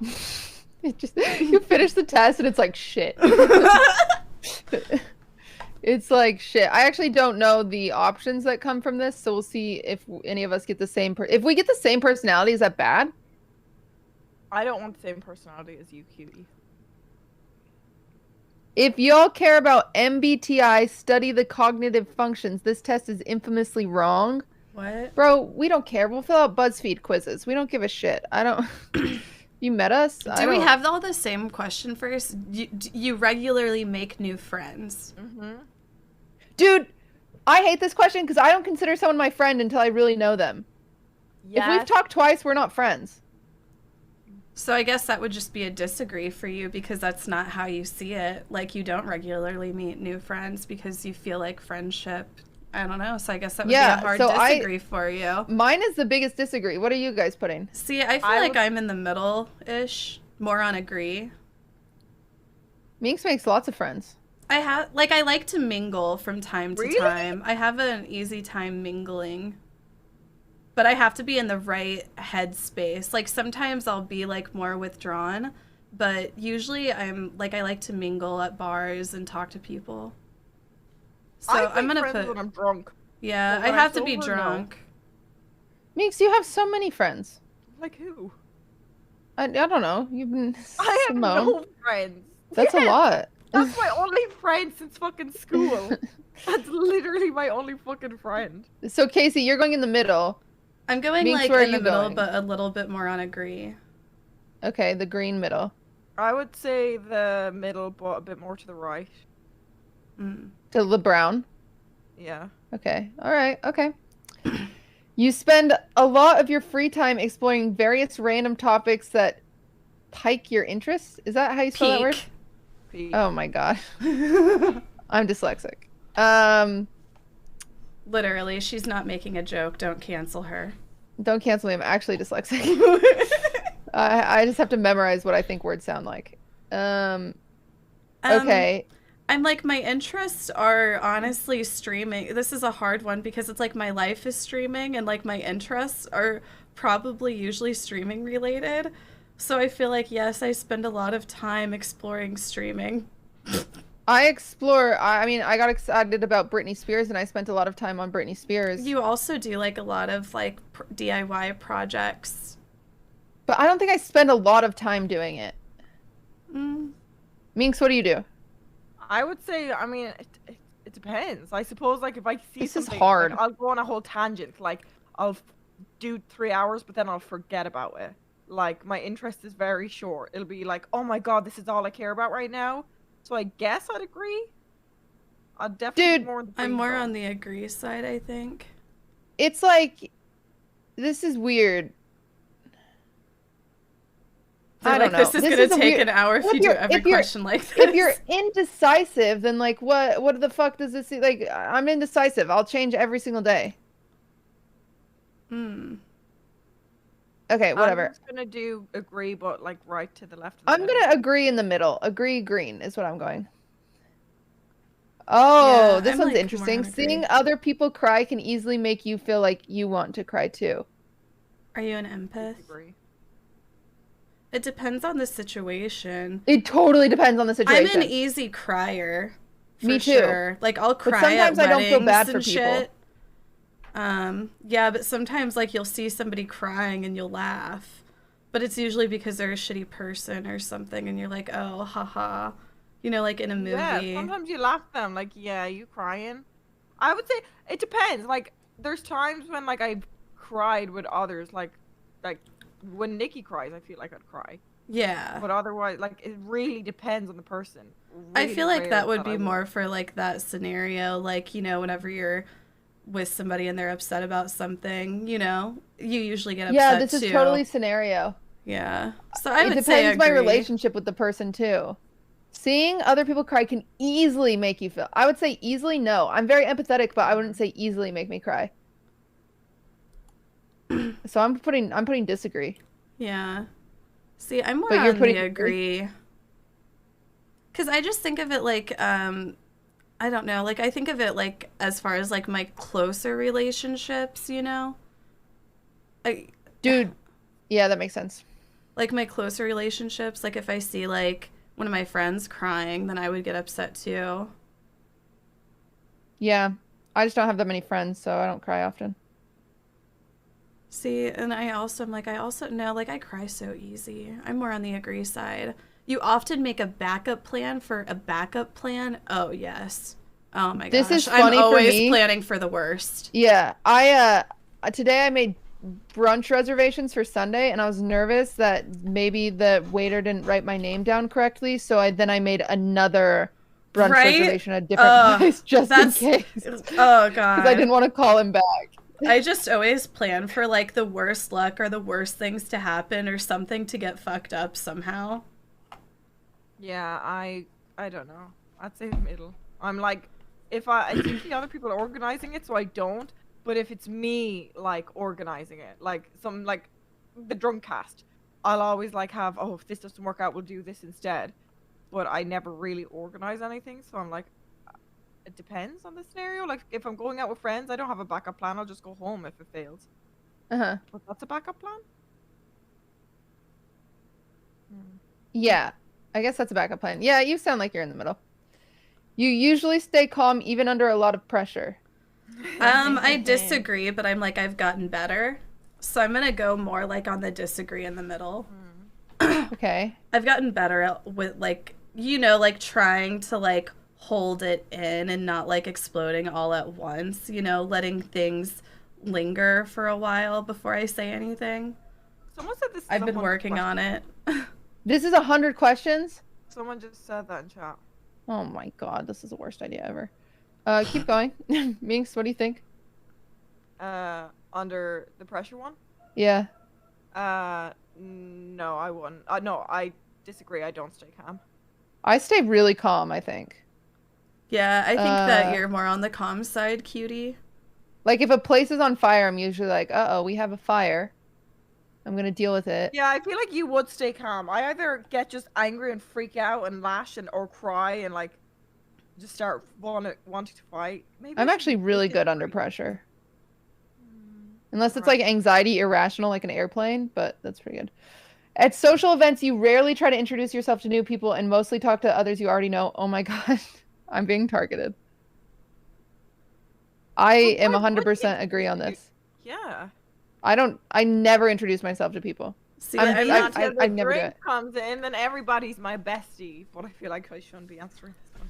You finish the test and it's like shit. It's like shit. I actually don't know the options that come from this, so we'll see if any of us get the same. If we get the same personality, is that bad? I don't want the same personality as you, cutie. If y'all care about MBTI, study the cognitive functions. This test is infamously wrong. What? Bro, we don't care. We'll fill out BuzzFeed quizzes. We don't give a shit. I don't. You met us? Do we have all the same question first? You regularly make new friends. Mm-hmm. Dude, I hate this question because I don't consider someone my friend until I really know them. If we've talked twice, we're not friends. So I guess that would just be a disagree for you because that's not how you see it. Like, you don't regularly meet new friends because you feel like friendship. I don't know. So I guess that would be a hard disagree for you. Mine is the biggest disagree. What are you guys putting? See, I feel like I'm in the middle-ish. More on agree. Minx makes lots of friends. I like to mingle from time to time. I have an easy time mingling. But I have to be in the right headspace. Like, sometimes I'll be, like, more withdrawn. But usually I like to mingle at bars and talk to people. So I'm going to put... when I'm drunk. Yeah, But I when have I'm to be sober, drunk. Minx, you have so many friends. Like who? I don't know. You've been I have Simone. no friends. That's a lot. That's my only friend since fucking school. That's literally my only fucking friend. So, Casey, you're going in the middle. I'm going Minx, like where are in the you middle, going? but a little bit more on agree. Okay, the green middle. I would say the middle, but a bit more to the right. To the brown? Yeah. Okay. All right. Okay. You spend a lot of your free time exploring various random topics that pike your interest? Is that how you spell that word? Peak. Oh my god. I'm dyslexic. Literally, she's not making a joke. Don't cancel her. Don't cancel me. I'm actually dyslexic. I just have to memorize what I think words sound like. Okay. I'm like, my interests are honestly streaming. This is a hard one because it's like my life is streaming and like my interests are probably usually streaming related. So I feel like, yes, I spend a lot of time exploring streaming. I mean, I got excited about Britney Spears and I spent a lot of time on Britney Spears. You also do like a lot of like DIY projects. But I don't think I spend a lot of time doing it. Minx, what do you do? I would say, I mean, it depends. I suppose, like, if I see This is something, hard. like, I'll go on a whole tangent. Like, I'll do 3 hours, but then I'll forget about it. Like, my interest is very short. It'll be like, oh my god, this is all I care about right now. So I guess I'd agree. I'd definitely I'm more on the agree side, I think. It's like, this is weird. I don't know. This is going to take an hour if you do every question like this. If you're indecisive, then like what the fuck does this like? I'm indecisive. I'll change every single day. Okay, whatever. I'm just gonna do agree, but like right to the left. I'm gonna agree in the middle. Agree green is what I'm going. Oh, Yeah, this I'm, one's like, interesting. more on agree. Seeing other people cry can easily make you feel like you want to cry too. Are you an empath? It depends on the situation. It totally depends on the situation. I'm an easy crier. For Me too. Sure. Like I'll cry sometimes at I don't feel bad weddings for and people. shit. Yeah, but sometimes like you'll see somebody crying and you'll laugh. But it's usually because they're a shitty person or something and you're like, oh, haha. You know, like in a movie. Yeah, sometimes you laugh at them. Like, yeah, you crying? I would say it depends. Like, there's times when like I've cried with others. Like when Nikki cries, I feel like I'd cry. Yeah. But otherwise, like, it really depends on the person. I Really feel like rare that would I be more for like that scenario, like, you know, whenever you're with somebody and they're upset about something, you know, you usually get upset Yeah, this is too. totally scenario. Yeah. So I It would say depends my agree. relationship with the person too. Seeing other people cry can easily make you feel. I would say easily no. I'm very empathetic, but I wouldn't say easily make me cry. So I'm putting disagree. Yeah. See, I'm more But you're on putting the agree. Because I just think of it like, I don't know, like I think of it like as far as like my closer relationships, you know? Dude, yeah, that makes sense. Like my closer relationships, like if I see like one of my friends crying, then I would get upset too. Yeah, I just don't have that many friends, so I don't cry often. See, and I also no, like I cry so easy. I'm more on the agree side. You often make a backup plan for a backup plan. Oh yes. Oh my gosh. This is funny I'm for always me. planning for the worst. Yeah, today I made brunch reservations for Sunday, and I was nervous that maybe the waiter didn't write my name down correctly, so I made another brunch reservation at a different place just in case. Oh god. Because I didn't want to call him back. I just always plan for like the worst luck or the worst things to happen or something to get fucked up somehow. Yeah, I don't know. I'd say the middle. I'm like, it's usually other people are organizing it, so I don't. But if it's me, like, organizing it, like like the drunk cast, I'll always like have, oh, if this doesn't work out, we'll do this instead. But I never really organize anything, so I'm like, it depends on the scenario. Like, if I'm going out with friends, I don't have a backup plan. I'll just go home if it fails. Uh-huh. But that's a backup plan? Yeah, I guess that's a backup plan. Yeah, you sound like you're in the middle. You usually stay calm even under a lot of pressure. I disagree, but I'm like, I've gotten better. So I'm gonna go more like on the disagree in the middle. Okay. I've gotten better with like, you know, like trying to like hold it in and not like exploding all at once, you know, letting things linger for a while before I say anything. Someone said this is I've been 100 working on it. This is 100 questions? Someone just said that in chat. Oh my god, this is the worst idea ever. Keep going. Minx, what do you think? Under the pressure one? Yeah. No, I wouldn't. No, I disagree. I don't stay calm. I stay really calm, I think. Yeah, I think that you're more on the calm side, cutie. Like, if a place is on fire, I'm usually like, uh-oh, we have a fire. I'm gonna deal with it. Yeah, I feel like you would stay calm. I either get just angry and freak out and lash or cry and like just start wanting to fight. Maybe I'm actually really good under pressure. Unless it's like anxiety irrational, like an airplane, but that's pretty good. At social events, you rarely try to introduce yourself to new people and mostly talk to others you already know. Oh my god, I'm being targeted. I am 100% agree on this. Yeah. I never introduce myself to people. See, I the never do drink it. comes in, then everybody's my bestie. But I feel like I shouldn't be answering this one.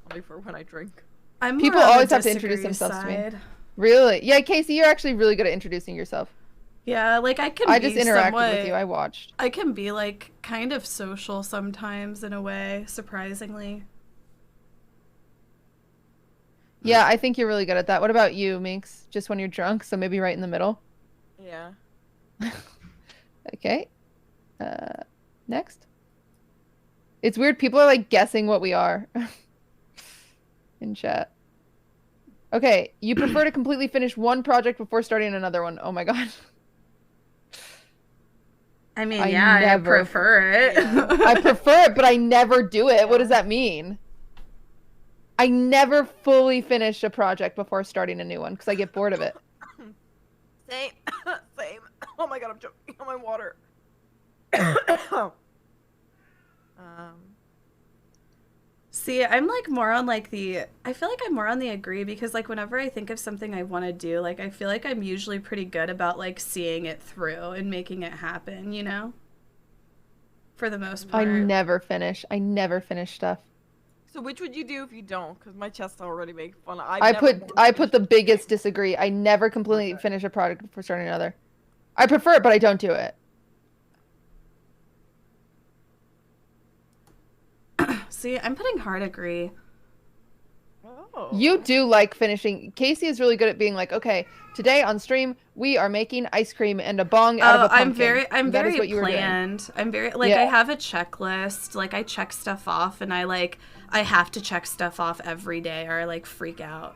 Only for when I drink. I'm People more on the always have to introduce disagree themselves to me. side. Really? Yeah, Casey, you're actually really good at introducing yourself. Yeah, like I can I be just interacted somewhat, with you. I watched. I can be like kind of social sometimes in a way, surprisingly. Yeah, I think you're really good at that. What about you, Minx? Just when you're drunk, so maybe right in the middle? Yeah. Okay. Next. It's weird. People are like guessing what we are in chat. Okay. You prefer to completely finish one project before starting another one. Oh my god. I mean, I prefer it. I prefer it, but I never do it. What does that mean? I never fully finish a project before starting a new one because I get bored of it. Same. Same. Oh my god, I'm choking on my water. See, I'm like more on like I feel like I'm more on the agree because like whenever I think of something I want to do, like I feel like I'm usually pretty good about like seeing it through and making it happen, you know? For the most part. I never finish stuff. So which would you do if you don't? Because my chest already makes fun. I put the biggest disagree. I never completely finish a project before starting another. I prefer it, but I don't do it. See, I'm putting hard agree. Oh. You do like finishing. Casey is really good at being like, okay, today on stream we are making ice cream and a bong out of a pumpkin. I'm That is very what you were doing. planned. I'm very like I have a checklist. Like I check stuff off, and I have to check stuff off every day, or I like freak out.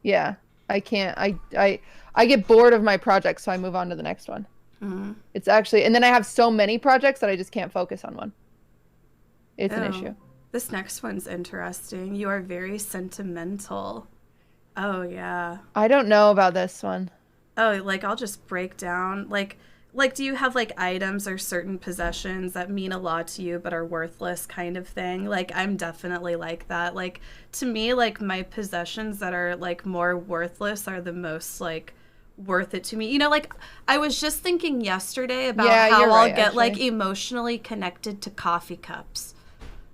Yeah, I can't. I get bored of my project, so I move on to the next one. Mm-hmm. It's actually, and then I have so many projects that I just can't focus on one. It's an Oh, issue. This next one's interesting. You are very sentimental. Oh yeah. I don't know about this one. Oh, like I'll just break down like do you have like items or certain possessions that mean a lot to you but are worthless kind of thing? Like I'm definitely like that. Like to me, like my possessions that are like more worthless are the most like worth it to me. You know, like I was just thinking yesterday about how I'll get like emotionally connected to coffee cups.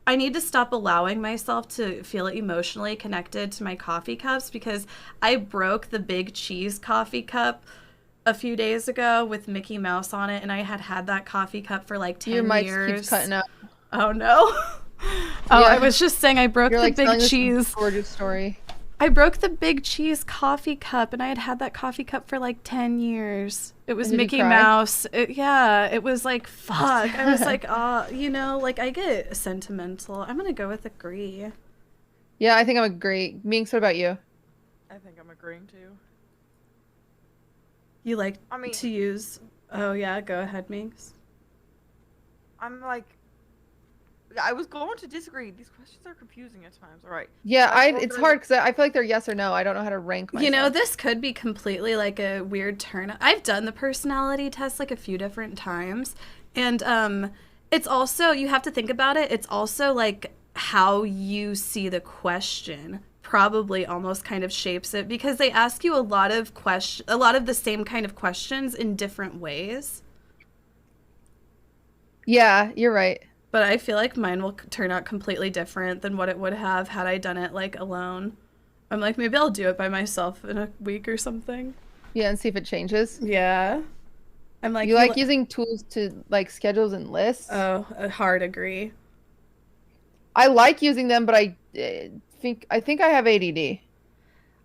I need to stop allowing myself to feel emotionally connected to my coffee cups because I broke the big cheese coffee cup a few days ago with Mickey Mouse on it, and I had that coffee cup for like 10 Your mic years. keeps cutting out. Oh no. I was just saying I broke the big cheese. Gorgeous story. I broke the big cheese coffee cup, and I had that coffee cup for like 10 years. It was Mickey Mouse. It was like, fuck. I was like, you know, like I get sentimental. I'm going to go with agree. Yeah, I think I'm agree. Minx, what about you? I think I'm agreeing too. You like to use... Oh, yeah, go ahead, Minx. I'm like... I was going to disagree. These questions are confusing at times. All right. Yeah, it's hard because I feel like they're yes or no. I don't know how to rank myself. You know, this could be completely like a weird turn. I've done the personality test like a few different times. And it's also, you have to think about it. It's also like how you see the question probably almost kind of shapes it because they ask you a lot of the same kind of questions in different ways. Yeah, you're right. But I feel like mine will turn out completely different than what it would have had I done it like alone. I'm like, maybe I'll do it by myself in a week or something. Yeah, and see if it changes. Yeah. I'm like, you like using tools to like schedules and lists? Oh, a hard agree. I like using them, but I think I have ADD.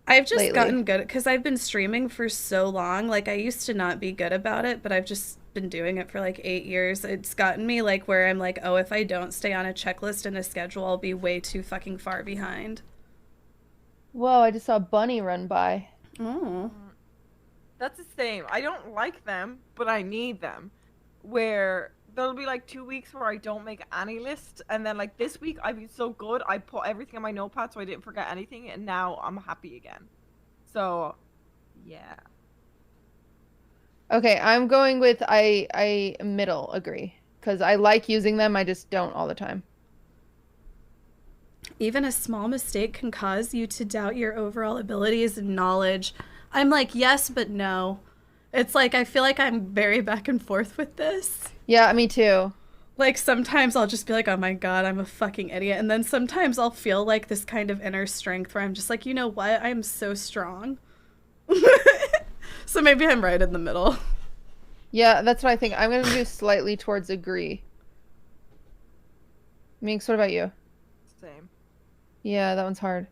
I've just lately. gotten good because I've been streaming for so long. Like, I used to not be good about it, but I've just been doing it for like 8 years. It's gotten me like where I'm like, oh, if I don't stay on a checklist and a schedule, I'll be way too fucking far behind. Whoa, I just saw a bunny run by. Oh. That's the same. I don't like them, but I need them. Where there'll be like 2 weeks where I don't make any list, and then like this week I've been so good, I put everything on my notepad so I didn't forget anything, and now I'm happy again. So, yeah. Okay, I'm going with I middle agree. Because I like using them, I just don't all the time. Even a small mistake can cause you to doubt your overall abilities and knowledge. I'm like, yes, but no. It's like, I feel like I'm very back and forth with this. Yeah, me too. Like, sometimes I'll just be like, oh my god, I'm a fucking idiot. And then sometimes I'll feel like this kind of inner strength where I'm just like, you know what? I'm so strong. So maybe I'm right in the middle. Yeah, that's what I think. I'm going to do slightly towards agree. Minx, what about you? Same. Yeah, that one's hard.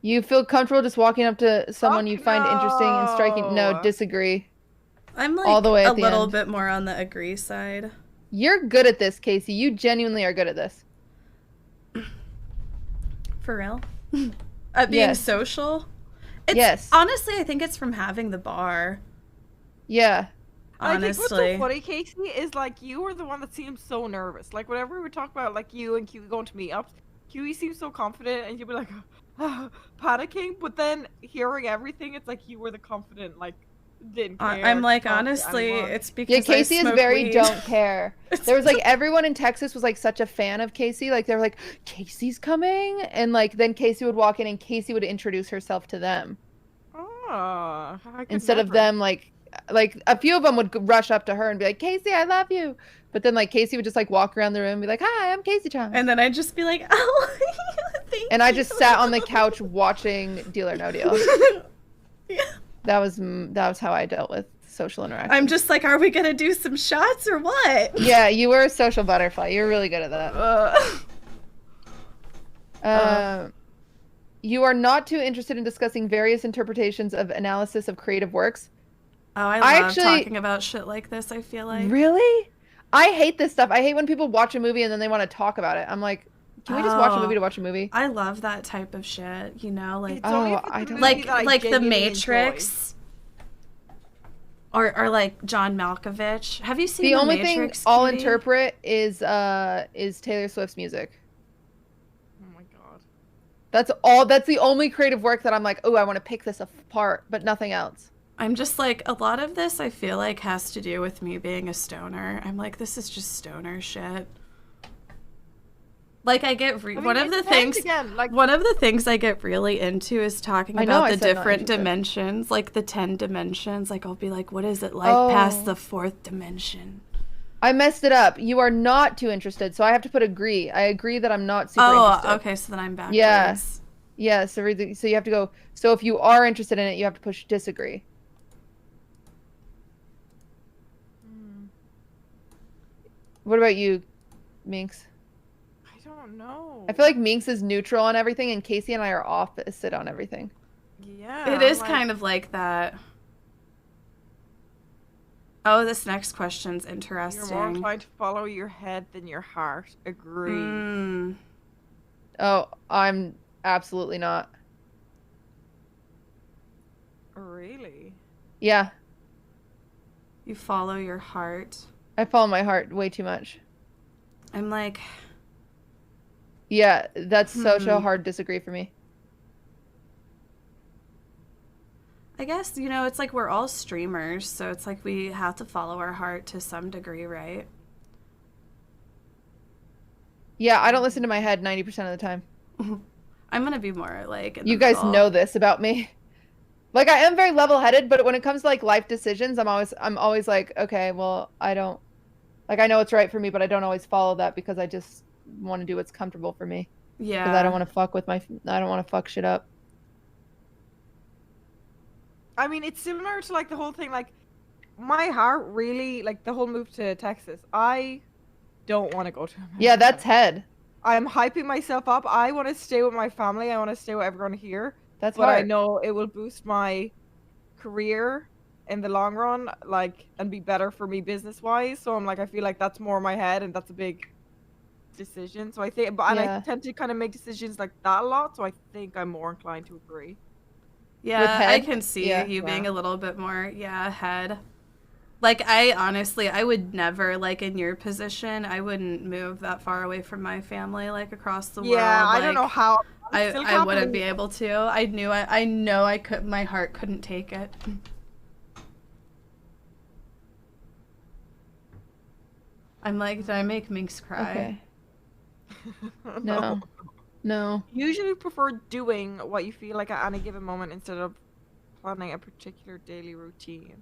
You feel comfortable just walking up to someone you find interesting and striking? No, disagree. I'm like all the way at a the little end. bit more on the agree side. You're good at this, Casey. You genuinely are good at this. For real? At being Yes. social? It's, Yes. Honestly, I think it's from having the bar. Yeah. I think what's so Honestly. funny, Casey, is like you were the one that seems so nervous. Like whenever we talk about like you and Q going to meetups, Q seems so confident, and you'd be like panicking. But then hearing everything, it's like you were the confident, like didn't care. I'm like, talk to honestly, anyone. it's because Yeah, Casey I is smoke very weed. don't care. There was like everyone in Texas was like such a fan of Casey. Like they were like, Casey's coming, and like then Casey would walk in and Casey would introduce herself to them I could instead of never. them like a few of them would rush up to her and be like, Casey, I love you. But then like Casey would just like walk around the room and be like, hi, I'm Kaceytron. And then I'd just be like, oh, And I just sat on the couch watching Deal or No Deal. That was how I dealt with social interaction. I'm just like, are we gonna do some shots or what? Yeah, you were a social butterfly. You were really good at that. You are not too interested in discussing various interpretations of analysis of creative works. Oh, I love talking about shit like this, I feel like. Really? I hate this stuff. I hate when people watch a movie and then they want to talk about it. I'm like, can we just watch a movie to watch a movie? I love that type of shit, you know, like I don't like that I like The genuinely Matrix. Or like John Malkovich. Have you seen The only Matrix, thing I'll Cutie? interpret is Taylor Swift's music. Oh my god. That's the only creative work that I'm like, oh, I want to pick this apart, but nothing else. I'm just like, a lot of this I feel like has to do with me being a stoner. I'm like, this is just stoner shit. Like I get one of the things I get really into is talking about the different dimensions, like the 10 dimensions. Like I'll be like, what is it like past the 4th dimension? I messed it up. You are not too interested, so I have to put agree. I agree that I'm not super interested. Oh, okay, so then I'm backwards. Yeah, so you have to go. So if you are interested in it, you have to push disagree. What about you, Minx? I don't know. I feel like Minx is neutral on everything, and Casey and I are opposite on everything. Yeah. It is kind of like that. Oh, this next question's interesting. You're more inclined to follow your head than your heart. Agree. Oh, I'm absolutely not. Really? Yeah. You follow your heart. I follow my heart way too much. I'm like... Yeah, that's such a hard disagree for me. I guess, you know, it's like we're all streamers, so it's like we have to follow our heart to some degree, right? Yeah, I don't listen to my head 90% of the time. I'm gonna be more like... in You the guys middle. know this about me. Like, I am very level-headed, but when it comes to, like, life decisions, I'm always like, okay, well, I don't... Like, I know it's right for me, but I don't always follow that because I just want to do what's comfortable for me. Yeah. Because I don't want to fuck with I don't want to fuck shit up. I mean, it's similar to, like, the whole thing, like, my heart really, like, the whole move to Texas, I don't want to go to America. Yeah, that's head. I'm hyping myself up. I want to stay with my family. I want to stay with everyone here. That's but I hard. know it will boost my career in the long run, like, and be better for me business-wise. So I'm like, I feel like that's more in my head, and that's a big decision. So I think, but and I Yeah. tend to kind of make decisions like that a lot. So I think I'm more inclined to agree. Yeah, With I head? can see Yeah. you being a little bit more, head. Like, I honestly, I would never, like, in your position, I wouldn't move that far away from my family, like, across the world. Yeah, I like, don't know how. I wouldn't be able to. I know I could. My heart couldn't take it. I'm like, did I make Minx cry? Okay. No. No. Usually prefer doing what you feel like at any given moment instead of planning a particular daily routine.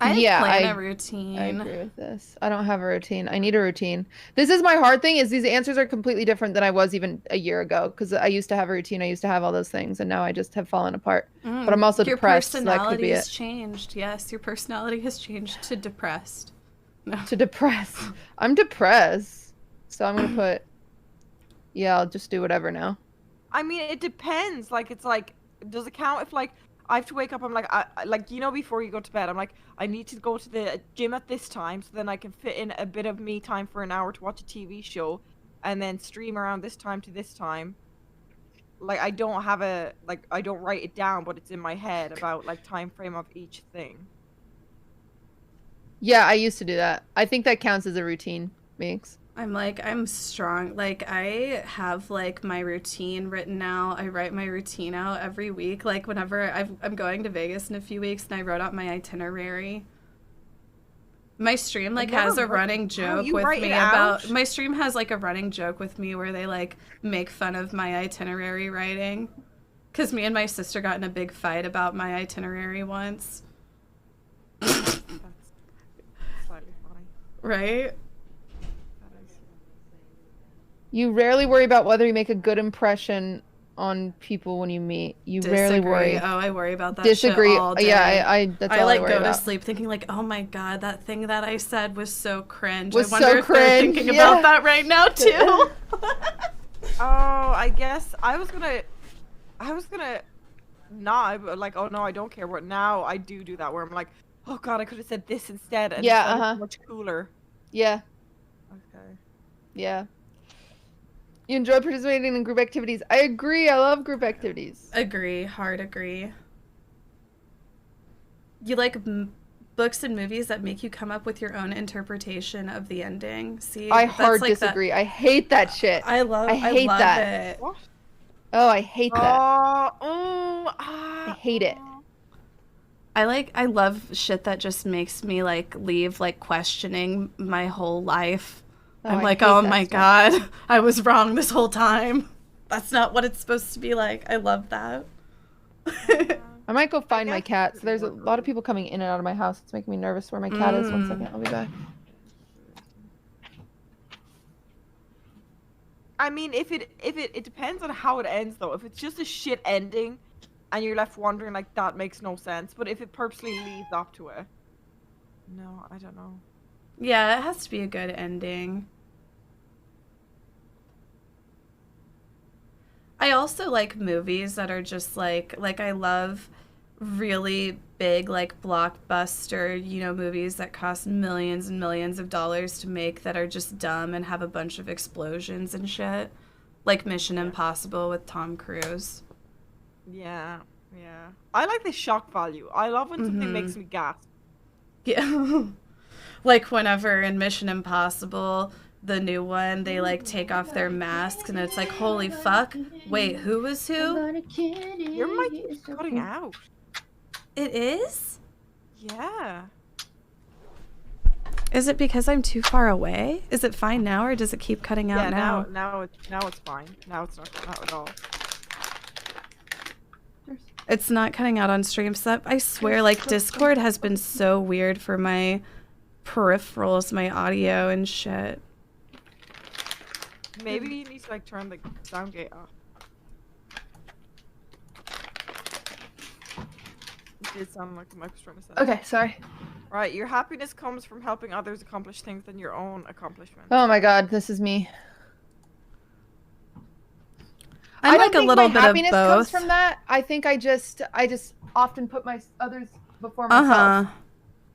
I Yeah, plan I- a routine. I agree with this. I don't have a routine. I need a routine. This is my hard thing is these answers are completely different than I was even a year ago because I used to have a routine. I used to have all those things and now I just have fallen apart. But I'm also your depressed, so that could personality be has it. changed. Yes, your personality has changed to depressed. No. To depress. I'm depressed. So I'm going to put, yeah, I'll just do whatever now. I mean, it depends. Like, it's like, does it count if, like, I have to wake up, I'm like, like, you know, before you go to bed, I'm like, I need to go to the gym at this time so then I can fit in a bit of me time for an hour to watch a TV show and then stream around this time to this time. Like, I don't have a, like, I don't write it down, but it's in my head about, like, time frame of each thing. Yeah, I used to do that. I think that counts as a routine, Minx. I'm like, I'm strong. Like, I have, like, my routine written out. I write my routine out every week. Like, whenever I'm going to Vegas in a few weeks, and I wrote out my itinerary. My stream, like, has a running joke with me about... My stream has, like, a running joke with me where they, like, make fun of my itinerary writing. Because me and my sister got in a big fight about my itinerary once. That's slightly funny. Right? You rarely worry about whether you make a good impression on people when you meet. You rarely worry. Oh, I worry about that Disagree. shit all day. Yeah, I that's all I like worry go about. to sleep thinking like, oh my god, that thing that I said was so cringe. Was I wonder so if cringe, they're thinking yeah. about that right now too. Oh, I guess I was gonna not, but like, oh no, I don't care. But now I do that where I'm like, oh god, I could have said this instead, and Yeah, it sounded uh-huh. much cooler. Yeah. Okay. Yeah. You enjoy participating in group activities. I agree. I love group activities. Agree. Hard agree. You like books and movies that make you come up with your own interpretation of the ending. See, I that's hard like disagree. I hate that shit. I love hate love that. it. What? Oh, I hate that. I hate it. I love shit that just makes me like leave like questioning my whole life. Oh, I'm I like, hate oh that my stuff. god, I was wrong this whole time. That's not what it's supposed to be like. I love that. I might go find my cat. So there's a lot of people coming in and out of my house. It's making me nervous where my cat is. 1 second. I'll be back. I mean, if it depends on how it ends though. If it's just a shit ending, and you're left wondering, like, that makes no sense. But if it purposely leads up to it, no, I don't know. Yeah, it has to be a good ending. I also like movies that are just like I love really big like blockbuster, you know, movies that cost millions and millions of dollars to make that are just dumb and have a bunch of explosions and shit. Like Mission Impossible with Tom Cruise. Yeah, yeah. I like the shock value. I love when something makes me gasp. Yeah. Like whenever in Mission Impossible, the new one, they like take off their masks and it's like, holy fuck. Wait, who was who? Your mic is cutting out. It is? Yeah. Is it because I'm too far away? Is it fine now or does it keep cutting out now? Now it's fine. Now it's not at all. It's not cutting out on stream stuff. I swear, like, Discord has been so weird for my peripherals, my audio and shit. Maybe you need to like turn the sound gate off. It did sound like the mic was trying to say. Okay, sorry. Right, your happiness comes from helping others accomplish things than your own accomplishment. Oh my god, this is me. I'm I don't like a think little my bit of happiness comes both. from that. I think I just often put others before myself.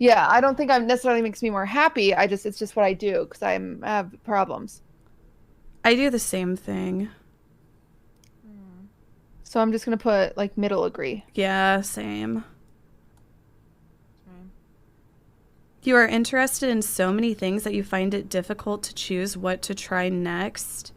Yeah, I don't think I'm necessarily makes me more happy. It's just what I do because I have problems. I do the same thing. So I'm just gonna put like middle agree. Yeah, same. You are interested in so many things that you find it difficult to choose what to try next.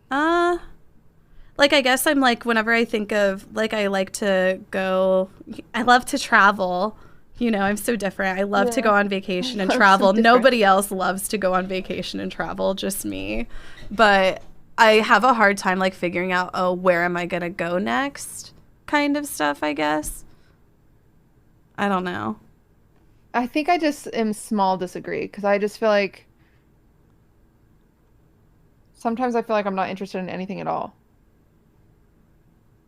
Like, I guess I'm like, whenever I think of, like, I like to go, I love to travel. You know, I'm so different. I love to go on vacation and travel. Nobody else loves to go on vacation and travel, just me. But I have a hard time, like, figuring out, oh, where am I going to go next kind of stuff, I guess. I don't know. I think I just am small disagree because I just feel like sometimes I feel like I'm not interested in anything at all.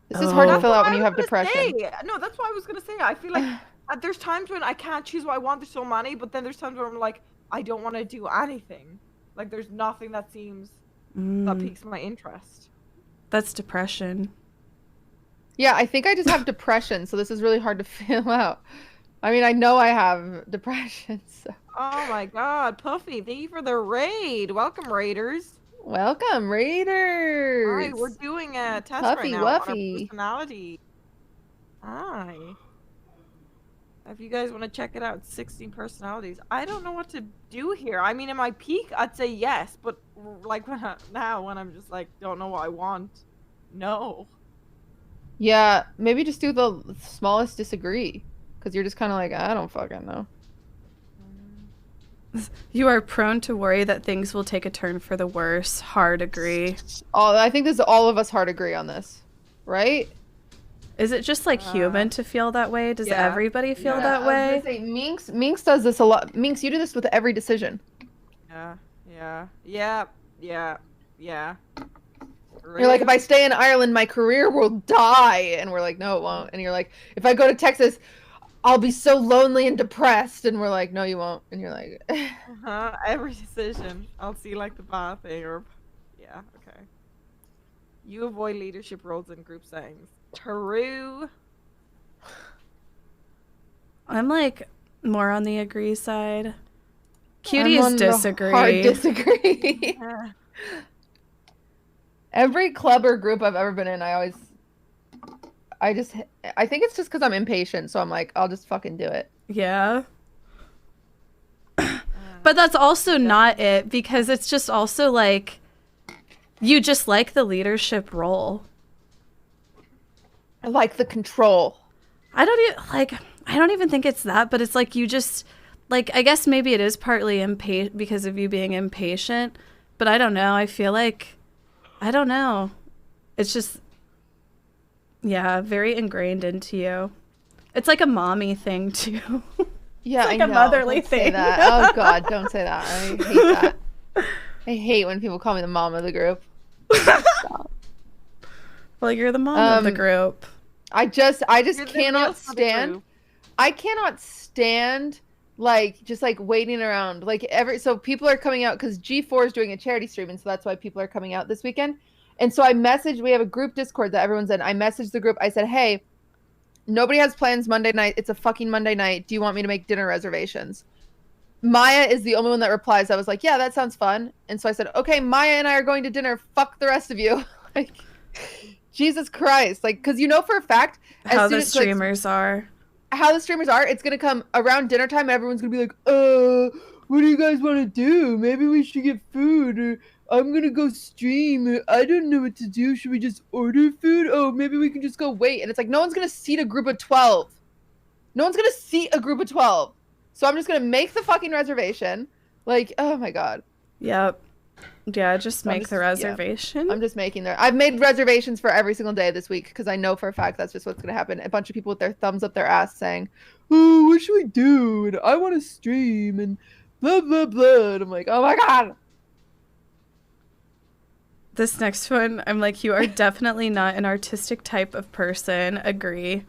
This is hard to fill out when you have depression. No, that's what I was gonna say. I feel like there's times when I can't choose what I want. There's so many, but then there's times where I'm like, I don't want to do anything. Like there's nothing that seems that piques my interest. That's depression. Yeah, I think I just have depression, so this is really hard to fill out. I mean, I know I have depression. So. Oh my god, Puffy, thank you for the raid. Welcome, Raiders. Welcome, Raiders. All right, we're doing a test Puffy right now on our Wuffy. personality. Hi. If you guys want to check it out, 16 personalities. I don't know what to do here. I mean, in my peak, I'd say yes, but like now when I'm just like, don't know what I want, no. Yeah, maybe just do the smallest disagree. Because you're just kind of like, I don't fucking know. You are prone to worry that things will take a turn for the worse. Hard agree. Oh, I think all of us hard agree on this, right? Is it just like human to feel that way? Does everybody feel that way? I was gonna say, Minx does this a lot. Minx, you do this with every decision. Yeah. You're like, if I stay in Ireland, my career will die. And we're like, no, it won't. And you're like, if I go to Texas, I'll be so lonely and depressed. And we're like, no, you won't. And you're like, every decision. I'll see like the bad thing or, yeah, okay. You avoid leadership roles in group settings. True. I'm like more on the agree side. Cutie is disagree. Hard disagree. Every club or group I've ever been in, I think it's just because I'm impatient, so I'm like, I'll just fucking do it. Yeah. But that's also not it, because it's just also like, you just like the leadership role. I like the control. I don't even think it's that, but it's like you just, like, I guess maybe it is partly because of you being impatient, but I don't know. I feel like, I don't know. It's just, yeah, very ingrained into you. It's like a mommy thing, too. Yeah, it's like I a know. motherly Don't thing. Say that. Oh, God, don't say that. I hate that. I hate when people call me the mom of the group. Stop. Well, you're the mom of the group. I just cannot stand. I cannot stand just waiting around. So people are coming out because G4 is doing a charity stream, and so that's why people are coming out this weekend. And so we have a group Discord that everyone's in. I messaged the group. I said, hey, nobody has plans Monday night. It's a fucking Monday night. Do you want me to make dinner reservations? Maya is the only one that replies. I was like, yeah, that sounds fun. And so I said, okay, Maya and I are going to dinner. Fuck the rest of you. Like, Jesus Christ. Like, because you know for a fact how the streamers are. How the streamers are, it's going to come around dinner time and everyone's going to be like, what do you guys want to do? Maybe we should get food, or I'm going to go stream. I don't know what to do. Should we just order food? Oh, maybe we can just go wait. And it's like, no one's going to seat a group of 12. No one's going to seat a group of 12. So I'm just going to make the fucking reservation. Like, oh my God. Yep. Yeah, just make the reservation. Yeah. I'm just making I've made reservations for every single day this week because I know for a fact that's just what's going to happen. A bunch of people with their thumbs up their ass saying, oh, what should we do? And I want to stream and blah, blah, blah. And I'm like, oh my God. This next one, I'm like, you are definitely not an artistic type of person. Agree.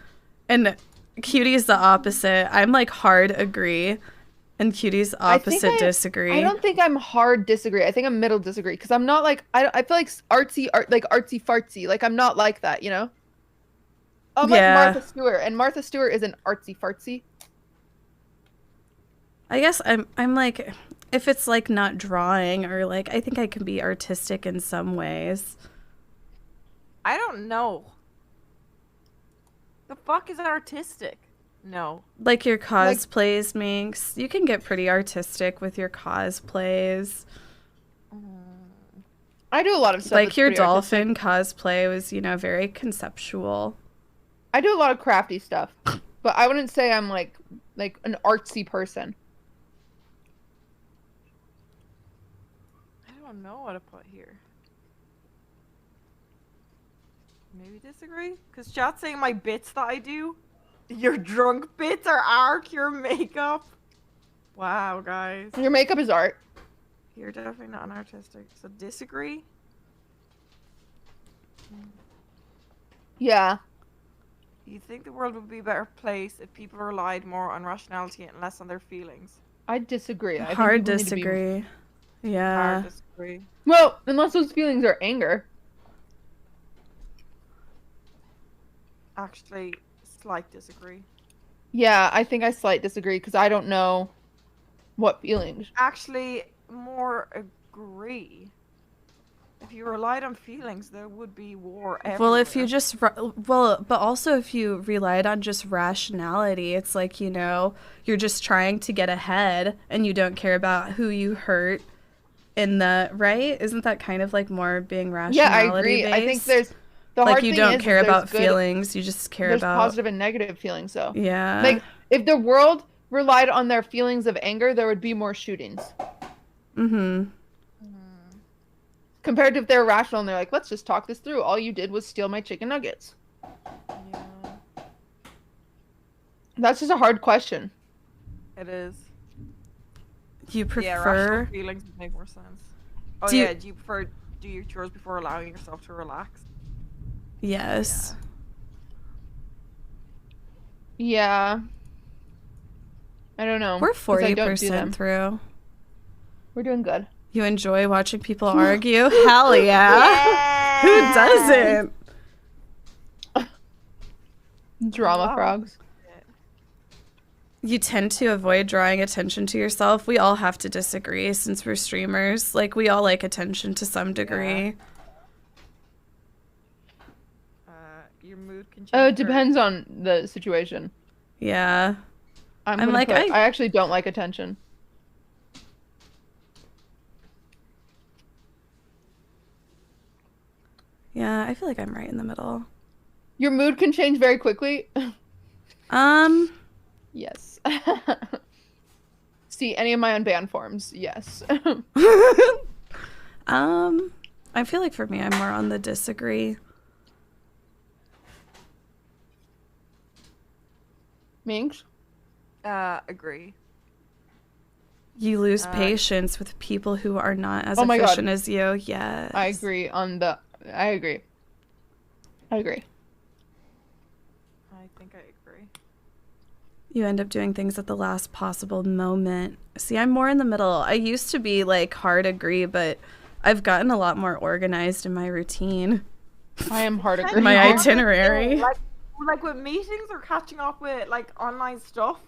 And Cutie is the opposite. I'm like hard agree. And Cutie's I think opposite disagree. I don't think I'm hard disagree. I think I'm middle disagree because I'm not like I feel like artsy fartsy. Like I'm not like that, you know. I'm like Martha Stewart, and Martha Stewart isn't artsy fartsy. I guess I'm like, if it's like not drawing or like, I think I can be artistic in some ways. I don't know. The fuck is artistic? No. Like your cosplays, Minx. You can get pretty artistic with your cosplays. I do a lot of stuff. Like your dolphin cosplay was, you know, very conceptual. I do a lot of crafty stuff, but I wouldn't say I'm like an artsy person. I don't know what to put here. Maybe disagree? Because chat's saying my bits that I do. Your drunk bits are art, your makeup. Wow, guys. Your makeup is art. You're definitely not an artistic. So disagree? Yeah. You think the world would be a better place if people relied more on rationality and less on their feelings? I disagree. I think Hard people need to be- disagree. Yeah. Hard disagree. Well, unless those feelings are anger. Actually, slight disagree. Yeah, I think I slight disagree because I don't know what feelings. Actually, more agree. If you relied on feelings, there would be war everywhere. Well, if you just, but also if you relied on just rationality, it's like, you know, you're just trying to get ahead and you don't care about who you hurt in the, right? Isn't that kind of like more being rationality Yeah, I agree. based? I think there's, the like hard you thing don't is care there's about good- feelings, you just care there's about positive and negative feelings, though. Yeah. Like, if the world relied on their feelings of anger, there would be more shootings. Mm-hmm. Compared to if they're rational and they're like, let's just talk this through. All you did was steal my chicken nuggets. Yeah. That's just a hard question. It is. You Yeah, rational prefer? feelings would make more sense. Oh Do you- yeah, do you prefer do your chores before allowing yourself to relax? Yes. Yeah. I don't know. We're 'cause I don't do 40% them. through. We're doing good. You enjoy watching people argue? Hell yeah. Who doesn't? Drama frogs. You tend to avoid drawing attention to yourself. We all have to disagree since we're streamers. Like, we all like attention to some degree. Your mood can change. Oh, it depends on the situation. Yeah. I'm I'm like, like, I actually don't like attention. Yeah, I feel like I'm right in the middle. Your mood can change very quickly. Yes. See any of my unbanned forms? Yes. I feel like for me, I'm more on the disagree. Minx? Agree. You lose patience with people who are not as Oh my God. efficient as you. Yes. I agree on the... I agree. I agree. I think I agree. You end up doing things at the last possible moment. See, I'm more in the middle. I used to be like hard agree, but I've gotten a lot more organized in my routine. I am hard agree. My itinerary. Like with meetings or catching up with like online stuff,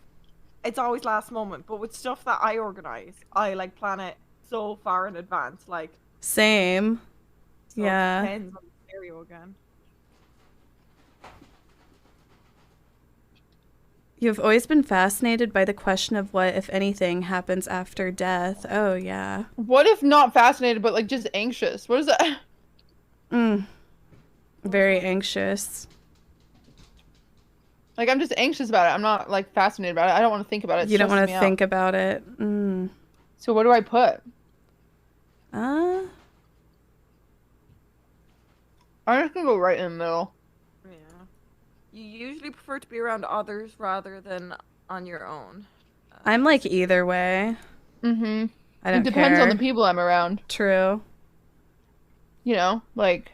it's always last moment. But with stuff that I organize, I like plan it so far in advance. Like Same. so it Yeah. depends on the scenario again. You've always been fascinated by the question of what, if anything, happens after death. Oh, yeah. What if not fascinated, but like just anxious? What is that? Very anxious. Like I'm just anxious about it. I'm not like fascinated about it. I don't want to think about it. It You don't want stresses to me think about it. So what do I put? Uh, I'm just gonna go right in the middle. Yeah. You usually prefer to be around others rather than on your own. I'm like either way. Mm-hmm. I don't It depends on care. the people I'm around. True. You know, like.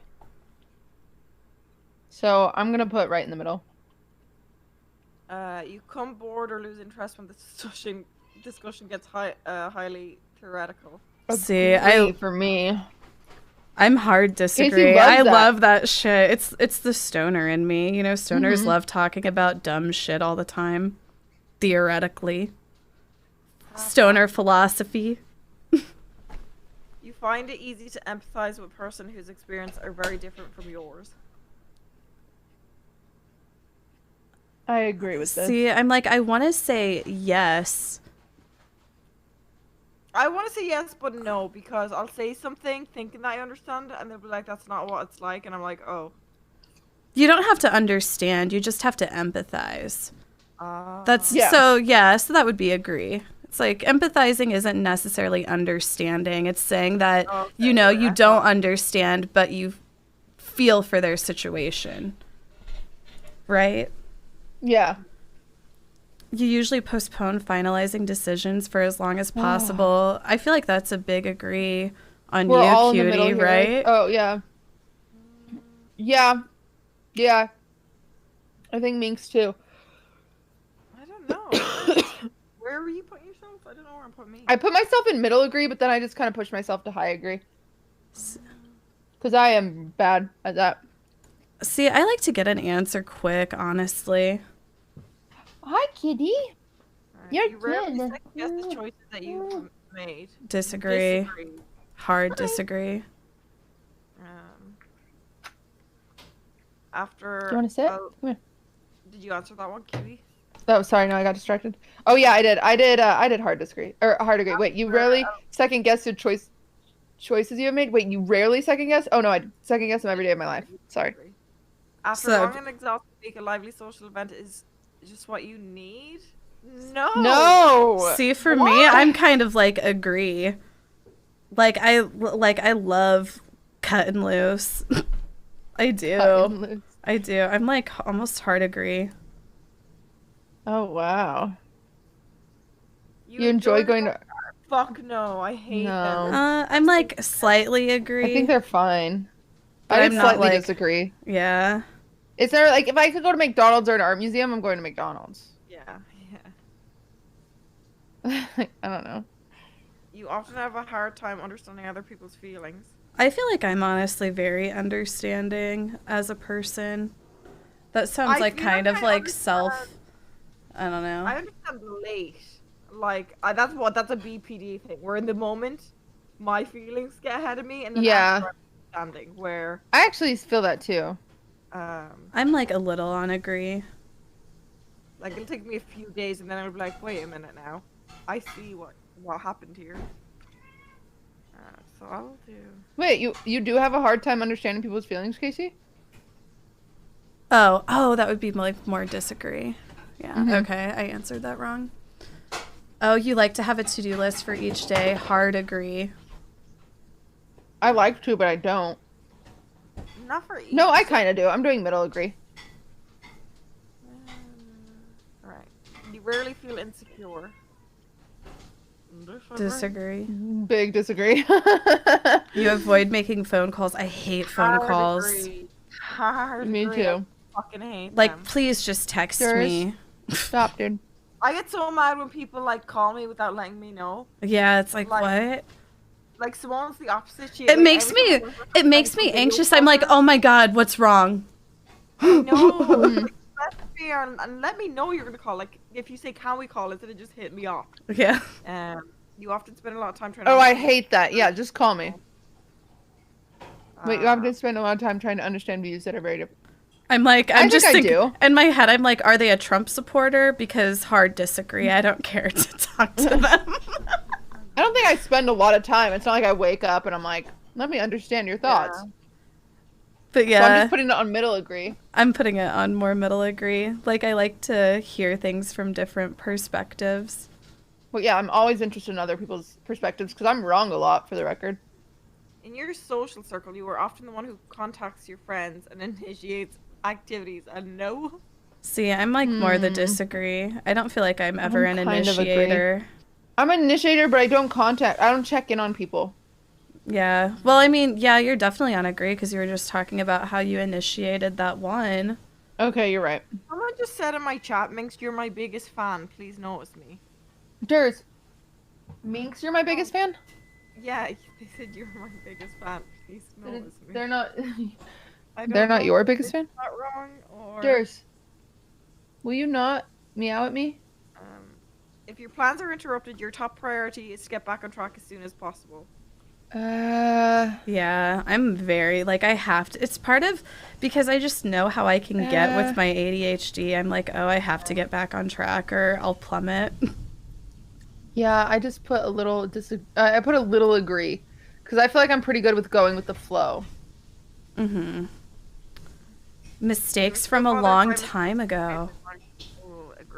So I'm gonna put right in the middle. You come bored or lose interest when the discussion discussion gets highly theoretical. See, for me. I'm hard disagree. loves I that. love that shit. It's the stoner in me. You know, stoners Mhm. love talking about dumb shit all the time. Theoretically. Stoner philosophy. You find it easy to empathize with a person whose experiences are very different from yours. I agree with this. See, I'm like, I want to say yes. I want to say yes, but no, because I'll say something thinking that I understand, and they'll be like, that's not what it's like, and I'm like, oh. You don't have to understand. You just have to empathize. That's Yeah. so that would be agree. It's like empathizing isn't necessarily understanding. It's saying that, you know, you don't understand, but you feel for their situation. Right? Yeah. You usually postpone finalizing decisions for as long as possible. I feel like that's a big agree on We're you, all in the cutie, middle here. right? Oh, yeah. Yeah. I think Minx too. I don't know. Where were you putting yourself? I don't know where I'm putting me. I put myself in middle agree, but then I just kind of pushed myself to high agree. Because I am bad at that. See, I like to get an answer quick, honestly. Hi, kitty. You're You rarely good. second guess the choices that you've made. Disagree. Hard disagree. After. Do you want to sit? oh, Come here. Did you answer that one, Kiwi? Oh, sorry. No, I got distracted. Oh, yeah, I did. I did hard disagree. Or hard agree. Wait, you rarely second guess the choices you have made? Wait, you rarely second guess? Oh, no, I second guess them every day of my life. Sorry. After So- long and exhausting week, a lively social event is just what you need? No. No. See, for me, I'm kind of like agree. Like I love cutting loose. I do. Cutting loose. I do. I'm like almost hard agree. Oh, wow. You enjoy going to... Fuck no, I hate them. I'm like slightly agree. I think they're fine. But I I'm would not, slightly like- disagree. Yeah. Is there, like, if I could go to McDonald's or an art museum, I'm going to McDonald's. Yeah. I don't know. You often have a hard time understanding other people's feelings. I feel like I'm honestly very understanding as a person. That sounds I like feel kind like of I like self. I don't know. I understand late. Like, that's a BPD thing. Where in the moment, my feelings get ahead of me, and then Yeah. after I'm understanding, where I actually feel that too. I'm like a little on agree. like it'll take me a few days, and then I'll be like, wait a minute now, I see what happened here. So I'll do. Wait, you do have a hard time understanding people's feelings, Casey? Oh, that would be like more disagree. Yeah. Mhm. Okay, I answered that wrong. Oh, you like to have a to-do list for each day. Hard agree. I like to, but I don't. Not for each. No, I kind of do. I'm doing middle agree. Right. You rarely feel insecure. Disagree. Big disagree. You avoid making phone calls. I hate phone Hard calls. agree. Hard Me agree. too. I fucking hate Like, them. please just text Yours? me. Stop, dude. I get so mad when people like call me without letting me know. Yeah, it's like what? Like Simone's the opposite. She, It like, makes every me time we're it makes trying me to video anxious. call I'm like, her, "Oh my god, what's wrong?" no, like, let me and let me know you're gonna call. Like if you say, "Can we call?" instead of just hit me off. Yeah. You often spend a lot of time trying to. Oh, I hate that. Yeah, just call me. Wait, you have to spend a lot of time trying to understand views that are very different. I'm like, I I'm just think I thinking do. in my head. I'm like, are they a Trump supporter? Because hard disagree. I don't care to talk to them. I don't think I spend a lot of time. It's not like I wake up and I'm like, let me understand your thoughts. But So I'm yeah, just putting it on middle agree. I'm putting it on more middle agree. Like I like to hear things from different perspectives. Well, yeah, I'm always interested in other people's perspectives because I'm wrong a lot, for the record. In your social circle, you are often the one who contacts your friends and initiates activities. And no. See, I'm like more the disagree. I don't feel like I'm ever an kind of agree. initiator. I'm an initiator, but I don't check in on people. Yeah. Well, I mean, yeah, you're definitely on agree because you were just talking about how you initiated that one. Okay, you're right. Someone just said in my chat, Minx, you're my biggest fan. Please notice me. Durs. Minx, you're my biggest fan? Yeah, they said you're my biggest fan. Please notice me. They're not... I don't They're not know your if biggest it's fan? not wrong, or... Durs. Will you not meow at me? If your plans are interrupted, your top priority is to get back on track as soon as possible. Yeah, I'm very, like, I have to. It's part of, because I just know how I can get with my ADHD. I'm like, oh, I have to get back on track or I'll plummet. Yeah, I just put a little I put a little agree, because I feel like I'm pretty good with going with the flow. Mm-hmm. Mistakes from a long time ago.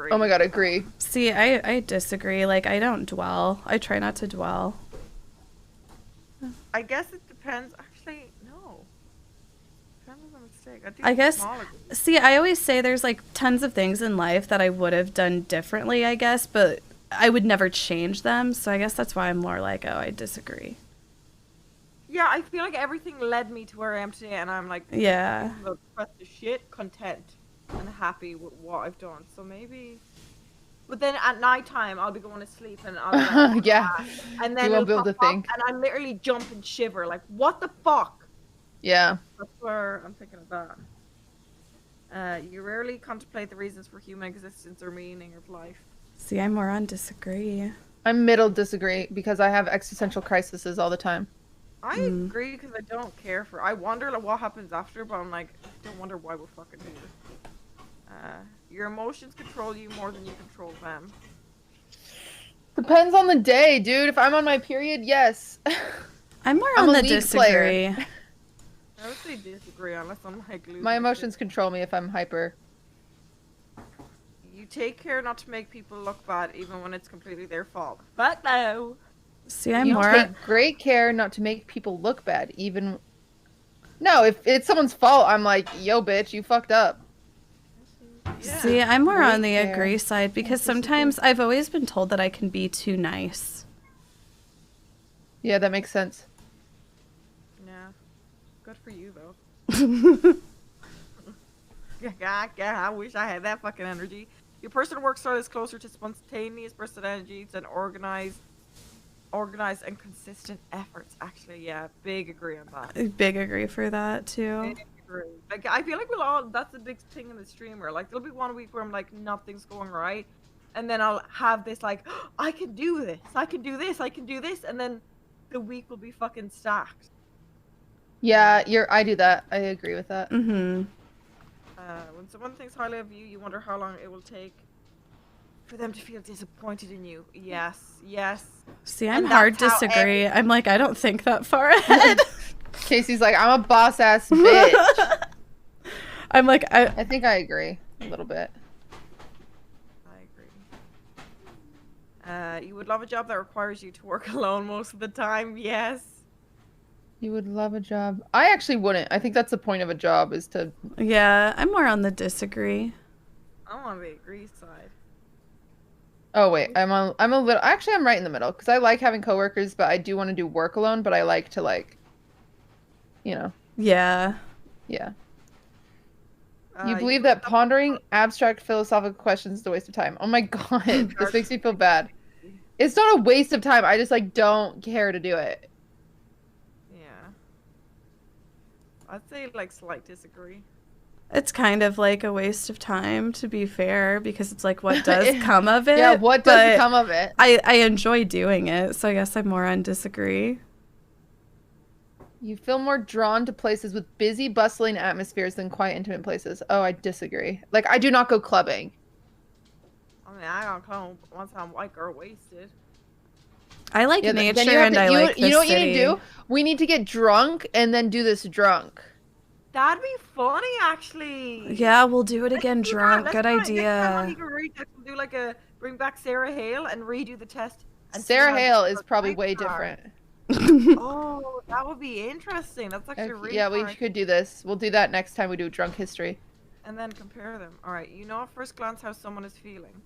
Oh my god, agree. See, I disagree. Like, I don't dwell. I try not to dwell. I guess it depends. Actually, no. Depends on the mistake. I guess, see, I always say there's like tons of things in life that I would have done differently, I guess, but I would never change them. So I guess that's why I'm more like, oh, I disagree. Yeah, I feel like everything led me to where I am today, and I'm like, yeah, press the shit, content, and happy with what I've done. So maybe, but then at nighttime I'll be going to sleep, and I'll be like, yeah, and then you won't be able to think, and I literally jump and shiver, like, what the fuck? Yeah, that's where I'm thinking of that. You rarely contemplate the reasons for human existence or meaning of life. See, I'm more on disagree. I'm middle disagree because I have existential crises all the time. I agree because I don't care for. I wonder like what happens after, but I'm like, I don't wonder why we're fucking here. Your emotions control you more than you control them. Depends on the day, dude. If I'm on my period, yes. I'm more on the disagree. I would say disagree unless I'm like losing. My emotions control me if I'm hyper. You take care not to make people look bad, even when it's completely their fault. Fuck no. See, I'm you more. Take great care not to make people look bad, even. No, if it's someone's fault, I'm like, yo, bitch, you fucked up. Yeah. See, I'm more on the agree side because sometimes I've always been told that I can be too nice. Yeah, that makes sense. Yeah. Good for you, though. Yeah, I wish I had that fucking energy. Your personal work style is closer to spontaneous burst energy than organized and consistent efforts. Actually, yeah, big agree on that. Big agree for that too. Big agree. Like, I feel like we'll all. That's the big thing in the streamer. Like, there'll be 1 week where I'm like, nothing's going right, and then I'll have this like, oh, I can do this, I can do this, I can do this, and then the week will be fucking stacked. Yeah, I do that. I agree with that. Mm-hmm. When someone thinks highly of you, you wonder how long it will take for them to feel disappointed in you. Yes, yes. See, I'm hard disagree. I'm like, I don't think that far ahead. Casey's like, I'm a boss ass bitch. I'm like, I think I agree a little bit. I agree. You would love a job that requires you to work alone most of the time. Yes. You would love a job. I actually wouldn't. I think that's the point of a job is to. Yeah, I'm more on the disagree. I'm on the agree side. Oh wait, I'm a little. Actually, I'm right in the middle because I like having coworkers, but I do want to do work alone. But I like to like. You know. Yeah. Yeah. You believe that pondering abstract philosophical questions is a waste of time. Oh my god, this makes me feel bad. It's not a waste of time. I just like don't care to do it. I'd say like slight disagree. It's kind of like a waste of time, to be fair, because it's like, what does come of it? Yeah, what does come of it? I enjoy doing it, so I guess I'm more on disagree. You feel more drawn to places with busy, bustling atmospheres than quiet, intimate places. Oh, I disagree. Like, I do not go clubbing. I mean, I don't club once I'm white girl wasted. I like nature and I like the city. You know what you need to do? We need to get drunk and then do this drunk. That'd be funny, actually. Yeah, we'll do it again drunk. Good idea. We can do like a bring back Sarah Hale and redo the test. And Sarah Hale is probably way different. Oh, that would be interesting. That's actually really yeah, we could do this. We'll do that next time we do drunk history. And then compare them. All right, you know at first glance how someone is feeling.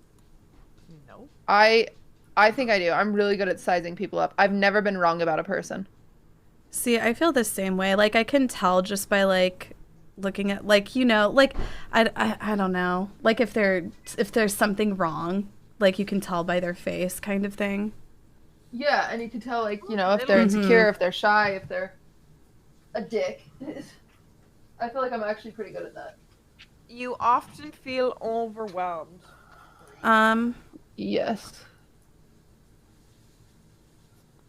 No. I think I do. I'm really good at sizing people up. I've never been wrong about a person. See, I feel the same way. Like, I can tell just by, like, looking at, like, you know, like, I don't know. Like, if there's something wrong, like you can tell by their face kind of thing. Yeah, and you can tell, like, you know, if they're insecure, if they're shy, if they're a dick. I feel like I'm actually pretty good at that. You often feel overwhelmed. Yes.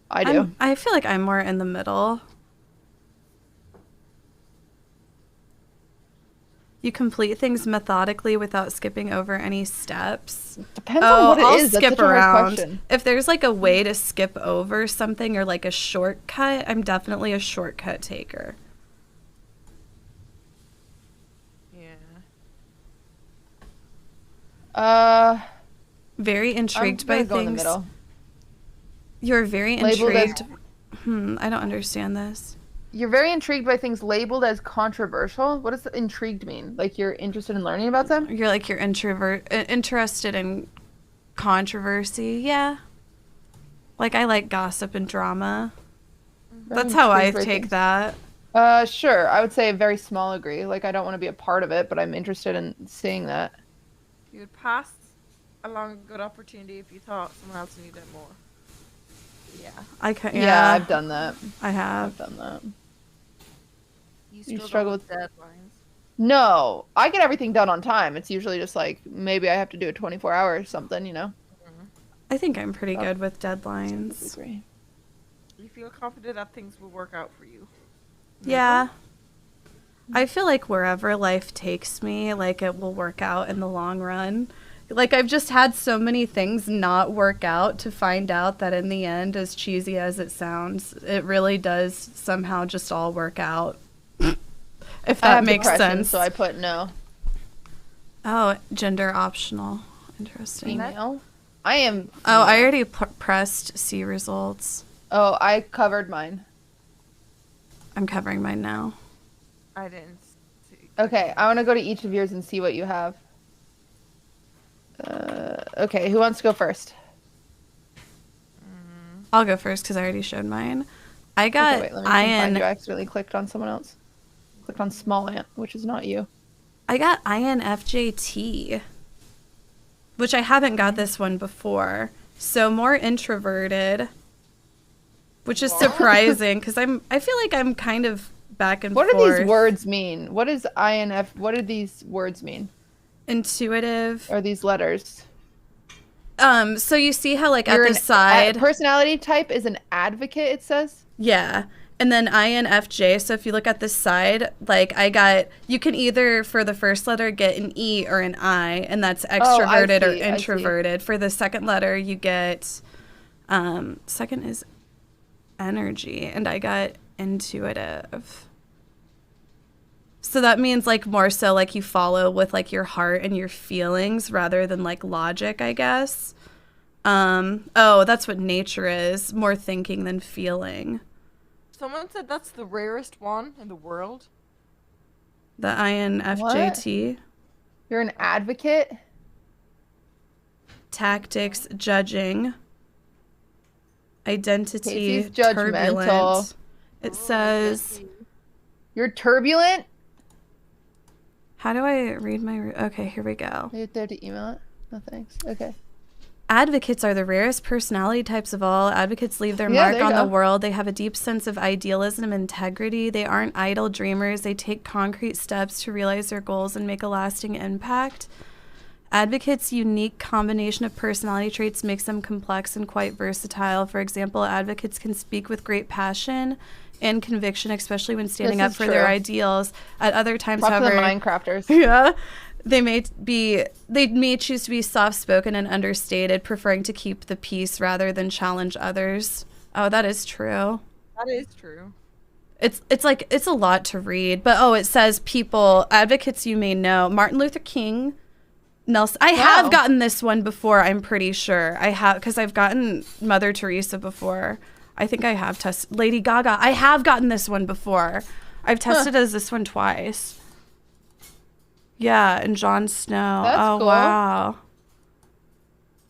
I do. I feel like I'm more in the middle. You complete things methodically without skipping over any steps. Depends on what it I'll is. That's skip such a hard around. question. If there's like a way to skip over something or like a shortcut, I'm definitely a shortcut taker. Very intrigued by go in the things. middle. You're very Labeled intrigued. I don't understand this. You're very intrigued by things labeled as controversial. What does intrigued mean? Like you're interested in learning about them? You're like interested in controversy. Yeah. Like I like gossip and drama. That's how I take that. Sure. I would say a very small agree. Like I don't want to be a part of it, but I'm interested in seeing that. You would pass along a good opportunity if you thought someone else needed it more. Yeah. Yeah, I've done that. I have. I've done that. You struggle with deadlines. No, I get everything done on time. It's usually just like maybe I have to do a 24-hour or something, you know. I think I'm pretty good with deadlines. Agree. You feel confident that things will work out for you. Yeah. I feel like wherever life takes me, like it will work out in the long run. Like I've just had so many things not work out to find out that in the end, as cheesy as it sounds, it really does somehow just all work out. If that makes sense. So I put no. Oh, gender optional. Interesting. Female? I am. Oh, I already pressed see results. Oh, I covered mine. I'm covering mine now. I didn't see. Okay, I want to go to each of yours and see what you have. Okay, who wants to go first? I'll go first because I already showed mine. I got okay, wait, let me find you. I IN. accidentally clicked on someone else. Clicked on small ant, which is not you. I got INFJT, which I haven't got this one before. So more introverted, which is surprising because I feel like I'm kind of back and forth. What do these words mean? What is INF? What do these words mean? Intuitive. Or these letters? So you see how like at the side personality type is an advocate, it says? Yeah. And then INFJ, so if you look at this side, like you can either for the first letter get an E or an I, and that's extroverted or introverted. For the second letter, you get, second is energy, and I got intuitive. So that means like more so like you follow with like your heart and your feelings rather than like logic, I guess. Oh, that's what nature is, more thinking than feeling. Someone said that's the rarest one in the world. The INFJT. What? You're an advocate? Tactics, judging. Identity, Casey's judgmental. turbulent. It says... You're turbulent? How do I read my... Okay, here we go. Are you there to email it? No, thanks. Okay. Advocates are the rarest personality types of all. Advocates leave their mark on the world. They have a deep sense of idealism and integrity. They aren't idle dreamers. They take concrete steps to realize their goals and make a lasting impact. Advocates' unique combination of personality traits makes them complex and quite versatile. For example, advocates can speak with great passion and conviction, especially when standing up for their ideals. At other times, however, Minecrafters. Yeah. They may choose to be soft-spoken and understated, preferring to keep the peace rather than challenge others. Oh, that is true. That is true. It's like it's a lot to read, but it says advocates you may know. Martin Luther King, Nelson. I have gotten this one before, I'm pretty sure. I have, because I've gotten Mother Teresa before. I think I have tested Lady Gaga. I have gotten this one before. I've tested as this one twice. Yeah, and Jon Snow. That's cool. Wow.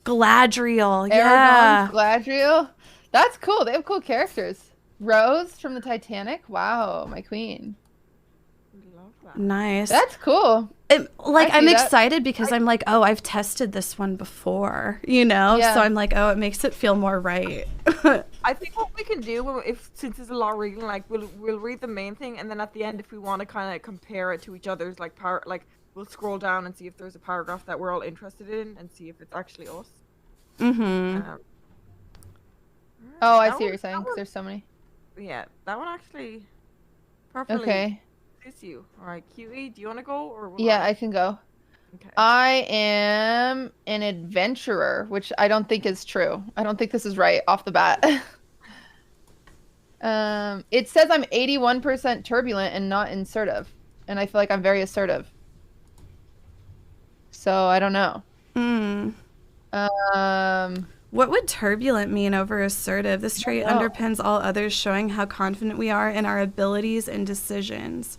Galadriel. Aragorn, Galadriel. That's cool. They have cool characters. Rose from the Titanic. Wow, my queen. Love that. Nice. That's cool. I'm excited because I'm like, oh, I've tested this one before, you know? Yeah. So I'm like, oh, it makes it feel more right. I think what we can do, since there's a lot of reading, like we'll read the main thing, and then at the end, if we want to kind of compare it to each other's, like we'll scroll down and see if there's a paragraph that we're all interested in, and see if it's actually us. Mm-hmm. Oh, I see what you're saying, because there's so many. Yeah, that one actually perfectly suits you. All right, QE, do you want to go or? Yeah, I can go. Okay. I am an adventurer, which I don't think is true. I don't think this is right off the bat. It says I'm 81% turbulent and not assertive, and I feel like I'm very assertive. So I don't know. What would turbulent mean over assertive? This trait underpins all others, showing how confident we are in our abilities and decisions.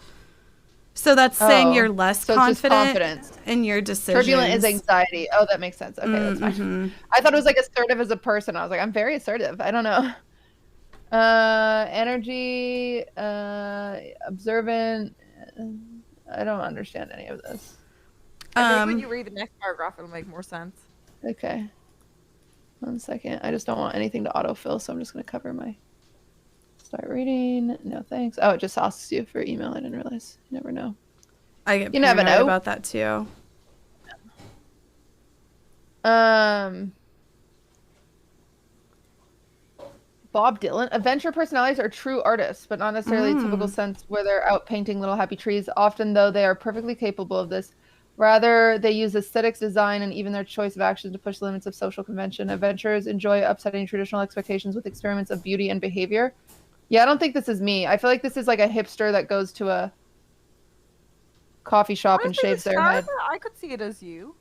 So that's saying you're less confident in your decisions. Turbulent is anxiety. Oh, that makes sense. Okay, that's fine. I thought it was like assertive as a person. I was like, I'm very assertive. I don't know. Energy, observant. I don't understand any of this. I think when you read the next paragraph, it'll make more sense. Okay. 1 second. I just don't want anything to autofill, so I'm just going to cover my... Start reading. No thanks. Oh, it just asks you for email. I didn't realize. You never know. I get paranoid about that too. Bob Dylan. Adventure personalities are true artists, but not necessarily a typical sense where they're out painting little happy trees. Often, though, they are perfectly capable of this. Rather, they use aesthetics, design, and even their choice of actions to push the limits of social convention. Adventurers enjoy upsetting traditional expectations with experiments of beauty and behavior. Yeah, I don't think this is me. I feel like this is like a hipster that goes to a coffee shop and shaves their head. I could see it as you.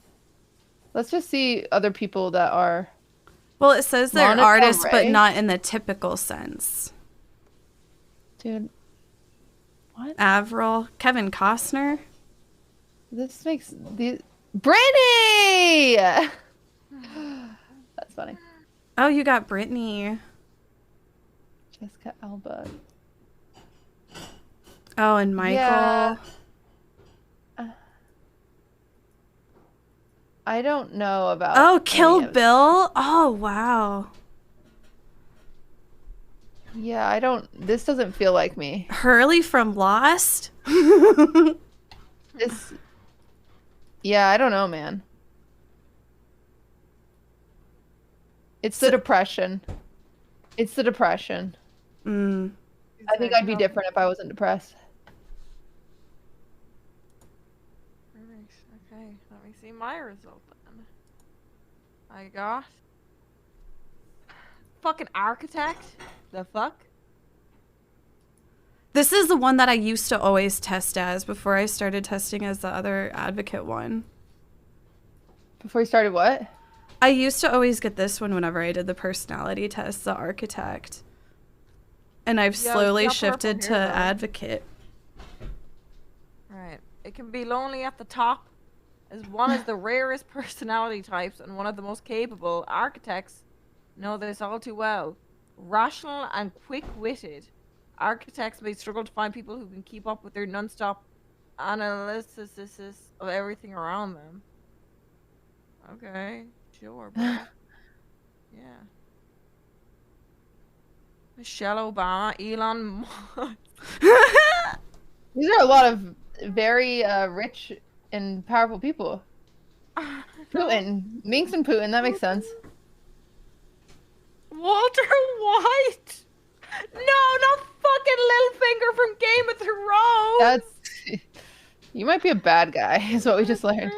Let's just see other people that are... Well, it says they're artists, but not in the typical sense. Dude. What? Avril. Kevin Costner. This makes the... Britney! That's funny. Oh, you got Britney. Jessica Alba. Oh, and Michael. Yeah. I don't know about... Oh, Kill Bill? Oh, wow. Yeah, I don't... This doesn't feel like me. Hurley from Lost? This... Yeah, I don't know, man. It's the depression. It's the depression. I think I'd be different if I wasn't depressed. Okay, let me see my result then. I got fucking architect. The fuck? This is the one that I used to always test as before I started testing as the other advocate one. Before you started what? I used to always get this one whenever I did the personality test, the architect. And I've slowly shifted to advocate. Right. It can be lonely at the top, as one of the rarest personality types and one of the most capable. Architects know this all too well. Rational and quick-witted. Architects may struggle to find people who can keep up with their non-stop analysis of everything around them. Okay, sure, bro. Yeah. Michelle Obama, Elon Musk. These are a lot of very rich and powerful people. Putin. Minx and Putin, that makes sense. Walter White! No, not fucking Littlefinger from Game of Thrones! That's... You might be a bad guy, is what we just learned.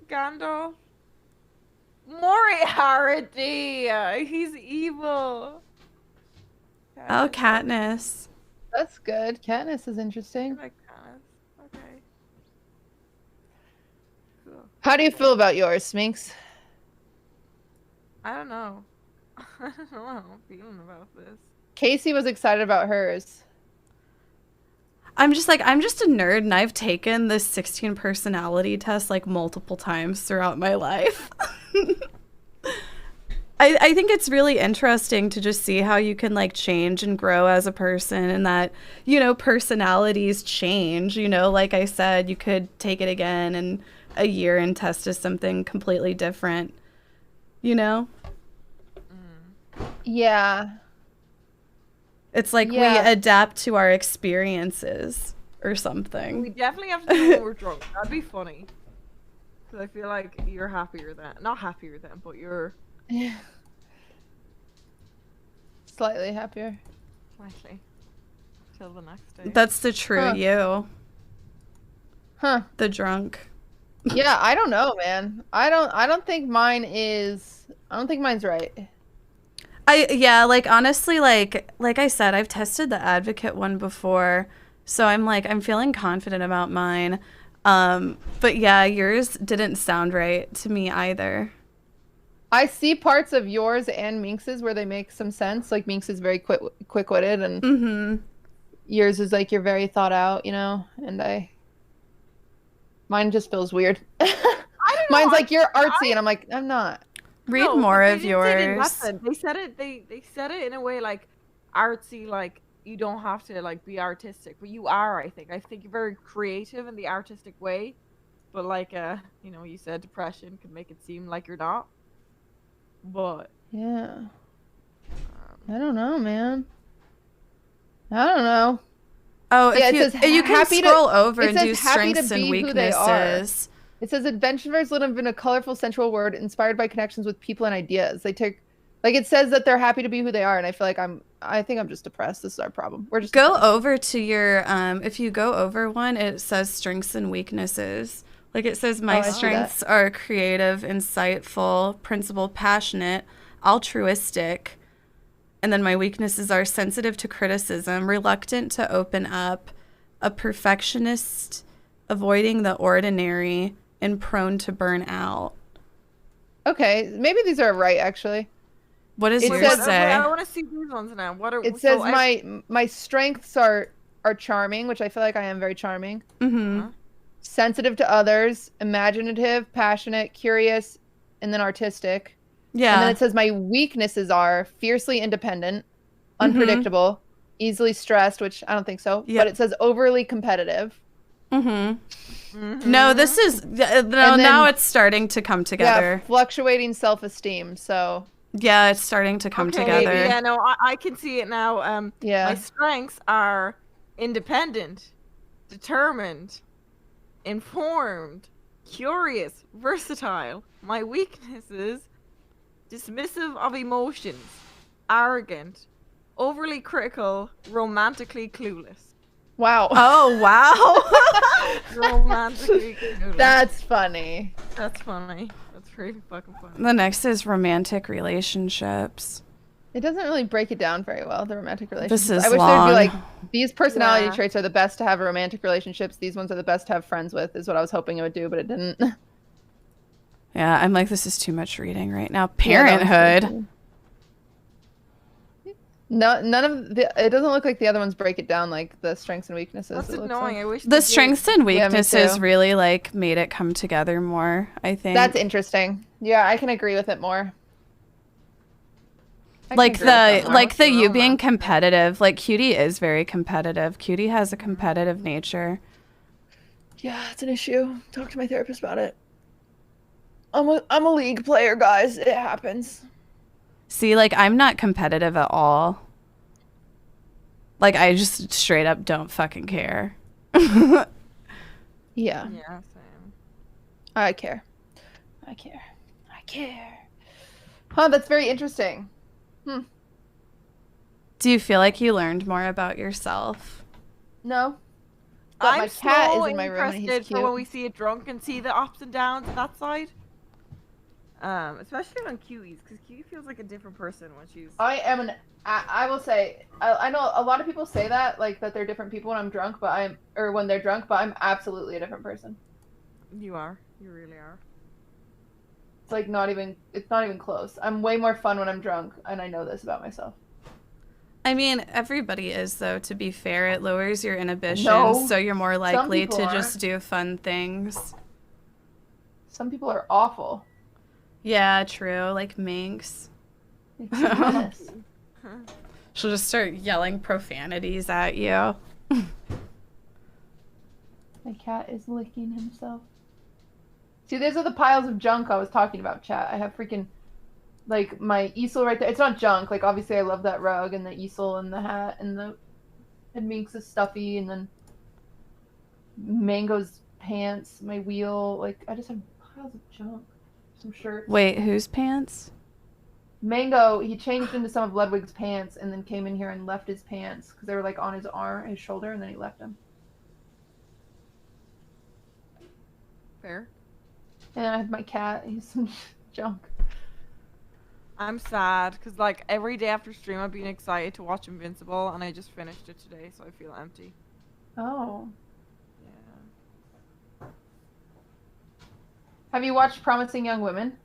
Gandalf. Moriarty! He's evil. Oh, Katniss. That's good. Katniss is interesting. I like Katniss. Okay. Cool. How do you feel about yours, Sminx? I don't know. I don't know how I'm feeling about this. Casey was excited about hers. I'm just a nerd, and I've taken this 16 personality test like multiple times throughout my life. I think it's really interesting to just see how you can like change and grow as a person, and that, you know, personalities change. You know, like I said, you could take it again in a year and test as something completely different, you know? Yeah. It's like we adapt to our experiences or something. We definitely have to do it when we're drunk. That'd be funny. Because I feel like you're happier than, not happier than, but you're... Yeah. Slightly happier. Slightly. Till the next day. That's the true you. Huh. The drunk. Yeah, I don't know, man. I don't think mine is... I don't think mine's right. Yeah, like honestly, like I said, I've tested the advocate one before, so I'm feeling confident about mine. But yeah, yours didn't sound right to me either. I see parts of yours and Minx's where they make some sense. Like Minx is very quick-witted, and yours is like you're very thought out, you know. And mine just feels weird. Mine's like you're artsy, and I'm like I'm not. Read more of yours. They said it. They said it in a way like artsy, like you don't have to like be artistic, but you are. I think you're very creative in the artistic way, but like you know, you said depression could make it seem like you're not. But yeah, I don't know, man. I don't know. Oh, yeah, if you can scroll over and do strengths and weaknesses. It says adventurers live in a colorful, sensual world inspired by connections with people and ideas. They take, like it says that they're happy to be who they are, and I feel like I think I'm just depressed. This is our problem. We're just go depressed. over to your if you go over one, it says strengths and weaknesses. Like it says my strengths are creative, insightful, principled, passionate, altruistic, and then my weaknesses are sensitive to criticism, reluctant to open up, a perfectionist, avoiding the ordinary, and prone to burn out. Okay, maybe these are right actually. What does yours say? I want to see these ones now. What are it says my strengths are charming, which I feel like I am very charming. Sensitive to others, imaginative, passionate, curious, and then artistic. Yeah. And then it says my weaknesses are fiercely independent, unpredictable, easily stressed, which I don't think so. But it says overly competitive. No, this is now it's starting to come together. Yeah, fluctuating self-esteem. So yeah, it's starting to come together. Yeah, no, I can see it now. My strengths are independent, determined, informed, curious, versatile. My weaknesses: dismissive of emotions, arrogant, overly critical, romantically clueless. Wow. Oh, wow. Romantically clueless. That's funny. That's funny. That's pretty fucking funny. The next is romantic relationships. It doesn't really break it down very well, the romantic relationships. This is I wish long. there'd be like, these personality traits are the best to have romantic relationships. These ones are the best to have friends with, is what I was hoping it would do, but it didn't. Yeah, I'm like, this is too much reading right now. Parenthood. No, none of the. It doesn't look like the other ones break it down like the strengths and weaknesses. That's annoying. I wish the strengths and weaknesses really like made it come together more. I think that's interesting. Yeah, I can agree with it more. Like the you being competitive. Like Cutie is very competitive. Cutie has a competitive nature. Yeah, it's an issue. Talk to my therapist about it. I'm a league player, guys. It happens. See, like, I'm not competitive at all. Like, I just straight up don't fucking care. Yeah. Yeah, same. I care. Huh, that's very interesting. Do you feel like you learned more about yourself? No. But my cat is in my room and he's interested cute. for when we see it drunk and see the ups and downs of that side. Especially on Cuties, because Cutie feels like a different person when she's... I will say, I know a lot of people say that, like, that they're different people when I'm drunk, when they're drunk, but I'm absolutely a different person. You are. You really are. It's like it's not even close. I'm way more fun when I'm drunk, and I know this about myself. I mean, everybody is, though, to be fair. It lowers your inhibitions, so you're more likely to just do fun things. Some people are awful. Yeah, true. Like Minx. It's a mess. She'll just start yelling profanities at you. My cat is licking himself. See, these are the piles of junk I was talking about, chat. I have freaking, like, my easel right there. It's not junk. Like, obviously I love that rug and the easel and the hat and the... And Minx's stuffy and then... Mango's pants, my wheel. Like, I just have piles of junk. Some shirts. Wait, whose pants? Mango, he changed into some of Ludwig's pants and then came in here and left his pants because they were like on his arm, his shoulder, and then he left them. Fair. And I have my cat. He's some junk. I'm sad because like every day after stream I've been excited to watch Invincible and I just finished it today, so I feel empty. Oh. Yeah. Have you watched Promising Young Women?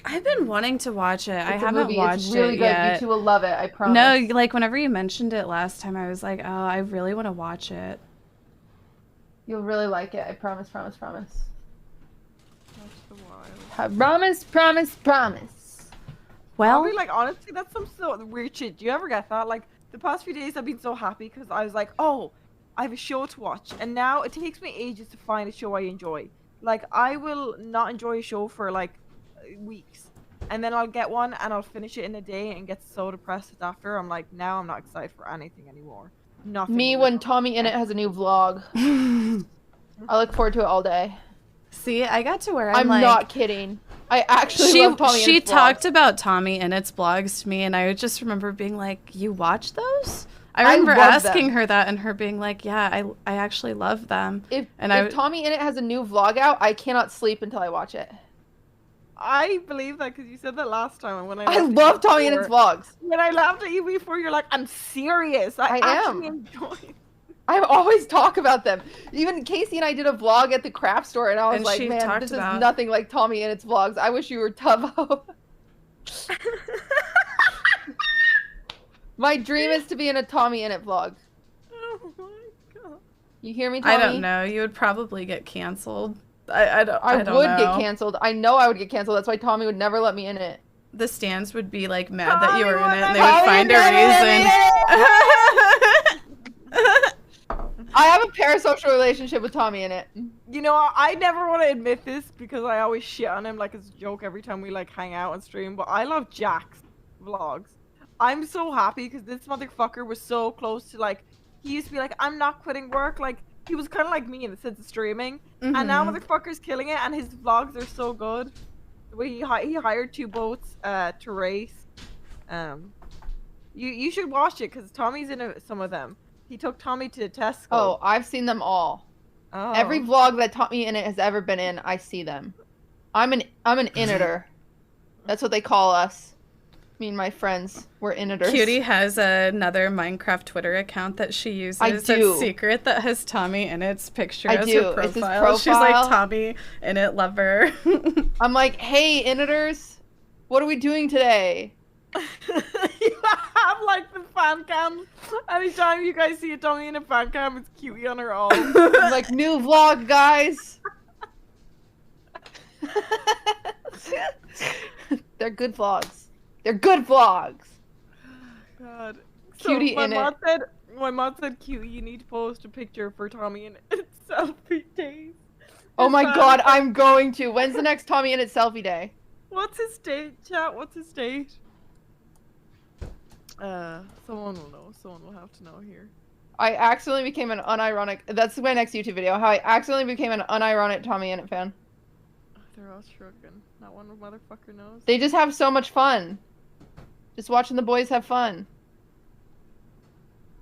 I've been wanting to watch it. I It's a haven't movie. watched It's really it good. yet. You two will love it. I promise. No, like whenever you mentioned it last time, I was like, oh, I really want to watch it. You'll really like it. I promise, promise, promise. That's the wild. I promise, promise, promise. Well, I'll be like, honestly, that's some so weird shit. Do you ever get that? Like, the past few days I've been so happy because I was like, oh, I have a show to watch. And now it takes me ages to find a show I enjoy. Like, I will not enjoy a show for, like, weeks. And then I'll get one and I'll finish it in a day and get so depressed after. I'm like, now I'm not excited for anything anymore. Nothing. Me when Tommy in it has a new vlog. I look forward to it all day. See, I got to where I'm like, not kidding. I actually love Tommy She Innit's talked vlogs. about Tommy Innett's vlogs to me, and I just remember being like, "You watch those?" I remember love asking them. her that, and her being like, "Yeah, I actually love them." If And Tommy Innit has a new vlog out, I cannot sleep until I watch it. I believe that because you said that last time. And when I love Tommy Innett's vlogs. When I laughed at you before, you're like, I'm serious. I actually enjoy it. I always talk about them. Even Casey and I did a vlog at the craft store, and I was And like, she man, talked this about- is nothing like Tommy Innett's vlogs. I wish you were Tubbo. My dream is to be in a Tommy Innit vlog. Oh my god. You hear me, Tommy? I don't know. You would probably get canceled. I don't would know. get canceled. I know I would get canceled. That's why Tommy would never let me in it. The stands would be like mad that you were in it, and they would find a reason. I have a parasocial relationship with Tommy Innit. You know, I never want to admit this because I always shit on him like it's a joke every time we like hang out on stream, but I love Jack's vlogs. I'm so happy because this motherfucker was so close to like, he used to be like, I'm not quitting work. Like, he was kind of like me in the sense of streaming. And now motherfucker's killing it and his vlogs are so good. The way he hired 2 boats to race. You should watch it because Tommy's in some of them. He took Tommy to Tesco. Oh, I've seen them all. Oh. Every vlog that Tommy Innit has ever been in, I see them. I'm an Innitter. That's what they call us. Me and my friends, we're Inniters. Cutie has another Minecraft Twitter account that she uses. I do. That's secret that has Tommy Innett's picture I as do. her profile. It's his She's like profile. Tommy Innett lover. I'm like, hey, Inniters, what are we doing today? You have like the fan cam. Anytime you guys see a Tommy in a fan cam, it's Cutie on her arm. I'm like, new vlog, guys. They're good vlogs. They're good vlogs. God. Cutie so in it. My mom said, Cutie, you need to post a picture for Tommy in it. Selfie days. Oh my god, I'm going to. When's the next Tommy Innit selfie day? What's his date, chat? What's his date? Someone will know. Someone will have to know here. I accidentally became an unironic. That's my next YouTube video. How I accidentally became an unironic Tommy Innit fan. They're all shrugging. Not one motherfucker knows. They just have so much fun. Just watching the boys have fun.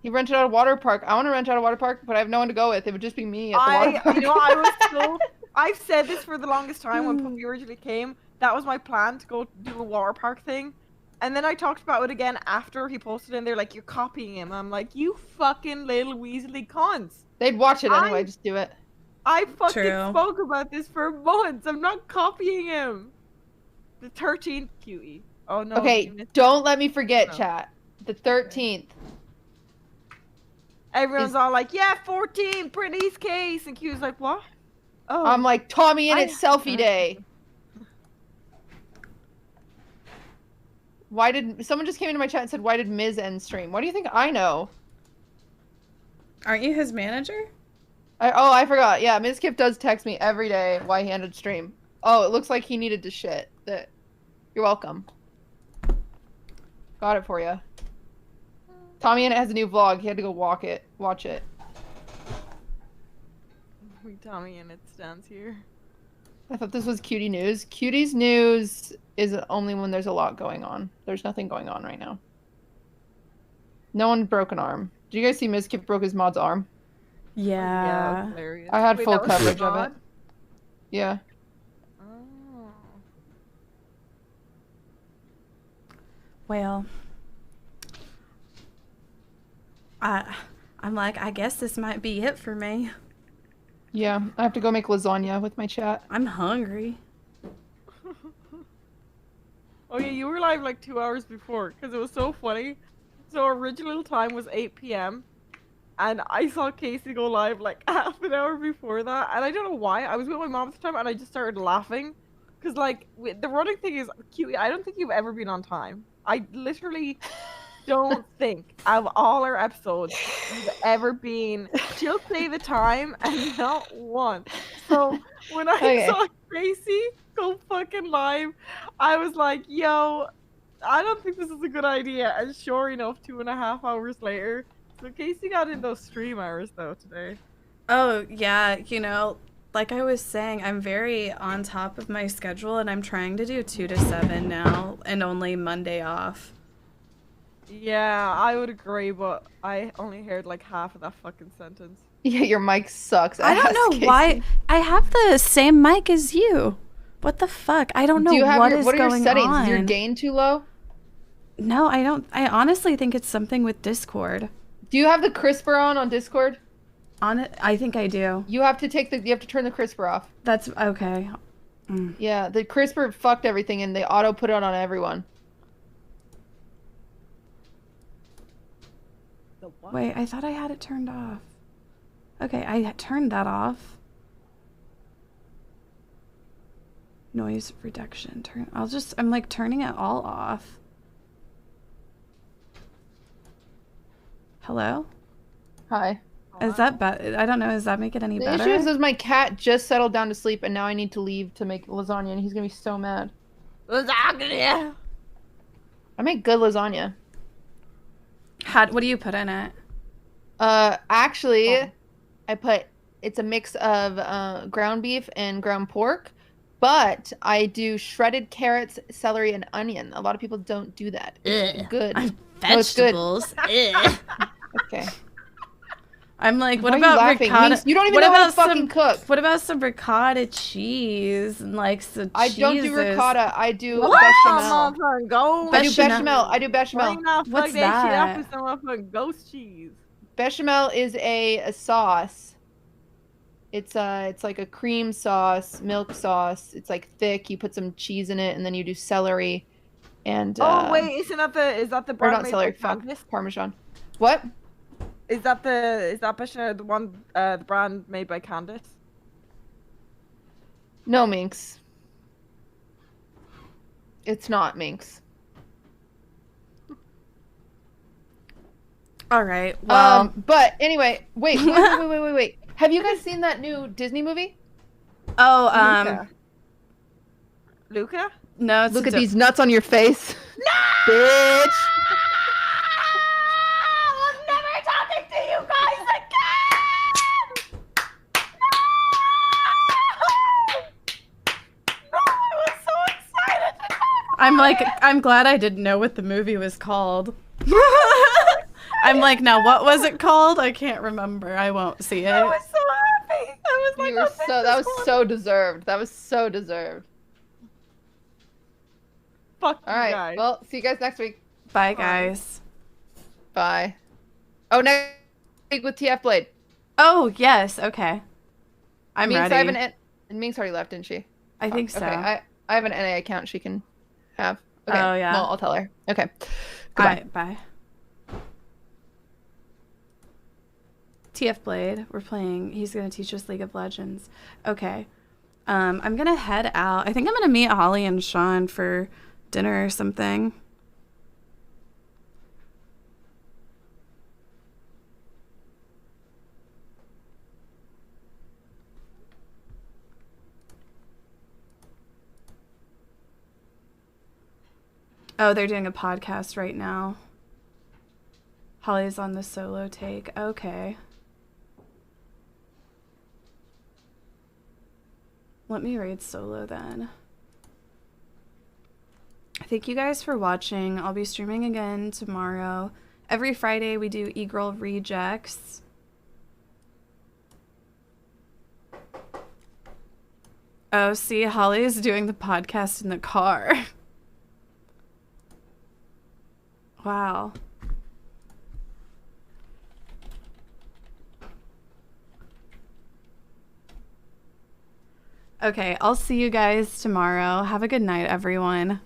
He rented out a water park. I want to rent out a water park, but I have no one to go with. It would just be me at the water park. You know, I was so... I've said this for the longest time when Puppy originally came. That was my plan, to go do a water park thing. And then I talked about it again after he posted it, and they're like, you're copying him. I'm like, you fucking little weaselly cons. They'd watch it anyway, just do it. I fucking True. spoke about this for months. I'm not copying him. The 13th Cutie. Oh no. Okay, you missed don't let me forget, No. chat. The 13th. Everyone's all like, yeah, 14, Britney's case. And Cutie's like, what? Oh. I'm like, Tommy Innit selfie day. Why did someone just came into my chat and said, why did Miz end stream? What do you think I know? Aren't you his manager? I forgot. Yeah, Ms. Kip does text me every day why he ended stream. Oh, it looks like he needed to shit. You're welcome. Got it for you. Tommy and it has a new vlog. He had to go watch it. Tommy and it stands here. I thought this was Cutie News. Cutie's News is only when there's a lot going on. There's nothing going on right now. No one broke an arm. Did you guys see Ms. Kip broke his mod's arm? Yeah. I had full coverage of it. Yeah. Oh. Well, I'm like, I guess this might be it for me. Yeah, I have to go make lasagna with my chat. I'm hungry. Oh yeah, you were live like 2 hours before because it was so funny. So original time was 8 p.m. and I saw Casey go live like half an hour before that, and I don't know why. I was with my mom at the time and I just started laughing because like the running thing is cute. I don't think you've ever been on time. I literally don't think of all our episodes you've ever been. She'll say the time and not once. So when I saw Gracie go fucking live, I was like, yo, I don't think this is a good idea. And sure enough, 2.5 hours later, so Casey got in those stream hours though today. Oh yeah, you know, like I was saying, I'm very on top of my schedule and I'm trying to do 2 to 7 now and only Monday off. Yeah, I would agree, but I only heard like half of that fucking sentence. Yeah, your mic sucks. I don't know why. I have the same mic as you. What the fuck? I don't know what is going on. What are your settings? Is your gain too low? No, I don't. I honestly think it's something with Discord. Do you have the crisper on Discord? On it, I think I do. You have to turn the crisper off. That's okay. Yeah, the crisper fucked everything and they auto put it on everyone. Wait, I thought I had it turned off. Okay, I turned that off. Noise reduction. I'm like turning it all off. Hello? Hi. Is that bad? I don't know. Does that make it any better? The issue is my cat just settled down to sleep and now I need to leave to make lasagna and he's gonna be so mad. Lasagna! I make good lasagna. What do you put in it? Actually, it's a mix of ground beef and ground pork, but I do shredded carrots, celery, and onion. A lot of people don't do that. It's good. Vegetables. No, it's good. Okay. I'm like, what Why about are you laughing? ricotta? You don't even know how to fucking cook. What about some ricotta cheese and like some I cheeses? don't do ricotta. I do bechamel. I do bechamel. What's that? With some ghost cheese. Bechamel is a sauce. It's like a cream sauce, milk sauce. It's like thick. You put some cheese in it, and then you do celery, and oh wait, is that the brand or not made celery? by Fuck, Candice? Parmesan. What? Is that bechamel the brand made by Candice? No, Minx. It's not Minx. All right. Well, but anyway, wait. Have you guys seen that new Disney movie? Oh, Luca? No, it's look at these nuts on your face. No! Bitch. I'm never talking to you guys again. No, I was so excited. I'm glad I didn't know what the movie was called. I'm like, now what was it called? I can't remember. I won't see it. I was so happy. I was like, that was so deserved. That was so deserved. Fuck All right. guys. Well, see you guys next week. Bye, guys. Bye. Oh, next week with TF Blade. Oh, yes. Okay. I'm Minx, ready. And Minx already left, didn't she? I think so. Okay. I have an NA account she can have. Okay. Oh, yeah. Well, I'll tell her. Okay. Goodbye. Bye. TF Blade, we're playing. He's going to teach us League of Legends. Okay. I'm going to head out. I think I'm going to meet Holly and Sean for dinner or something. Oh, they're doing a podcast right now. Holly's on the solo take. Okay. Let me raid solo then. Thank you guys for watching. I'll be streaming again tomorrow. Every Friday we do e-girl rejects. Oh, see, Holly is doing the podcast in the car. Wow. Okay, I'll see you guys tomorrow. Have a good night, everyone.